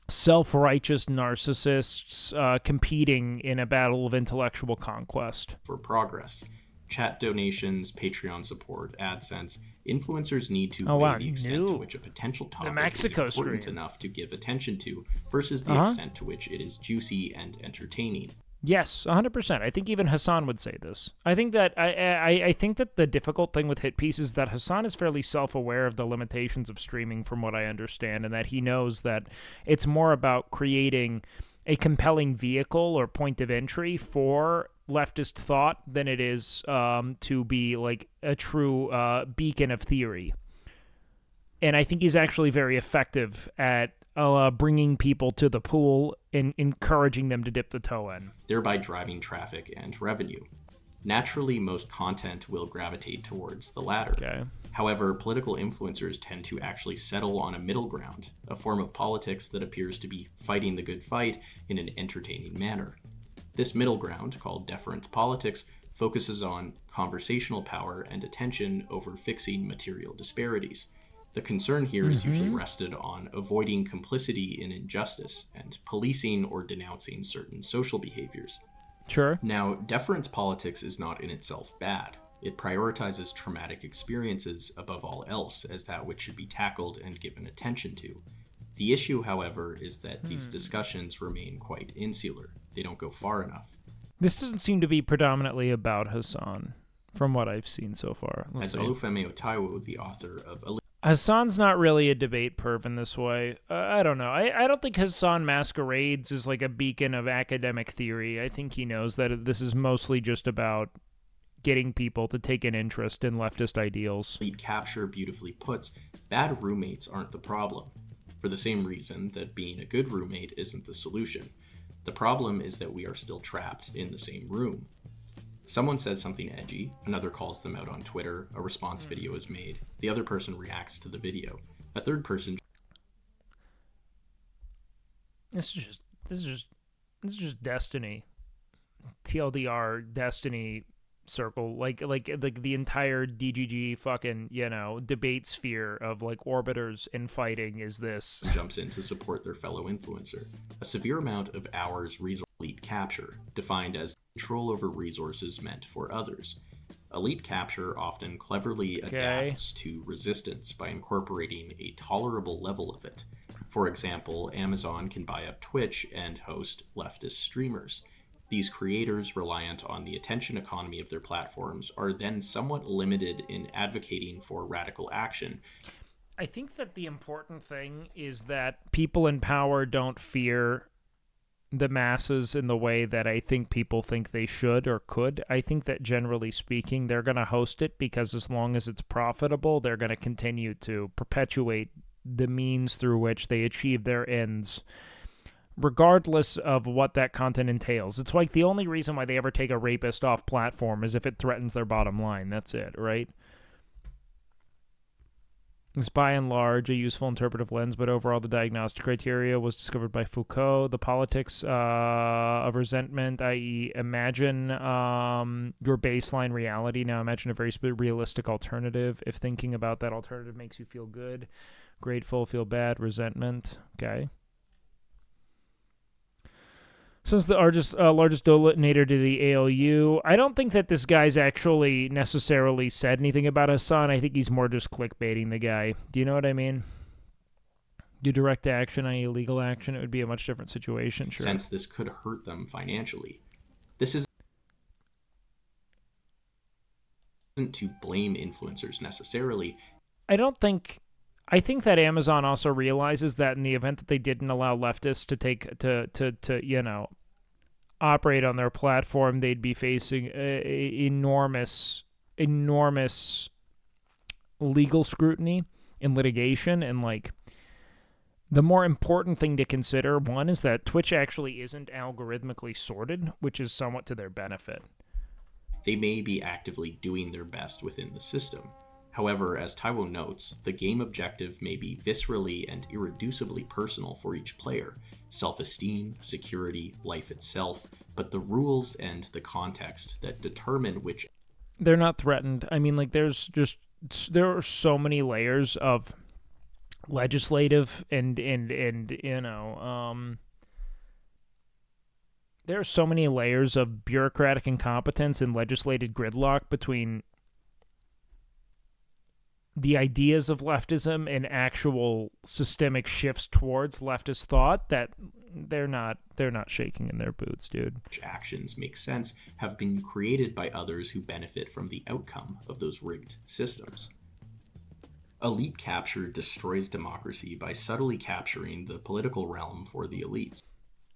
self-righteous narcissists competing in a battle of intellectual conquest. For progress. Chat donations, Patreon support, AdSense. Influencers need to weigh the extent to which a potential topic is important enough to give attention to versus the extent to which it is juicy and entertaining. Yes, 100%. I think even Hassan would say this. I think that I think that the difficult thing with hit piece is that Hassan is fairly self-aware of the limitations of streaming, from what I understand, and that he knows that it's more about creating a compelling vehicle or point of entry for leftist thought than it is to be like a true beacon of theory. And I think he's actually very effective at bringing people to the pool and encouraging them to dip the toe in, thereby driving traffic and revenue. Naturally, most content will gravitate towards the latter. Okay. However, political influencers tend to actually settle on a middle ground, a form of politics that appears to be fighting the good fight in an entertaining manner. This middle ground, called deference politics, focuses on conversational power and attention over fixing material disparities. The concern here is usually rested on avoiding complicity in injustice and policing or denouncing certain social behaviors. Sure. Now, deference politics is not in itself bad. It prioritizes traumatic experiences above all else as that which should be tackled and given attention to. The issue, however, is that these discussions remain quite insular. They don't go far enough. This doesn't seem to be predominantly about Hassan, from what I've seen so far. As Olufemi Otaiwo, the author of Hassan's not really a debate perv in this way. I don't know. I don't think Hassan masquerades as like a beacon of academic theory. I think he knows that this is mostly just about getting people to take an interest in leftist ideals. Elite capture beautifully puts, bad roommates aren't the problem, for the same reason that being a good roommate isn't the solution. The problem is that we are still trapped in the same room. Someone says something edgy, another calls them out on Twitter, a response video is made, the other person reacts to the video, a third person... This is just Destiny. TLDR Destiny circle, like the entire DGG fucking, debate sphere of like orbiters and fighting is this. Jumps in to support their fellow influencer. A severe amount of hours elite capture, defined as control over resources meant for others. Elite capture often cleverly adapts to resistance by incorporating a tolerable level of it. For example, Amazon can buy up Twitch and host leftist streamers. These creators, reliant on the attention economy of their platforms, are then somewhat limited in advocating for radical action. I think that the important thing is that people in power don't fear the masses in the way that I think people think they should or could. I think that generally speaking, they're going to host it because as long as it's profitable, they're going to continue to perpetuate the means through which they achieve their ends, regardless of what that content entails. It's like the only reason why they ever take a rapist off platform is if it threatens their bottom line. That's it, right? It's by and large a useful interpretive lens, but overall the diagnostic criteria was discovered by Foucault. The politics of resentment, i.e. imagine your baseline reality. Now imagine a very realistic alternative. If thinking about that alternative makes you feel good, grateful, feel bad, resentment. Okay. Since the largest donator to the ALU, I don't think that this guy's actually necessarily said anything about Hassan. I think he's more just clickbaiting the guy. Do you know what I mean? Do direct action, i.e. legal action, it would be a much different situation, sure. Since this could hurt them financially. This isn't to blame influencers necessarily. I think that Amazon also realizes that in the event that they didn't allow leftists to operate on their platform, they'd be facing enormous legal scrutiny and litigation. And like, the more important thing to consider, one, is that Twitch actually isn't algorithmically sorted, which is somewhat to their benefit. They may be actively doing their best within the system. However, as Taiwo notes, the game objective may be viscerally and irreducibly personal for each player. Self-esteem, security, life itself, but the rules and the context that determine which... They're not threatened. I mean, like, there are so many layers of legislative and there are so many layers of bureaucratic incompetence and legislated gridlock between the ideas of leftism and actual systemic shifts towards leftist thought that they're not shaking in their boots, dude. Which actions make sense have been created by others who benefit from the outcome of those rigged systems. Elite capture destroys democracy by subtly capturing the political realm for the elites.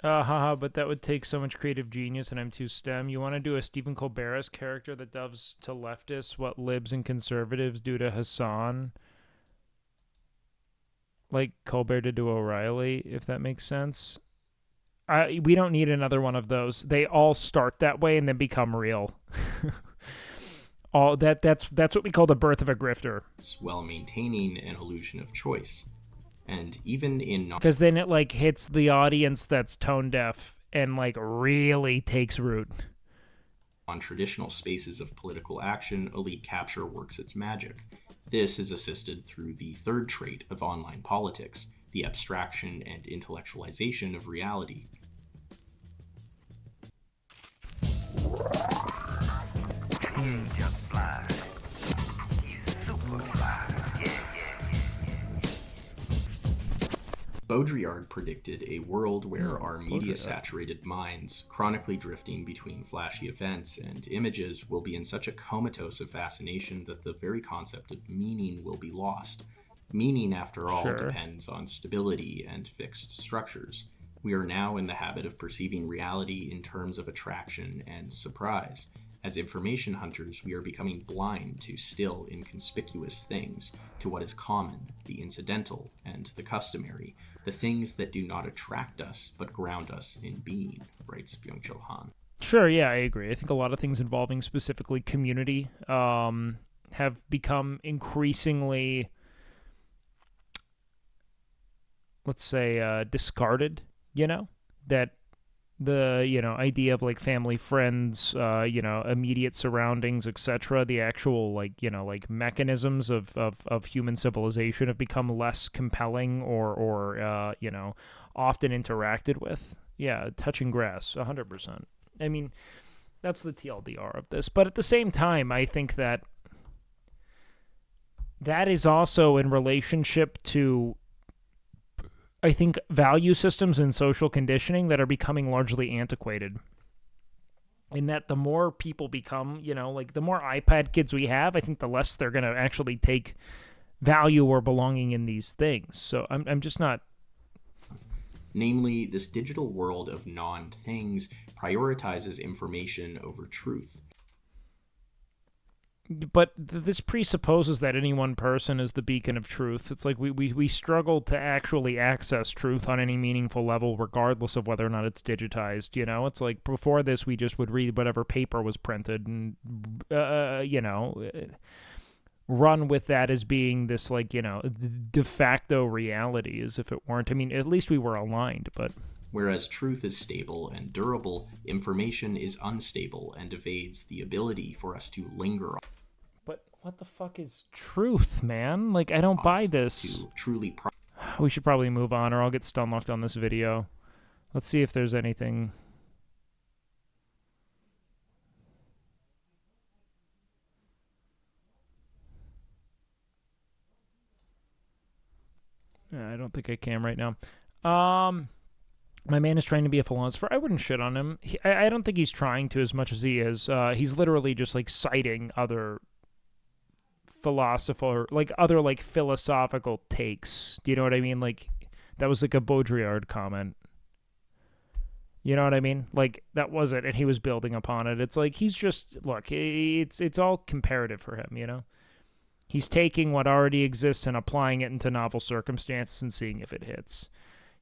But that would take so much creative genius, and I'm too STEM. You want to do a Stephen Colbert's character that does to leftists what libs and conservatives do to Hassan? Like Colbert did to O'Reilly, if that makes sense. We don't need another one of those. They all start that way and then become real. That's what we call the birth of a grifter. While maintaining an illusion of choice. And even in... Because then it, like, hits the audience that's tone deaf and, like, really takes root. On traditional spaces of political action, elite capture works its magic. This is assisted through the third trait of online politics, the abstraction and intellectualization of reality. You just fly. You super fly. Baudrillard predicted a world where our media-saturated minds, chronically drifting between flashy events and images, will be in such a comatose of fascination that the very concept of meaning will be lost. Meaning, after all, Sure. depends on stability and fixed structures. We are now in the habit of perceiving reality in terms of attraction and surprise. As information hunters, we are becoming blind to still inconspicuous things, to what is common, the incidental, and the customary, the things that do not attract us but ground us in being, writes Byung-Chul Han. Sure, yeah, I agree. I think a lot of things involving specifically community have become increasingly, let's say, discarded, that the, idea of like family, friends, immediate surroundings, etc., the actual like mechanisms of human civilization have become less compelling or often interacted with. Yeah, touching grass, 100%. I mean, that's the TLDR of this. But at the same time, I think that is also in relationship to, I think, value systems and social conditioning that are becoming largely antiquated. In that the more people become, the more iPad kids we have, I think the less they're going to actually take value or belonging in these things. So I'm just not... Namely, this digital world of non-things prioritizes information over truth. But this presupposes that any one person is the beacon of truth. It's like we struggle to actually access truth on any meaningful level, regardless of whether or not it's digitized, It's like before this, we just would read whatever paper was printed and, run with that as being this, like, de facto reality, as if it weren't. I mean, at least we were aligned, but... Whereas truth is stable and durable, information is unstable and evades the ability for us to linger on. But what the fuck is truth, man? Like, I don't buy this. To truly... We should probably move on, or I'll get stun locked on this video. Let's see if there's anything... I don't think I can right now. My man is trying to be a philosopher. I wouldn't shit on him. I don't think he's trying to as much as he is. He's literally just like citing other philosophical takes. Do you know what I mean? Like, that was like a Baudrillard comment. You know what I mean? Like, that was it, and he was building upon it. It's like, he's just, look, it's all comparative for him, He's taking what already exists and applying it into novel circumstances and seeing if it hits.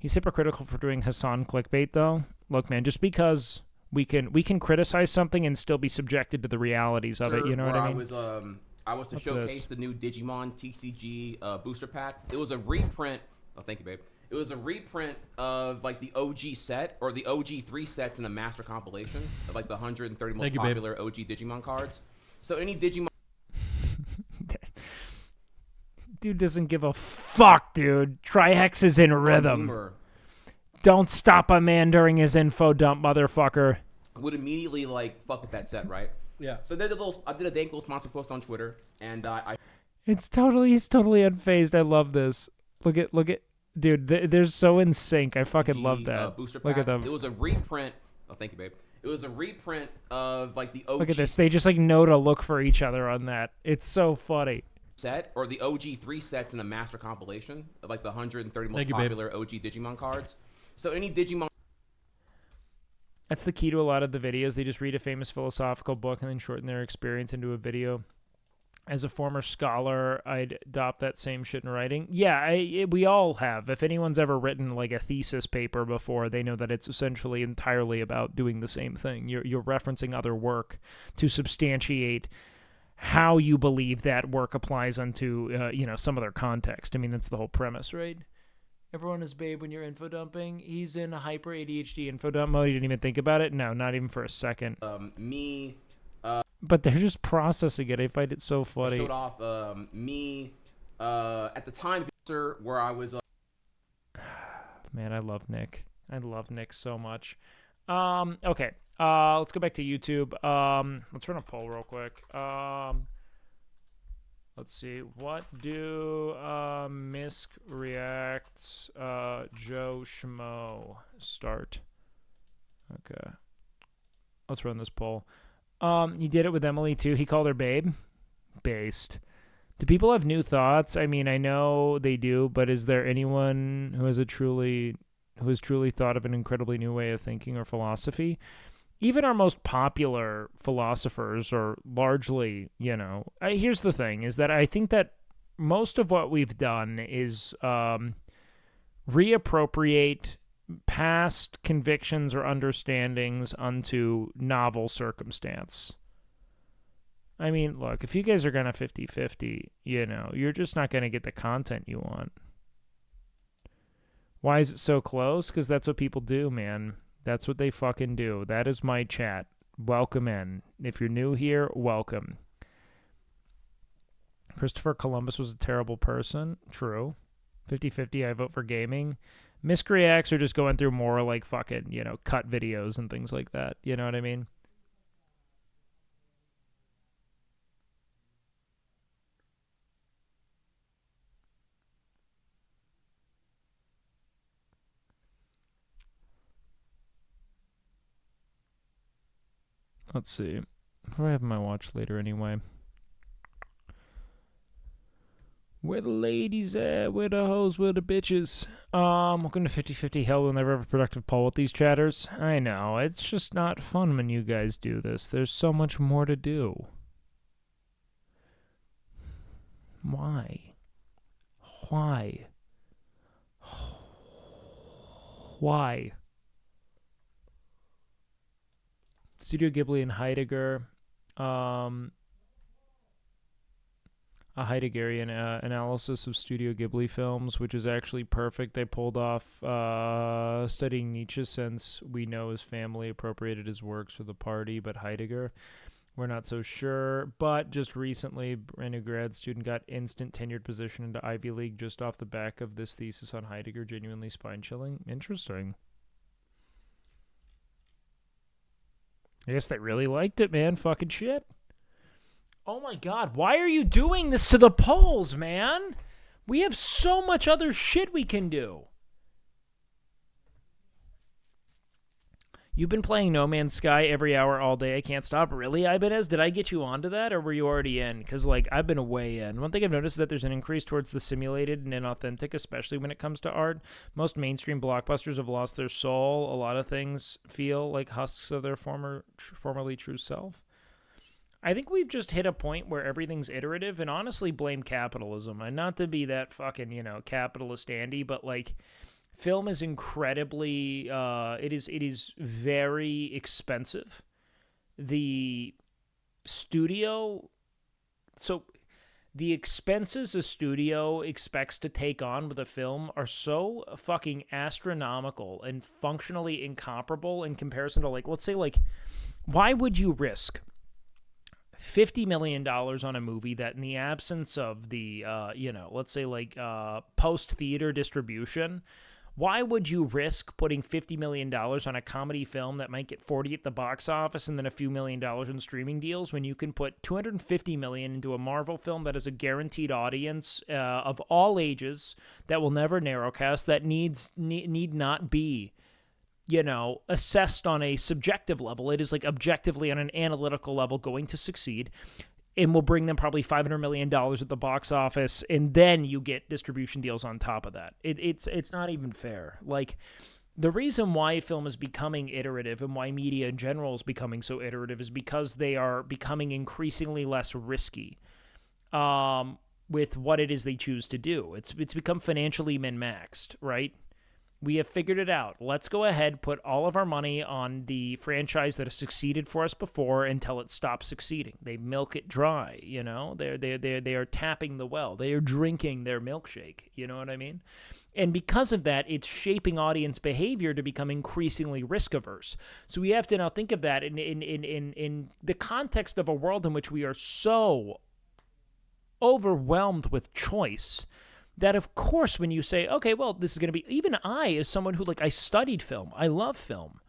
He's hypocritical for doing Hassan clickbait, though. Look, man, just because we can criticize something and still be subjected to the realities of it, you know what I mean? I was to What's showcase this? the new Digimon TCG booster pack. It was a reprint. Oh, thank you, babe. It was a reprint of like the OG set or the OG 3 sets in a master compilation of like the 130 most popular OG Digimon cards. So any Digimon... Dude doesn't give a fuck, dude. Trihex is in rhythm. Don't stop a man during his info dump, motherfucker. Would immediately like fuck with that set, right? Yeah. So I did a dank little sponsor post on Twitter, and he's totally unfazed. I love this. Look at, dude. They're so in sync. I fucking love that. Booster Look pack. at them. It was a reprint. Oh, thank you, babe. It was a reprint of like the OG. Look at this. They just like know to look for each other on that. It's so funny. Set or the OG 3 sets in a master compilation of like the 130 most popular OG Digimon cards. So any Digimon... That's the key to a lot of the videos. They just read a famous philosophical book and then shorten their experience into a video. As a former scholar, I'd adopt that same shit in writing. Yeah, we all have. If anyone's ever written like a thesis paper before, they know that it's essentially entirely about doing the same thing. You're referencing other work to substantiate how you believe that work applies onto, some other context. I mean, that's the whole premise, right? Everyone is babe when you're info dumping. He's in a hyper ADHD info dump mode. He didn't even think about it. No, not even for a second. But they're just processing it. I find it so funny. Showed off at the time where I was... Man, I love Nick. I love Nick so much. Okay. Let's go back to YouTube. Let's run a poll real quick. Let's see. What do Misk React Joe Schmo start? Okay. Let's run this poll. He did it with Emily too. He called her babe. Based. Do people have new thoughts? I mean, I know they do, but is there anyone who has truly thought of an incredibly new way of thinking or philosophy? Even our most popular philosophers are largely, here's the thing, is that I think that most of what we've done is reappropriate past convictions or understandings unto novel circumstance. I mean, look, if you guys are going to 50-50, you're just not going to get the content you want. Why is it so close? Because that's what people do, man. That's what they fucking do. That is my chat. Welcome in. If you're new here, welcome. Christopher Columbus was a terrible person. True. 50-50, I vote for gaming. Miscreacts are just going through more like fucking, cut videos and things like that. You know what I mean? Let's see. What do I have on my watch later anyway? Where the ladies at? Where the hoes? Where the bitches? Welcome to 50-50. Hell, we'll never have a productive poll with these chatters. I know. It's just not fun when you guys do this. There's so much more to do. Why? Why? Why? Studio Ghibli and Heidegger. A Heideggerian analysis of Studio Ghibli films, which is actually perfect. They pulled off studying Nietzsche, since we know his family appropriated his works for the party, but Heidegger, we're not so sure. But just recently, brand new grad student got instant tenured position into Ivy League just off the back of this thesis on Heidegger. Genuinely spine-chilling. Interesting. I guess they really liked it, man. Fucking shit. Oh my god, why are you doing this to the polls, man? We have so much other shit we can do. You've been playing No Man's Sky every hour all day. I can't stop. Really, Ibanez? Did I get you onto that, or were you already in? Because, I've been way in. One thing I've noticed is that there's an increase towards the simulated and inauthentic, especially when it comes to art. Most mainstream blockbusters have lost their soul. A lot of things feel like husks of their formerly true self. I think we've just hit a point where everything's iterative, and honestly blame capitalism. And not to be that fucking, capitalist Andy, but, film is incredibly, it is very expensive. The studio, so the expenses a studio expects to take on with a film are so fucking astronomical and functionally incomparable in comparison to, let's say, why would you risk $50 million on a movie that, in the absence of the, let's say, post-theater distribution, why would you risk putting $50 million on a comedy film that might get 40 at the box office and then a few $1 million in streaming deals, when you can put $250 million into a Marvel film that has a guaranteed audience of all ages, that will never narrowcast, that need not be, assessed on a subjective level. It is objectively on an analytical level going to succeed, and will bring them probably $500 million at the box office, and then you get distribution deals on top of that. It's not even fair. The reason why film is becoming iterative and why media in general is becoming so iterative is because they are becoming increasingly less risky with what it is they choose to do. It's become financially min-maxed, right? We have figured it out. Let's go ahead, put all of our money on the franchise that has succeeded for us before until it stops succeeding. They milk it dry, They are tapping the well. They are drinking their milkshake, you know what I mean? And because of that, it's shaping audience behavior to become increasingly risk-averse. So we have to now think of that in the context of a world in which we are so overwhelmed with choice, that of course when you say, okay, well, this is going to be, even I, as someone who, I studied film, I love film.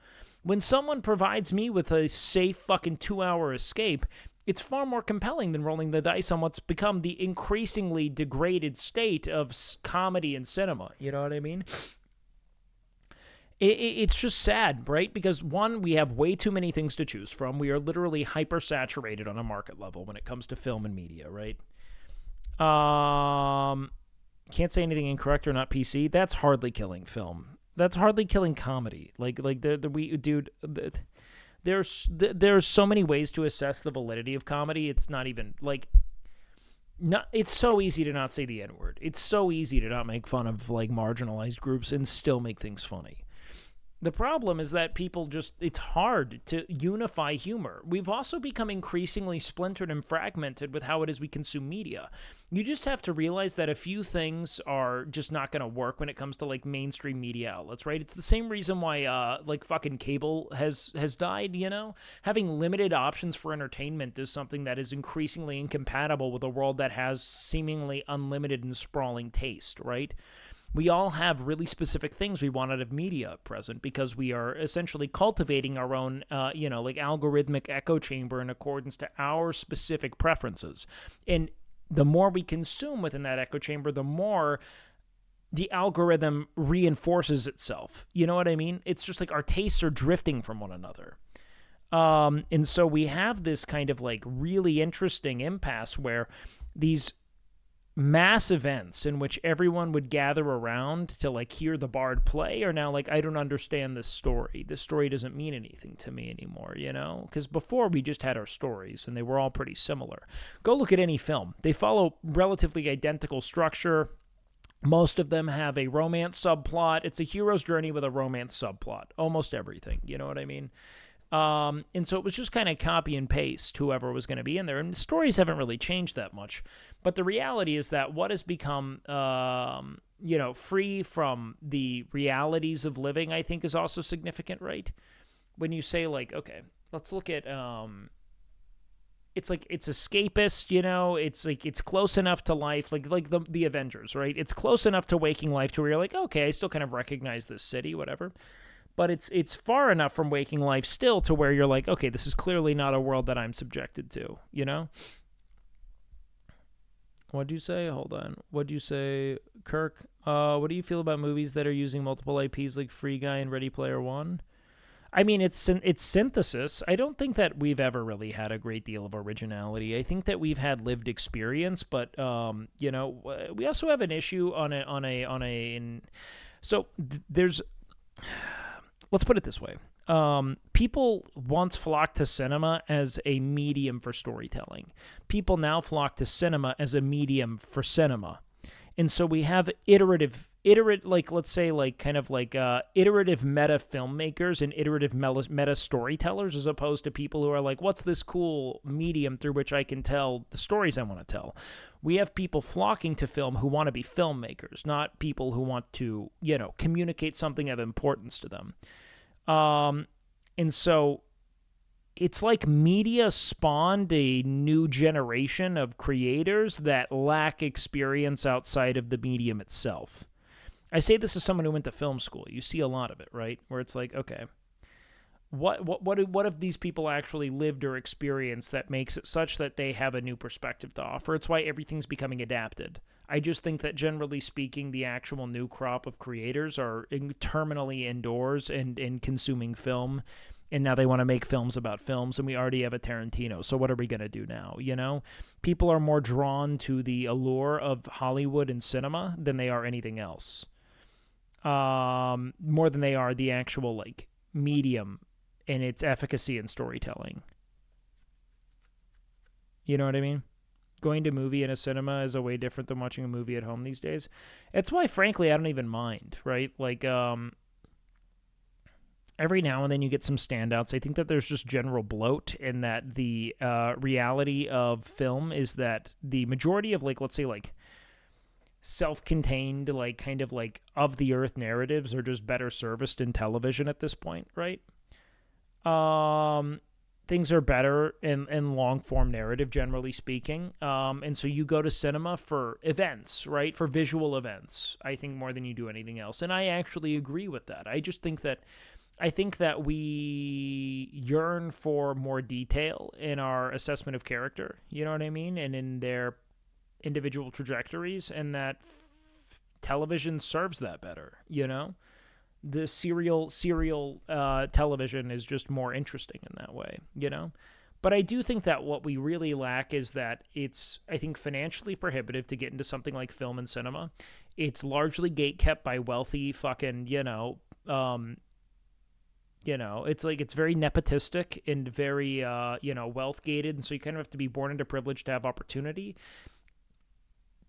When someone provides me with a safe fucking 2-hour escape, it's far more compelling than rolling the dice on what's become the increasingly degraded state of comedy and cinema. You know what I mean? It's just sad, right? Because, one, we have way too many things to choose from. We are literally hyper-saturated on a market level when it comes to film and media, right? Can't say anything incorrect or not PC. That's hardly killing film. That's hardly killing comedy. There's so many ways to assess the validity of comedy. It's not even like, it's so easy to not say the N-word. It's so easy to not make fun of like marginalized groups and still make things funny. The problem is that people it's hard to unify humor. We've also become increasingly splintered and fragmented with how it is we consume media. You just have to realize that a few things are just not going to work when it comes to like mainstream media outlets, right? It's the same reason why like fucking cable has died, you know? Having limited options for entertainment is something that is increasingly incompatible with a world that has seemingly unlimited and sprawling taste, right? We all have really specific things we want out of media at present because we are essentially cultivating our own, like algorithmic echo chamber in accordance to our specific preferences. And the more we consume within that echo chamber, the more the algorithm reinforces itself. You know what I mean? It's just like our tastes are drifting from one another. And so we have this kind of like really interesting impasse where these mass events in which everyone would gather around to like hear the bard play are now like, I don't understand this story. This story doesn't mean anything to me anymore, you know? Because before we just had our stories and they were all pretty similar. Go look at any film. They follow relatively identical structure. Most of them have a romance subplot. It's a hero's journey with a romance subplot. Almost everything, you know what I mean? And so it was just kind of copy and paste whoever was going to be in there. And the stories haven't really changed that much. But the reality is that what has become, free from the realities of living, I think is also significant, right? When you say like, okay, let's look at, it's like, it's escapist, you know, it's like, it's close enough to life, like the Avengers, right? It's close enough to waking life to where you're like, okay, I still kind of recognize this city, whatever. But it's far enough from waking life still to where you're like, okay, this is clearly not a world that I'm subjected to, you know? What'd you say? Hold on. What'd you say, Kirk? What do you feel about movies that are using multiple IPs like Free Guy and Ready Player One? I mean, it's synthesis. I don't think that we've ever really had a great deal of originality. I think that we've had lived experience, but we also have an issue there's. Let's put it this way. People once flocked to cinema as a medium for storytelling. People now flock to cinema as a medium for cinema. And so we have iterative meta filmmakers and iterative meta storytellers, as opposed to people who are like, what's this cool medium through which I can tell the stories I want to tell? We have people flocking to film who want to be filmmakers, not people who want to, communicate something of importance to them. And so it's like media spawned a new generation of creators that lack experience outside of the medium itself. I say this as someone who went to film school. You see a lot of it, right? Where it's like, okay, what have these people actually lived or experienced that makes it such that they have a new perspective to offer? It's why everything's becoming adapted. I just think that generally speaking, the actual new crop of creators are terminally indoors and consuming film. And now they want to make films about films, and we already have a Tarantino. So what are we going to do now, you know? People are more drawn to the allure of Hollywood and cinema than they are anything else. More than they are the actual, like, medium and its efficacy in storytelling. You know what I mean? Going to a movie in a cinema is a way different than watching a movie at home these days. It's why, frankly, I don't even mind, right? Like, every now and then you get some standouts. I think that there's just general bloat in that the reality of film is that the majority of, like, let's say, like, self-contained, like, kind of, like, of-the-earth narratives are just better serviced in television at this point, right? Things are better in long-form narrative, generally speaking. And so you go to cinema for events, right? For visual events, I think, more than you do anything else. And I actually agree with that. I think that we yearn for more detail in our assessment of character, you know what I mean? And in their individual trajectories, and that television serves that better, you know? The serial television is just more interesting in that way, you know? But I do think that what we really lack is that it's, I think, financially prohibitive to get into something like film and cinema. It's largely gatekept by wealthy fucking, it's like it's very nepotistic and very, wealth gated. And so you kind of have to be born into privilege to have opportunity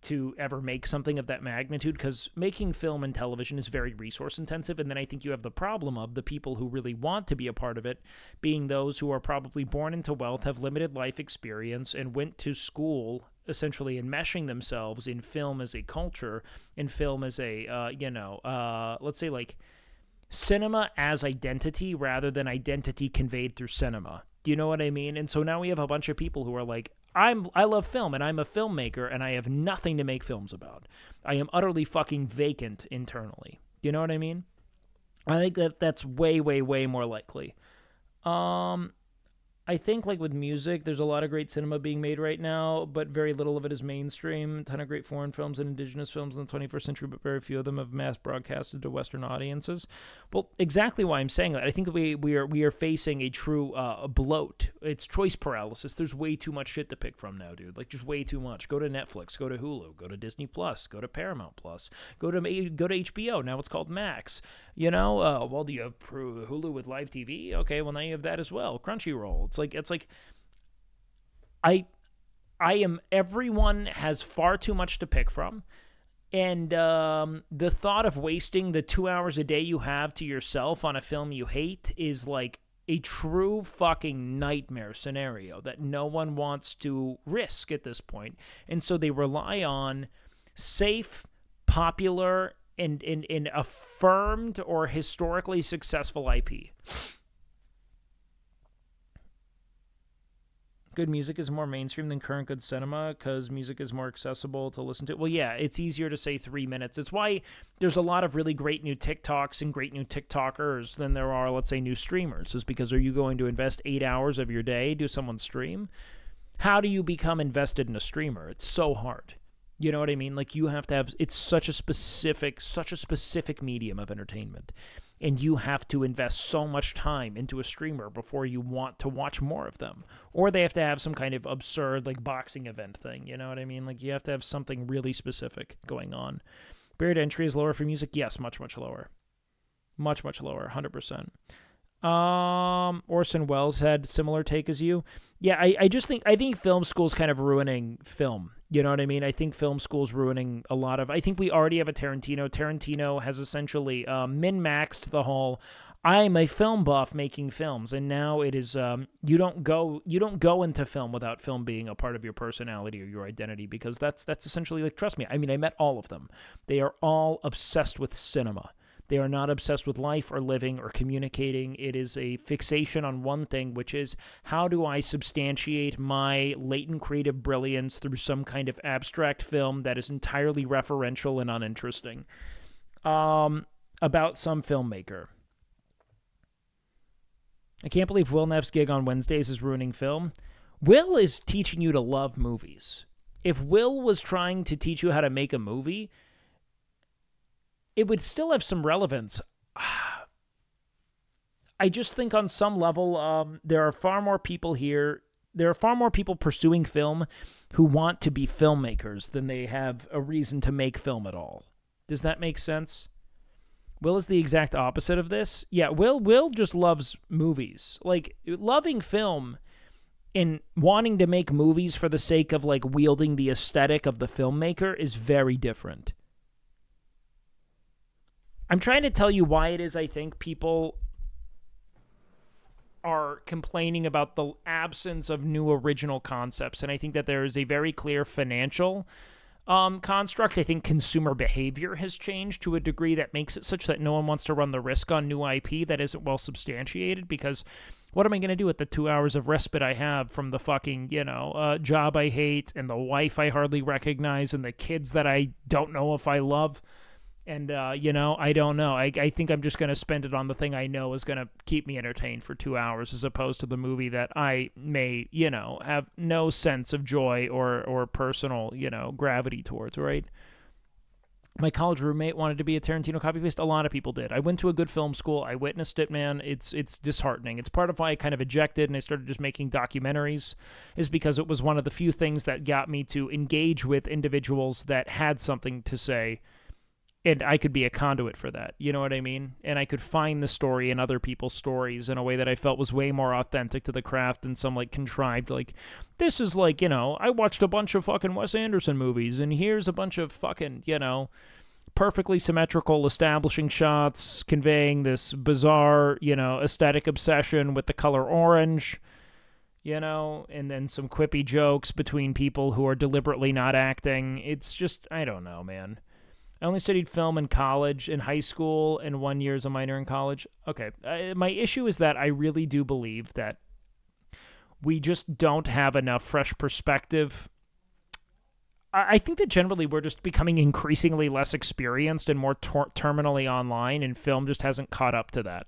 to ever make something of that magnitude, because making film and television is very resource intensive. And then I think you have the problem of the people who really want to be a part of it being those who are probably born into wealth, have limited life experience, and went to school essentially enmeshing themselves in film as a culture, and film as a, let's say like cinema as identity rather than identity conveyed through cinema. Do you know what I mean? And so now we have a bunch of people who are like, I love film and I'm a filmmaker and I have nothing to make films about. I am utterly fucking vacant internally. You know what I mean? I think that's way, way, way more likely. I think, like, with music, there's a lot of great cinema being made right now, but very little of it is mainstream. A ton of great foreign films and indigenous films in the 21st century, but very few of them have mass broadcasted to Western audiences. Well, exactly why I'm saying that. I think we are facing a true bloat. It's choice paralysis. There's way too much shit to pick from now, dude. Like, just way too much. Go to Netflix, go to Hulu, go to Disney Plus, go to Paramount Plus, go to HBO. Now it's called Max. Do you have Hulu with live TV? Okay, well now you have that as well. Crunchyroll. It's like everyone has far too much to pick from. And the thought of wasting the 2 hours a day you have to yourself on a film you hate is like a true fucking nightmare scenario that no one wants to risk at this point. And so they rely on safe, popular, and affirmed or historically successful IP. Good music is more mainstream than current good cinema because music is more accessible to listen to. Well, yeah, it's easier to say 3 minutes. It's why there's a lot of really great new TikToks and great new TikTokers than there are, let's say, new streamers. Is because, are you going to invest 8 hours of your day to someone's stream? How do you become invested in a streamer? It's so hard. You know what I mean? Like, you have to have, it's such a specific medium of entertainment. And you have to invest so much time into a streamer before you want to watch more of them. Or they have to have some kind of absurd, like, boxing event thing. You know what I mean? Like, you have to have something really specific going on. Barrier to entry is lower for music? Yes, much, much lower. Much, much lower, 100%. Orson Welles had similar take as you. Yeah, I think film school's kind of ruining film. You know what I mean? I think film school's ruining a lot of... I think we already have a Tarantino. Tarantino has essentially min-maxed the whole, I'm a film buff making films, and now it is you don't go into film without film being a part of your personality or your identity, because that's essentially, like, trust me, I mean, I met all of them. They are all obsessed with cinema. They are not obsessed with life or living or communicating. It is a fixation on one thing, which is, how do I substantiate my latent creative brilliance through some kind of abstract film that is entirely referential and uninteresting about some filmmaker. I can't believe Will Neff's gig on Wednesdays is ruining film. Will is teaching you to love movies. If Will was trying to teach you how to make a movie, it would still have some relevance. I just think on some level, there are far more people here. There are far more people pursuing film who want to be filmmakers than they have a reason to make film at all. Does that make sense? Will is the exact opposite of this. Yeah, Will just loves movies. Like, loving film and wanting to make movies for the sake of, like, wielding the aesthetic of the filmmaker is very different. I'm trying to tell you why it is I think people are complaining about the absence of new original concepts. And I think that there is a very clear financial construct. I think consumer behavior has changed to a degree that makes it such that no one wants to run the risk on new IP that isn't well substantiated, because what am I going to do with the 2 hours of respite I have from the fucking, job I hate and the wife I hardly recognize and the kids that I don't know if I love? And, I don't know. I think I'm just going to spend it on the thing I know is going to keep me entertained for 2 hours, as opposed to the movie that I may, have no sense of joy or personal, gravity towards, right? My college roommate wanted to be a Tarantino copy-paste. A lot of people did. I went to a good film school. I witnessed it, man. It's disheartening. It's part of why I kind of ejected and I started just making documentaries, is because it was one of the few things that got me to engage with individuals that had something to say, and I could be a conduit for that. You know what I mean? And I could find the story in other people's stories in a way that I felt was way more authentic to the craft than some, like, contrived, like, this is like, you know, I watched a bunch of fucking Wes Anderson movies, and here's a bunch of fucking, you know, perfectly symmetrical establishing shots conveying this bizarre, you know, aesthetic obsession with the color orange, you know, and then some quippy jokes between people who are deliberately not acting. It's just, I don't know, man. I only studied film in college, in high school, and 1 year as a minor in college. Okay, my issue is that I really do believe that we just don't have enough fresh perspective. I think that generally we're just becoming increasingly less experienced and more terminally online, and film just hasn't caught up to that.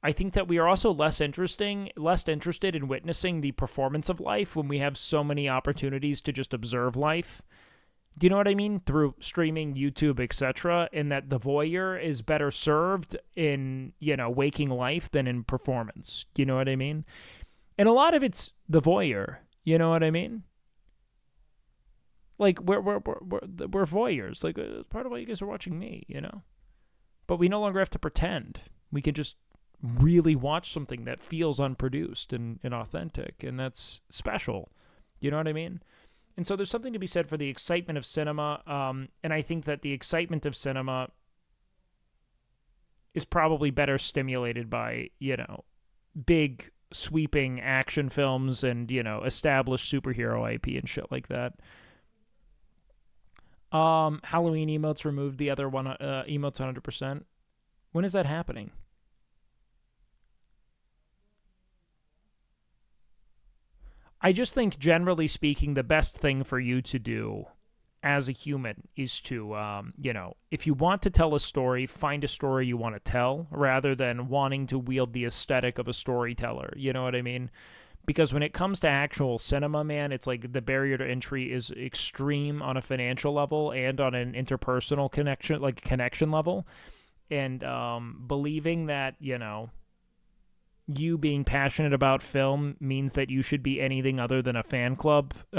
I think that we are also less interested in witnessing the performance of life when we have so many opportunities to just observe life. Do you know what I mean? Through streaming, YouTube, etc., and that the voyeur is better served in, you know, waking life than in performance. You know what I mean? And a lot of it's the voyeur. You know what I mean? Like, we're voyeurs. Like, it's part of why you guys are watching me, you know? But we no longer have to pretend. We can just really watch something that feels unproduced and authentic, and that's special. You know what I mean? And so there's something to be said for the excitement of cinema, and I think that the excitement of cinema is probably better stimulated by, you know, big, sweeping action films and, you know, established superhero IP and shit like that. Halloween emotes removed the other one, emotes 100%. When is that happening? I just think, generally speaking, the best thing for you to do as a human is to, you know, if you want to tell a story, find a story you want to tell, rather than wanting to wield the aesthetic of a storyteller. You know what I mean? Because when it comes to actual cinema, man, it's like the barrier to entry is extreme on a financial level and on an interpersonal connection level. And believing that, you know, you being passionate about film means that you should be anything other than a fan club, you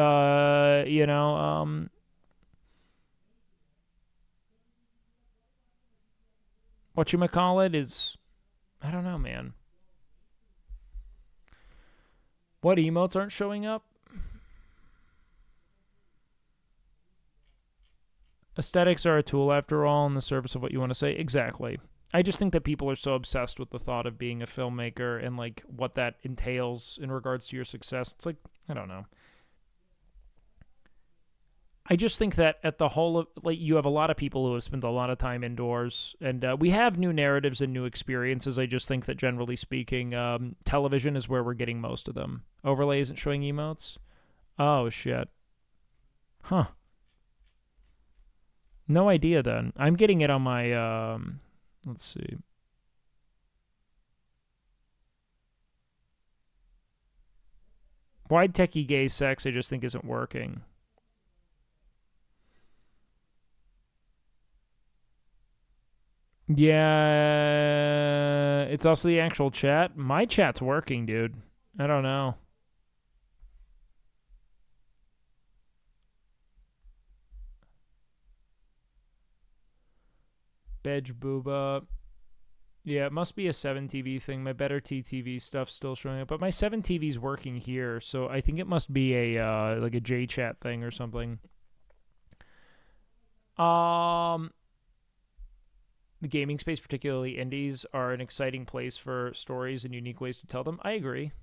know, whatchamacallit is, I don't know, man. What emotes aren't showing up? Aesthetics are a tool, after all, in the service of what you want to say. Exactly. I just think that people are so obsessed with the thought of being a filmmaker and, like, what that entails in regards to your success. It's like, I don't know. I just think that at the whole of, like, you have a lot of people who have spent a lot of time indoors, and we have new narratives and new experiences. I just think that, generally speaking, television is where we're getting most of them. Overlay isn't showing emotes? Oh, shit. Huh. No idea, then. I'm getting it on my, let's see. Wide techie gay sex, I just think isn't working. Yeah, it's also the actual chat. My chat's working, dude. I don't know. Bedge booba. Yeah, it must be a 7TV thing. My better TTV stuff's still showing up, but my 7TV's working here, so I think it must be a like a JChat thing or something. The gaming space, particularly indies, are an exciting place for stories and unique ways to tell them. I agree.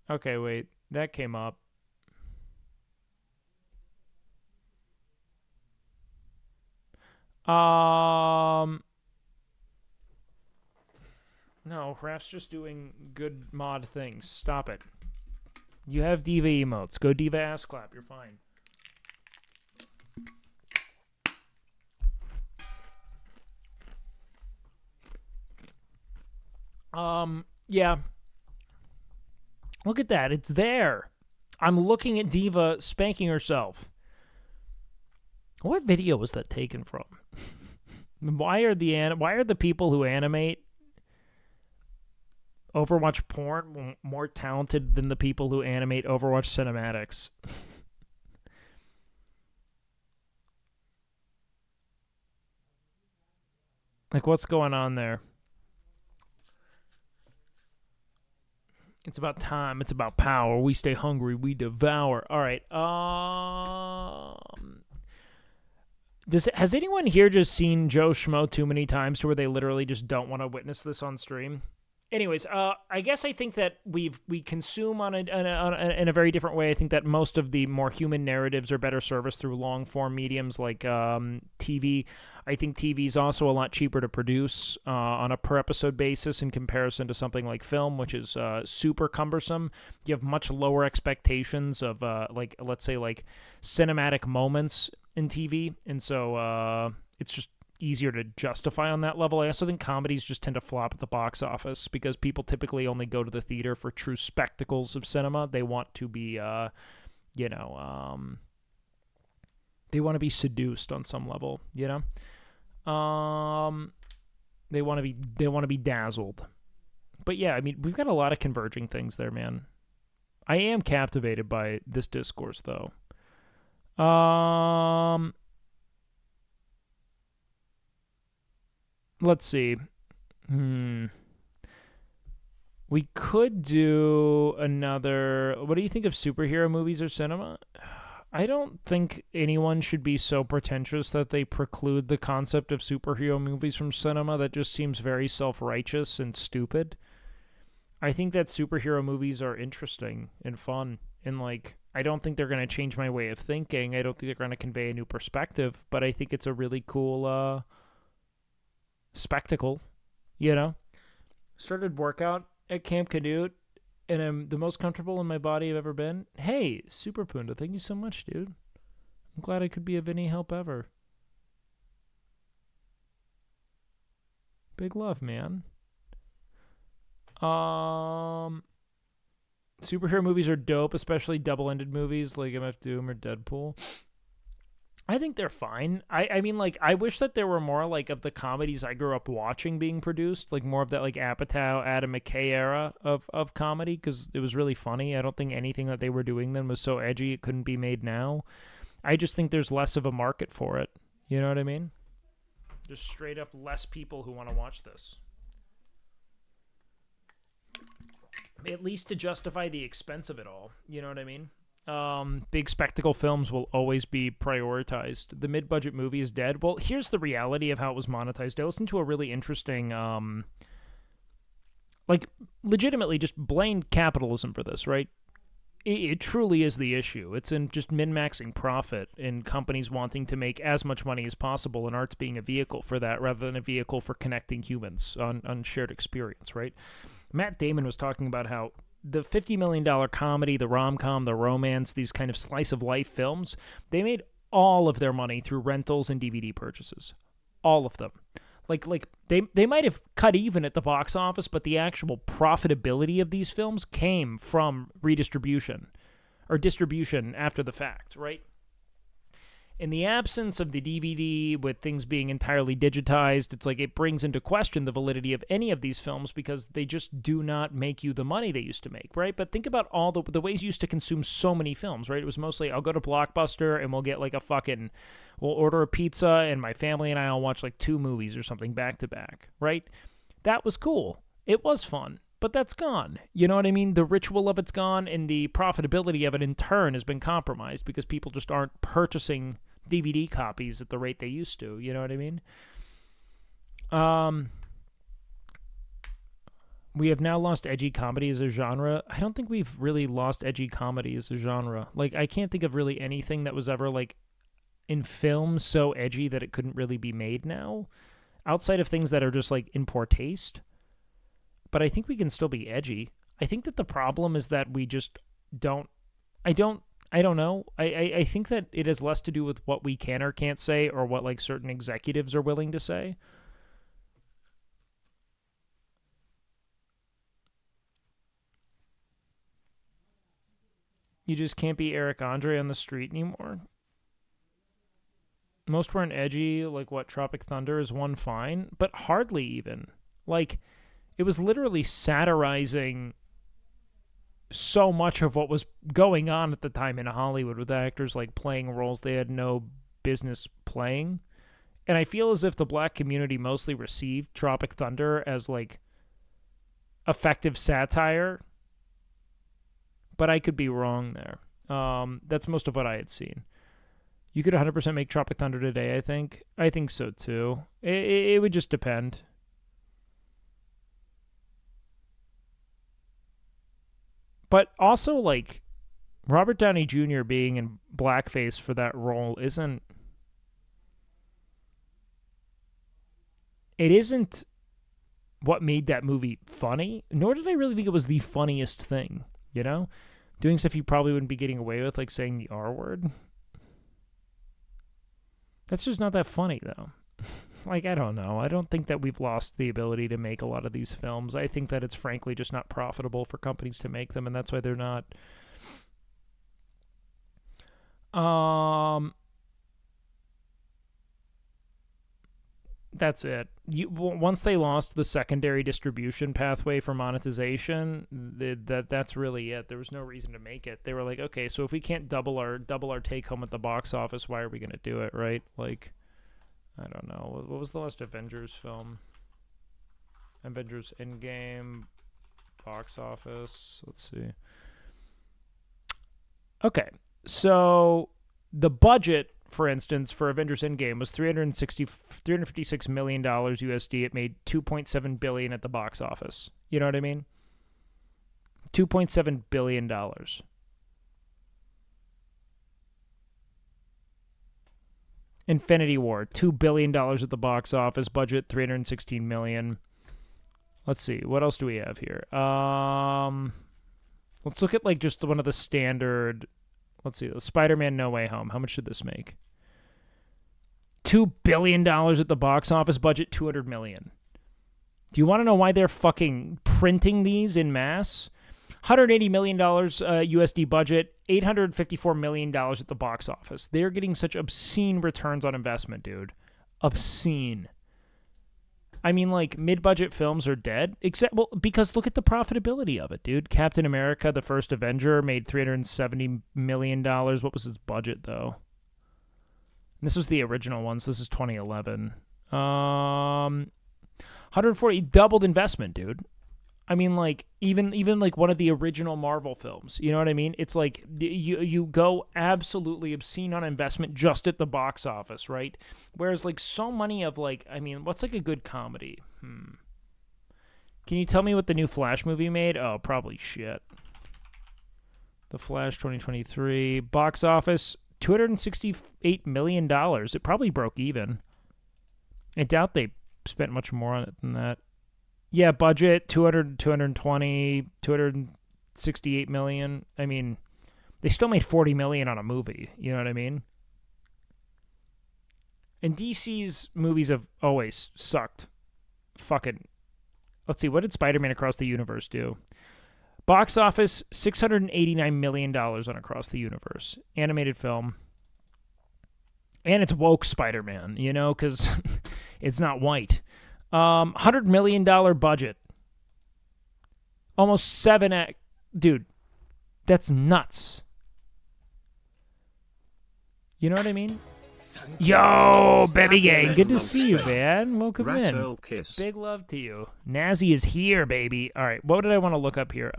Okay, wait. That came up. No, Raph's just doing good mod things. Stop it. You have diva emotes. Go diva ass clap. You're fine. Yeah. Look at that. It's there. I'm looking at Diva spanking herself. What video was that taken from? Why are the people who animate Overwatch porn more talented than the people who animate Overwatch cinematics? Like, what's going on there? It's about time. It's about power. We stay hungry. We devour. All right. Has anyone here just seen Joe Schmo too many times to where they literally just don't want to witness this on stream? Anyways, I guess I think that we consume in a very different way. I think that most of the more human narratives are better serviced through long form mediums like TV. I think TV is also a lot cheaper to produce on a per episode basis in comparison to something like film, which is super cumbersome. You have much lower expectations of let's say cinematic moments in TV, and so it's just easier to justify on that level. I also think comedies just tend to flop at the box office because people typically only go to the theater for true spectacles of cinema. They want to be, they want to be seduced on some level, you know? They want to be dazzled. But yeah, I mean, we've got a lot of converging things there, man. I am captivated by this discourse, though. Let's see. We could do another... What do you think of superhero movies or cinema? I don't think anyone should be so pretentious that they preclude the concept of superhero movies from cinema. That just seems very self-righteous and stupid. I think that superhero movies are interesting and fun. And, I don't think they're going to change my way of thinking. I don't think they're going to convey a new perspective. But I think it's a really cool... spectacle, you know. Started workout at Camp Canute, and I'm the most comfortable in my body I've ever been. Hey, Super Punda, thank you so much, dude. I'm glad I could be of any help ever. Big love, man. Superhero movies are dope, especially double-ended movies like MF Doom or Deadpool. I think they're fine. I mean, I wish that there were more, of the comedies I grew up watching being produced, more of that, Apatow, Adam McKay era of comedy, because it was really funny. I don't think anything that they were doing then was so edgy it couldn't be made now. I just think there's less of a market for it. You know what I mean? There's straight up less people who want to watch this. At least to justify the expense of it all. You know what I mean? Big spectacle films will always be prioritized. The mid-budget movie is dead. Well, here's the reality of how it was monetized. I listened to a really interesting, legitimately just blamed capitalism for this, right? It truly is the issue. It's in just min-maxing profit and companies wanting to make as much money as possible and arts being a vehicle for that rather than a vehicle for connecting humans on shared experience, right? Matt Damon was talking about how the $50 million comedy, the rom-com, the romance, these kind of slice-of-life films, they made all of their money through rentals and DVD purchases. All of them. They might have cut even at the box office, but the actual profitability of these films came from redistribution or distribution after the fact, right? In the absence of the DVD, with things being entirely digitized, it's it brings into question the validity of any of these films because they just do not make you the money they used to make, right? But think about all the ways you used to consume so many films, right? It was mostly, I'll go to Blockbuster and we'll get we'll order a pizza and my family and I will watch 2 movies or something back to back, right? That was cool. It was fun. But that's gone. You know what I mean? The ritual of it's gone, and the profitability of it in turn has been compromised because people just aren't purchasing DVD copies at the rate they used to. You know what I mean? We have now lost edgy comedy as a genre. I don't think we've really lost edgy comedy as a genre. I can't think of really anything that was ever, in film so edgy that it couldn't really be made now, outside of things that are just, in poor taste. But I think we can still be edgy. I think that the problem is that we just don't... I don't know. I think that it has less to do with what we can or can't say or what, certain executives are willing to say. You just can't be Eric Andre on the street anymore. Most weren't edgy, like what, Tropic Thunder is one fine, but hardly even. Like, it was literally satirizing so much of what was going on at the time in Hollywood with actors like playing roles they had no business playing. And I feel as if the black community mostly received Tropic Thunder as like effective satire, but I could be wrong there. That's most of what I had seen. You could 100% make Tropic Thunder today, I think. I think so, too. It would just depend. But also, like, Robert Downey Jr. being in blackface for that role isn't... It isn't what made that movie funny, nor did I really think it was the funniest thing, you know? Doing stuff you probably wouldn't be getting away with, like saying the R word. That's just not that funny, though. Like, I don't know. I don't think that we've lost the ability to make a lot of these films. I think that it's frankly just not profitable for companies to make them, and that's why they're not. That's it. Once they lost the secondary distribution pathway for monetization, that's really it. There was no reason to make it. They were like, okay, so if we can't double our take home at the box office, why are we going to do it, right? Like, I don't know. What was the last Avengers film? Avengers Endgame, box office. Let's see. Okay, so the budget, for instance, for Avengers Endgame was $356 million USD. It made $2.7 billion at the box office. You know what I mean? $2.7 billion. Infinity War, $2 billion at the box office. Budget, $316 million. Let's see. What else do we have here? Let's look at like just one of the standard... Let's see. Spider-Man No Way Home. How much did this make? $2 billion at the box office. Budget, $200 million. Do you want to know why they're fucking printing these in mass? $180 million USD budget. $854 million at the box office. They're getting such obscene returns on investment, dude. Obscene. I mean, like, mid-budget films are dead, except, well, because look at the profitability of it, dude. Captain America, the first Avenger, made $370 million. What was his budget, though? And this was the original one, so this is 2011. 140, doubled investment, dude. I mean, like, even like one of the original Marvel films, you know what I mean? It's like you go absolutely obscene on investment just at the box office, right? Whereas like so many of like, I mean, what's like a good comedy? Can you tell me what the new Flash movie made? Oh, probably shit. The Flash 2023 box office $268 million. It probably broke even. I doubt they spent much more on it than that. Yeah, budget, 268 million. I mean, they still made 40 million on a movie. You know what I mean? And DC's movies have always sucked. Fucking. Let's see, what did Spider-Man Across the Universe do? Box office, $689 million on Across the Universe. Animated film. And it's woke Spider-Man, you know, because it's not white. $100 million budget. Almost 7x. Dude, that's nuts. You know what I mean? Yo, baby gang. Good to see you, man. Welcome in. Big love to you. Nazi is here, baby. All right, what did I want to look up here?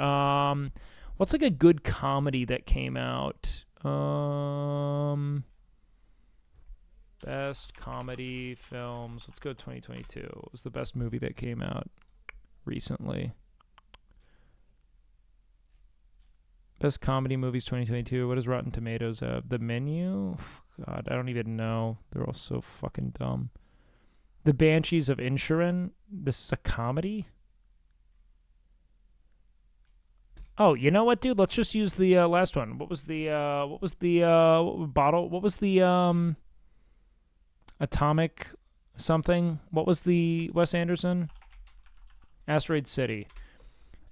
What's like a good comedy that came out? Best comedy films. Let's go 2022. What was the best movie that came out recently? Best comedy movies 2022. What does Rotten Tomatoes have? The Menu? God, I don't even know. They're all so fucking dumb. The Banshees of Inisherin. This is a comedy? Oh, you know what, dude? Let's just use the last one. What was the Atomic something? What was the Wes Anderson? Asteroid City.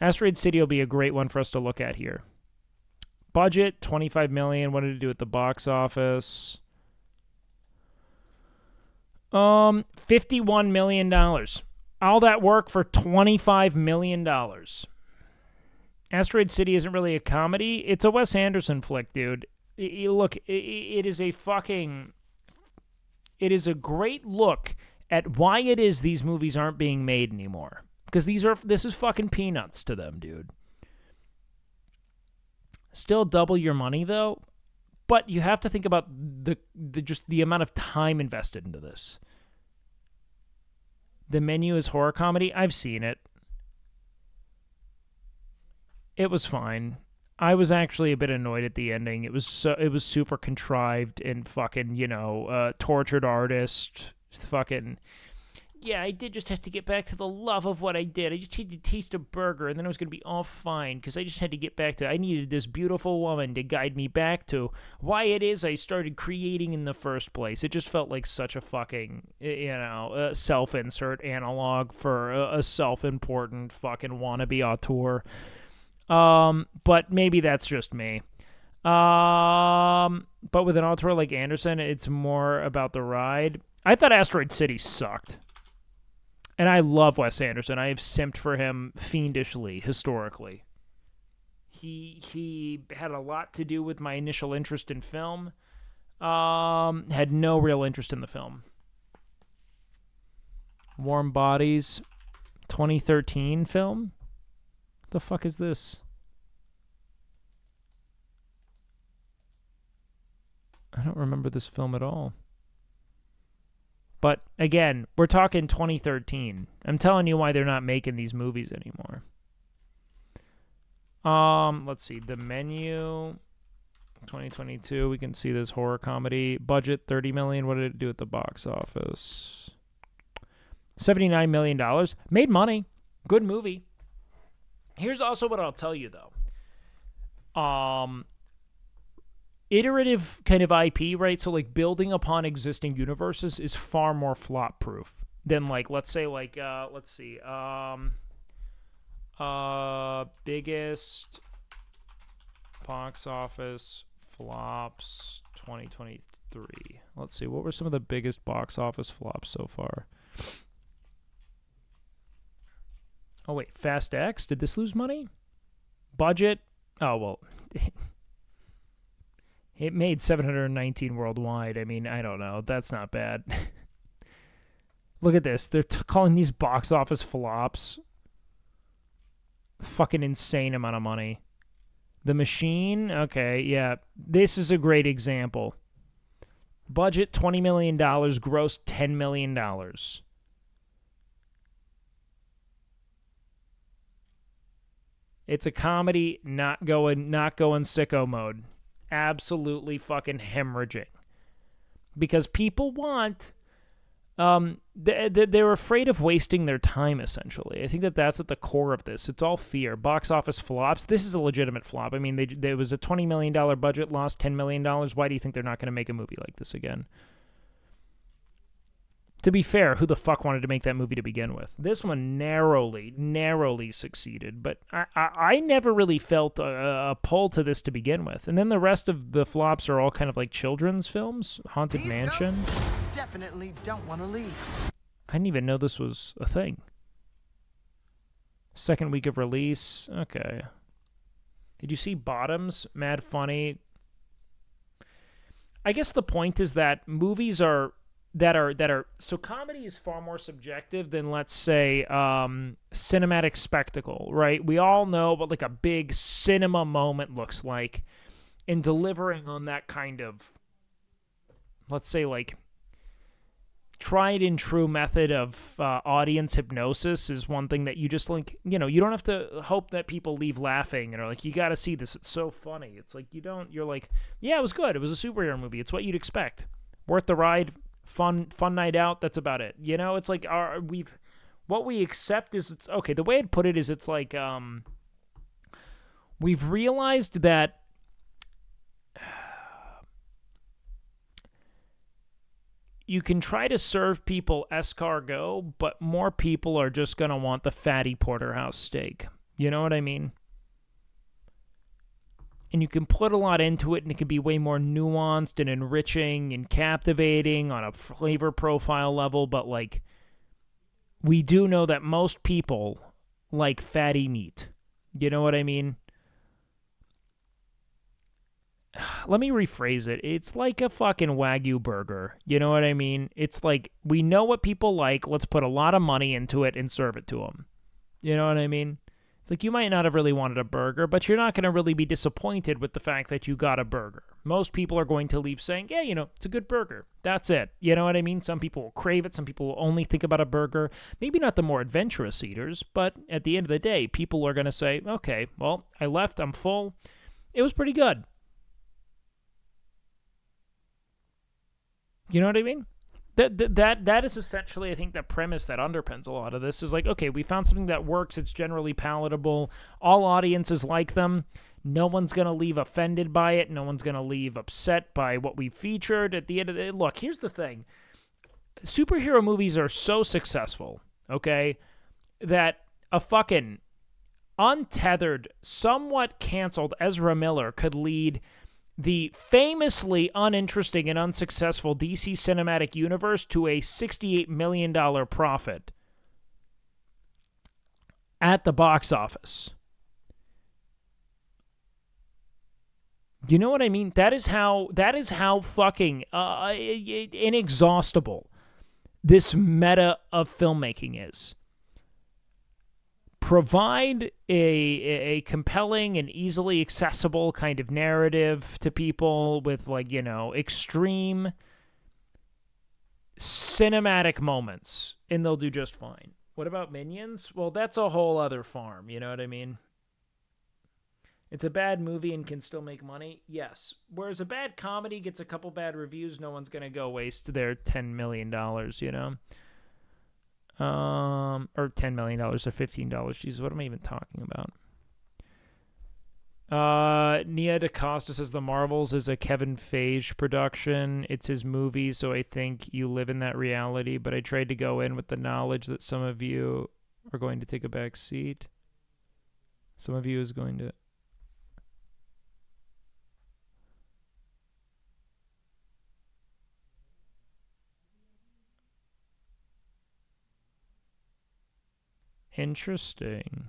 Asteroid City will be a great one for us to look at here. Budget, $25 million. What did it do at the box office? $51 million. All that work for $25 million. Asteroid City isn't really a comedy. It's a Wes Anderson flick, dude. Look, it is a fucking... It is a great look at why it is these movies aren't being made anymore. Because this is fucking peanuts to them, dude. Still double your money, though. But you have to think about the amount of time invested into this. The Menu is horror comedy. I've seen it. It was fine. I was actually a bit annoyed at the ending. It was super contrived and fucking, tortured artist. Fucking, yeah, I did just have to get back to the love of what I did. I just had to taste a burger, and then it was going to be all fine, because I just had to get back to, I needed this beautiful woman to guide me back to why it is I started creating in the first place. It just felt like such a fucking, self-insert analog for a self-important fucking wannabe auteur. But maybe that's just me. But with an auteur like Anderson, it's more about the ride. I thought Asteroid City sucked. And I love Wes Anderson. I have simped for him fiendishly, historically. He had a lot to do with my initial interest in film. Had no real interest in the film. Warm Bodies, 2013 film? What the fuck is this? I don't remember this film at all. But, again, we're talking 2013. I'm telling you why they're not making these movies anymore. Let's see. The Menu, 2022. We can see this horror comedy. Budget, $30 million. What did it do at the box office? $79 million. Made money. Good movie. Here's also what I'll tell you, though. Iterative kind of IP, right? So, like, building upon existing universes is far more flop-proof than, like, let's say, like, let's see. Biggest box office flops 2023. Let's see. What were some of the biggest box office flops so far? Oh, wait. Fast X? Did this lose money? Budget? Oh, well... It made 719 worldwide. I mean, I don't know. That's not bad. Look at this. They're calling these box office flops. Fucking insane amount of money. The Machine? Okay, yeah. This is a great example. Budget $20 million, gross $10 million. It's a comedy, not going sicko mode. Absolutely fucking hemorrhaging. Because people want... they're afraid of wasting their time, essentially. I think that's at the core of this. It's all fear. Box office flops. This is a legitimate flop. I mean, there was a $20 million budget, lost $10 million. Why do you think they're not going to make a movie like this again? To be fair, who the fuck wanted to make that movie to begin with? This one narrowly succeeded, but I never really felt a pull to this to begin with. And then the rest of the flops are all kind of like children's films. Haunted Mansion. Definitely don't want to leave. I didn't even know this was a thing. Second week of release. Okay. Did you see Bottoms? Mad funny. I guess the point is that movies that are so comedy is far more subjective than, let's say, cinematic spectacle, right? We all know what like a big cinema moment looks like, and delivering on that kind of, let's say, like tried and true method of audience hypnosis is one thing that you just like, you don't have to hope that people leave laughing and are like, you got to see this, it's so funny. It's like you're like, yeah, it was good, it was a superhero movie, it's what you'd expect, worth the ride. Fun night out. That's about it. It's like what we accept is it's okay. The way I'd put it is it's like we've realized that you can try to serve people escargot, but more people are just gonna want the fatty porterhouse steak. You know what I mean? and you can put a lot into it, and it can be way more nuanced and enriching and captivating on a flavor profile level, but, like, we do know that most people like fatty meat. You know what I mean? Let me rephrase it. It's like a fucking Wagyu burger. You know what I mean? It's like, we know what people like. Let's put a lot of money into it and serve it to them. You know what I mean? It's like, you might not have really wanted a burger, but you're not going to really be disappointed with the fact that you got a burger. Most people are going to leave saying, yeah, you know, it's a good burger. That's it. You know what I mean? Some people will crave it. Some people will only think about a burger. Maybe not the more adventurous eaters, but at the end of the day, people are going to say, okay, well, I left. I'm full. It was pretty good. You know what I mean? That is essentially, I think, the premise that underpins a lot of this is like, okay, we found something that works. It's generally palatable. All audiences like them. No one's going to leave offended by it. No one's going to leave upset by what we featured. At the end of the day, look, here's the thing. Superhero movies are so successful, okay, that a fucking untethered, somewhat canceled Ezra Miller could lead the famously uninteresting and unsuccessful DC Cinematic Universe to a $68 million profit at the box office. You know what I mean? That is how fucking inexhaustible this meta of filmmaking is. Provide a compelling and easily accessible kind of narrative to people with, like, you know, extreme cinematic moments, and they'll do just fine. What about Minions? Well, that's a whole other farm, you know what I mean? It's a bad movie and can still make money, yes. Whereas a bad comedy gets a couple bad reviews, no one's going to go waste their $10 million, you know? Or $10 million or $15. Jesus, what am I even talking about? Nia DaCosta says The Marvels is a Kevin Feige production. It's his movie, so I think you live in that reality. But I tried to go in with the knowledge that some of you are going to take a back seat. Some of you is going to... Interesting.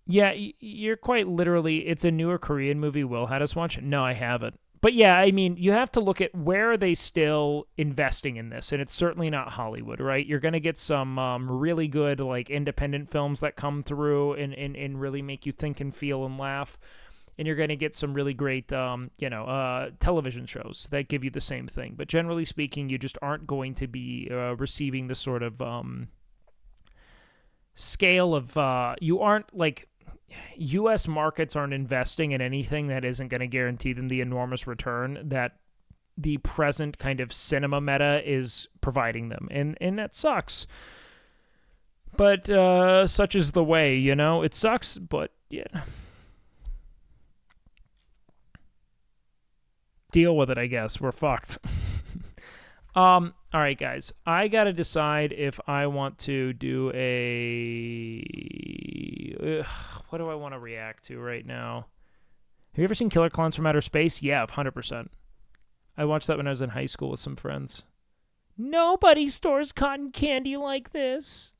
Yeah, you're quite literally, it's a newer Korean movie Will had us watch. No, I haven't. But yeah, I mean, you have to look at where are they still investing in this, and it's certainly not Hollywood, right? You're going to get some really good, like, independent films that come through and really make you think and feel and laugh. And you're going to get some really great, television shows that give you the same thing. But generally speaking, you just aren't going to be receiving the sort of scale of... you aren't, like... U.S. markets aren't investing in anything that isn't going to guarantee them the enormous return that the present kind of cinema meta is providing them. And that sucks. But such is the way, you know? It sucks, but yeah... deal with it, I guess. We're fucked. All right, guys. I got to decide if I want to do a... what do I want to react to right now? Have you ever seen Killer Clowns from Outer Space? Yeah, 100%. I watched that when I was in high school with some friends. Nobody stores cotton candy like this.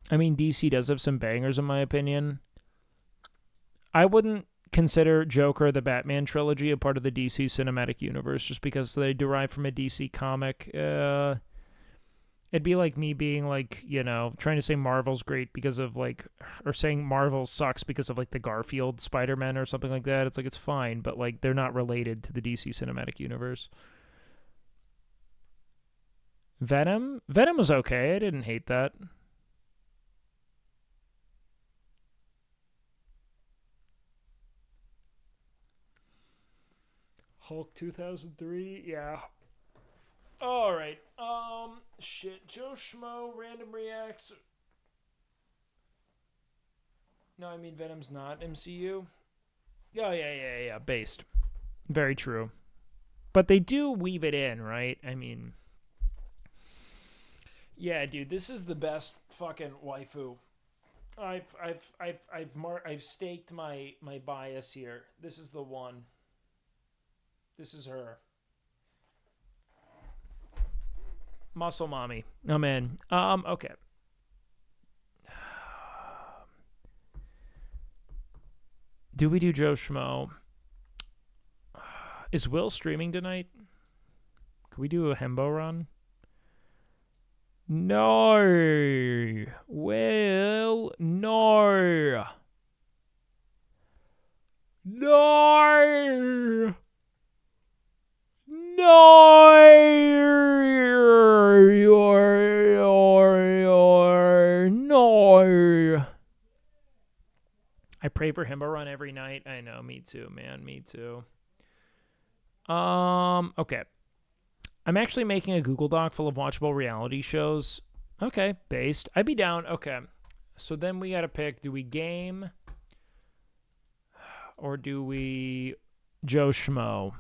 I mean, DC does have some bangers, in my opinion. I wouldn't consider Joker the Batman trilogy a part of the DC cinematic universe just because they derive from a DC comic. It'd be like me being like, you know, trying to say Marvel's great because of like, or saying Marvel sucks because of like the Garfield Spider-Man or something like that. It's like, it's fine, but like they're not related to the DC cinematic universe. Venom was okay. I didn't hate that. Hulk 2003, yeah. All right. Shit. Joe Schmo, random reacts. No, I mean Venom's not MCU. Oh, yeah. Based. Very true. But they do weave it in, right? I mean, yeah, dude, this is the best fucking waifu. I've staked my bias here. This is the one. This is her. Muscle mommy. I'm in. Okay. Do we do Joe Schmo? Is Will streaming tonight? Could we do a Hembo run? No. Will, no. No. No. I pray for Himbo Run every night. I know, me too, man. Me too. Okay. I'm actually making a Google Doc full of watchable reality shows. Okay, based. I'd be down. Okay. So then we got to pick, do we game or do we Joe Schmo?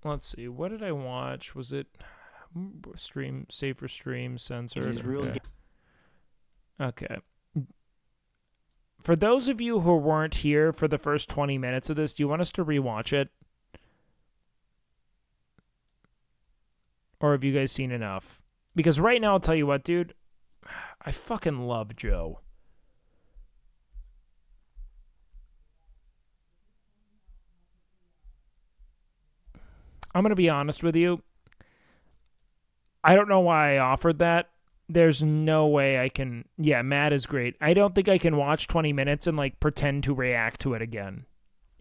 Let's see. What did I watch? Was it stream, save for stream, censored? Okay. Okay. For those of you who weren't here for the first 20 minutes of this, do you want us to rewatch it? Or have you guys seen enough? Because right now, I'll tell you what, dude. I fucking love Joe. I'm going to be honest with you. I don't know why I offered that. There's no way I can... Yeah, Matt is great. I don't think I can watch 20 minutes and, like, pretend to react to it again.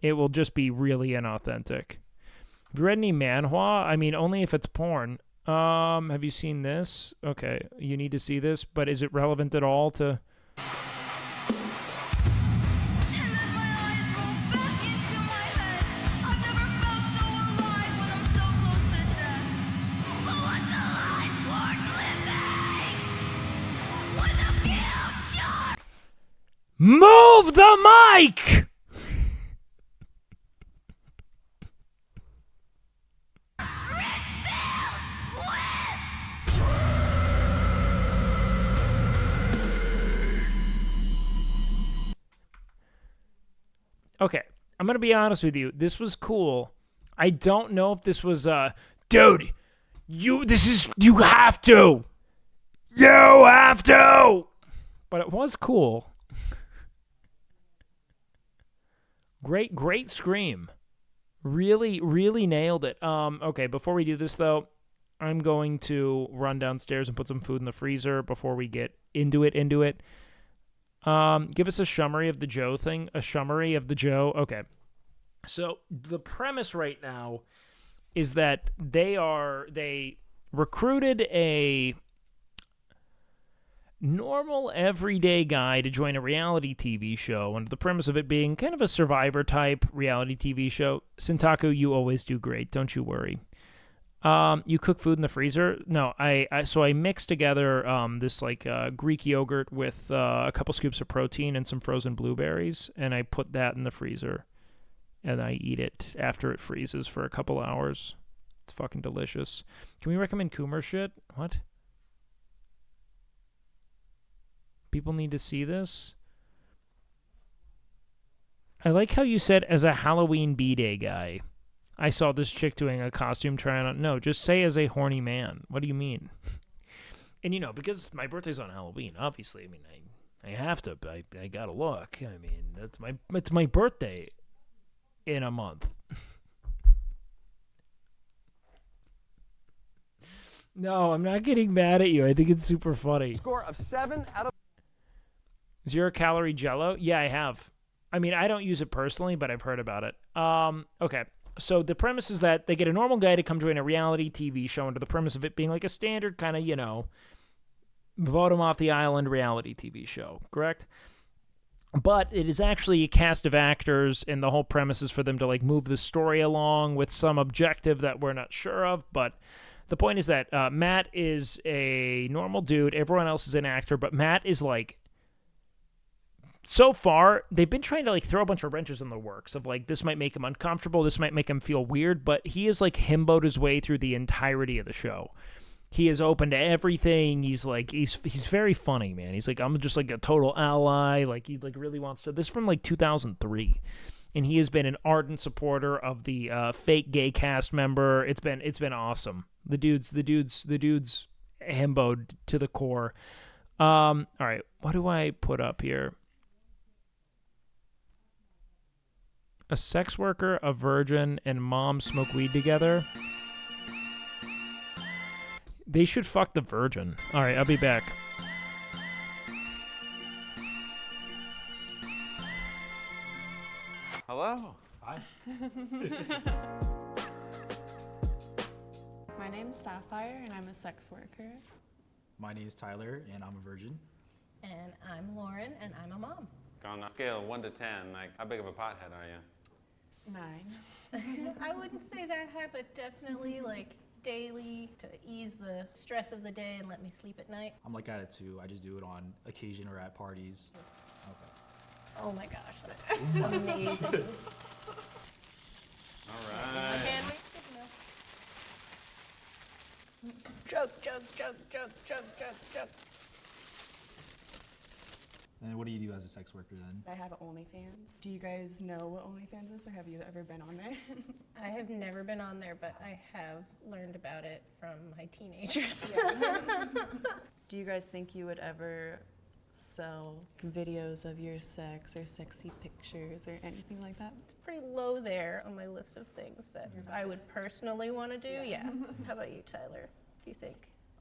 It will just be really inauthentic. Have you read any manhwa? I mean, only if it's porn. Have you seen this? Okay, you need to see this, but is it relevant at all to... Move the mic! Okay, I'm going to be honest with you. This was cool. I don't know if this was, dude, you have to. You have to. But it was cool. Great scream. Really, really nailed it. Okay, before we do this, though, I'm going to run downstairs and put some food in the freezer before we get into it. Give us a summary of the Joe thing. A summary of the Joe. Okay. So the premise right now is that they recruited a normal, everyday guy to join a reality TV show, under the premise of it being kind of a Survivor-type reality TV show. Sintaku, you always do great. Don't you worry. You cook food in the freezer? No, so I mixed together this like Greek yogurt with a couple scoops of protein and some frozen blueberries, and I put that in the freezer, and I eat it after it freezes for a couple hours. It's fucking delicious. Can we recommend Coomer shit? What? People need to see this. I like how you said as a Halloween B-Day guy. I saw this chick doing a costume trying on. No, just say as a horny man. What do you mean? And you know, because my birthday's on Halloween, obviously. I mean, I have to. I gotta look. I mean, it's my birthday in a month. No, I'm not getting mad at you. I think it's super funny. Score of 7 out of 0 calorie Jello? Yeah, I have. I mean, I don't use it personally, but I've heard about it. Okay. So the premise is that they get a normal guy to come join a reality TV show under the premise of it being like a standard kind of, you know, vote him off the island reality TV show, correct? But it is actually a cast of actors, and the whole premise is for them to like move the story along with some objective that we're not sure of. But the point is that Matt is a normal dude. Everyone else is an actor, but Matt is like so far, they've been trying to like throw a bunch of wrenches in the works of like, this might make him uncomfortable, this might make him feel weird, but he is like himboed his way through the entirety of the show. He is open to everything. He's like, he's very funny, man. He's like, I'm just like a total ally. Like he like really wants to. This is from like 2003, and he has been an ardent supporter of the fake gay cast member. It's been awesome. The dude's himboed to the core. All right, what do I put up here? A sex worker, a virgin, and mom smoke weed together. They should fuck the virgin. All right, I'll be back. Hello. Hi. My name's Sapphire, and I'm a sex worker. My name's Tyler, and I'm a virgin. And I'm Lauren, and I'm a mom. On a scale of 1 to 10, like, how big of a pothead are you? 9. I wouldn't say that high, but definitely like daily to ease the stress of the day and let me sleep at night. I'm like at it too. I just do it on occasion or at parties. Okay. Oh my gosh, that's amazing. All right. Chug. And what do you do as a sex worker then? I have OnlyFans. Do you guys know what OnlyFans is, or have you ever been on there? I have never been on there, but I have learned about it from my teenagers. Do you guys think you would ever sell videos of your sex or sexy pictures or anything like that? It's pretty low there on my list of things that I would personally want to do. Yeah. How about you, Tyler? Do you think?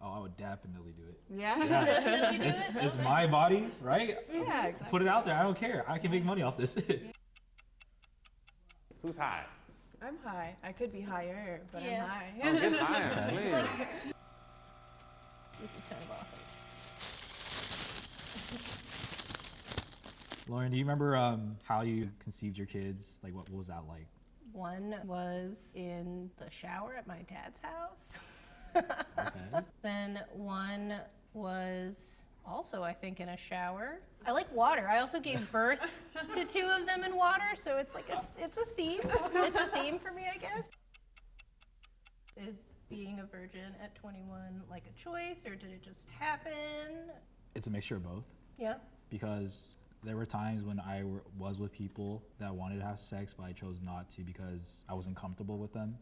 Oh, I would definitely do it. Yeah? Definitely do it? It's my body, right? Yeah, exactly. Put it out there. I don't care. I can make money off this. Who's high? I'm high. I could be higher, but Yeah. I'm high. Oh, get higher, please. This is kind of awesome. Lauren, do you remember how you conceived your kids? Like, what was that like? One was in the shower at my dad's house. Okay. Then one was also, I think, in a shower. I like water. I also gave birth to 2 of them in water, so it's like it's a theme. It's a theme for me, I guess. Is being a virgin at 21 like a choice, or did it just happen? It's a mixture of both. Yeah. Because there were times when I was with people that wanted to have sex, but I chose not to because I wasn't comfortable with them.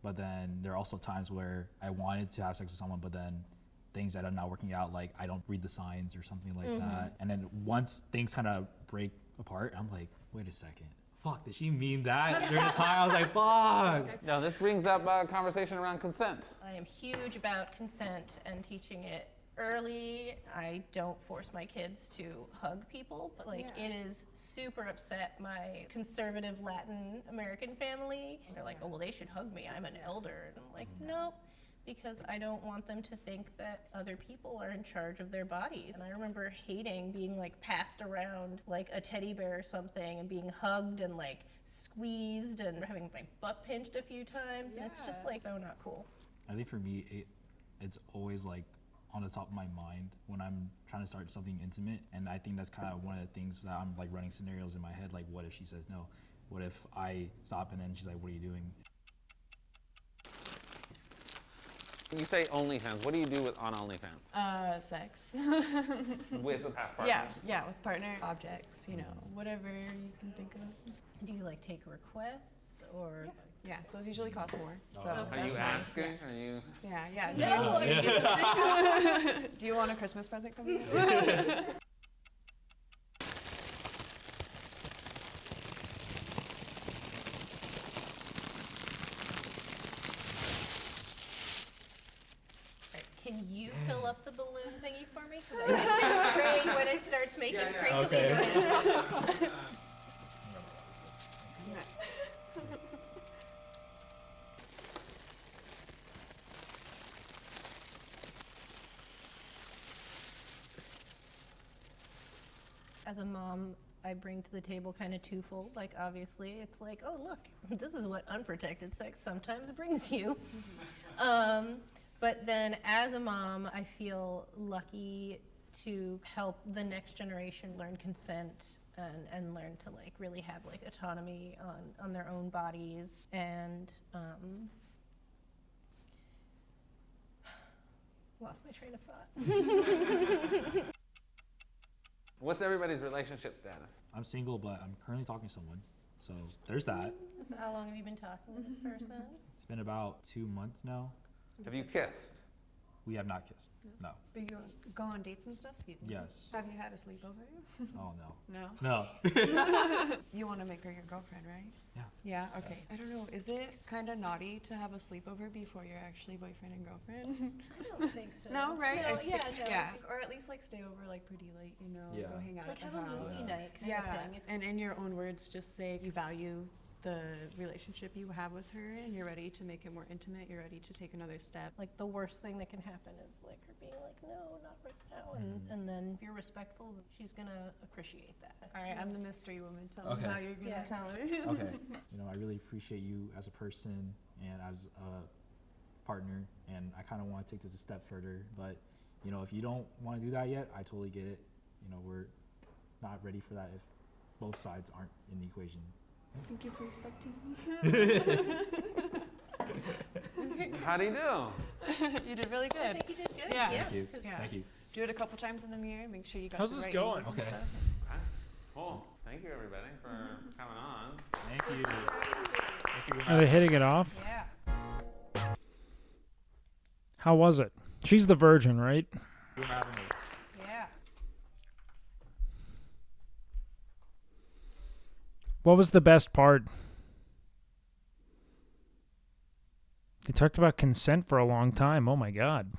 But then there are also times where I wanted to have sex with someone, but then things that are not working out, like I don't read the signs or something like that. And then once things kind of break apart, I'm like, wait a second. Fuck, did she mean that? During the time, I was like, fuck. No, this brings up a conversation around consent. I am huge about consent and teaching it early. I don't force my kids to hug people, but like it is super upset my conservative Latin American family. They're like, oh, well, they should hug me. I'm an elder. And I'm like, nope, because I don't want them to think that other people are in charge of their bodies. And I remember hating being like passed around like a teddy bear or something and being hugged and like squeezed and having my butt pinched a few times. And it's just like so not cool. I think for me, it's always like on the top of my mind when I'm trying to start something intimate. And I think that's kind of one of the things that I'm like running scenarios in my head. Like, what if she says no? What if I stop and then she's like, what are you doing? You say OnlyFans. What do you do on OnlyFans? Sex. With the past partners? Yeah, with partner objects, you know, whatever you can think of. Do you like take requests or? Yeah, those usually cost more. So Are you asking? Are you? Yeah. No. Do you want a Christmas present from me? Can you fill up the balloon thingy for me? Because I get afraid when it starts making crinkly noises. As a mom, I bring to the table kind of twofold. Like, obviously, it's like, oh, look, this is what unprotected sex sometimes brings you. But then as a mom, I feel lucky to help the next generation learn consent and learn to like really have like autonomy on their own bodies and lost my train of thought. What's everybody's relationship status? I'm single, but I'm currently talking to someone. So there's that. So how long have you been talking to this person? It's been about 2 months now. Have you kissed? We have not kissed. No. But you go on dates and stuff? Excuse me. Yes. Have you had a sleepover? Oh, no. No? No. You want to make her your girlfriend, right? Yeah. Yeah, okay. I don't know, is it kind of naughty to have a sleepover before you're actually boyfriend and girlfriend? I don't think so. No, right? No, I yeah, think- no. yeah. Or at least like stay over like pretty late, you know, Yeah. go hang out Like at have the a house. movie night kind yeah. of thing. And in your own words, just say you value the relationship you have with her and you're ready to make it more intimate, you're ready to take another step. Like the worst thing that can happen is like her being like, no, not right now. And then if you're respectful, she's gonna appreciate that. All right, I'm the mystery woman. Tell Okay. me how you're gonna tell her. Okay. You know, I really appreciate you as a person and as a partner, and I kind of want to take this a step further. But, you know, if you don't want to do that yet, I totally get it. You know, we're not ready for that if both sides aren't in the equation. Thank you for respecting me. How'd he do? You did really good. I think you did good. Yeah. Thank you. Yeah. Thank you. Do it a couple times in the mirror. Make sure you got How's the this right going? angles and Okay. stuff. Okay. Cool. Thank you, everybody, for coming on. Thank you. Thank you. Are they hitting it off? Yeah. How was it? She's the virgin, right? We're having this. Yeah. What was the best part? They talked about consent for a long time. Oh my god.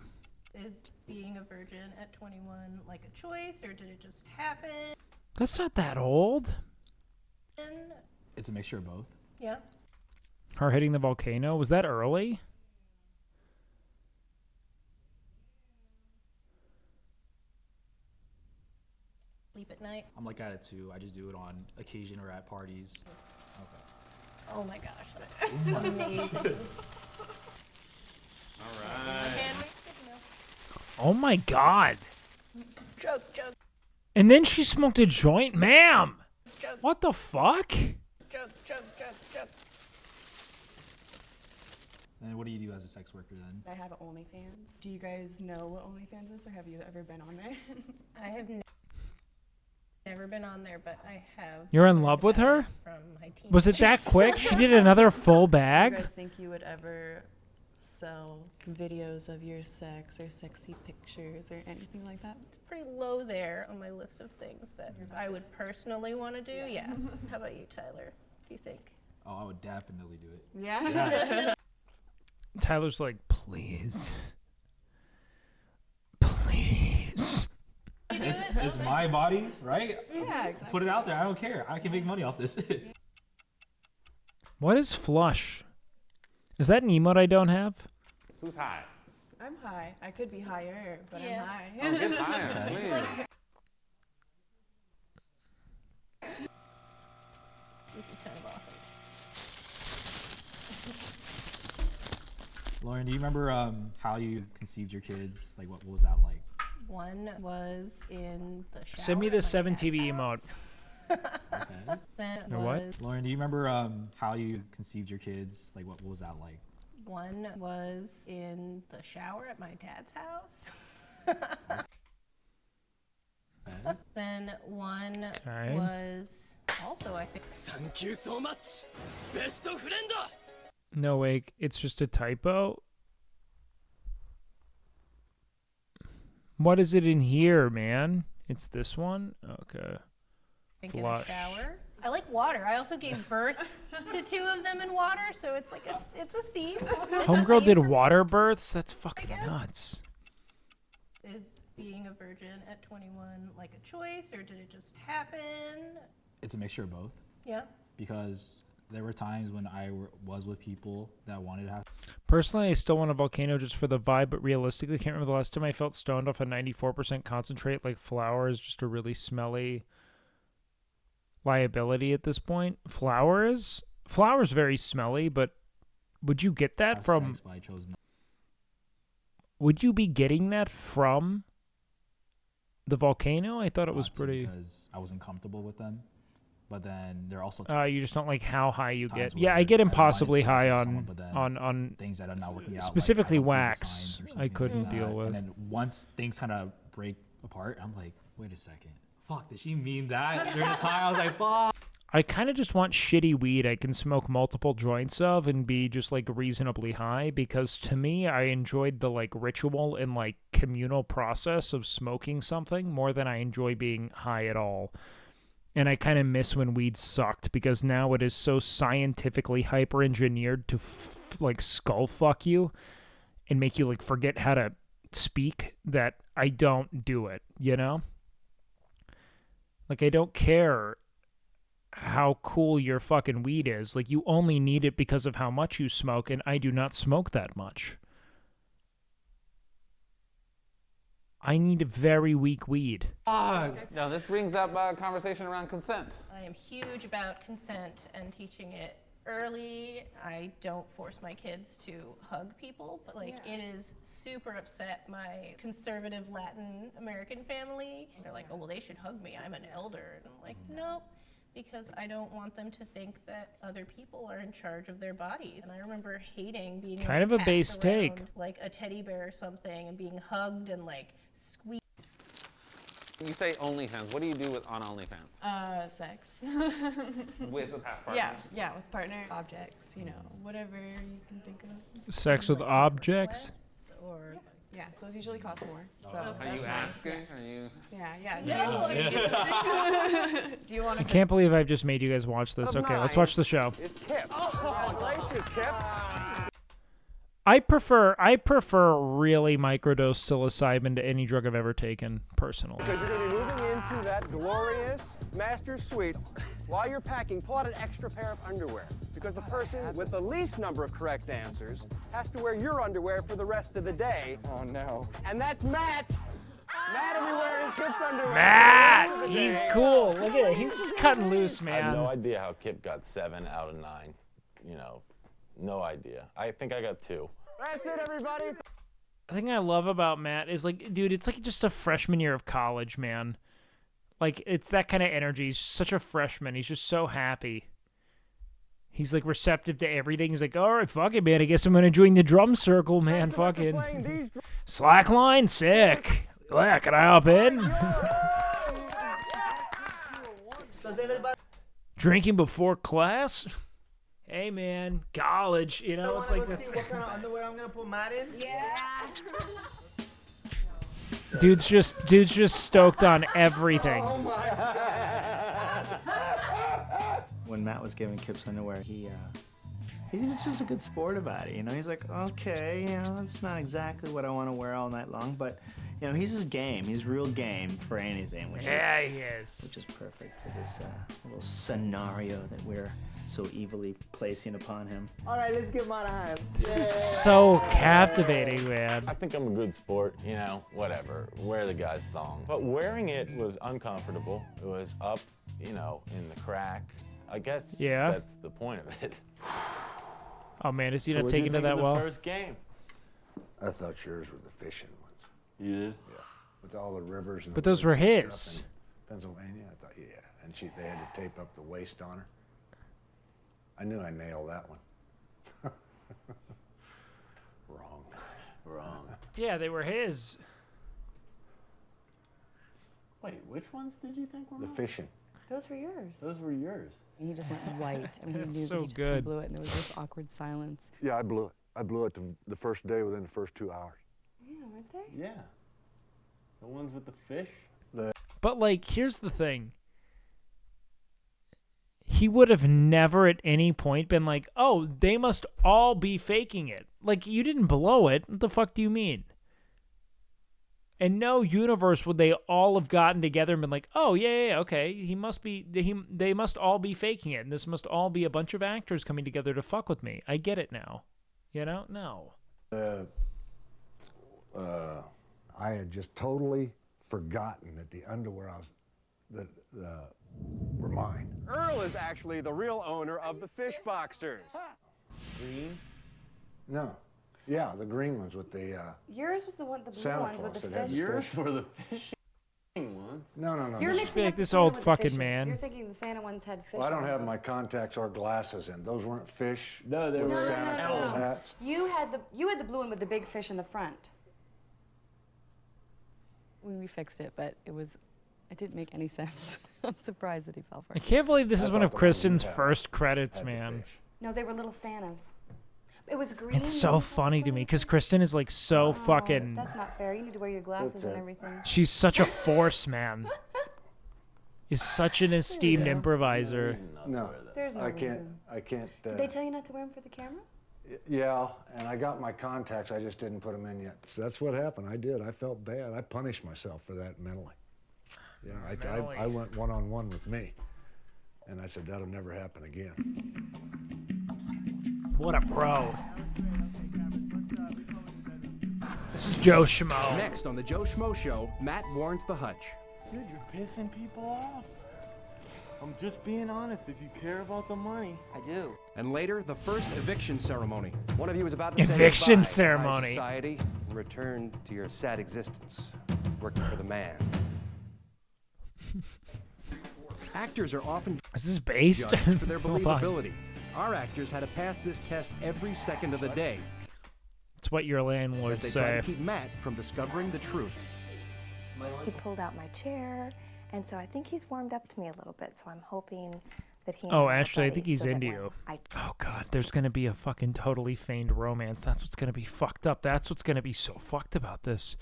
Is being a virgin at 21 like a choice, or did it just happen? That's not that old. It's a mixture of both. Yeah. Her hitting the volcano, was that early? Sleep at night. I'm like that too. I just do it on occasion or at parties. Okay. Oh my gosh, that's amazing. All right. Oh my god. Joke. And then she smoked a joint? Ma'am! Joke. What the fuck? Joke. And what do you do as a sex worker then? I have OnlyFans. Do you guys know what OnlyFans is, or have you ever been on there? I have never been on there, but I have. You're in love with her? From my teen Was it that years. quick? She did another full Do you bag? guys think you would ever sell videos of your sex or sexy pictures or anything like that? It's pretty low there on my list of things that I would personally want to do. Yeah. How about you, Tyler? Do you think? Oh, I would definitely do it. Yeah. Tyler's like, please. Please. It's my body, right? Yeah, exactly. Put it out there. I don't care. I can make money off this. What is flush? Is that an emote I don't have? Who's high? I'm high. I could be higher, but Yeah. I'm high. Oh, get higher, please. This is kind of awesome. Lauren, do you remember how you conceived your kids? Like, what was that like? One was in the shower. Send me the at my 7 dad's TV house. Okay. Then Or what? was Lauren, do you remember how you conceived your kids? Like, what was that like? one was in the shower at my dad's house. Okay. Then one Okay. was also, I think. Thank you so much. Best friend. No, wait, it's just a typo? What is it in here, man? It's this one? Okay. think in a Flush. shower. I like water. I also gave birth to 2 of them in water, so it's like it's a theme. It's a Homegirl theme did for me, water births? That's fucking guess. nuts. Is being a virgin at 21 like a choice, or did it just happen? It's a mixture of both. Yeah. Because there were times when I was with people that wanted to have. Personally, I still want a volcano just for the vibe, but realistically, can't remember the last time I felt stoned off a 94% concentrate. Like flour is just a really smelly liability at this point. Flour's very smelly, but would you get that from? Sex, but I chose not. Would you be getting that from The volcano? I thought it was not to pretty. because I wasn't comfortable with them. But then there are also You just don't like how high you get. times Yeah, where I get wanted impossibly to have high sex with on someone, but then on things that are not working out. specifically like, I don't read the wax. signs or I something couldn't like deal that. with. And then once things kind of break apart, I'm like, wait a second. Fuck, did she mean that? During the time, I was like, fuck. I kind of just want shitty weed I can smoke multiple joints of and be just like reasonably high, because to me I enjoyed the like ritual and like communal process of smoking something more than I enjoy being high at all. And I kind of miss when weed sucked, because now it is so scientifically hyper engineered to like skull fuck you and make you like forget how to speak that I don't do it, you know? Like I don't care how cool your fucking weed is. Like, you only need it because of how much you smoke, and I do not smoke that much. I need a very weak weed. Now, this brings up a conversation around consent. I am huge about consent and teaching it early. I don't force my kids to hug people, but like it is super upset my conservative Latin American family. They're like, oh, well, they should hug me. I'm an elder. And I'm like, nope. Because I don't want them to think that other people are in charge of their bodies. And I remember hating being Kind of a base take. like a teddy bear or something and being hugged and like squeezed. You say OnlyFans. What do you do with on OnlyFans? Sex. With past partners? Yeah, with partner objects, you know, whatever you can think of. Sex with objects? Or yeah, those usually cost more. So Are you asking? Are you? Yeah. No. Do you want to? I can't believe I've just made you guys watch this. Okay, let's watch the show. It's Kip. Congratulations, Kip. I prefer really microdose psilocybin to any drug I've ever taken, personally. Because you're going to be moving into that glorious master suite. While you're packing, pull out an extra pair of underwear. Because the person with the least number of correct answers has to wear your underwear for the rest of the day. Oh, no. And that's Matt. Matt will be wearing Kip's underwear. Matt! He's cool. Look at it. He's just cutting loose, I have man. no idea how Kip got 7 out of 9. You know, no idea. I think I got 2. That's it, everybody. The thing I love about Matt is, like, dude, it's like just a freshman year of college, man. Like, it's that kind of energy. He's such a freshman. He's just so happy. He's, like, receptive to everything. He's like, all right, fuck it, man. I guess I'm going to join the drum circle, man. Fucking slackline, sick. Yeah, can I hop in? Drinking before class? Hey, man, college, you know, it's like that's... What kind of underwear I'm going to put Matt in? Yeah. Dude's just stoked on everything. Oh my God. When Matt was giving Kip's underwear, he was just a good sport about it, you know? He's like, okay, you know, it's not exactly what I want to wear all night long, but, you know, he's just game. He's real game for anything, which is perfect for this little scenario that we're so evilly placing upon him. All right, let's give Matt a hand. This is so captivating, man. I think I'm a good sport, you know, whatever. Wear the guy's thong. But wearing it was uncomfortable. It was up, you know, in the crack. I guess that's the point of it. Oh, man, is he not What'd you taking it think of that the well? first game? I thought yours were the fishing ones. You did? Yeah. With all the rivers and But the those were woods and his. stuff in Pennsylvania, I thought, yeah. And they had to tape up the waist on her. I knew I nailed that one. Wrong. Yeah, they were his. Wait, which ones did you think were The mine? fishing. Those were yours. Those were yours. And he just went white. I mean, he That's knew so that he just good. kinda blew it, and there was this awkward silence. Yeah, I blew it. I blew it the first day within the first 2 hours. Yeah, weren't they? Yeah. The ones with the fish? But, like, here's the thing. He would have never at any point been like, oh, they must all be faking it. Like, you didn't blow it. What the fuck do you mean? In no universe would they all have gotten together and been like, oh, yeah, okay, they must all be faking it, and this must all be a bunch of actors coming together to fuck with me. I get it now. You know? No. I had just totally forgotten that the underwear were mine. Earl is actually the real owner of the fish boxers. Green? No. Yeah, the green ones with the Yours was the blue Santa ones with Claus the that had fish. Yours were the fish. No. You're this- mixing up the this Santa old with the fucking fishes. man. You're thinking the Santa ones had fish. Well, I don't on have them. my contacts or glasses in. Those weren't fish. No, they with were Santa Claus hats. You had the blue one with the big fish in the front. We fixed it, but it didn't make any sense. I'm surprised that he fell for I it. can't believe this I is one thought of the one Kristen's you had first credits, had the man. fish. No, they were little Santas. It was green. It's so funny to me because Kristen is like so Oh, fucking. That's not fair. You need to wear your glasses That's and it. everything. She's such a force, man. Is such an esteemed improviser. No, There's no I can't. reason. I can't. Did they tell you not to wear them for the camera? Yeah, and I got my contacts. I just didn't put them in yet. So that's what happened. I did. I felt bad. I punished myself for that mentally. Yeah, I went one-on-one with me, and I said that'll never happen again. What a pro. This is Joe Schmo. Next on the Joe Schmo Show, Matt warns the hutch. Dude, you're pissing people off. I'm just being honest. If you care about the money. I do. And later, the first eviction ceremony. One of you is about to say Eviction goodbye to ceremony. high society and return to your sad existence, working for the man. Actors are often Is this based? judged for their Hold on. believability. Our actors had to pass this test every second of the day It's what your as landlord they tried say. to keep Matt from discovering the truth. He pulled out my chair, and so I think he's warmed up to me a little bit, so I'm hoping that he... Oh, actually, I think he's into you. Oh, God, there's going to be a fucking totally feigned romance. That's what's going to be fucked up. That's what's going to be so fucked about this.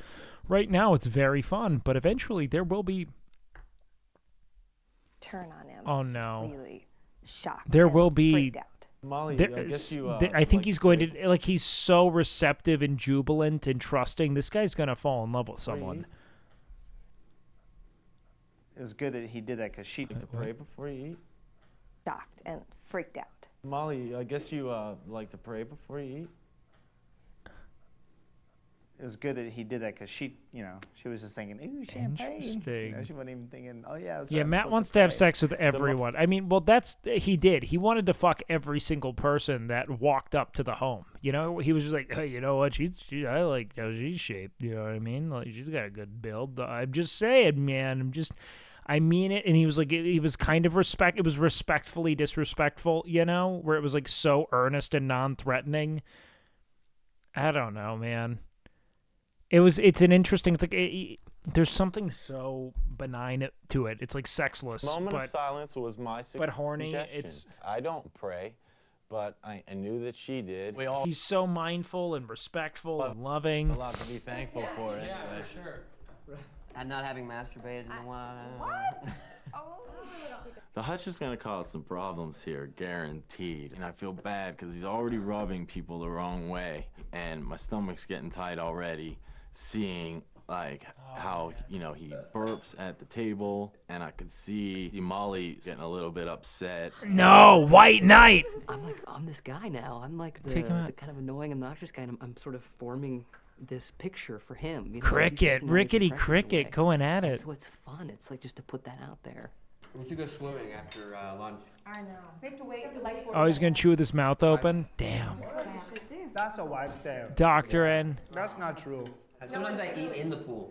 Right now, it's very fun, but eventually there will be... Turn on him. Oh, no. Really shocked. There and will be... freaked out. Molly, There I guess is- you. I think he's going to... Like, he's so receptive and jubilant and trusting. This guy's going to fall in love with someone. It was good that he did that because she... Pray before you eat. Shocked and freaked out. Molly, I guess you like to pray before you eat. It was good that he did that because she, she was just thinking, ooh, champagne. Interesting. She wasn't even thinking, oh yeah. Yeah, Matt wants to have sex with everyone. I mean, well, he did. He wanted to fuck every single person that walked up to the home. You know, he was just like, hey, you know what? I like how she's shaped. You know what I mean? Like, she's got a good build. I'm just saying, man. I mean it. And he was like, he was kind of it was respectfully disrespectful, where it was like so earnest and non-threatening. I don't know, man. It's an interesting, there's something so benign to it. It's like sexless. Moment but, of silence was my but horny. suggestion. I don't pray, but I knew that she did. He's so mindful and respectful and loving. A lot to be thankful for. Yeah, anyway. for sure. And not having masturbated in a while. What? The hutch is gonna cause some problems here, guaranteed. And I feel bad because he's already rubbing people the wrong way, and my stomach's getting tight already, seeing like how he burps at the table, and I could see Molly getting a little bit upset. No, White Knight. I'm this guy now. I'm like the Take him out. kind of annoying, obnoxious guy. And I'm sort of forming this picture for him. He's Cricket, taking all these rickety impressions cricket, away. going at And it. so it's fun. It's like just to put that out there. We should go swimming after lunch. I know. We have to wait like Oh, he's gonna chew with his mouth open. Damn. That's a wife tale. Doctoring. That's not true. Sometimes I eat in the pool.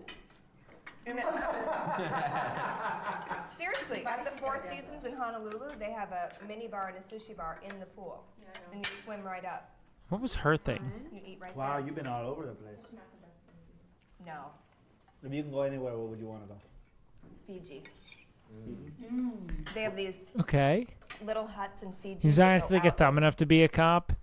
Seriously, at the Four Seasons in Honolulu, they have a mini bar and a sushi bar in the pool. And you swim right up. What was her thing? You eat right Wow, there. you've been all over the place. No. If you can go anywhere, where would you want to go? Fiji. They have these Okay. little huts in Fiji. He's that not go think a out. thumb enough to be a cop.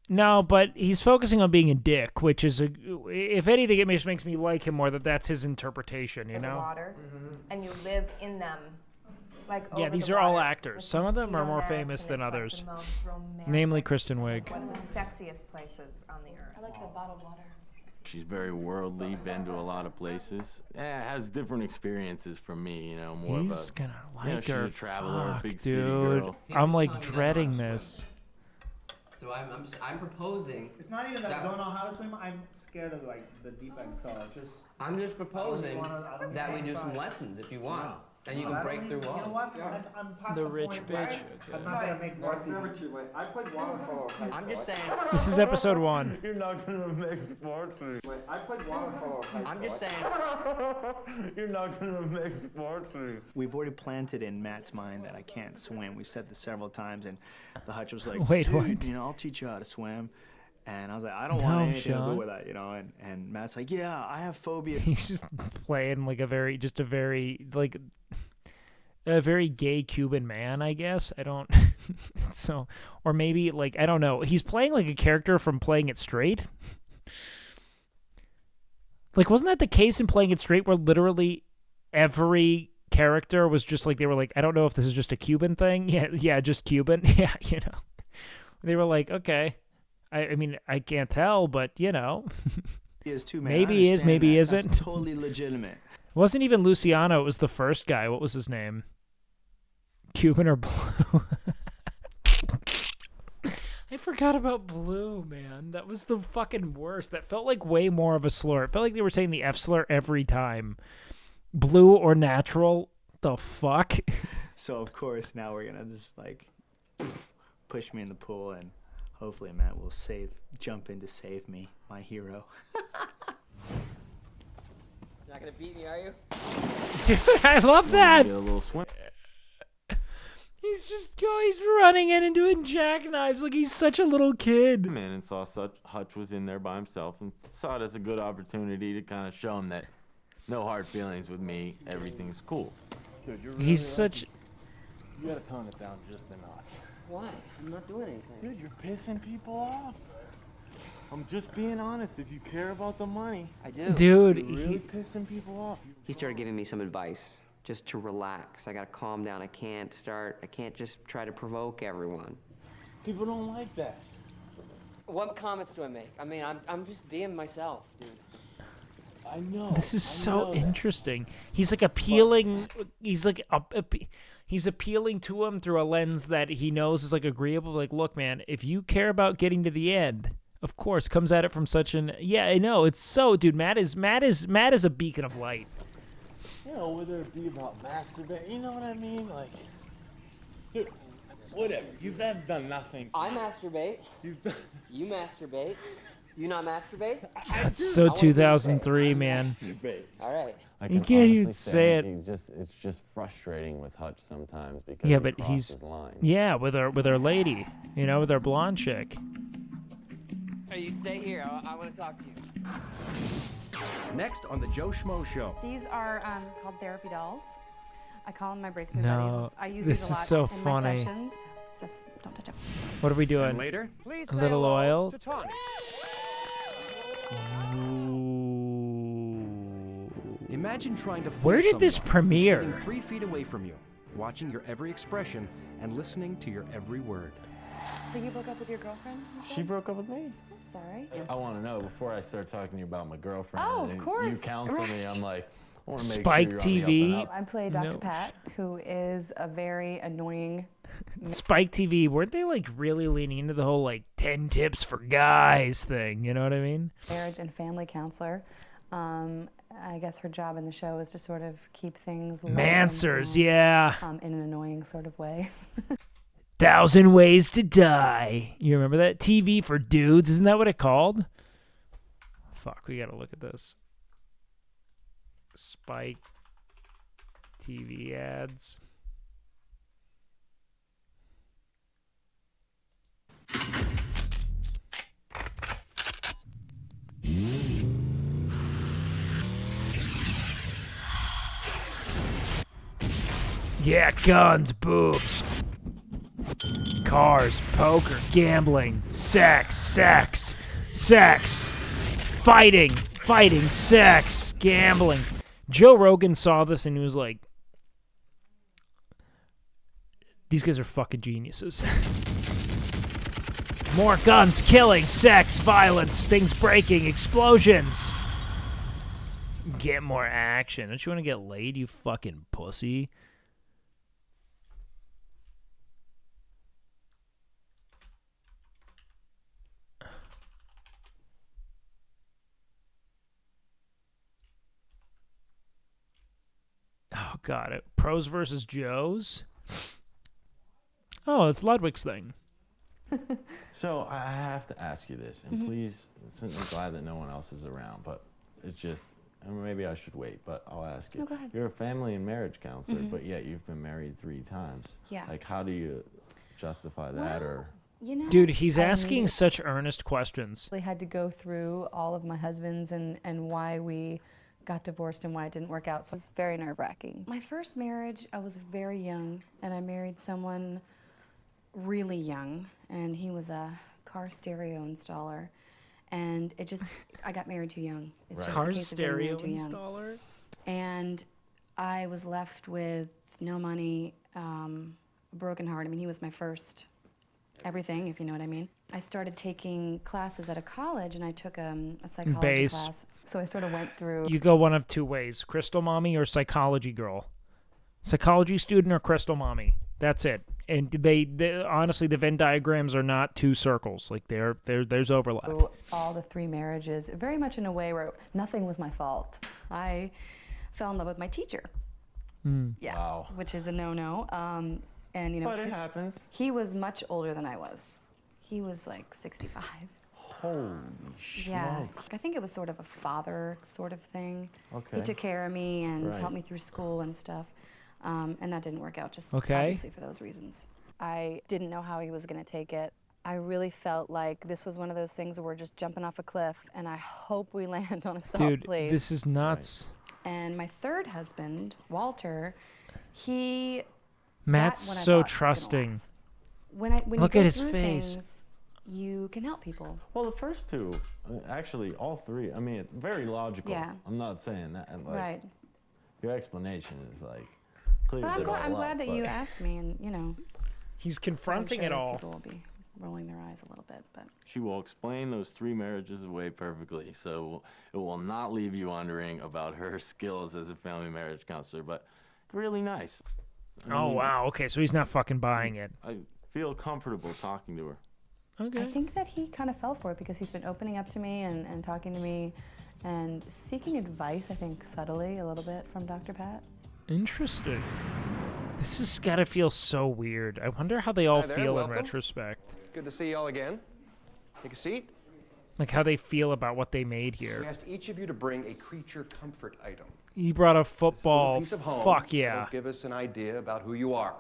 No, but he's focusing on being a dick, which is if anything, it makes me like him more. That's his interpretation, In the water, and you live in them. Like Yeah, over these the are all water actors. with Some of them are mosquito more nets, famous and than it's like others, the most romantic, namely Kristen Wiig. One of the sexiest places on the earth. I like the bottled water. She's very worldly, been to a lot of places. Has different experiences from me, more He's of a... gonna you know, like she's her. a traveler, Fuck, big city dude. girl. I'm like dreading this. So I'm proposing. It's not even that I don't know how to swim. I'm scared of like the deep end. So just. I'm just proposing I don't that we wanna do some try. lessons if you want. And you can break through walls. You know what? I'm past The the rich point where bitch. I'm not gonna make No, more it's never seasons. too late. I played watercolor. I'm just saying. This is episode 1. You're not gonna make varsity. Wait, I played watercolor. I'm just saying. You're not gonna make varsity. We've already planted in Matt's mind that I can't swim. We've said this several times, and the Hutch was like, Wait, dude, what? you know, I'll teach you how to swim. And I was like, I don't No, want anything to Sean. do with that, you know. And Matt's like, yeah, I have phobia. He's just playing like a very gay Cuban man, I guess. I don't so, or maybe like, I don't know. He's playing like a character from Playing It Straight. Like, wasn't that the case in Playing It Straight where literally every character was just like, they were like, I don't know if this is just a Cuban thing. Yeah, just Cuban. Yeah, you know. They were like, okay. I mean, I can't tell, but you know. He is too, man. Maybe he is, maybe he isn't. That's totally legitimate. It wasn't even Luciano. It was the first guy. What was his name? Cuban or Blue? I forgot about Blue, man. That was the fucking worst. That felt like way more of a slur. It felt like they were saying the F slur every time. Blue or natural? The fuck? So, of course, now we're going to just, like, push me in the pool, and hopefully Matt will jump in to save me, my hero. You're not gonna beat me, are you? Dude, I love that. Get a little swim. He's running in and doing jackknives like he's such a little kid. In and saw Hutch was in there by himself and saw it as a good opportunity to kind of show him that no hard feelings with me, everything's cool. Dude, you're really He's such. You gotta tone it down just a notch. Why? I'm not doing anything. Dude, you're pissing people off. I'm just being honest. If you care about the money, I do. Dude, you're really pissing people off. He started giving me some advice just to relax. I gotta calm down. I can't just try to provoke everyone. People don't like that. What comments do I make? I mean, I'm just being myself, dude. I know. This is so interesting. He's like appealing. He's like he's appealing to him through a lens that he knows is like agreeable. Like, look, man, if you care about getting to the end, of course, comes at it from such an I know it's so, dude. Matt is a beacon of light. You know, whether it be about masturbate, you know what I mean? Like, dude, whatever. You've done nothing. I masturbate. You masturbate. Do you not masturbate? That's so 2003, man. All right. You can't even say it. It's just frustrating with Hutch sometimes because Yeah, he but crosses lines. yeah, with our lady, you know, with our blonde chick. Hey, you stay here. I want to talk to you. Next on the Joe Schmo Show. These are called therapy dolls. I call them my breakthrough No, buddies. I use this these a lot is so in funny. my sessions. Just don't touch them. What are we doing? And later, a little oil. To Tawny. Imagine trying to fool Where did this someone premiere? sitting 3 feet away from you, watching your every expression and listening to your every word. So you broke up with your girlfriend? you She said? broke up with me. I'm sorry. I want to know before I start talking to you about my girlfriend. Oh, of and course. You counsel me. Right. I'm like, I want to make Spike sure you're on the up and TV. up. I play Dr. No. Pat, who is a very annoying Spike TV, weren't they like really leaning into the whole like 10 tips for guys thing? You know what I mean? marriage and family counselor. I guess her job in the show is to sort of keep things low and Mansers, calm, yeah. in an annoying sort of way. 1,000 Ways to Die. You remember that? TV for dudes, isn't that what it called? Fuck, we gotta look at this. Spike TV ads. Yeah, guns, boobs, cars, poker, gambling, sex, fighting, sex, gambling. Joe Rogan saw this and he was like, these guys are fucking geniuses. More guns, killing, sex, violence, things breaking, explosions. Get more action. Don't you want to get laid, you fucking pussy? Oh, Got it. Pros versus Joes. Oh, it's Ludwig's thing. So I have to ask you this, and please, I'm glad that no one else is around, but it's just, and maybe I should wait, but I'll ask you. No, go ahead. You're a family and marriage counselor, but yet you've been married 3 times. Yeah. Like, how do you justify that, or? You know, Dude, he's I asking mean, such earnest questions. I had to go through all of my husbands and why we got divorced and why it didn't work out. So it's very nerve-wracking. My first marriage, I was very young, and I married someone really young, and he was a car stereo installer. And it just, I got married too young. It's just Car the case of getting stereo married too young. installer? And I was left with no money, broken heart. I mean, he was my first everything, if you know what I mean. I started taking classes at a college, and I took a psychology Base. class. So I sort of went through. You go one of 2 ways: crystal mommy or psychology girl. Psychology student or crystal mommy. That's it. And they honestly, the Venn diagrams are not 2 circles. Like there's overlap. All the 3 marriages, very much in a way where nothing was my fault. I fell in love with my teacher. Yeah, Wow. which is a no-no. And you know, But it happens. he was much older than I was. He was like 65. Holy Yeah, smokes. I think it was sort of a father sort of thing. Okay. He took care of me and Right. helped me through school and stuff. And that didn't work out, just Okay. obviously for those reasons. I didn't know how he was going to take it. I really felt like this was one of those things where we're just jumping off a cliff, and I hope we land on a soft Dude, place. this is nuts. And my third husband, Walter, he... Matt's that one I so thought was gonna trusting. last. When Look you at go his through face. things, you can help people. Well, the first 2, actually all 3, I mean, it's very logical. Yeah. I'm not saying that. And, like, Right. Your explanation is like, clears But it all I'm glad up, that but you asked me, and you know. He's 'cause I'm confronting sure it all. People will be rolling their eyes a little bit, but. She will explain those 3 marriages away perfectly, so it will not leave you wondering about her skills as a family marriage counselor, but really nice. I Oh mean, wow. Okay, so he's not fucking buying it. I feel comfortable talking to her. Okay. I think that he kind of fell for it because he's been opening up to me and talking to me and seeking advice, I think, subtly a little bit from Dr. Pat. Interesting. This has got to feel so weird. I wonder how they all Hi there, feel in welcome. retrospect. Good to see you all again. Take a seat. Like how they feel about what they made We here. asked each of you to bring a creature comfort item. He brought a This is a little football. piece of home Fuck that'll yeah. give us an idea about who you are.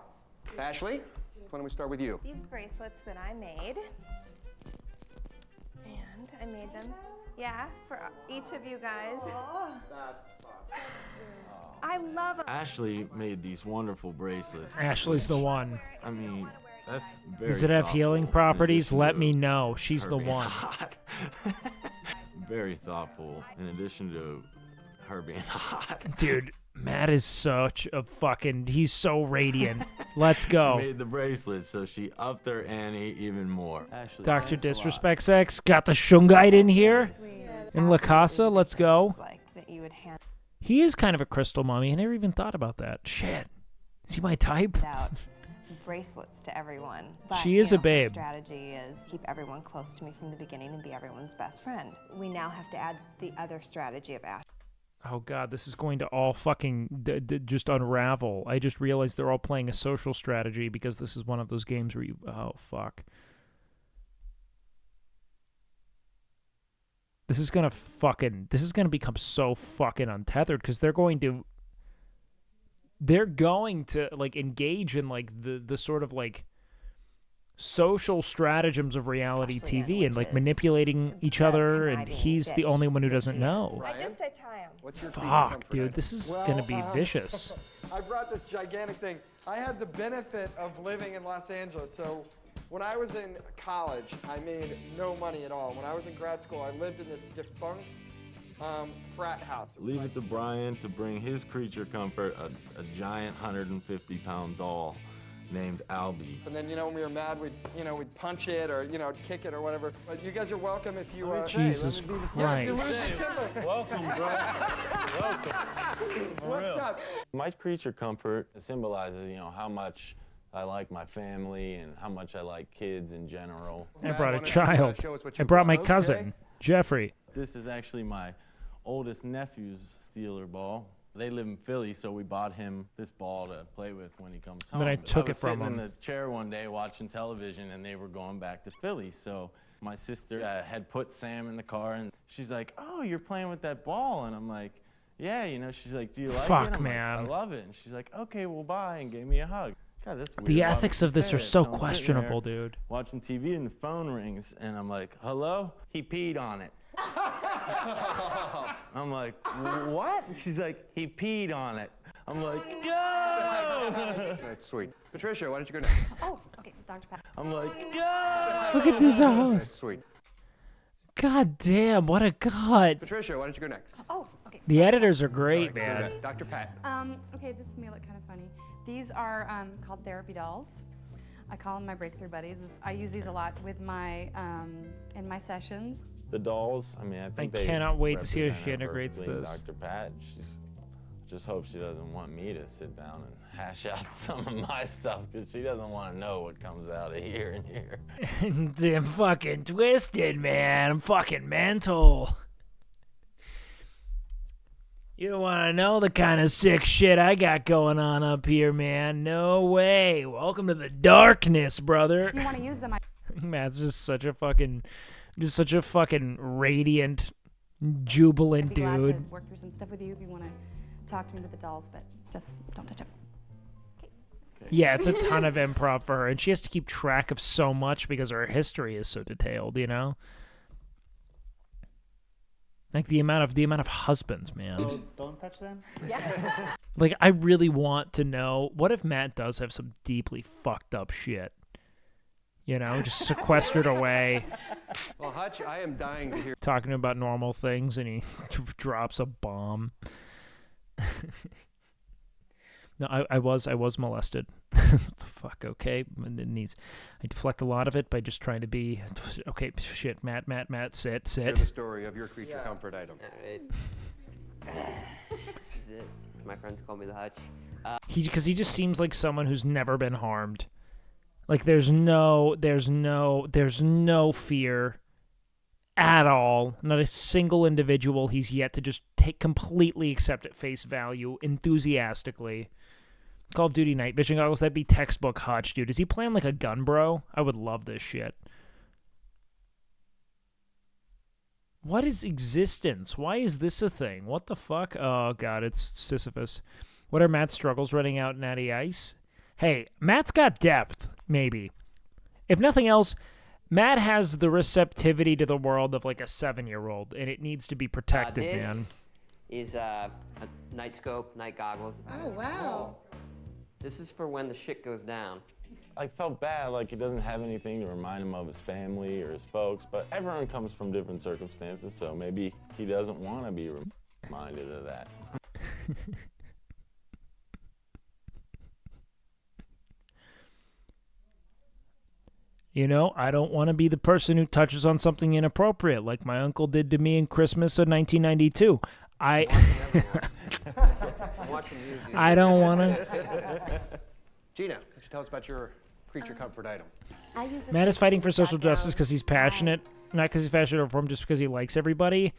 Ashley, why don't we start with you? These bracelets that I made, and I made them, yeah, for each of you guys. I love them. Ashley made these wonderful bracelets. Ashley's the one. I mean, that's very Does it have healing thoughtful, in properties? addition Let to me know. She's her the being one. hot. Very thoughtful, in addition to her being hot. Dude, Matt is such a fucking. He's so radiant. Let's go. She made the bracelet, so she upped her ante even more. Ashley, Dr. thanks a lot. Disrespect Sex got the Shungite in here. In La Casa, let's go. Like that you would hand He is kind of a crystal mommy. I never even thought about that. Shit. Is he my type? out bracelets to everyone. But, She is you a know, her babe. strategy is keep everyone close to me from the beginning and be everyone's best friend. We now have to add the other strategy of Ash. Oh god, this is going to all fucking just unravel. I just realized they're all playing a social strategy because this is one of those games where you... Oh, fuck. This is gonna become so fucking untethered because they're going to like engage in like the sort of like social stratagems of reality TV and like manipulating each other, and he's the only one who doesn't know. I just tie them. What's your Fuck, dude, this is gonna be vicious. I brought this gigantic thing. I had the benefit of living in Los Angeles, so when I was in college, I made no money at all. When I was in grad school, I lived in this defunct frat house. Leave it to Brian to bring his creature comfort, a giant 150-pound doll named Albie. And then, when we were mad, we'd punch it or, kick it or whatever. But you guys are welcome if you... Jesus Yeah, if you Christ. lose your temper. Welcome, bro. Welcome. What's up? My creature comfort symbolizes, how much I like my family and how much I like kids in general. I brought a child. I brought my cousin, Jeffrey. This is actually my oldest nephew's Steeler ball. They live in Philly, so we bought him this ball to play with when he comes home. And then I took it from sitting in him. the chair one day watching television, and they were going back to Philly. So my sister had put Sam in the car, and she's like, "Oh, you're playing with that ball?" And I'm like, "Yeah, you know." She's like, "Do you like it?" Fuck, I'm man. like, "I love it." And she's like, "Okay, well, bye," and gave me a hug. God, that's weird. The Why would ethics she of this say are that? so I'm sitting questionable, there dude. Watching TV, and the phone rings, and I'm like, "Hello?" He peed on it. I'm like, "What?" And she's like, "He peed on it." I'm like, "Yo!" That's sweet. Patricia, why don't you go next? Oh, okay, Dr. Pat. I'm like, "Yo!" Look at this house. That's sweet. God damn, what a god. Patricia, why don't you go next? Oh, okay. The editors are great, man. Dr. Pat. Okay, this may look kind of funny. These are called therapy dolls. I call them my breakthrough buddies. I use these a lot with my in my sessions. The dolls, I mean, I think I they cannot wait to see how represent she her integrates perfectly. this. Dr. Pat, just hope she doesn't want me to sit down and hash out some of my stuff, because she doesn't want to know what comes out of here and here. I'm fucking twisted, man. I'm fucking mental. You don't want to know the kind of sick shit I got going on up here, man. No way. Welcome to the darkness, brother. If you want to use them, Matt's just such a fucking radiant, jubilant I'd be glad dude. to work through some stuff with you if you want to talk to me with the dolls, but just don't touch them. Yeah, it's a ton of improv for her, and she has to keep track of so much because her history is so detailed, you know? Like the amount of husbands, man. Oh, don't touch them? Yeah. Like, I really want to know, what if Matt does have some deeply fucked up shit? You know, just sequestered away, Well, Hutch, I am dying to hear. talking about normal things, and he drops a bomb. No, I was molested. Fuck, okay. And it needs, I deflect a lot of it by just trying to be, okay, shit, Matt, Hear sit. the story of your creature comfort item. This is it. My friends call me the Hutch. Because he just seems like someone who's never been harmed. Like there's no fear at all. Not a single individual he's yet to just completely accept at face value enthusiastically. Call of Duty night vision goggles, that'd be textbook Hutch, dude. Is he playing like a gun bro? I would love this shit. What is existence? Why is this a thing? What the fuck? Oh god, it's Sisyphus. What are Matt's struggles running out Natty Ice? Hey, Matt's got depth, maybe. If nothing else, Matt has the receptivity to the world of like a 7-year-old, and it needs to be protected, this man. is a night scope, night goggles. Oh, wow. This is for when the shit goes down. I felt bad, like he doesn't have anything to remind him of his family or his folks, but everyone comes from different circumstances, so maybe he doesn't want to be reminded of that. You know, I don't want to be the person who touches on something inappropriate like my uncle did to me in Christmas of 1992. I don't want to. Gina, could you tell us about your creature comfort item? I use this Matt is fighting for social background. justice because he's passionate, not because he's passionate or just because he likes everybody.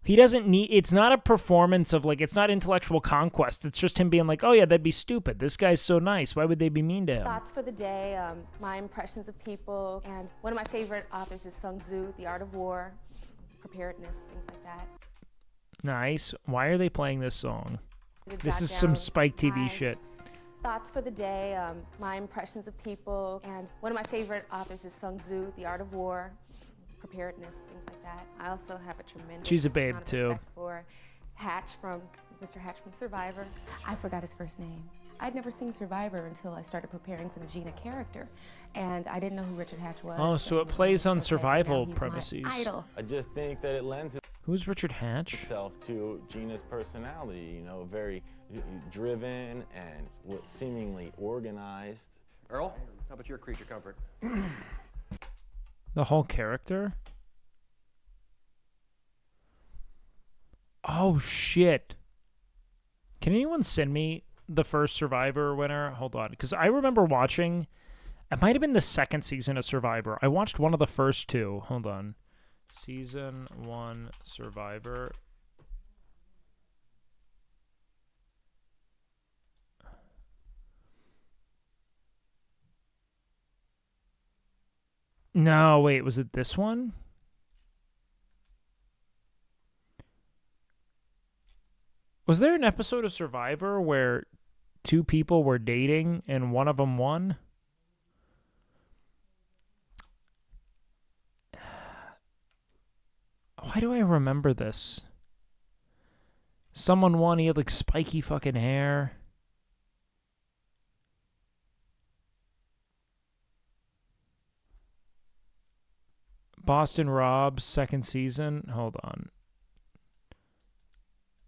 He doesn't need, it's not a performance of like, it's not intellectual conquest. It's just him being like, oh yeah, that'd be stupid. This guy's so nice. Why would they be mean to him? Thoughts for the day, my impressions of people, and one of my favorite authors is Sun Tzu, The Art of War, preparedness, things like that. Nice. Why are they playing this song? To This jot is some down Spike TV my shit. Thoughts for the day, my impressions of people, and one of my favorite authors is Sun Tzu, The Art of War, preparedness, things like that. I also have a tremendous She's a babe, amount of too. respect for Mr. Hatch from Survivor. I forgot his first name. I'd never seen Survivor until I started preparing for the Gina character, and I didn't know who Richard Hatch was. Oh, so it plays on survival premises. Idol. I just think that it lends Who's Richard Hatch? itself to Gina's personality, you know, very driven and seemingly organized. Earl, how about your creature comfort? The whole character? Oh, shit. Can anyone send me the first Survivor winner? Hold on. Because I remember watching... It might have been the second season of Survivor. I watched one of the first two. Hold on. Season 1 Survivor. No, wait, was it this one? Was there an episode of Survivor where two people were dating and one of them won? Why do I remember this? Someone won, he had like spiky fucking hair. Boston Rob's second season. Hold on.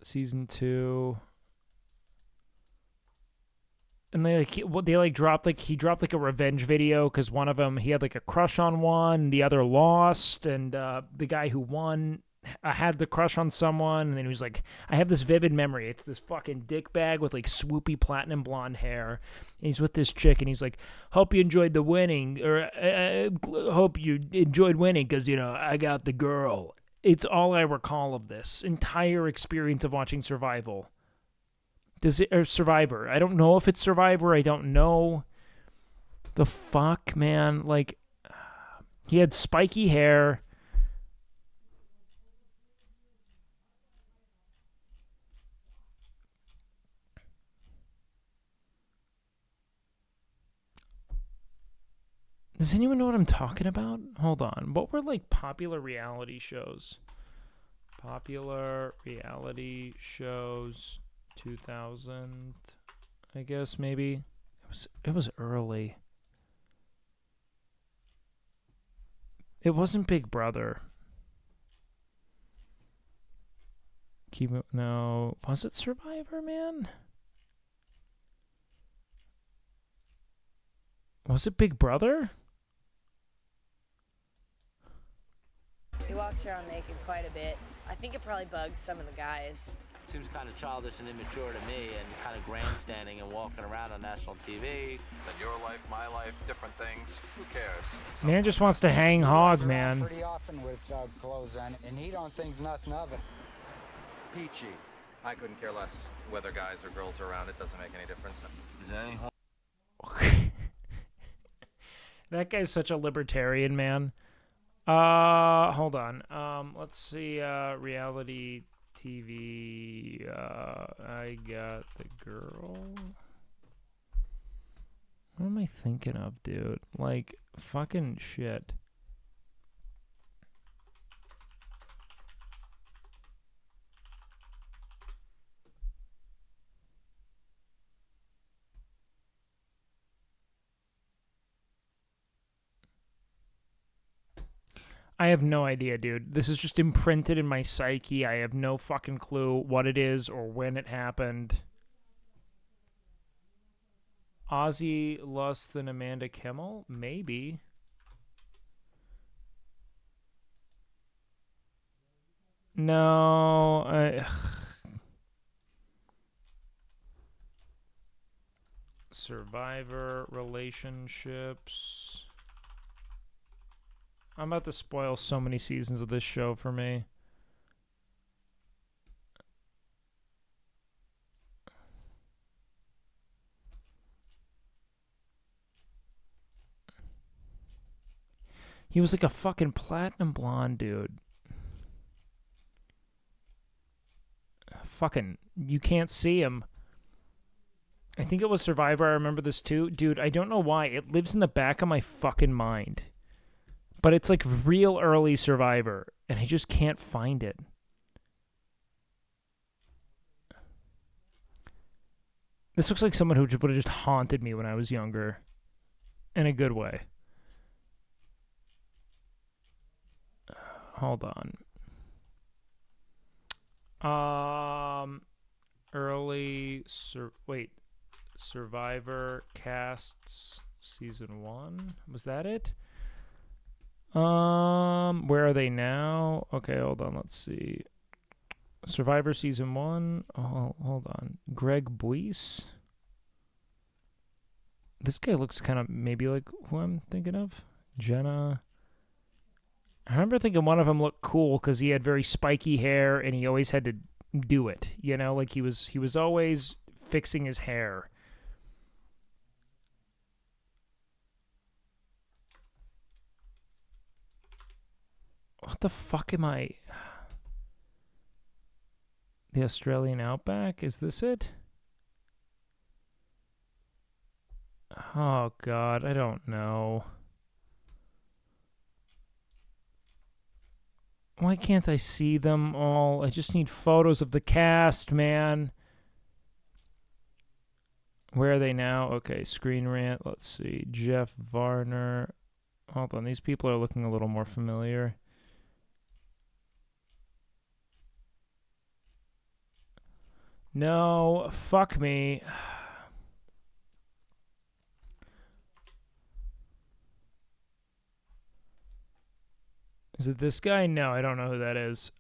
Season 2. And they dropped he dropped like a revenge video because one of them, he had like a crush on one, the other lost, and the guy who won had the crush on someone, and then he was like, I have this vivid memory. It's this fucking dick bag with like swoopy platinum blonde hair. And he's with this chick, and he's like, hope you enjoyed the winning, or hope you enjoyed winning because, you know, I got the girl. It's all I recall of this entire experience of watching Survival. Survivor. I don't know if it's Survivor. I don't know. The fuck, man? Like, he had spiky hair. Does anyone know what I'm talking about? Hold on. What were like popular reality shows? Popular reality shows 2000, I guess maybe. It was early. It wasn't Big Brother. No. Was it Survivor, man? Was it Big Brother? He walks around naked quite a bit. I think it probably bugs some of the guys. Seems kind of childish and immature to me, and kind of grandstanding and walking around on national TV. Then your life, my life, different things. Who cares? Man just wants to hang hog, man. Pretty often with clothes on, and he don't think nothing of it. Peachy. I couldn't care less whether guys or girls are around. It doesn't make any difference. Is there any That guy's such a libertarian, man. Hold on. Let's see. Reality TV. I got the girl. What am I thinking of, dude? Like, fucking shit. I have no idea, dude. This is just imprinted in my psyche. I have no fucking clue what it is or when it happened. Ozzy less than Amanda Kimmel? Maybe. No. Survivor relationships. I'm about to spoil so many seasons of this show for me. He was like a fucking platinum blonde dude. Fucking, you can't see him. I think it was Survivor. I remember this too. Dude, I don't know why. It lives in the back of my fucking mind. But it's like real early Survivor, and I just can't find it. This looks like someone who would have just haunted me when I was younger. In a good way. Hold on. Survivor casts season 1. Was that it? Where are they now? Okay, hold on. Let's see. Survivor season 1. Oh, hold on. Greg Buis. This guy looks kind of maybe like who I'm thinking of. Jenna. I remember thinking one of them looked cool because he had very spiky hair and he always had to do it. You know, like he was always fixing his hair. the fuck am I? The Australian outback? Is this it? Oh, God, I don't know. Why can't I see them all? I just need photos of the cast, man. Where are they now? Okay, Screen Rant. Let's see. Jeff Varner. Hold on, these people are looking a little more familiar. No, fuck me. Is it this guy? No, I don't know who that is.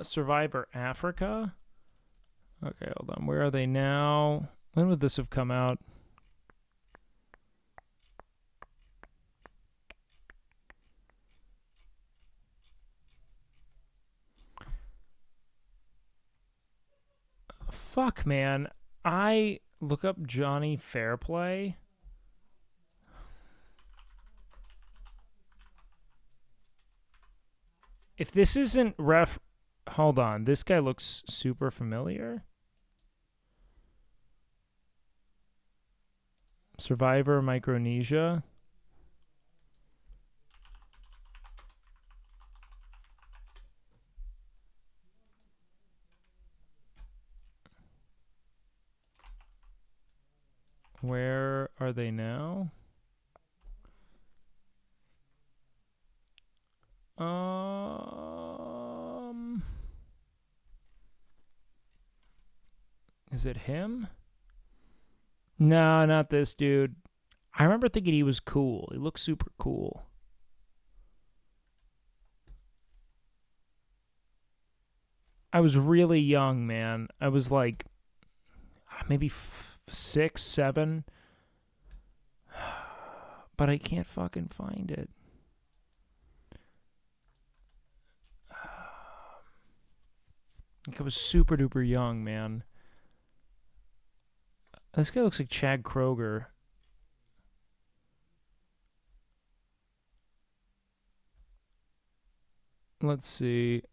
Survivor Africa? Okay, hold on. Where are they now? When would this have come out? Fuck, man. I look up Johnny Fairplay. If this isn't hold on, this guy looks super familiar. Survivor Micronesia. Where are they now? Is it him? No, not this dude. I remember thinking he was cool. He looked super cool. I was really young, man. I was like maybe 6, 7. But I can't fucking find it. I was super duper young, man. This guy looks like Chad Kroger. Let's see.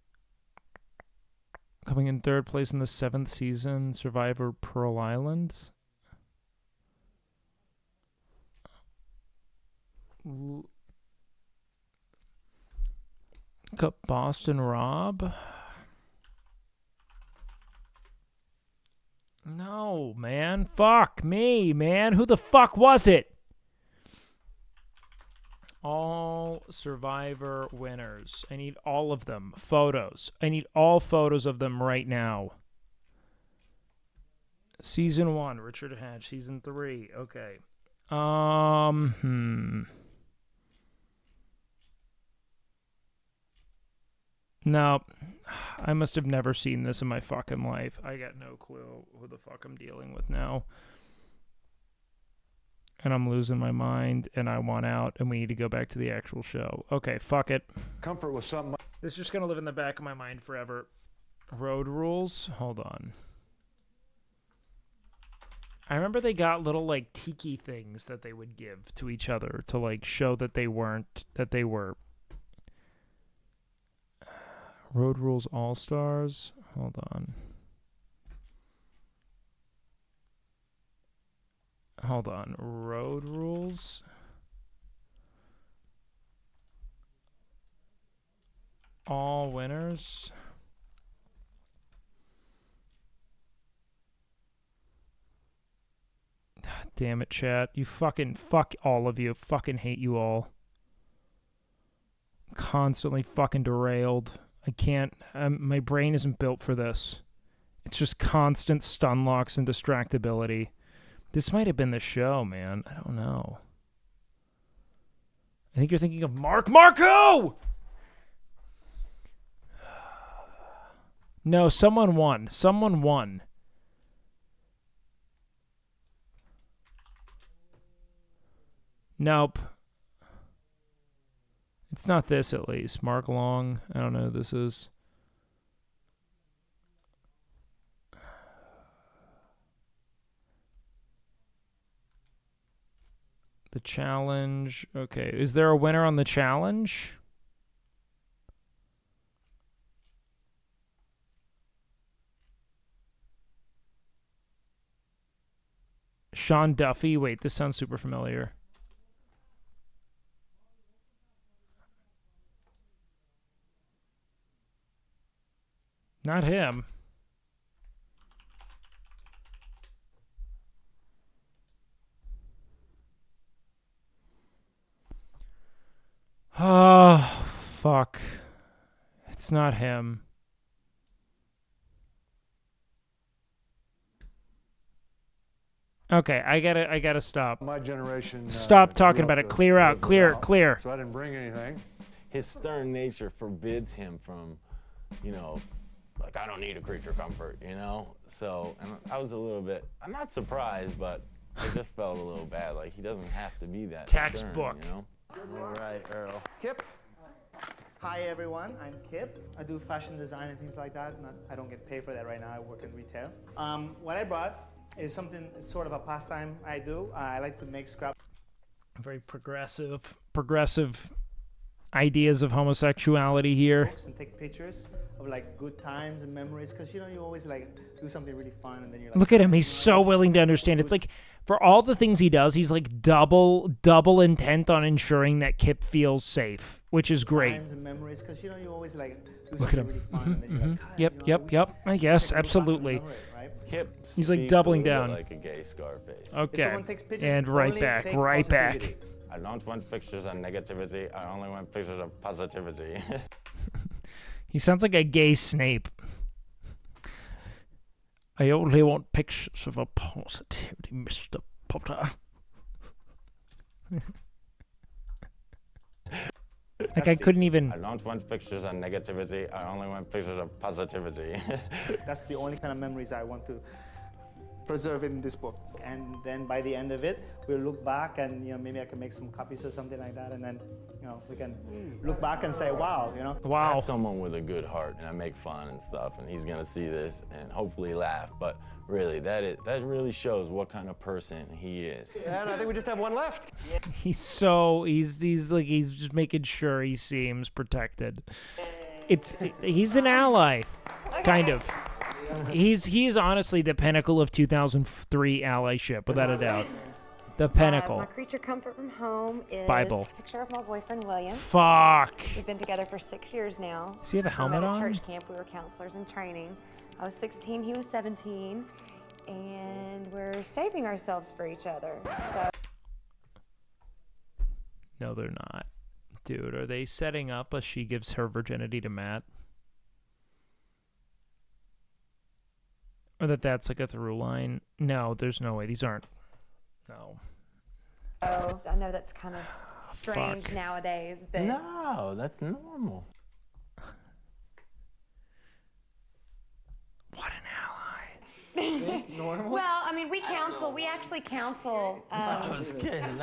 Coming in 3rd place in the 7th season, Survivor Pearl Island. Look up Boston Rob. No, man. Fuck me, man. Who the fuck was it? All Survivor winners. I need all of them. Photos. I need all photos of them right now. Season 1, Richard Hatch. Season 3, okay. No, I must have never seen this in my fucking life. I got no clue who the fuck I'm dealing with now. And I'm losing my mind, and I want out, and we need to go back to the actual show. Okay, fuck it. Comfort with something. This is just going to live in the back of my mind forever. Road rules? Hold on. I remember they got little, like, tiki things that they would give to each other to, like, show that they weren't, that they were. Road Rules All-Stars. Hold on. Hold on. Road Rules. All winners. Damn it, chat. You fucking fuck all of you. Fucking hate you all. Constantly fucking derailed. I can't. My brain isn't built for this. It's just constant stun locks and distractibility. This might have been the show, man. I don't know. I think you're thinking of Marco! No, someone won. Someone won. Nope. It's not this, at least. Mark Long. I don't know who this is. The challenge. Okay. Is there a winner on the challenge? Sean Duffy. Wait, this sounds super familiar. Not him. Oh, fuck. It's not him. Okay, I gotta stop. My generation. Stop talking grew up about it. to Clear out. live Clear. without, Clear. So I didn't bring anything. His stern nature forbids him from, you know, like, I don't need a creature comfort, you know? So, and I was a little bit, I'm not surprised, but I just felt a little bad. Like, he doesn't have to be that Textbook. stern, you know? All right, Earl. Kip. Hi everyone, I'm Kip. I do fashion design and things like that. I don't get paid for that right now. I work in retail. What I brought is something, sort of a pastime I do. I like to make scrap. Very progressive ideas of homosexuality here. And take pictures of like good times and memories, because you know you always like do something really fun and then you're like, Look at him. He's so willing to understand. It's like for all the things he does, he's like double intent on ensuring that Kip feels safe, which is great. times and memories, because you know you always like do Look at something him. really fun and then you're like, God, Yep, you know, yep. I guess absolutely. Kip He's like speaks doubling a little down. bit like a gay Scarface. Okay. And right back, right back. I don't want pictures of negativity. I only want pictures of positivity. He sounds like a gay Snape. I only want pictures of a positivity, Mr. Potter. Like I couldn't even. I don't want pictures of negativity. I only want pictures of positivity. That's the only kind of memories I want to preserve in this book. And then by the end of it, we'll look back and, you know, maybe I can make some copies or something like that. And then, you know, we can look back and say, wow, you know. Wow. That's someone with a good heart, and I make fun and stuff, and he's gonna see this and hopefully laugh. But really, that really shows what kind of person he is. And I think we just have one left. He's just making sure he seems protected. He's an ally, kind of. He is honestly the pinnacle of 2003 allyship, without a doubt. The pinnacle. My creature comfort from home is Bible. a picture of my boyfriend, William. Fuck. We've been together for 6 years now. Does he have a helmet We met on? at church camp. We were counselors in training. I was 16, he was 17, and we're saving ourselves for each other. So. No, they're not. Dude, are they setting up a she gives her virginity to Matt? Or that's like a through line? No, there's no way. These aren't. No. Oh, I know that's kind of strange nowadays, but No, that's normal. normal. Well, I mean, we counsel. We actually counsel. I was kidding.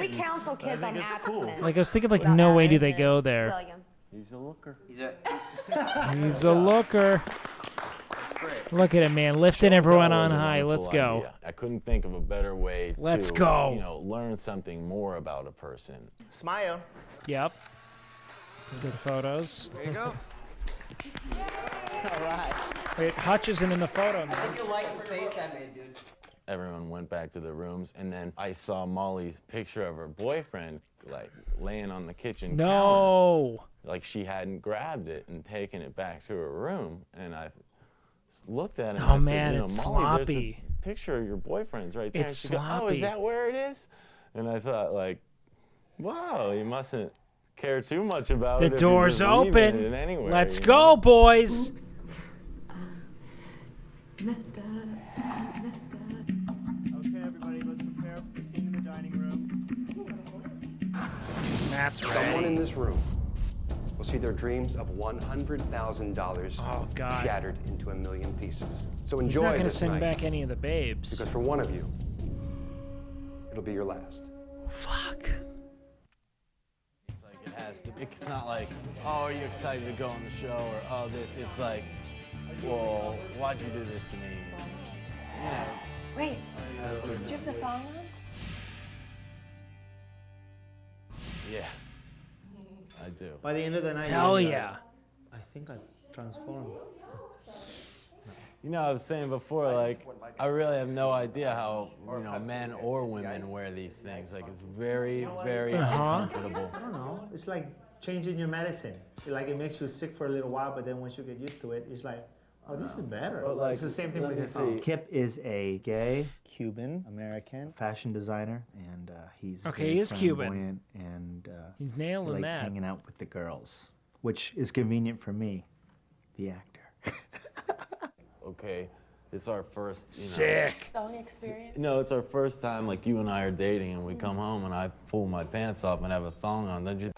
We counsel kids on abstinence. Like I was thinking, like no way do they go there. William. He's a looker. He's a looker. Look at him, man, lifting everyone on high. Let's go. Idea. I couldn't think of a better way Let's to, go. You know, learn something more about a person. Smile. Yep. Good photos. There you go. All right. Wait, Hutch isn't in the photo, man. How'd you like the face I made, dude? Everyone went back to their rooms, and then I saw Molly's picture of her boyfriend, like, laying on the kitchen counter. Like she hadn't grabbed it and taken it back to her room, and I looked at him and I man, said, you know, it's Molly, sloppy. There's a picture of your boyfriend's right there. It's and she goes, oh, sloppy. is that where it is? And I thought, like, wow, you mustn't care too much about The it. door's open. It anywhere, Let's you go, know? boys. Messed up. Messed up. Okay, everybody, let's prepare for the scene in the dining room. That's right. Someone in this room will see their dreams of $100,000 shattered into 1 million pieces. So enjoy He's not going to this send night, back any of the babes. because for one of you, it'll be your last. Fuck. It's like it has to. It's not like, oh, are you excited to go on the show or oh this. It's like, well, why'd you do this to me? You know. Wait, do you have the thong on? Yeah, I do. By the end of the night, Hell yeah. I think I've transformed. You know, I was saying before, like, I really have no idea how, you know, men or women wear these things. Like, it's very, very uncomfortable. I don't know. It's like changing your medicine. It makes you sick for a little while, but then once you get used to it, it's like, oh, this is better. But, like, it's the same thing with his phone. Kip is a gay Cuban American fashion designer, and he's Okay, he is Cuban. flamboyant, and He's he nailing likes that. hanging out with the girls, which is convenient for me, the actor. Okay, it's our first, you know. Sick. Thong experience? No, it's our first time, like, you and I are dating, and we come home, and I pull my pants off and have a thong on. Don't you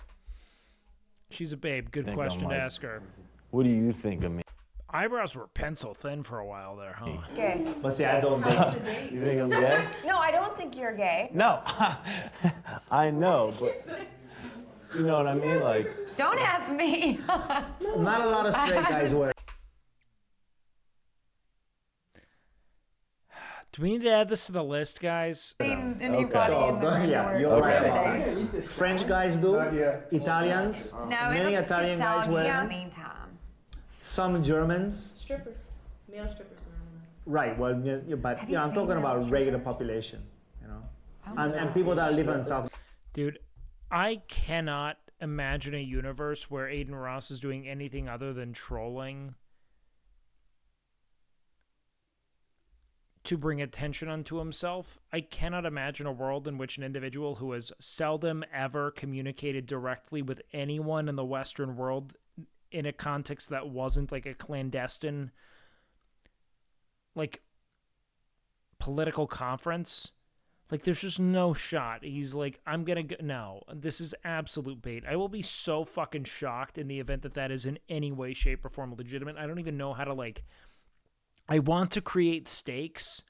She's a babe. Good think question I'm to like, ask her. What do you think of me? Eyebrows were pencil thin for a while there, huh? Gay. But see, I don't date. You think I'm gay? No, I don't think you're gay. No, I know, but you know what I mean? Like, Don't ask me. Not a lot of straight guys wear. Do we need to add this to the list, guys? You're right about that. French guys do. Italians. No, Many it'll just get Italian guys soggy wear in the them. meantime. Some Germans. Strippers. Male strippers normally. Right. Well, but Have you know, you I'm seen talking about those regular strippers? population. You know, and people that live in South. Dude, I cannot imagine a universe where Aiden Ross is doing anything other than trolling to bring attention onto himself. I cannot imagine a world in which an individual who has seldom ever communicated directly with anyone in the Western world in a context that wasn't like a clandestine, like, political conference. Like, there's just no shot. He's like, I'm gonna go. No, this is absolute bait. I will be so fucking shocked in the event that that is in any way, shape, or form legitimate. I don't even know how to, like, I want to create stakes,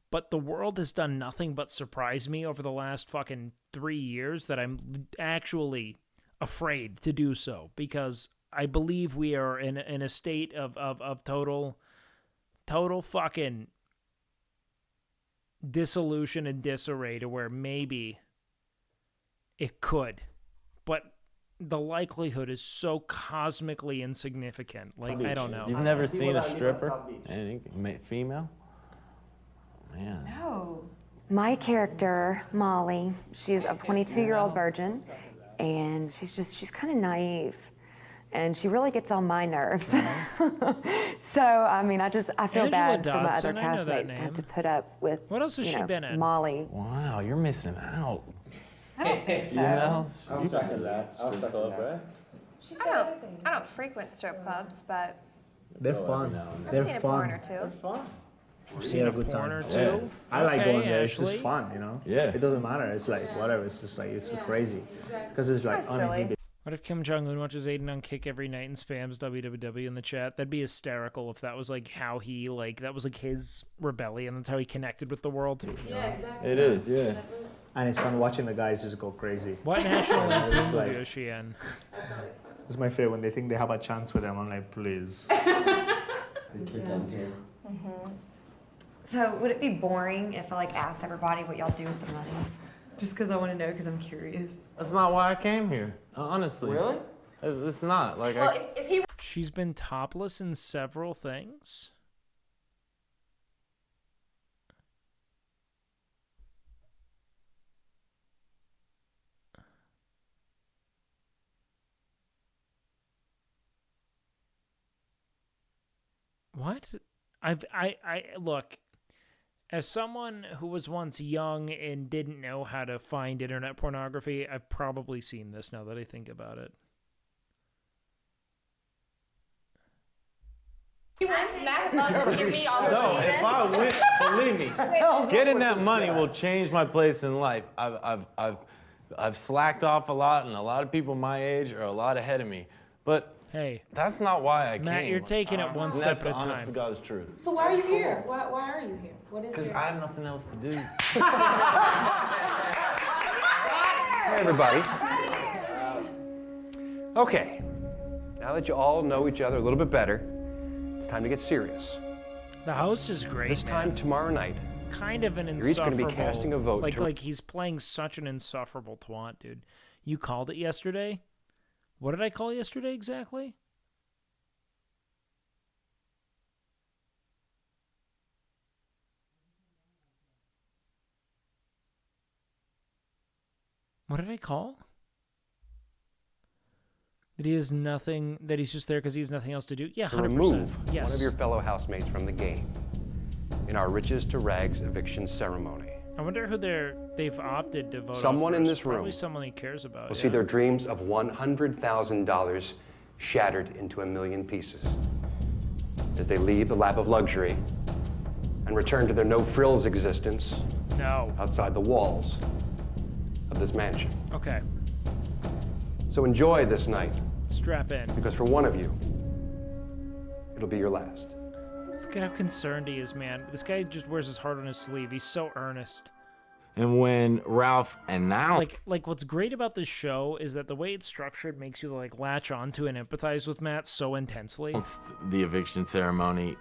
but the world has done nothing but surprise me over the last fucking 3 years that I'm actually afraid to do so, because I believe we are in a state of total fucking dissolution and disarray, to where maybe it could, but the likelihood is so cosmically insignificant. Like, I don't know. You've never seen a stripper? Any female? Man. No. My character, Molly, she's a 22-year-old virgin, and she's kind of naive, and she really gets on my nerves. So, I mean, I feel Angela bad for my Dodson, other I know that castmates to have name. to put up with, What else has she been in? Molly. Wow, you're missing out. I don't think so. You know? I'll second that. I don't frequent strip clubs, but They're fun. I've They're seen a fun. porn or two. I've seen a good porn time. or two. I like Okay, going there. It's Ashley. just fun, you know. Yeah. It doesn't matter. It's like whatever. It's just like it's crazy because it's like That's silly. uninhibited. What if Kim Jong-un watches Aiden on Kick every night and spams www in the chat? That'd be hysterical if that was like how he, like, that was like his rebellion. That's how he connected with the world. Yeah, exactly. It is, yeah. And it's fun watching the guys just go crazy. What national It's lampoon like- movie is she in? That's always fun. It's my favorite when they think they have a chance with them. I'm like, please. So, would it be boring if I asked everybody what y'all do with the money? Just because I want to know, because I'm curious. That's not why I came here, honestly. Really? It's not. Like, Well, if he She's been topless in several things. What? I look, as someone who was once young and didn't know how to find internet pornography, I've probably seen this now that I think about it. He wins, Matt is about to give me all the No, money if then. I win, believe me, getting that money will change my place in life. I've slacked off a lot, and a lot of people my age are a lot ahead of me. But hey, that's not why I came. Matt, you're taking it one And step that's at a the honest time. to God's truth. So why are you here? Why are you here? What is Because your... I have nothing else to do. Hey, everybody. Okay, now that you all know each other a little bit better, it's time to get serious. The host is great. This time man. tomorrow night, Kind of an you're each insufferable. going to be casting a vote. Like he's playing such an insufferable twat, dude. You called it yesterday. What did I call yesterday exactly? What did I call? That he has nothing, that he's just there because he has nothing else to do? Yeah, 100%. To remove Yes. one of your fellow housemates from the game in our riches to rags eviction ceremony. I wonder who they've opted to vote Someone off in first. this room Probably someone he cares about. will see their dreams of $100,000 shattered into a million pieces as they leave the lap of luxury and return to their no-frills existence outside the walls of this mansion. Okay. So enjoy this night. Strap in. Because for one of you, it'll be your last. Look at how concerned he is, man. This guy just wears his heart on his sleeve. He's so earnest. And when Ralph announced... Like what's great about this show is that the way it's structured makes you like latch onto and empathize with Matt so intensely. The eviction ceremony,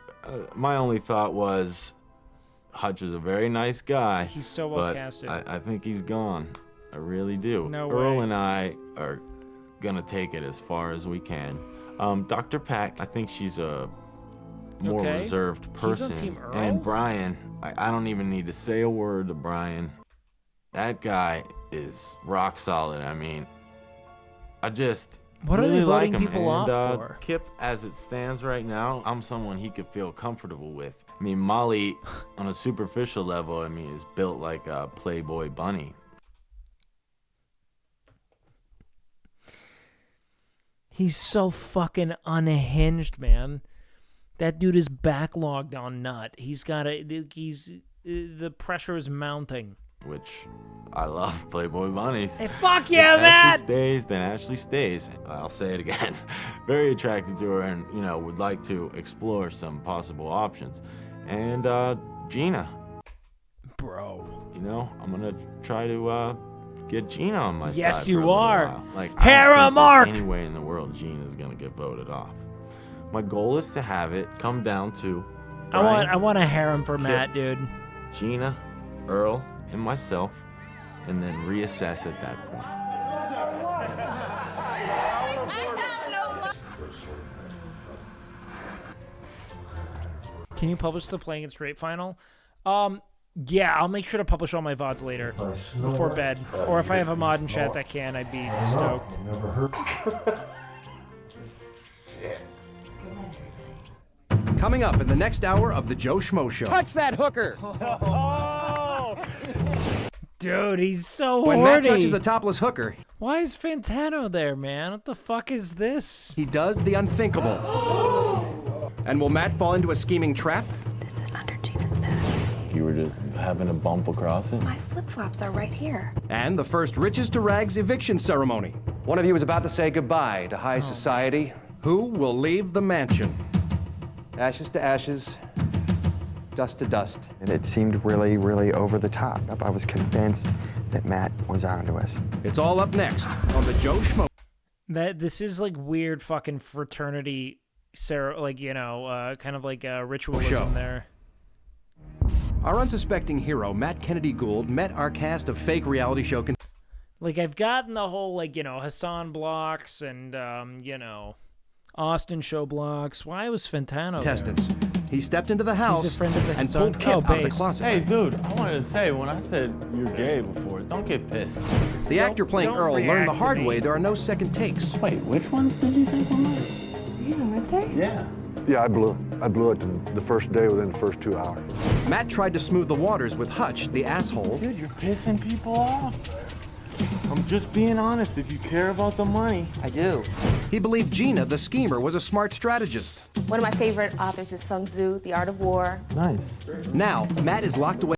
my only thought was Hutch is a very nice guy. He's so well but casted. I think he's gone. I really do. No Earl way. and I are gonna take it as far as we can. Dr. Pack, I think she's a more Okay. reserved He's person. on Team Earl? And Brian, I don't even need to say a word to Brian. That guy is rock solid. I mean, I just What are really they voting like him. people and, off for? Kip, as it stands right now, I'm someone he could feel comfortable with. I mean, Molly, on a superficial level, I mean, is built like a Playboy bunny. He's so fucking unhinged, man. That dude is backlogged on nut. He's got the pressure is mounting. Which I love Playboy bunnies. Hey, fuck yeah, If Matt! Ashley stays, then Ashley stays. I'll say it again. Very attracted to her and, you know, would like to explore some possible options. And, Gina. Bro. You know, I'm gonna try to, get Gina on my side. Yes, for you a little are. while. Like, Hera I don't think Mark! there's any way in the world Gina's gonna get voted off. My goal is to have it come down to Brian, I want a harem for Kip, Matt, dude. Gina, Earl, and myself, and then reassess at that point. Can you publish the Playing It Straight final? Yeah, I'll make sure to publish all my VODs later, before bed. Or if I have a mod in chat that can, I'd be stoked. Coming up in the next hour of the Joe Schmo Show. Touch that hooker! Dude, he's so When horny. Matt touches a topless hooker, Why is Fantano there, man? What the fuck is this? he does the unthinkable. And will Matt fall into a scheming trap? This is under Gina's bed. You were just having a bump across it? My flip-flops are right here. And the first riches to rags eviction ceremony. One of you is about to say goodbye to high society. Who will leave the mansion? Ashes to ashes, dust to dust. And it seemed really, really over the top. I was convinced that Matt was onto us. It's all up next on the Joe Schmo. This is like weird fucking fraternity, like, you know, kind of like ritualism Show. there. Our unsuspecting hero, Matt Kennedy Gould, met our cast of fake reality show Like, I've gotten the whole, like, you know, Hassan blocks and, you know, Austin show blocks. Why was Fantano contestants. there? He stepped into the house He's a friend of the and Hassan. pulled Kip Oh, out of the base. closet. Hey, dude, I wanted to say, when I said you're gay before, don't get pissed. The actor playing don't Earl learned the react to hard me. way there are no second takes. Wait, which ones did you think were mine? Yeah, weren't they? Yeah. Yeah, I blew it the first day within the first 2 hours. Matt tried to smooth the waters with Hutch, the asshole. Dude, you're pissing people off. I'm just being honest. If you care about the money. I do. He believed Gina, the schemer, was a smart strategist. One of my favorite authors is Sun Tzu, The Art of War. Nice. Now, Matt is locked away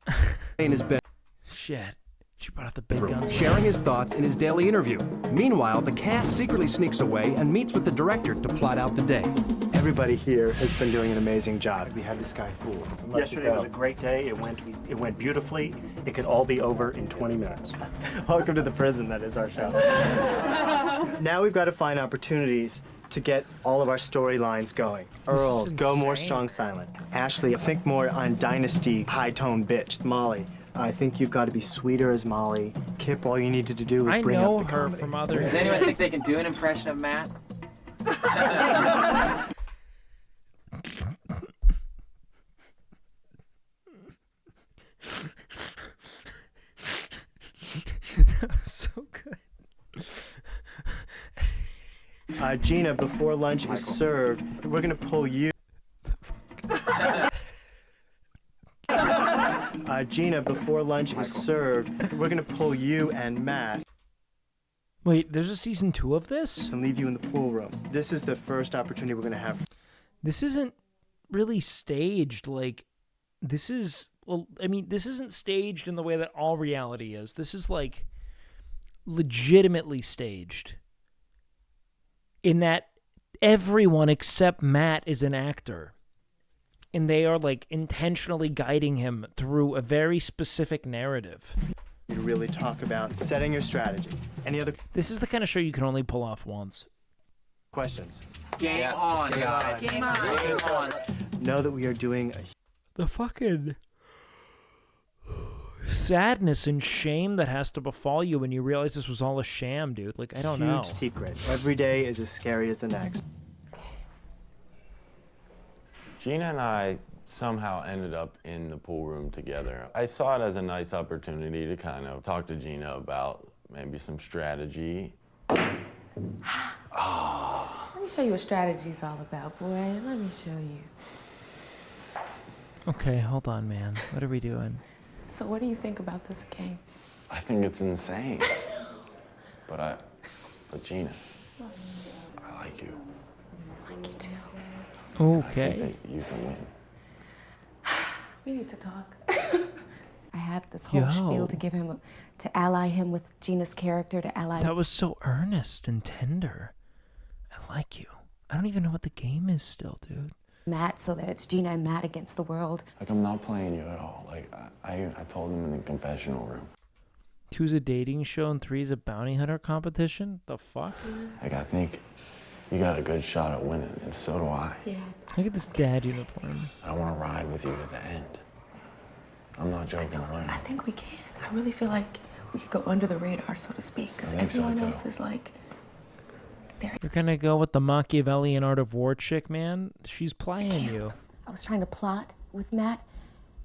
in his bed. Shit. She brought out the big guns. Sharing his thoughts in his daily interview. Meanwhile, the cast secretly sneaks away and meets with the director to plot out the day. Everybody here has been doing an amazing job. We had this guy fooled. Yesterday was a great day. It went beautifully. It could all be over in 20 minutes. Welcome to the prison that is our show. Now we've got to find opportunities to get all of our storylines going. Earl, go more strong silent. Ashley, think more on dynasty, high-tone bitch. Molly, I think you've got to be sweeter as Molly. Kip, all you needed to do is bring up the comedy. from other. Does anyone think they can do an impression of Matt? That was so good. Gina, before lunch is served, we're gonna pull you. Gina, before lunch is served, we're gonna pull you and Matt. Wait, there's a season 2 of this? And leave you in the pool room. This is the first opportunity we're gonna have. This isn't really staged. Like, this is, well, I mean, this isn't staged in the way that all reality is. This is like legitimately staged. In that everyone except Matt is an actor. And they are like intentionally guiding him through a very specific narrative. You really talk about setting your strategy. Any other This is the kind of show you can only pull off once. questions? Game on, guys. Game on. Know that we are doing The fucking sadness and shame that has to befall you when you realize this was all a sham, dude. Like, I don't know. huge secret. Every day is as scary as the next. Gina and I somehow ended up in the pool room together. I saw it as a nice opportunity to kind of talk to Gina about maybe some strategy. Let me show you what strategy's all about, boy. Let me show you. Okay, hold on, man. What are we doing? So what do you think about this game? I think it's insane. But Gina, I like you. I like you too. Okay. I think that you can win. We need to talk. I had this whole spiel to give him, to ally him with Gina's character, to ally. That was so earnest and tender. I like you. I don't even know what the game is still, dude. Matt, so that it's Gina and Matt against the world. Like, I'm not playing you at all. Like, I told him in the confessional room. 2's a dating show and 3's a bounty hunter competition? The fuck? Like, I think you got a good shot at winning, and so do I. Yeah. Look at this dad uniform. I want to ride with you to the end. I'm not joking around. I think we can. I really feel like we could go under the radar, so to speak, because everyone else is like. You're gonna go with the Machiavellian art of war chick, man? She's playing you. I was trying to plot with Matt,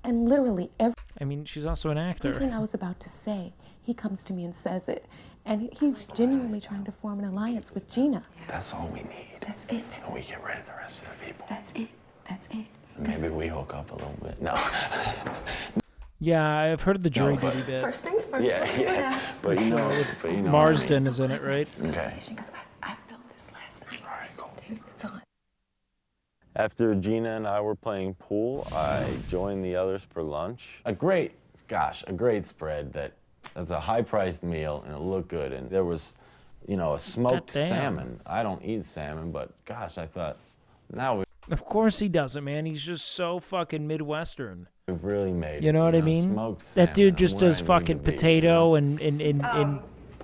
and literally I mean, she's also an actor. everything I was about to say, he comes to me and says it. And he's genuinely trying to form an alliance with Gina. That's all we need. That's it. And we get rid of the rest of the people. That's it. That's it. Maybe we hook up a little bit. No. Yeah, I've heard of the jury No, but- duty bit. First things first. Yeah, let's do yeah. that. But you know Marsden is in it, right? Okay. Because I filmed this last night. All right, cool. Dude, it's on. After Gina and I were playing pool, I joined the others for lunch. A great spread that's a high-priced meal, and it looked good. And there was, a smoked Goddamn. salmon. I don't eat salmon, but gosh, I thought, now Of course he doesn't, man. He's just so fucking Midwestern. we've really made it. You know what I mean? Smoked That dude salmon, just where does I need fucking to be, potato and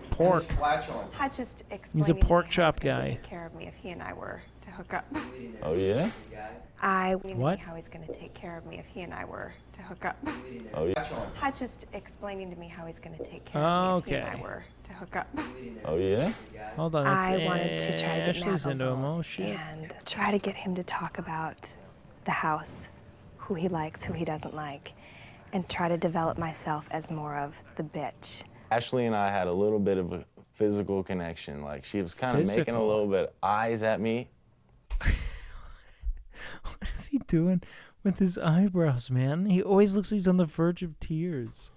pork. I just He's a explained pork how chop he's gonna guy. Take care of me if he and I were to hook up. Oh, yeah? What? How he's going to take care of me if he and I were to hook up. Oh, yeah? Hi, just explaining to me how he's going to take care Oh, of me if he and okay. I were to hook up. Oh, yeah? Hold on, I that's wanted to try to get Ashley's Matt into him. alone Oh, shit. and try to get him to talk about the house, who he likes, who he doesn't like, and try to develop myself as more of the bitch. Ashley and I had a little bit of a physical connection. Like, she was kind of making a Physical? little bit of eyes at me. What is he doing with his eyebrows, man? He always looks like he's on the verge of tears.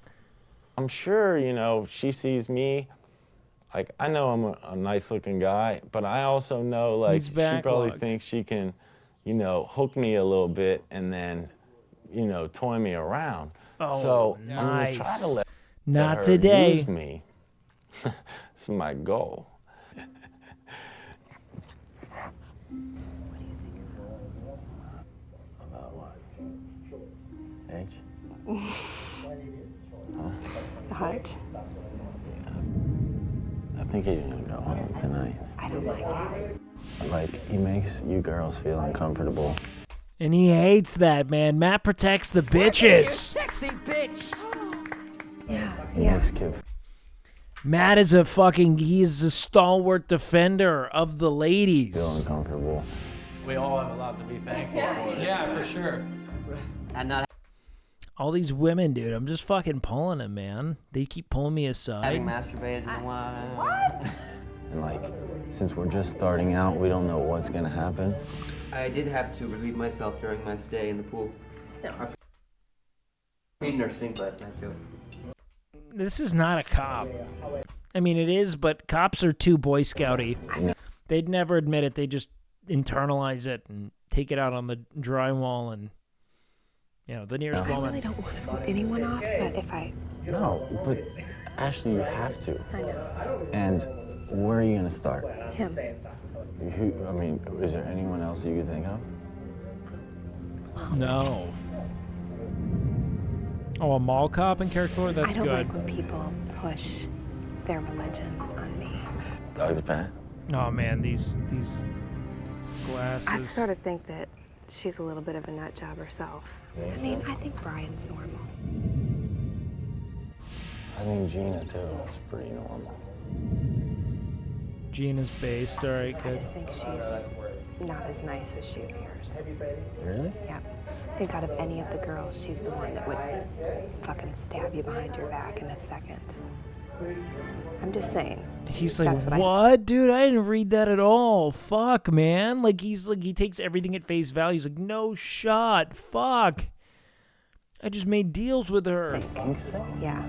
I'm sure, she sees me. Like, I know I'm a nice-looking guy, but I also know, like, He's she probably backlogged. thinks she can, hook me a little bit and then, toy me around. Oh, so I'm gonna try nice. to let Not her today. use me. It's my goal. About what? Age? Hot. I think he's gonna go home tonight. I don't like it. Like, he makes you girls feel uncomfortable. And he hates that, man. Matt protects the bitches. Sexy bitch. He makes Kip Matt is he's a stalwart defender of the ladies. feel uncomfortable. We all have a lot to be thankful for. Yeah, for sure. And not All these women, dude, I'm just fucking pulling them, man. They keep pulling me aside. having masturbated in a while. What? And, like, Since we're just starting out, we don't know what's gonna happen. I did have to relieve myself during my stay in the pool. I peed in her sink last night, too. This is not a cop. I mean, it is, but cops are too Boy Scouty. They'd never admit it. They just internalize it and take it out on the drywall and, you know, the nearest woman. I really don't want to vote anyone off, but if I... No, but Ashley, you have to. I know. And where are you gonna start? Him. I mean, is there anyone else you could think of? No. Oh, a mall cop in character? That's I don't good. like when people push their religion on me. Dr. Pat? Oh man, these glasses. I sort of think that she's a little bit of a nut job herself. I mean, I think Brian's normal. I think Gina, too, is pretty normal. Gina's based, all right, I good. just think she's not as nice as she appears. Really? Yeah. I think out of any of the girls, she's the one that would fucking stab you behind your back in a second. I'm just saying. He's like, That's what? Dude, I didn't read that at all. Fuck, man. Like, he's like, he takes everything at face value. He's like, no shot. Fuck. I just made deals with her. I think so. Yeah.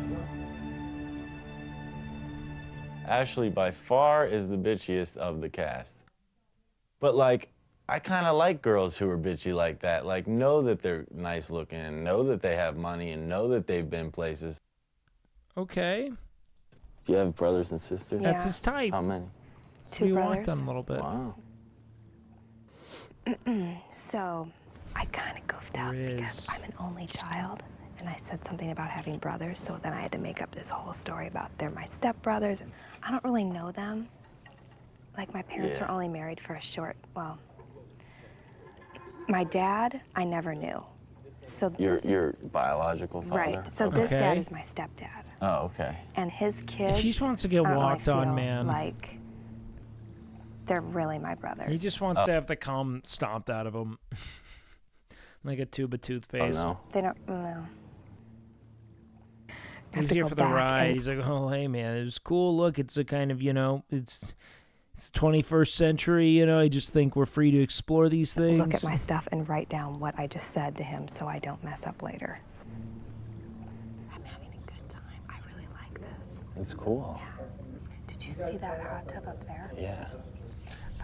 Ashley, by far, is the bitchiest of the cast. But, like, I kind of like girls who are bitchy like that. Like, know that they're nice looking, and know that they have money, and know that they've been places. Okay. Do you have brothers and sisters? That's his type. How many? Two we brothers. walked on a little bit. Wow. So, I kind of goofed out because I'm an only child, and I said something about having brothers, so then I had to make up this whole story about they're my stepbrothers. I don't really know them. Like, my parents were only married for a short, well, my dad, I never knew. So Your biological father? Right. So this dad is my stepdad. Oh, okay. And his kids, He just wants to get I don't really walked on, feel man. Like they're really my brothers. He just wants to have the cum stomped out of him. Like a tube of toothpaste. Oh, no. They don't know. He's here for the ride. He's like, oh, hey, man, it was cool. Look, it's a kind of, you know, it's 21st century, you know. I just think we're free to explore these things. Look at my stuff and write down what I just said to him so I don't mess up later. I'm having a good time. I really like this. It's cool. Yeah. Did you see that hot tub up there? Yeah.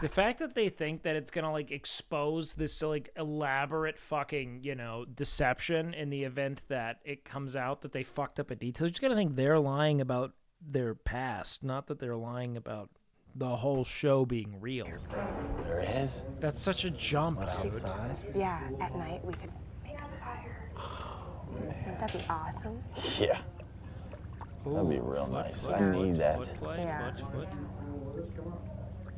The fact that they think that it's gonna like expose this like elaborate fucking, you know, deception in the event that it comes out that they fucked up a detail, you just gotta think they're lying about their past, not that they're lying about the whole show being real. There is? That's such a jump, dude. Outside? Yeah, at night we could make a fire. Wouldn't that be awesome? Yeah. That'd be real nice. I need that. Foot play, Yeah. foot.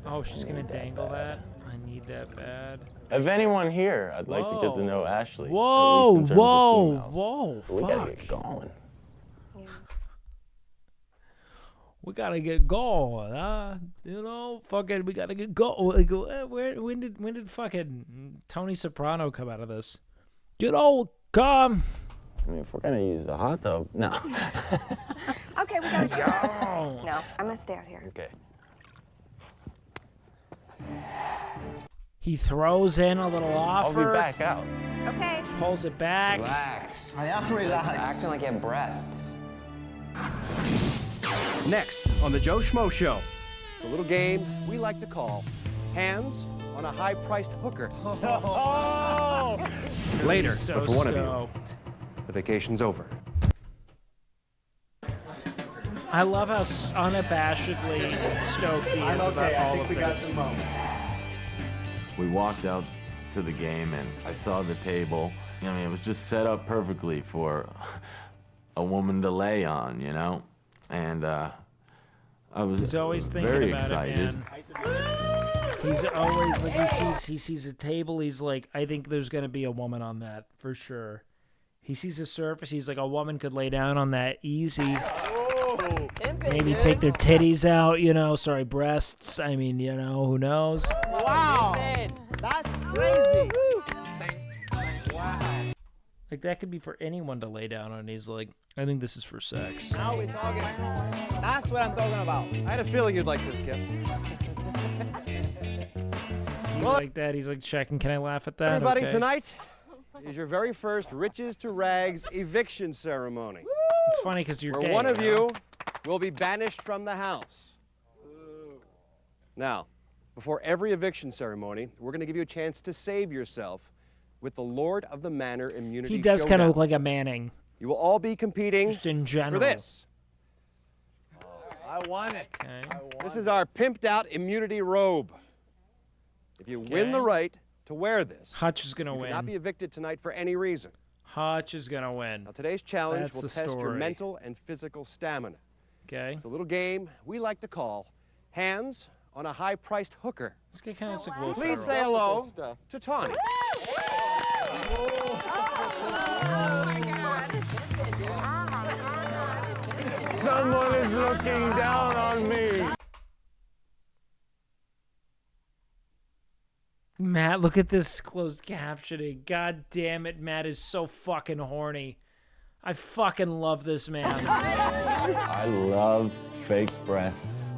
Oh, she's gonna dangle that? I need that bad. If anyone here, I'd like to get to know Ashley. Whoa, at least in terms whoa, of females. whoa, We gotta fuck. get going. We gotta get going, huh? You know, fucking, we gotta get going. Like, when did fucking Tony Soprano come out of this? You know, come. I mean, if we're gonna use the hot tub, no. Okay, we gotta go. No, I'm gonna stay out here. Okay. He throws in a little offer. I'll be back out. Okay. Pulls it back. Relax. I am relaxed. Acting like you have breasts. Next on the Joe Schmo Show, the little game we like to call Hands on a High-Priced Hooker. Later, So but for one of you, stoked. the vacation's over. I love how unabashedly stoked he is about all of this. We walked out to the game and I saw the table. I mean, it was just set up perfectly for a woman to lay on, you know? And I was He's always thinking very about excited. it, man. He's always like, he sees a table, he's like, I think there's gonna be a woman on that for sure. He sees a surface, he's like, a woman could lay down on that easy. Maybe take their titties out, you know, sorry, breasts. I mean, you know, who knows? Wow. That's crazy. Wow. Like, that could be for anyone to lay down on. He's like, I think this is for sex. Now we're talking. That's what I'm talking about. I had a feeling you'd like this, Kip. He's like that. He's like checking. Can I laugh at that? Everybody, Okay. tonight is your very first Riches to Rags eviction ceremony. It's funny because you're where gay. one of know? you will be banished from the house. Now, before every eviction ceremony, we're going to give you a chance to save yourself with the Lord of the Manor immunity He does showdown. kind of look like a Manning. You will all be competing Just in general. for this. I want it. Okay. This is our pimped out immunity robe. If you win the right to wear this, Hutch is going to you win. cannot be evicted tonight for any reason. Hutch is going to win. Now, today's challenge That's will the test your story. mental and physical stamina. Okay. It's a little game we like to call Hands on a High-Priced Hooker. This guy kind of looks like Will Please Ferrell. say hello to Tawny. Someone is looking down on me. Matt, look at this closed captioning. God damn it, Matt is so fucking horny. I fucking love this man. I love fake breasts,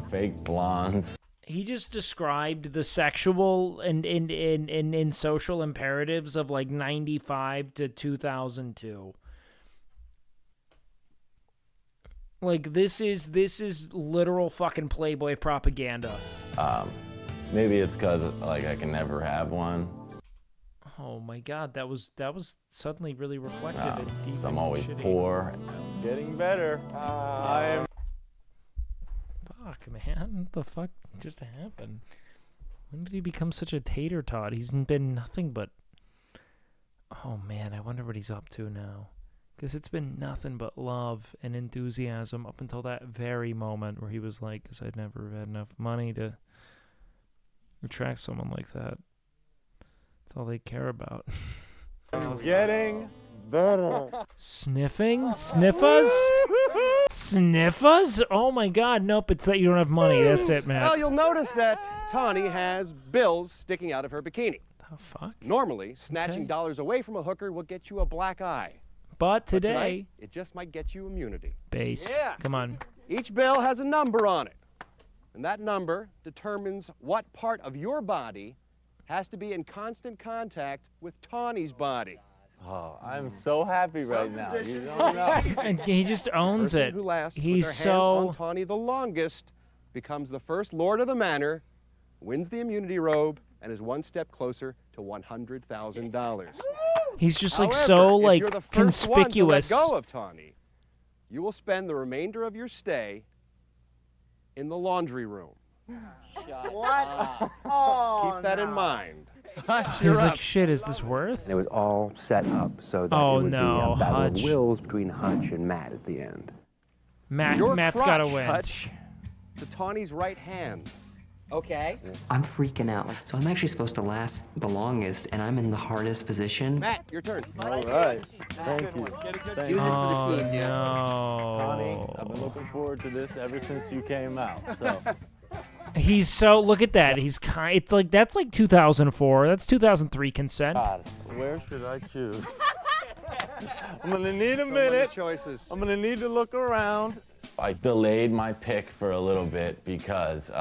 fake blondes. He just described the sexual and in social imperatives of like 95 to 2002. Like this is literal fucking Playboy propaganda. Maybe it's because like I can never have one. Oh my God, that was suddenly really reflective and deep. I'm and always shitty. poor. I'm getting better. I am. Fuck, man, what the fuck just happened? When did he become such a tater tot? He's been nothing but. Oh man, I wonder what he's up to now. Because it's been nothing but love and enthusiasm up until that very moment where he was like, because I'd never had enough money to attract someone like that. That's all they care about. I'm getting better. Sniffing? Sniffas? Sniffas? Oh my God, nope, it's that you don't have money. That's it, Matt. Well, you'll notice that Tawny has bills sticking out of her bikini. The fuck? Normally, snatching dollars away from a hooker will get you a black eye. But tonight, today, it just might get you immunity. based. Come on. Each bill has a number on it. And that number determines what part of your body has to be in constant contact with Tawny's body. Oh, I'm so happy right now. You don't know. And he just owns Person it. who lasts He's with their hands so. on Tawny the longest becomes the first Lord of the Manor, wins the immunity robe, and is one step closer to $100,000. He's just like However, so if like you're the first conspicuous. One to let go of Tawny, you will spend the remainder of your stay in the laundry room. What? Oh, Keep that in mind. He's like, shit, is this worth? And it was all set up so that Oh, it would no, be a battle Hutch. of wills between Hutch and Matt at the end. Your Matt's crotch, gotta win. Hutch, to Tawny's right hand. Okay. I'm freaking out. So I'm actually supposed to last the longest, and I'm in the hardest position. Matt, your turn. All right. Thank you. Do this for the team, dude. No. Connie, I've been looking forward to this ever since you came out. So. He's so. Look at that. He's kind. It's like that's like 2004. That's 2003 consent. God, where should I choose? I'm gonna need a minute. Choices. I'm gonna need to look around. I delayed my pick for a little bit because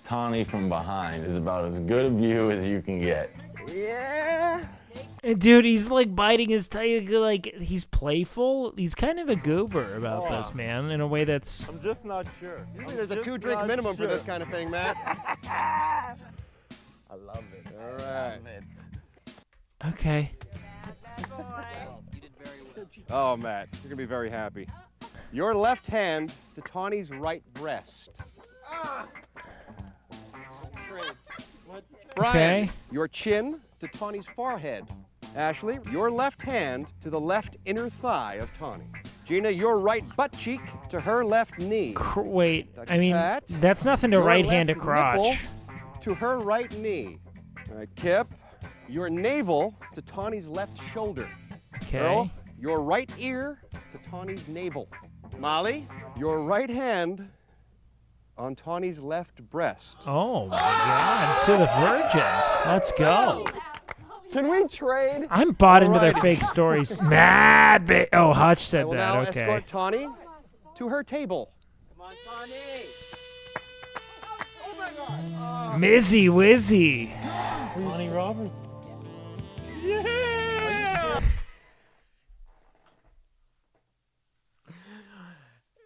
Tawny from behind is about as good a view as you can get. Yeah. Dude, he's like biting his tongue. Like he's playful. He's kind of a goober about this, man, in a way that's. I'm just not sure. Usually there's a 2-drink minimum for this kind of thing, Matt. I love it. All right. Okay. Oh, Matt, you're gonna be very happy. Your left hand to Tawny's right breast. Brian, Okay. your chin to Tawny's forehead. Ashley, your left hand to the left inner thigh of Tawny. Gina, your right butt cheek to her left knee. Wait, Dr. I mean, Pat, that's nothing to your right hand to left crotch. nipple to her right knee. All right, Kip, your navel to Tawny's left shoulder. Okay. Earl, your right ear to Tawny's navel. Molly, your right hand on Tawny's left breast. Oh my God, to the Virgin. Let's go. Can we trade? I'm bought into their Alrighty. fake stories. Mad Oh, Hutch I said will now that. Okay. escort Tawny to her table. Come on, Tawny. Mizzy Wizzy. Tony Roberts.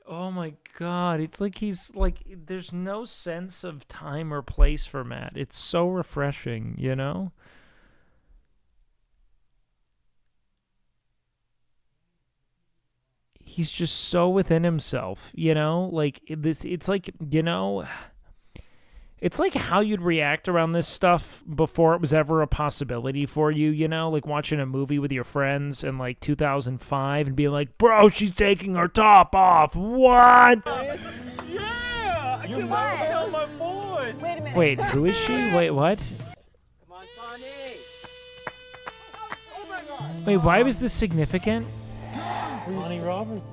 Oh my God. It's like he's like, there's no sense of time or place for Matt. It's so refreshing, you know? He's just so within himself, you know? Like, it's like, you know, it's like how you'd react around this stuff before it was ever a possibility for you, you know? Like watching a movie with your friends in like 2005 and being like, bro, she's taking her top off. What? Yeah! I can't tell my voice! Wait a minute. Wait, who is she? Wait, what? Come on, Tony! Oh my God! Wait, why was this significant? Tony Roberts.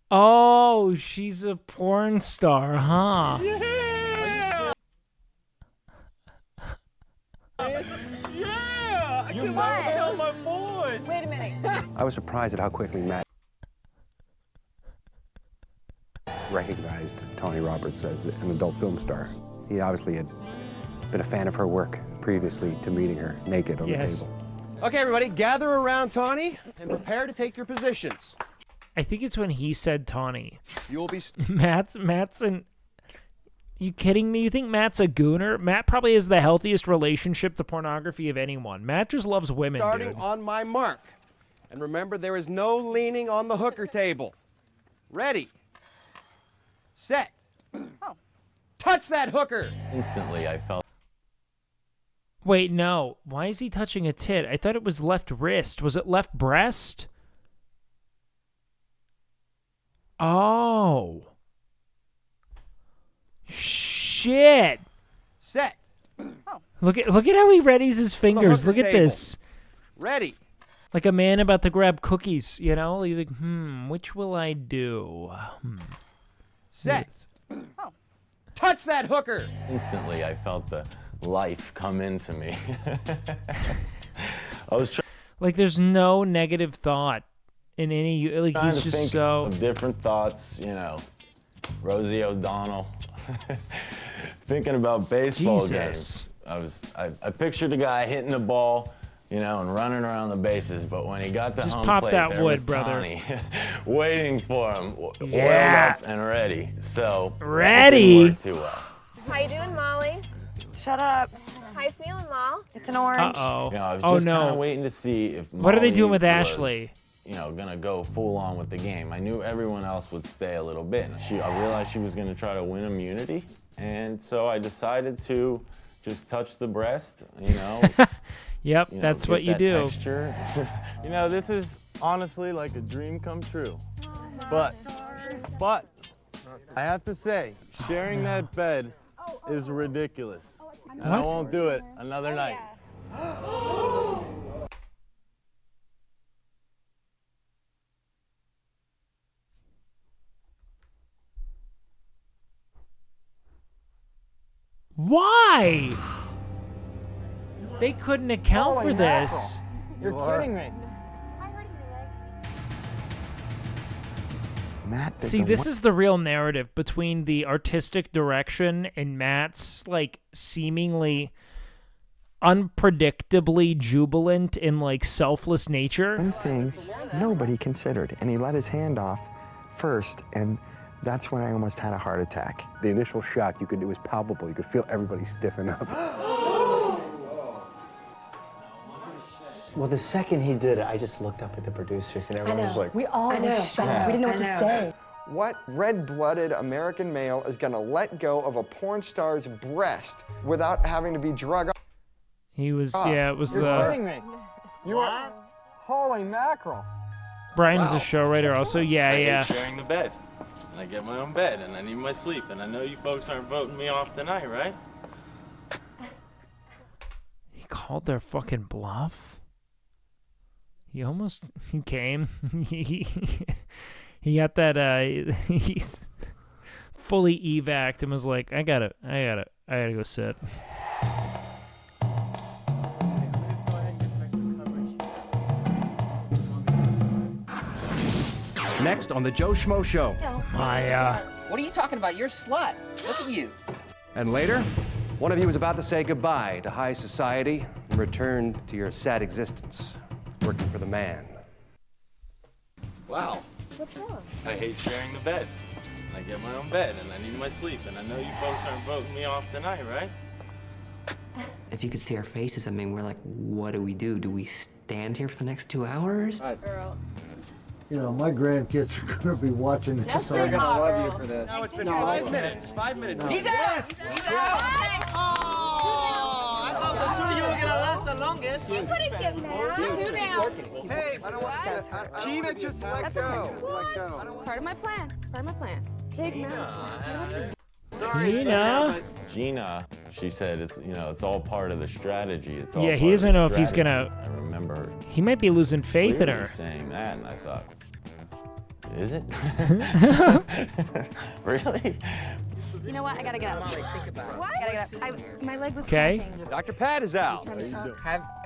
Oh, she's a porn star, huh? Yeah! I can't tell my voice! Wait a minute. I was surprised at how quickly Matt recognized Tony Roberts as an adult film star. He obviously had been a fan of her work previously to meeting her naked on the table. Okay, everybody, gather around Tawny and prepare to take your positions. I think it's when he said Tawny. You will be... Matt's an... You kidding me? You think Matt's a gooner? Matt probably has the healthiest relationship to pornography of anyone. Matt just loves women, Starting dude. on my mark. And remember, there is no leaning on the hooker table. Ready. Set. Oh. Touch that hooker! Instantly, I felt... Wait, no. Why is he touching a tit? I thought it was left wrist. Was it left breast? Oh. Shit. Set. Oh. Look at how he readies his fingers. Look at table. this. Ready. Like a man about to grab cookies, you know? He's like, which will I do? Set. Oh. Touch that hooker! Instantly, I felt the life come into me. I was like, there's no negative thought in any, like, trying he's to just think so... of different thoughts, you know, Rosie O'Donnell, thinking about baseball Jesus. games. I pictured a guy hitting the ball, you know, and running around the bases, but when he got to Just home pop plate, that there wood, was brother. Tawny waiting for him, Yeah. oiled up and ready. So Ready? it didn't work too well. How you doing, Molly? Shut up. How you feeling, Mal? It's an orange. Uh-oh. You know, I was Oh, just kind no. of waiting to see if What are they Molly doing with was, Ashley? you know, gonna go full on with the game. I knew everyone else would stay a little bit. I realized she was gonna try to win immunity, and so I decided to just touch the breast, you know. Yep, you know, that's get what you that do. Texture. You know, this is honestly like a dream come true. But I have to say, sharing that bed is ridiculous. And I What? won't do it another night. Why? They couldn't account Holy for this. mackerel. You're kidding me. Matt did See, the this one- is the real narrative between the artistic direction and Matt's, like, seemingly unpredictably jubilant and, like, selfless nature. one thing nobody considered, and he let his hand off first, and that's when I almost had a heart attack. The initial shock, it was palpable. You could feel everybody stiffen up. Well, the second he did it, I just looked up at the producers and everyone was like, We all were shocked. We didn't know what to say. What red-blooded American male is gonna let go of a porn star's breast without having to be drug? He was, yeah, it was You're the... kidding me. You are... Holy mackerel. Brian's a show writer also, yeah, I hate yeah. sharing the bed. And I get my own bed, and I need my sleep. And I know you folks aren't voting me off tonight, right? He called their fucking bluff. He came. He got that, he's fully evac'd and was like, I gotta go sit. Next on the Joe Schmo Show. My, What are you talking about? You're a slut. Look at you. And later, one of you is about to say goodbye to high society and return to your sad existence, working for the man. Wow. What's wrong? I hate sharing the bed. I get my own bed and I need my sleep, and I know you folks aren't voting me off tonight, right? If you could see our faces, I mean, we're like, what do we do? Do we stand here for the next 2 hours? Girl. You know, my grandkids are going to be watching this. Yes, They're they going to are, love girl. you for this. Now it's been No, 5 minutes. 5 minutes. No. He's out! He's out! I thought for sure you were gonna last the longest. You couldn't get mad. 2 down. Hey, I don't want to. Gina, just let go. Let go. It's part of my plan. It's part of my plan. Big mouth. Sorry, Gina. Gina, she said it's all part of the strategy. It's all Yeah, part he of doesn't the know if he's strategy. gonna. I remember her He might be losing faith in clearly her. saying that, and I thought, is it? Really? You know what? I gotta get up. Think about it. I gotta get up. My leg was Okay. cramping. Dr. Pat is out.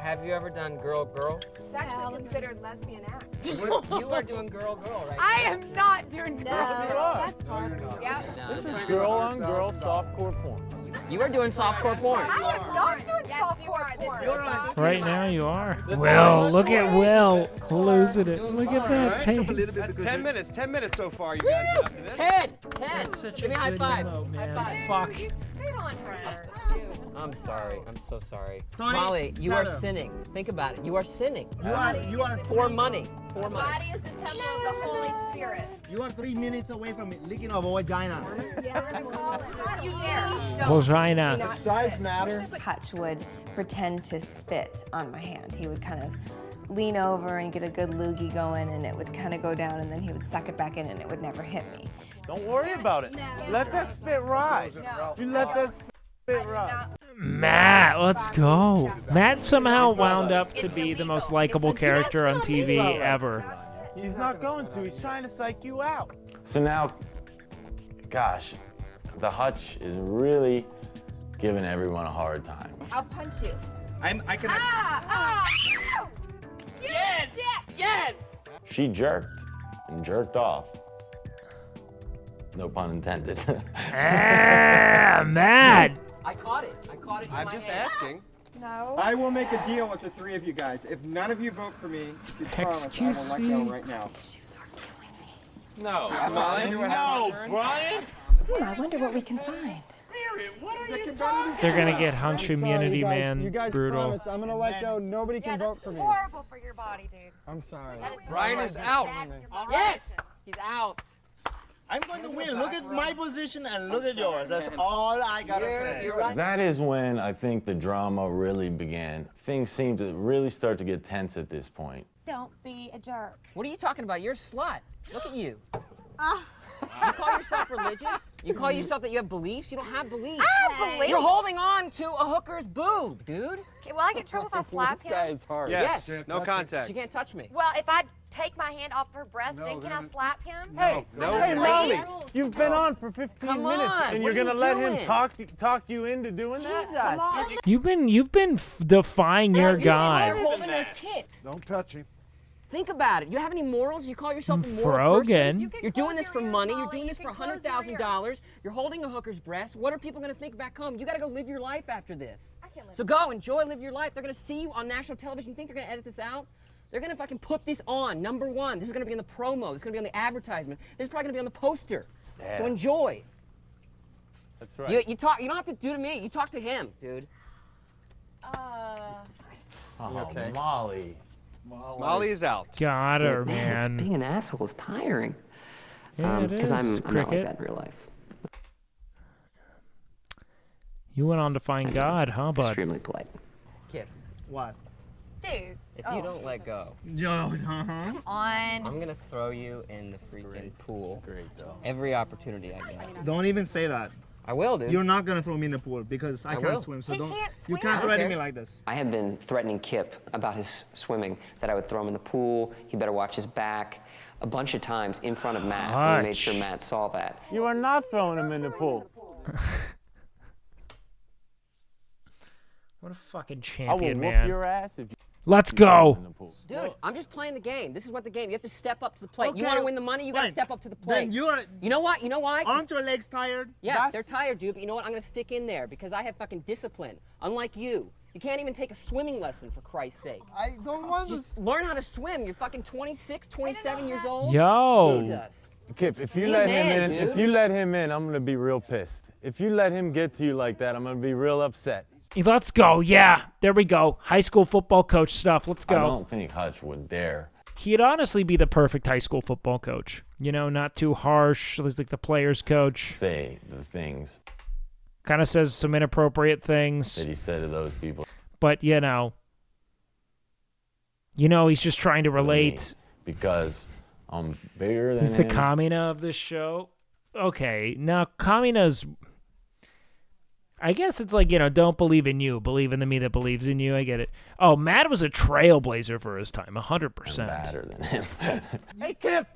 Have you ever done girl-girl? It's actually considered lesbian act. You are doing girl-girl right I am not doing that. That's hard. Yeah. now. Girl-on-girl softcore porn. You are doing softcore porn. I am not doing softcore porn. Right now you are. Will, look at Will losing it. Look at that face. That's 10 minutes. 10 minutes so far, you guys. After this. 10! That's such Give me a a high good five. memo, man. High Fuck. You spit on her. I'm sorry. I'm so sorry. Tony, Molly, you are Tyler. sinning. Think about it. You are sinning. You are For money. For The money. body is the temple of the Holy Spirit. You are 3 minutes away from licking a vagina. Yeah, we're gonna call it. Don't you dare. Vagina. Don't. Size matter. Hutch would pretend to spit on my hand. He would kind of lean over and get a good loogie going, and it would kind of go down, and then he would suck it back in, and it would never hit me. Don't worry about it. Let that spit ride. No. You let that spit ride. Matt, let's go. Matt somehow wound up to be the most likable character on TV ever. He's not going to. He's trying to psych you out. So now, gosh, the Hutch is really giving everyone a hard time. I'll punch you. I can. Ow! Yes! Yes! She jerked and jerked off. No pun intended. Ah, Matt. I caught it. I caught it in I'm my just hand. asking. No. I will make a deal with the 3 of you guys. If none of you vote for me, you promise I will let go right now. No, Molly, no, Brian. I wonder what we can find. They're gonna get hunch immunity, you guys, man. You It's guys brutal. promised. I'm gonna let go. Nobody can vote for me. Horrible for your body, dude. I'm sorry. Brian is out. Yes! He's out. I'm going to win. Look at my position and look at yours. That's all I gotta say. You're right. That is when I think the drama really began. Things seemed to really start to get tense at this point. Don't be a jerk. What are you talking about? You're a slut. Look at you. You call yourself religious? You call yourself that you have beliefs? You don't have beliefs. I have beliefs. You're holding on to a hooker's boob, dude. Okay, will I get in trouble if I slap This him? guy is hard. Yes. No contact. She can't touch me. Well, if I take my hand off her breast, then can I slap him? Hey, No. hey, Molly, Please? you've been on for 15 Come minutes, on, and what you're are gonna you let doing? him talk you into doing that? Jesus. Come on. You've been defying your You're God. holding her tit. Don't touch him. Think about it. You have any morals? You call yourself a moral Frogan. person? You're doing this for money. You're doing You this can for close your $100,000. You're holding a hooker's breast. What are people going to think back home? You got to go live your life after this. I can't live So go, enjoy, live your life. They're going to see you on national television. You think they're going to edit this out? They're going to fucking put this on, number one. This is going to be in the promo. This is going to be on the advertisement. This is probably going to be on the poster. So enjoy. That's right. You talk. You don't have to do to me. You talk to him, dude. Okay. Molly. Molly is out. Got her, man. Being an asshole is tiring. Yeah, it Because is, I'm not like Cricket. that in real life. You went on to find God, huh, bud? Extremely polite. Kid, What? Dude. if you don't let go, Come on. I'm gonna throw you in the freaking pool. Every opportunity I get. Don't even say that. I will, dude. You're not gonna throw me in the pool because I I can't will. swim. So He don't. can't You swim. can't I don't threaten care. me like this. I have been threatening Kip about his swimming, that I would throw him in the pool, he better watch his back, a bunch of times in front of Matt. And we made sure Matt saw that. You are not throwing him in the pool. What a fucking I will champion, whoop man. your ass if you. Let's go. Dude, I'm just playing the game. This is what the game. You have to step up to the plate. Okay, You want to win the money, you got to step up to the plate. Then you're. You know what? You know why? Aren't your legs tired? Yeah, they're tired, dude. But you know what? I'm gonna stick in there because I have fucking discipline. Unlike you. You can't even take a swimming lesson, for Christ's sake. I don't want to. Just learn how to swim. You're fucking 26, 27 years old. Yo. Jesus. Kip, if you Be a let man, him in, dude. if you let him in, I'm gonna be real pissed. If you let him get to you like that, I'm gonna be real upset. Let's go. Yeah, there we go. High school football coach stuff. Let's go. I don't think Hutch would dare. He'd honestly be the perfect high school football coach. You know, not too harsh. He's like the players' coach. Say the things Kind of says some inappropriate things. that he said to those people. But, you know, he's just trying to relate. Because I'm bigger than He's the him. Kamina of this show. Okay, now Kamina's... I guess it's like, don't believe in you. Believe in the me that believes in you. I get it. Oh, Matt was a trailblazer for his time. 100%. I'm badder than him. Hey, Kip,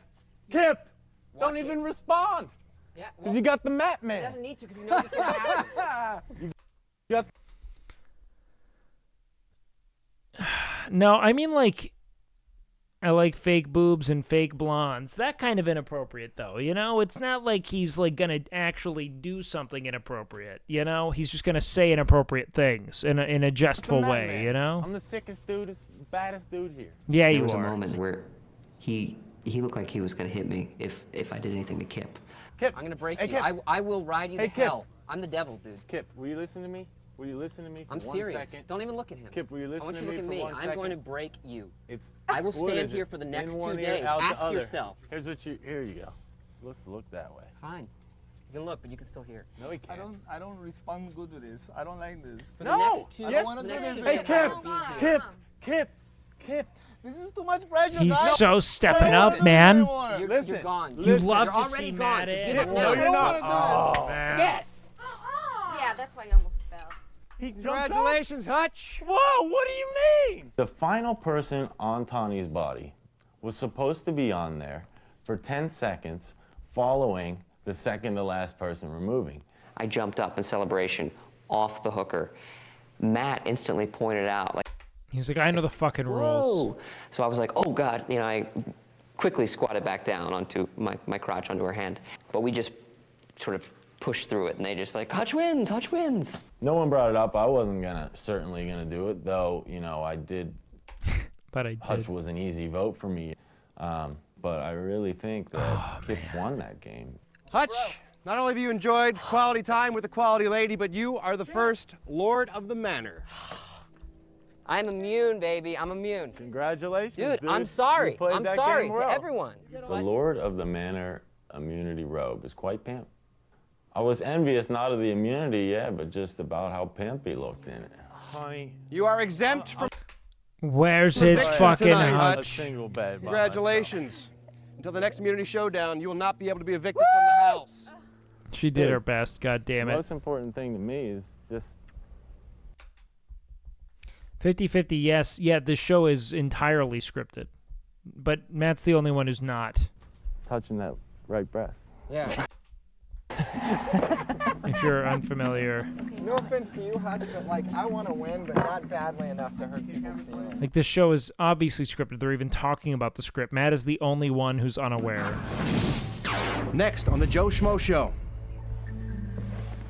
don't even respond. Yeah, Because you got the Matt He man. doesn't need to because he knows it's gonna happen. You got No, I mean, like, I like fake boobs and fake blondes. That kind of inappropriate, though. It's not like he's, like, going to actually do something inappropriate. He's just going to say inappropriate things in a jestful Matt way, man. . I'm the sickest dude, baddest dude here. Yeah, There you was are. a moment where he looked like he was gonna hit me if I did anything to Kip. I'm gonna break you. Kip. I will ride you Hey, to Kip. hell. I'm the devil, dude. Kip, will you listen to me? Will you listen to me for I'm 1 serious. second? Don't even look at him. Kip, will you I listen want to you to me look at for me. 1 I'm second? going to break you. It's. I will what stand is here it? for the In next 2 one ear, days. out the Ask other. yourself. Here you go. Let's look that way. Fine. You can look, but you can still hear. No, he can't. I don't respond good to this. I don't like this. For the next 2 I days. don't want to do this. Hey, Kip. This is too much pressure. He's guys. so stepping I don't up, wanna do man. this anymore. You're gone. You love You're to already see gone. Matt So in. give up No, now. you're not. Oh, man. Yes. Yeah, that's why you almost fell. He jumped Congratulations, Hutch. up. Whoa, what do you mean? The final person on Tawny's body was supposed to be on there for 10 seconds following the second to last person removing. I jumped up in celebration off the hooker. Matt instantly pointed out, like, He's like, I know the fucking rules. whoa. So I was like, oh God, I quickly squatted back down onto my crotch onto her hand. But we just sort of pushed through it, and they just like, Hutch wins, Hutch wins. No one brought it up. I wasn't certainly gonna do it, though. I did. But I did. Hutch was an easy vote for me, but I really think that Kip won that game. Hutch, not only have you enjoyed quality time with a quality lady, but you are the first Lord of the Manor. I'm immune, baby. I'm immune. Congratulations, Dude, dude. I'm sorry. You played I'm that sorry game to well. everyone. The Lord of the Manor immunity robe is quite pimp. I was envious not of the immunity, but just about how pimp he looked in it. Honey, You are exempt from Where's his Prediction fucking tonight, Hutch? Hutch. single bed. by Congratulations. Until the next immunity showdown, you will not be able to be evicted from the house. She did Dude, her best, god damn The it. most important thing to me is just 50-50, yes. Yeah, this show is entirely scripted. But Matt's the only one who's not. touching that right breast. Yeah. If you're unfamiliar. No offense to you, Hutch, but I want to win, but not badly enough to hurt people's feelings. Like, this show is obviously scripted. They're even talking about the script. Matt is the only one who's unaware. Next on the Joe Schmo Show.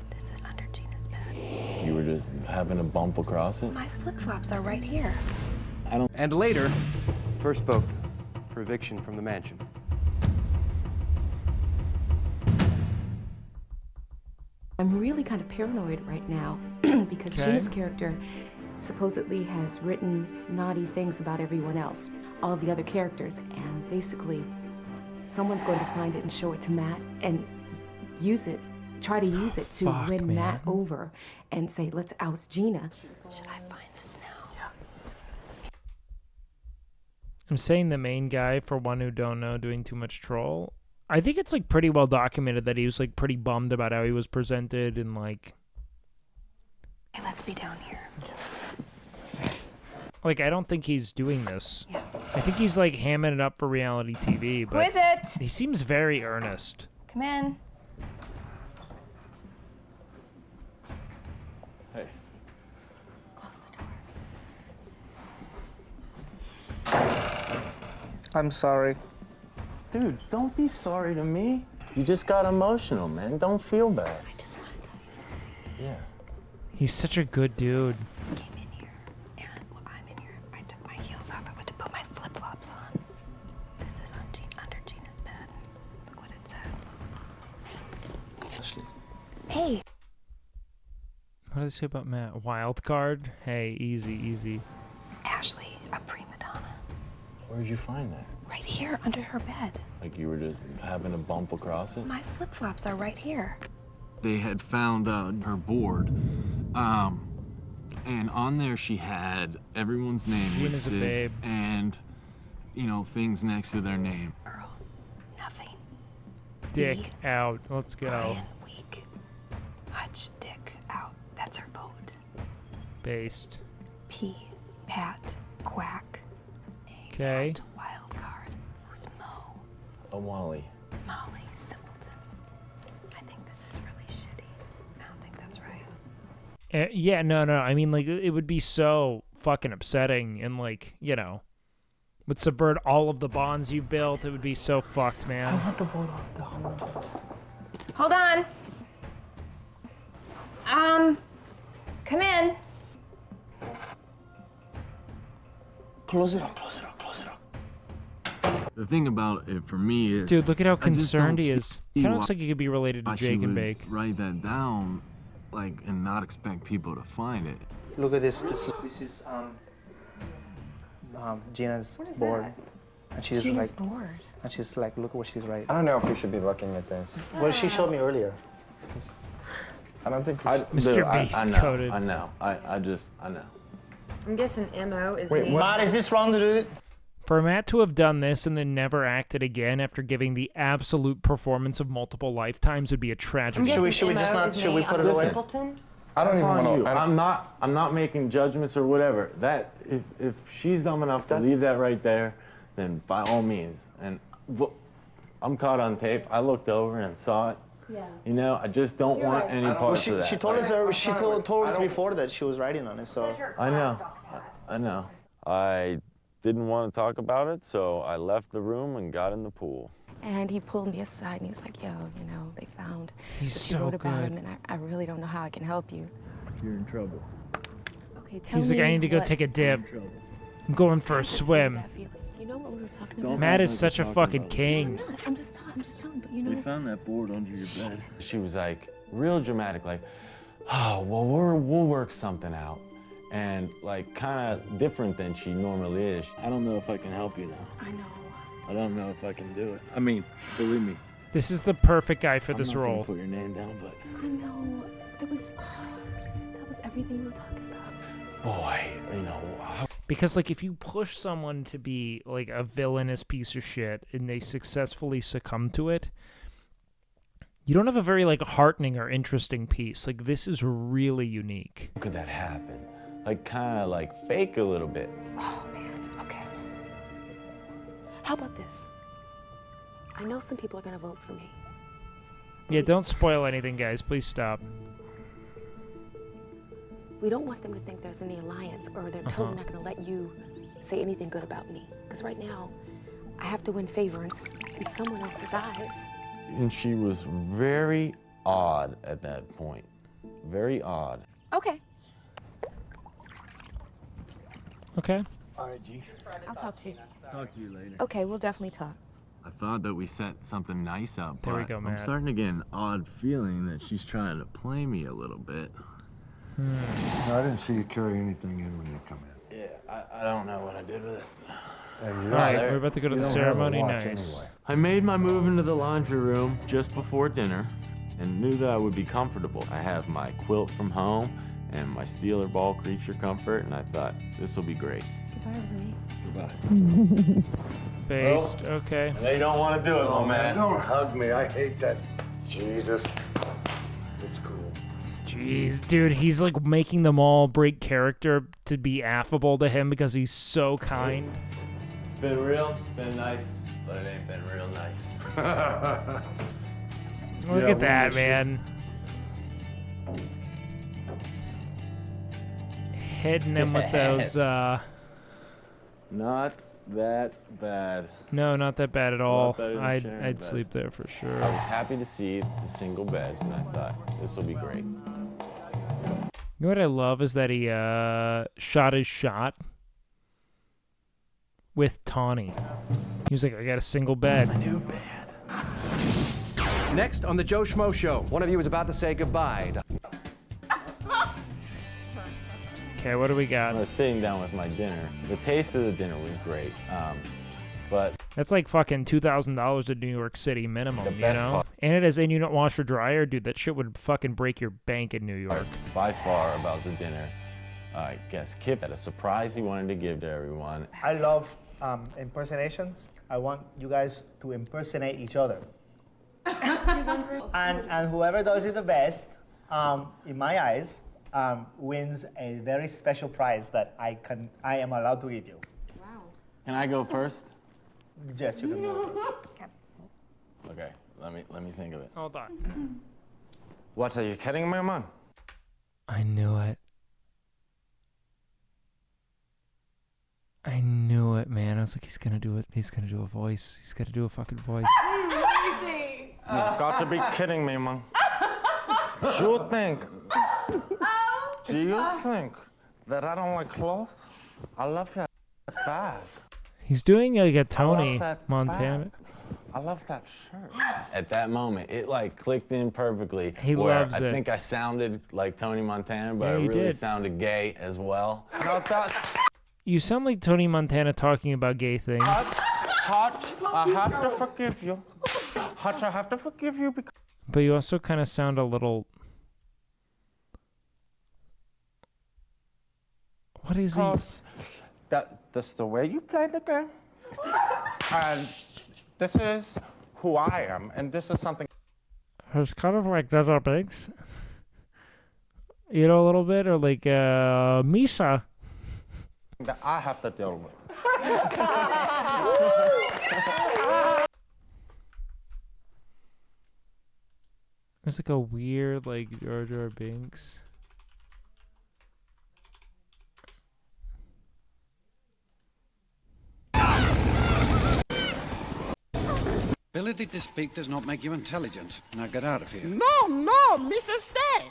This is under Gina's bed. You were just having a bump across it. My flip-flops are right here. And later, first vote for eviction from the mansion. I'm really kind of paranoid right now because Okay. Gina's character supposedly has written naughty things about everyone else, all of the other characters, and basically someone's going to find it and show it to Matt and try to use it to fuck, win Matt man. over and say, let's oust Gina. Should I find this now? I'm saying the main guy, for one who don't know, doing too much troll. I think it's pretty well documented that he was pretty bummed about how he was presented and Hey, let's be down here. I don't think he's doing this. Yeah. I think he's hamming it up for reality TV, but Who is it? he seems very earnest. Come in. Hey. Close the door. I'm sorry. Dude, don't be sorry to me. You just got emotional, man. Don't feel bad. I just want to tell you something. Yeah. He's such a good dude. I came in here, and while I'm in here, I took my heels off. I went to put my flip-flops on. This is under Gina's bed. Look what it said. Hey. What did they say about Matt? Wild card? Hey, easy, easy. Ashley, a prima donna. Where'd you find that? Right here, under her bed. Like you were just having to bump across it? My flip-flops are right here. They had found her board. And on there she had everyone's name Gina's a listed babe. and, you know, things next to their name. Earl, nothing. Dick out. Let's go. Ryan, weak. Hutch, dick, out. That's her vote. Based. P, Pat, quack. Okay. Wild card. Who's Mo? Oh, Molly. Molly, simpleton. I think this is really shitty. I don't think that's right. Yeah, no. I mean, like, it would be so fucking upsetting and, like, you know, would subvert all of the bonds you've built. It would be so fucked, man. I want the vote off the hormones. Hold on. Come in. Close it up, close it up, close it up. The thing about it for me is... Dude, look at how I just concerned don't he is. see Kind of looks why- like he could be related to why she Jake and would Bake. Write that down, like, and not expect people to find it. Look at this. This is Gina's What is board. that? And she's Gina's like, board. and she's like, look at what she's writing. I don't know if we should be looking at this. What she showed me earlier. I don't think we should. Mr. Beast coded. I know. I know. I'm guessing MO is Wait, Matt, is this wrong to do it? For Matt to have done this and then never acted again after giving the absolute performance of multiple lifetimes would be a tragedy. Should we just not? Should we put it away? Simpleton? I don't That's even on want you. to. I'm not making judgments or whatever. That if she's dumb enough to leave that right there, then by all means. And I'm caught on tape. I looked over and saw it. Yeah. You know, I just don't want any parts of that. She told us. She told us before that she was writing on it. So I know. I know. I didn't want to talk about it, so I left the room and got in the pool. And he pulled me aside and he was like, yo, you know, they found He's that you so wrote about good. him and I really don't know how I can help you. You're in trouble. Okay, tell He's me like, I need to go what- take a dip. I'm going for a swim. that feeling. You know what we were talking about? Matt is such a fucking king. I'm not. I'm just telling, but you know. We found that board under your bed. She was like, real dramatic, like, oh, well, we'll work something out. And like, kind of different than she normally is. I don't know if I can help you now. I know. I don't know if I can do it. I mean, believe me. This is the perfect guy for I'm this not gonna role. put your name down, but I know. That was everything we were talking about. boy, you know. Because, like, if you push someone to be, like, a villainous piece of shit and they successfully succumb to it, you don't have a very, like, heartening or interesting piece. Like, this is really unique. How could that happen? Like, kind of, like, fake a little bit. Oh, man. Okay. How about this? I know some people are going to vote for me. Yeah, don't spoil anything, guys. Please stop. We don't want them to think there's any alliance, or they're totally not going to let you say anything good about me. Because right now, I have to win favor in someone else's eyes. And she was very odd at that point. Very odd. Okay. Okay. All right, G. I'll talk to you. Talk to you later. Okay, we'll definitely talk. I thought that we set something nice up, There we but go, I'm Matt. starting to get an odd feeling that she's trying to play me a little bit. No, I didn't see you carry anything in when you come in. Yeah, I don't know what I did with it. And All right, we're about to go to you the don't have a ceremony. watch Nice. anyway. I made my move into the laundry room just before dinner and knew that I would be comfortable. I have my quilt from home and my Steeler Ball creature comfort, and I thought this will be great. Goodbye, Goodbye. Based. Okay. I know you don't want to do it, Oh, my man. Don't hug me. I hate that. Jesus. It's cool. Jeez, dude, he's like making them all break character to be affable to him because he's so kind. It's been real, it's been nice, but it ain't been real nice. Look Yeah, at that, we man. Hitting him with those, Not that bad. No, not that bad at all. better than I'd sharing a I'd bed. sleep there for sure. I was happy to see the single bed, and I thought this will be great. You know what I love is that he shot his shot with Tawny. He was like, I got a single bed. Next on the Joe Schmo Show. One of you is about to say goodbye. Okay, what do we got? I was sitting down with my dinner. The taste of the dinner was great, but That's like fucking $2,000 in New York City minimum, The you best know? part- And it is, and you don't wash or dryer, dude. That shit would fucking break your bank in New York. by far about the dinner, I guess Kip had a surprise he wanted to give to everyone. I love impersonations. I want you guys to impersonate each other. and whoever does it the best, in my eyes, wins a very special prize that I am allowed to give you. Can I go first? Yes, you can go first. Okay, let me think of it. Hold on. What, are you kidding me, man? I knew it. I knew it, man. I was like, he's gonna do it. He's gonna do a voice. He's gonna do a fucking voice. You've got to be kidding me, man. Do you think that I don't like clothes? I love your bag. He's doing like a Tony love that Montana. bag. I love that shirt. At that moment, it like clicked in perfectly. He where loves I it. think I sounded like Tony Montana, but Yeah, I you really did. sounded gay as well. Now that's You sound like Tony Montana talking about gay things. Hutch, I have to forgive you. Hutch, I have to forgive you because But you also kind of sound a little. What is he? that's the way you play the game. And this is who I am, and this is something. It's kind of like Desert Banks. You know, a little bit, or like Misa. that I have to deal with. There's like a weird, like Jar Jar Binks. Ability to speak does not make you intelligent. Now get out of here. No, Mr. Stay.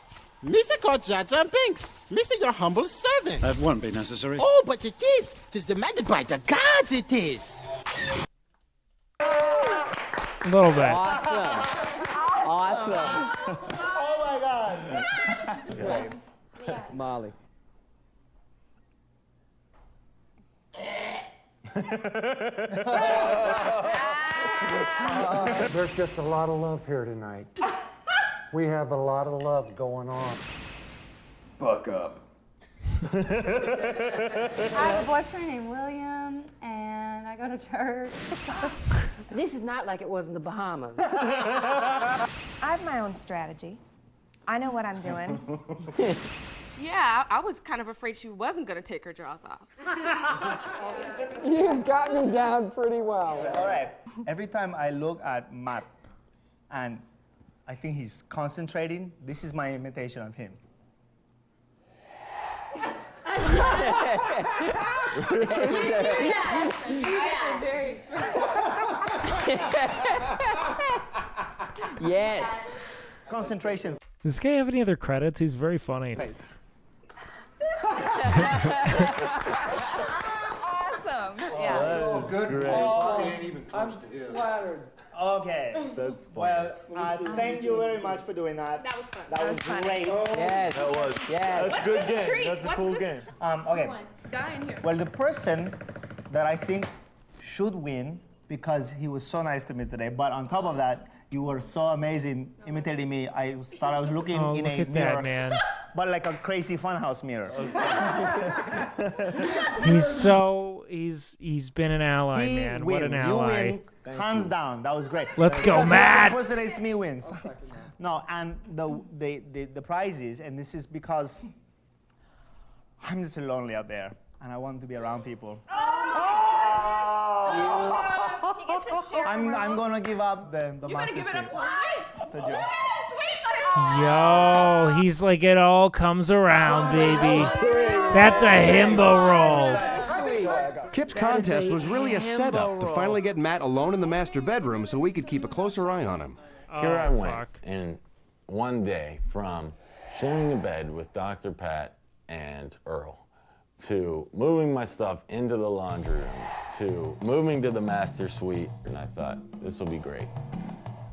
Mr. called Jar Jar Binks. Mr. Your humble servant. That won't be necessary. Oh, but it is. 'Tis demanded by the gods, it is. A little bit. Awesome. Oh my God. Molly. There's just a lot of love here tonight. We have a lot of love going on. Buck up. I have a boyfriend named William, and I go to church. This is not like it was in the Bahamas. I have my own strategy. I know what I'm doing. Yeah, I was kind of afraid she wasn't going to take her drawers off. You've got me down pretty well. All right. Every time I look at Matt and I think he's concentrating, this is my imitation of him. Yes. Concentration. Does this guy have any other credits? He's very funny. Face. Awesome. Yeah. Oh, good. great. I'm flattered. Okay. That's Well, thank you very much for doing that. That was fun. That was great. Yes. That was. Yes. That's a good game. treat? That's a What's cool this? game. Okay. Guy in here. Well, the person that I think should win because he was so nice to me today, but on top of that, you were so amazing imitating me. I thought I was looking Oh, in look a at mirror, that, man. but like a crazy funhouse mirror. He's been an ally, He man. wins. What an You ally. win, hands down. That was great. Let's go, Because Matt. The person that's me wins. No, and the prize is, and this is because I'm just lonely out there, and I want to be around people. He gets to share a room. I'm gonna give up the You're master going to give it up suite to to Joe. Yo, he's like, it all comes around, baby. That's a himbo roll. Kip's That is contest a was really a himbo setup to roll. finally get Matt alone in the master bedroom so we could keep a closer eye on him. Here I went, fuck. and one day from sharing a bed with Dr. Pat and Earl, to moving my stuff into the laundry room, to moving to the master suite, and I thought, this will be great.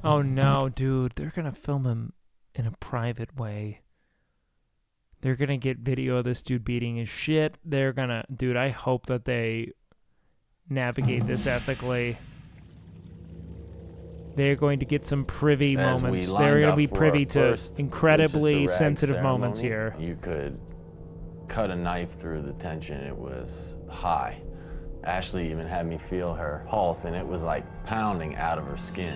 Oh no, dude, they're gonna film him in a private way. They're gonna get video of this dude beating his shit. They're gonna, dude, I hope that they navigate this ethically. They're going to get some privy As we moments. lined They're going up to be for privy our to first incredibly Witches to Rags sensitive moments ceremony, here. You could cut a knife through the tension. It was high. Ashley even had me feel her pulse, and it was like pounding out of her skin.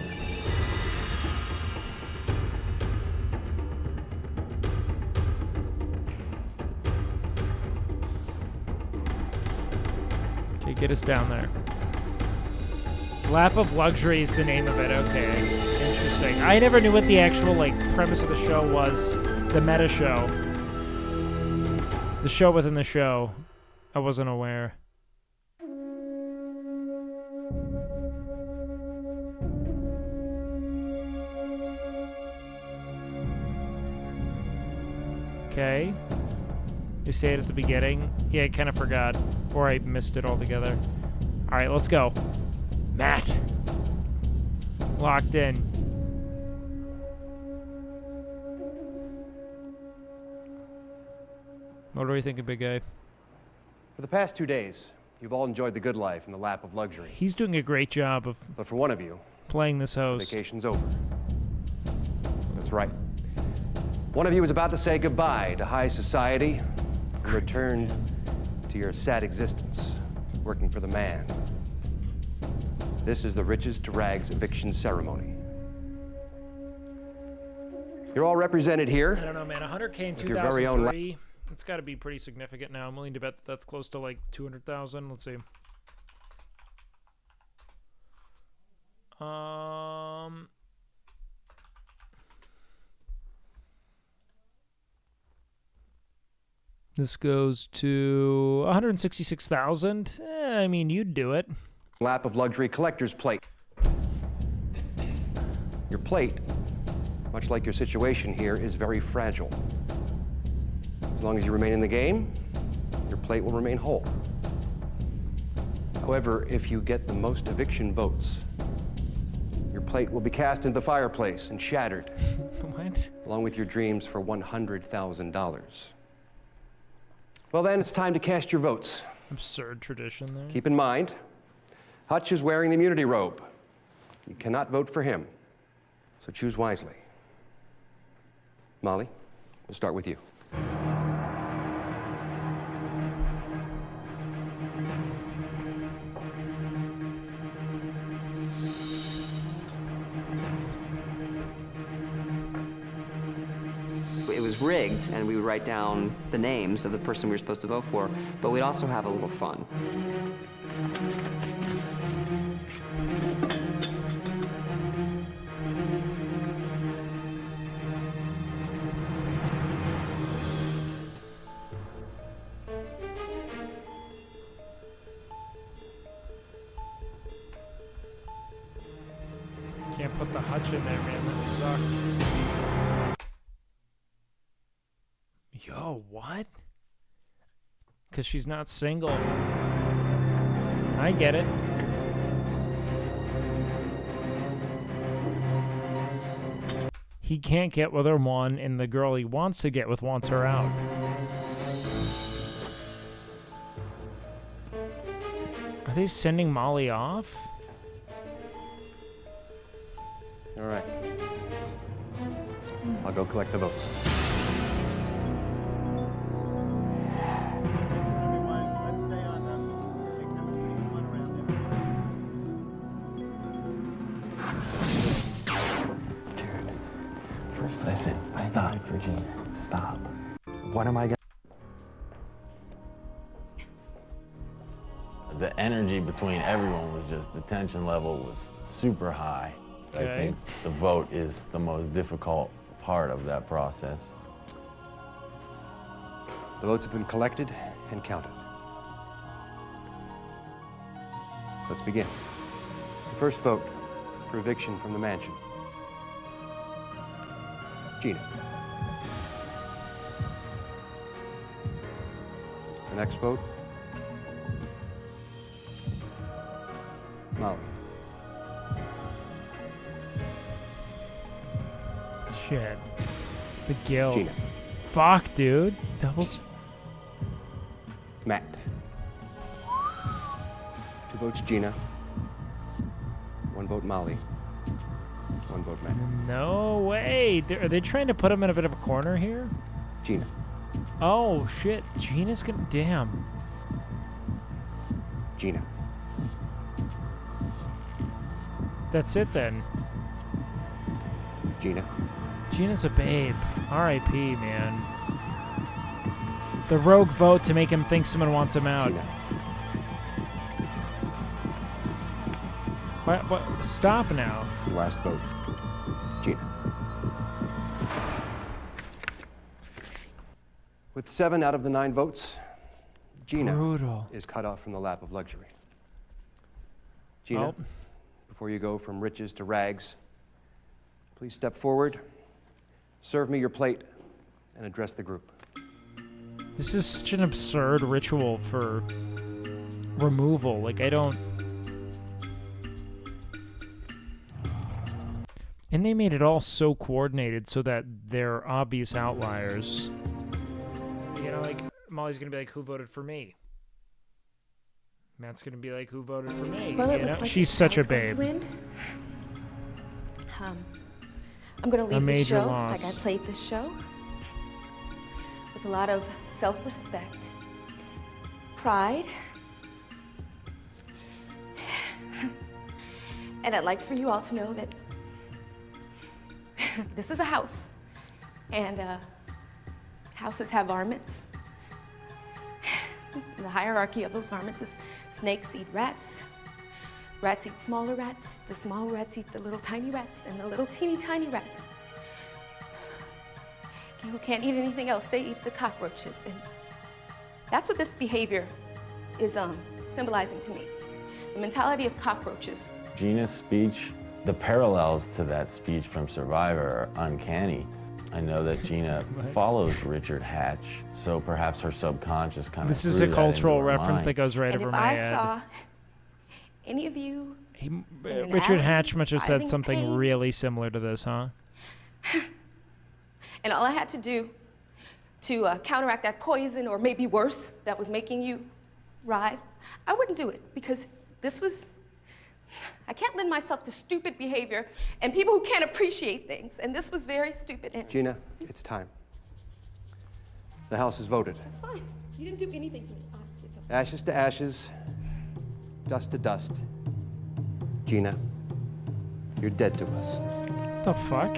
Okay, get us down there. Lap of Luxury is the name of it. Okay, interesting. I never knew what the actual premise of the show was. The meta show. The show within the show. I wasn't aware. Okay. They say it at the beginning. Yeah, I kind of forgot. Or I missed it altogether. Alright, let's go. Matt! Locked in. What are we thinking, big guy? For the past 2 days, you've all enjoyed the good life in the lap of luxury. He's doing a great job of But for one of you, playing this host. vacation's over. That's right. One of you is about to say goodbye to high society and return to your sad existence, working for the man. This is the Riches to Rags eviction ceremony. You're all represented here. I don't know, man. 100K in with your very own 2003. It's got to be pretty significant now. I'm willing to bet that that's close to like 200,000. Let's see. This goes to 166,000. I mean, you'd do it. Lap of luxury collector's plate. Your plate, much like your situation here, is very fragile. As long as you remain in the game, your plate will remain whole. However, if you get the most eviction votes, your plate will be cast into the fireplace and shattered. What? Along with your dreams for $100,000. Well then, it's time to cast your votes. Absurd tradition there. Keep in mind, Hutch is wearing the immunity robe. You cannot vote for him, so choose wisely. Molly, we'll start with you. It was rigged, and we would write down the names of the person we were supposed to vote for, but we'd also have a little fun. Can't put the Hutch in there, man. That sucks. Yo, what? Because she's not single. I get it. He can't get with her one, and the girl he wants to get with wants her out. Are they sending Molly off? All right. I'll go collect the votes. First, listen, stop. Virginia. Stop. What am I gonna? The energy between everyone was just, the tension level was super high. I Okay. think the vote is the most difficult part of that process. The votes have been collected and counted. Let's begin. The first vote for eviction from the mansion. Gina. The next vote. Molly. Shit. The guild. Gina. Fuck, dude. Doubles. Matt. 2 votes Gina. 1 vote Molly. 1 vote Matt. No way. Are they trying to put him in a bit of a corner here? Gina. Oh, shit. Gina's gonna... Damn. Gina. That's it, then. Gina. Gina's a babe. R.I.P., man. The rogue vote to make him think someone wants him out. Gina. What? Stop now. Last vote. Gina. With 7 out of the 9 votes, Gina Brutal. is cut off from the lap of luxury. Gina, before you go from riches to rags, please step forward, serve me your plate, and address the group. This is such an absurd ritual for removal. Like, I don't... And they made it all so coordinated so that they're obvious outliers. You know, like, Molly's gonna be like, who voted for me? Matt's gonna be like, who voted for me? Well, it You looks know? like She's such a going to babe. end. I'm going to leave this major show loss. like I played this show, with a lot of self-respect, pride, and I'd like for you all to know that this is a house, and houses have varmints. The hierarchy of those varmints is snakes eat rats. Rats eat smaller rats. The small rats eat the little tiny rats, and the little teeny tiny rats, who can't eat anything else, they eat the cockroaches. And that's what this behavior is symbolizing to me. The mentality of cockroaches. Gina's speech, the parallels to that speech from Survivor are uncanny. I know that Gina follows Richard Hatch, so perhaps her subconscious kind of This is a cultural reference that goes right And over if my I head. saw any of you in an Richard alley Hatch must have said writhing in something pain, really similar to this, huh? and all I had to do to counteract that poison, or maybe worse, that was making you writhe, I wouldn't do it, because this was, I can't lend myself to stupid behavior and people who can't appreciate things, and this was very stupid. And Gina, it's time. The House has voted. It's fine. You didn't do anything to me. It's okay. Ashes to ashes, dust to dust. Gina, you're dead to us. What the fuck?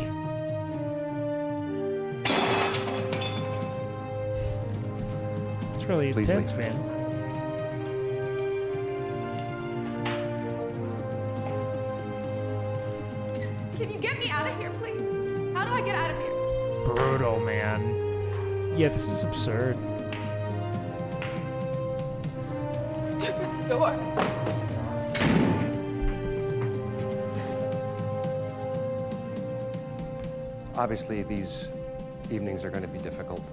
It's really Please intense, leave. man. Can you get me out of here, please? How do I get out of here? Brutal, man. Yeah, this is absurd. Stupid door. Obviously, these evenings are going to be difficult.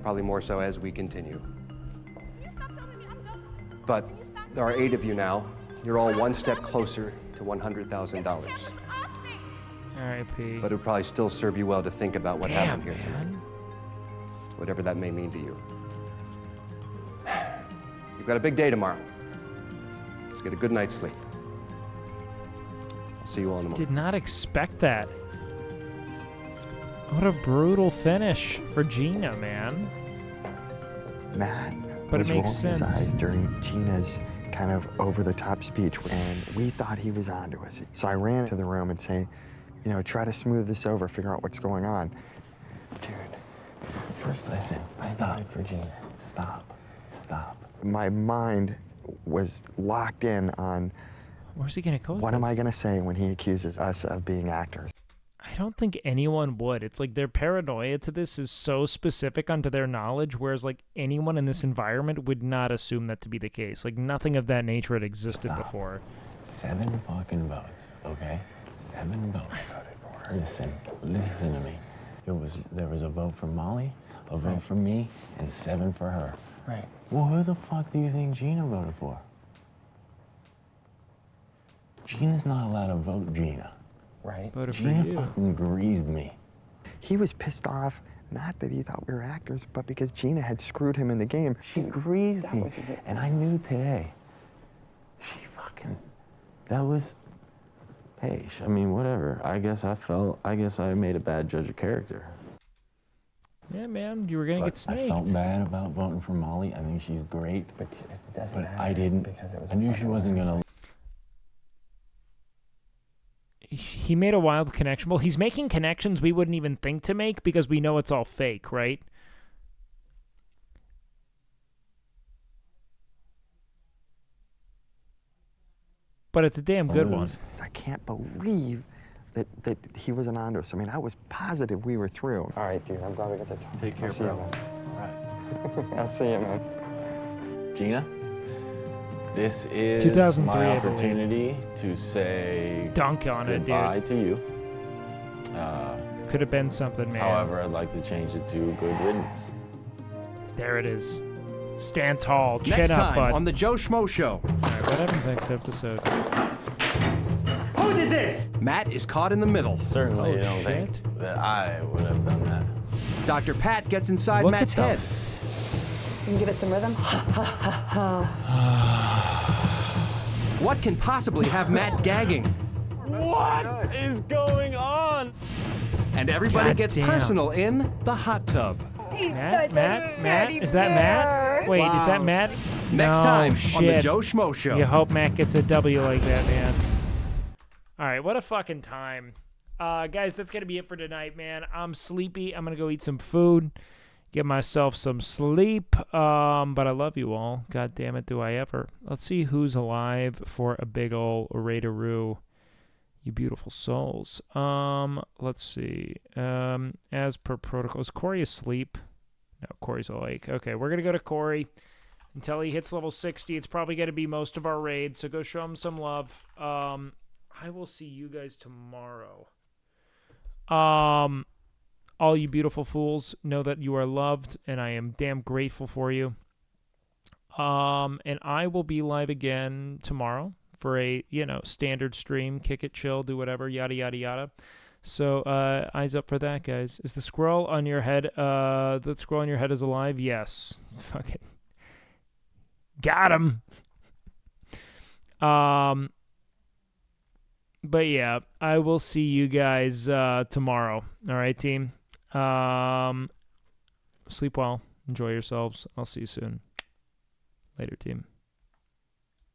Probably more so as we continue. But there are 8 of you now. You're all one step closer to $100,000. R.I.P. But it would probably still serve you well to think about what Damn, happened here man. tonight. Whatever that may mean to you. You've got a big day tomorrow. Let's get a good night's sleep. I'll see you all in the morning. Did not expect that. What a brutal finish for Gina, man. Matt But was it makes rolling sense. his eyes during Gina's kind of over-the-top speech, and we thought he was onto us. So I ran to the room and say, you know, try to smooth this over, figure out what's going on. Dude, first I said, stop, Virginia. Stop. Stop. My mind was locked in on Where's he gonna go with what am this? I going to say when he accuses us of being actors. I don't think anyone would. It's like their paranoia to this is so specific onto their knowledge, whereas like anyone in this environment would not assume that to be the case. Like nothing of that nature had existed before. 7 fucking votes, okay? 7 votes. Listen to me. There was a vote for Molly, a vote for me, and 7 for her. Right. Well, who the fuck do you think Gina voted for? Gina's not allowed to vote Gina. Right. Voted for Gina you. fucking greased me. He was pissed off, not that he thought we were actors, but because Gina had screwed him in the game. She greased me. And I knew today. That was, hey, I mean, whatever. I guess I made a bad judge of character. Yeah, man, you were gonna get snaked. I felt bad about voting for Molly. I think she's great. But it doesn't But matter I didn't. because it was I knew she wasn't gonna. He made a wild connection. Well, he's making connections we wouldn't even think to make because we know it's all fake, right? But it's a damn good one. I can't believe that he wasn't onto us. I mean, I was positive we were through. All right, dude, I'm glad we got to talk. Take care, I'll see you, bro. man. All right. I'll see you, man. Gina, this is 2003, my I believe. opportunity to say Dunk on it, dude. goodbye to you. Could have been something, man. However, I'd like to change it to good riddance. There it is. Stand tall, chin Next up, time bud. on the Joe Schmo Show. All right, what happens next episode? Who did this? Matt is caught in the middle. Certainly, Oh, you don't think shit. that I would have done that. Dr. Pat gets inside Look Matt's at the head. You can give it some rhythm. What can possibly have Matt gagging? What is going on? And everybody God gets damn. personal in the hot tub. Matt? Is that Matt? Wait, is that Matt? Next No, time on the shit. Joe Schmo Show. You hope Matt gets a W like that, man. All right, what a fucking time. Guys, that's going to be it for tonight, man. I'm sleepy. I'm going to go eat some food, get myself some sleep. But I love you all. God damn it, do I ever. Let's see who's alive for a big ol' Raideroo. You beautiful souls. Let's see. As per protocol, is Corey asleep? No, Corey's awake. Okay, we're going to go to Corey until he hits level 60. It's probably going to be most of our raids, so go show him some love. I will see you guys tomorrow. All you beautiful fools, know that you are loved, and I am damn grateful for you. And I will be live again tomorrow for a, standard stream, kick it, chill, do whatever, yada, yada, yada. So, eyes up for that, guys. Is the squirrel on your head, the squirrel on your head is alive? Yes. Fucking got him. But yeah, I will see you guys, tomorrow. All right, team. Sleep well. Enjoy yourselves. I'll see you soon. Later, team.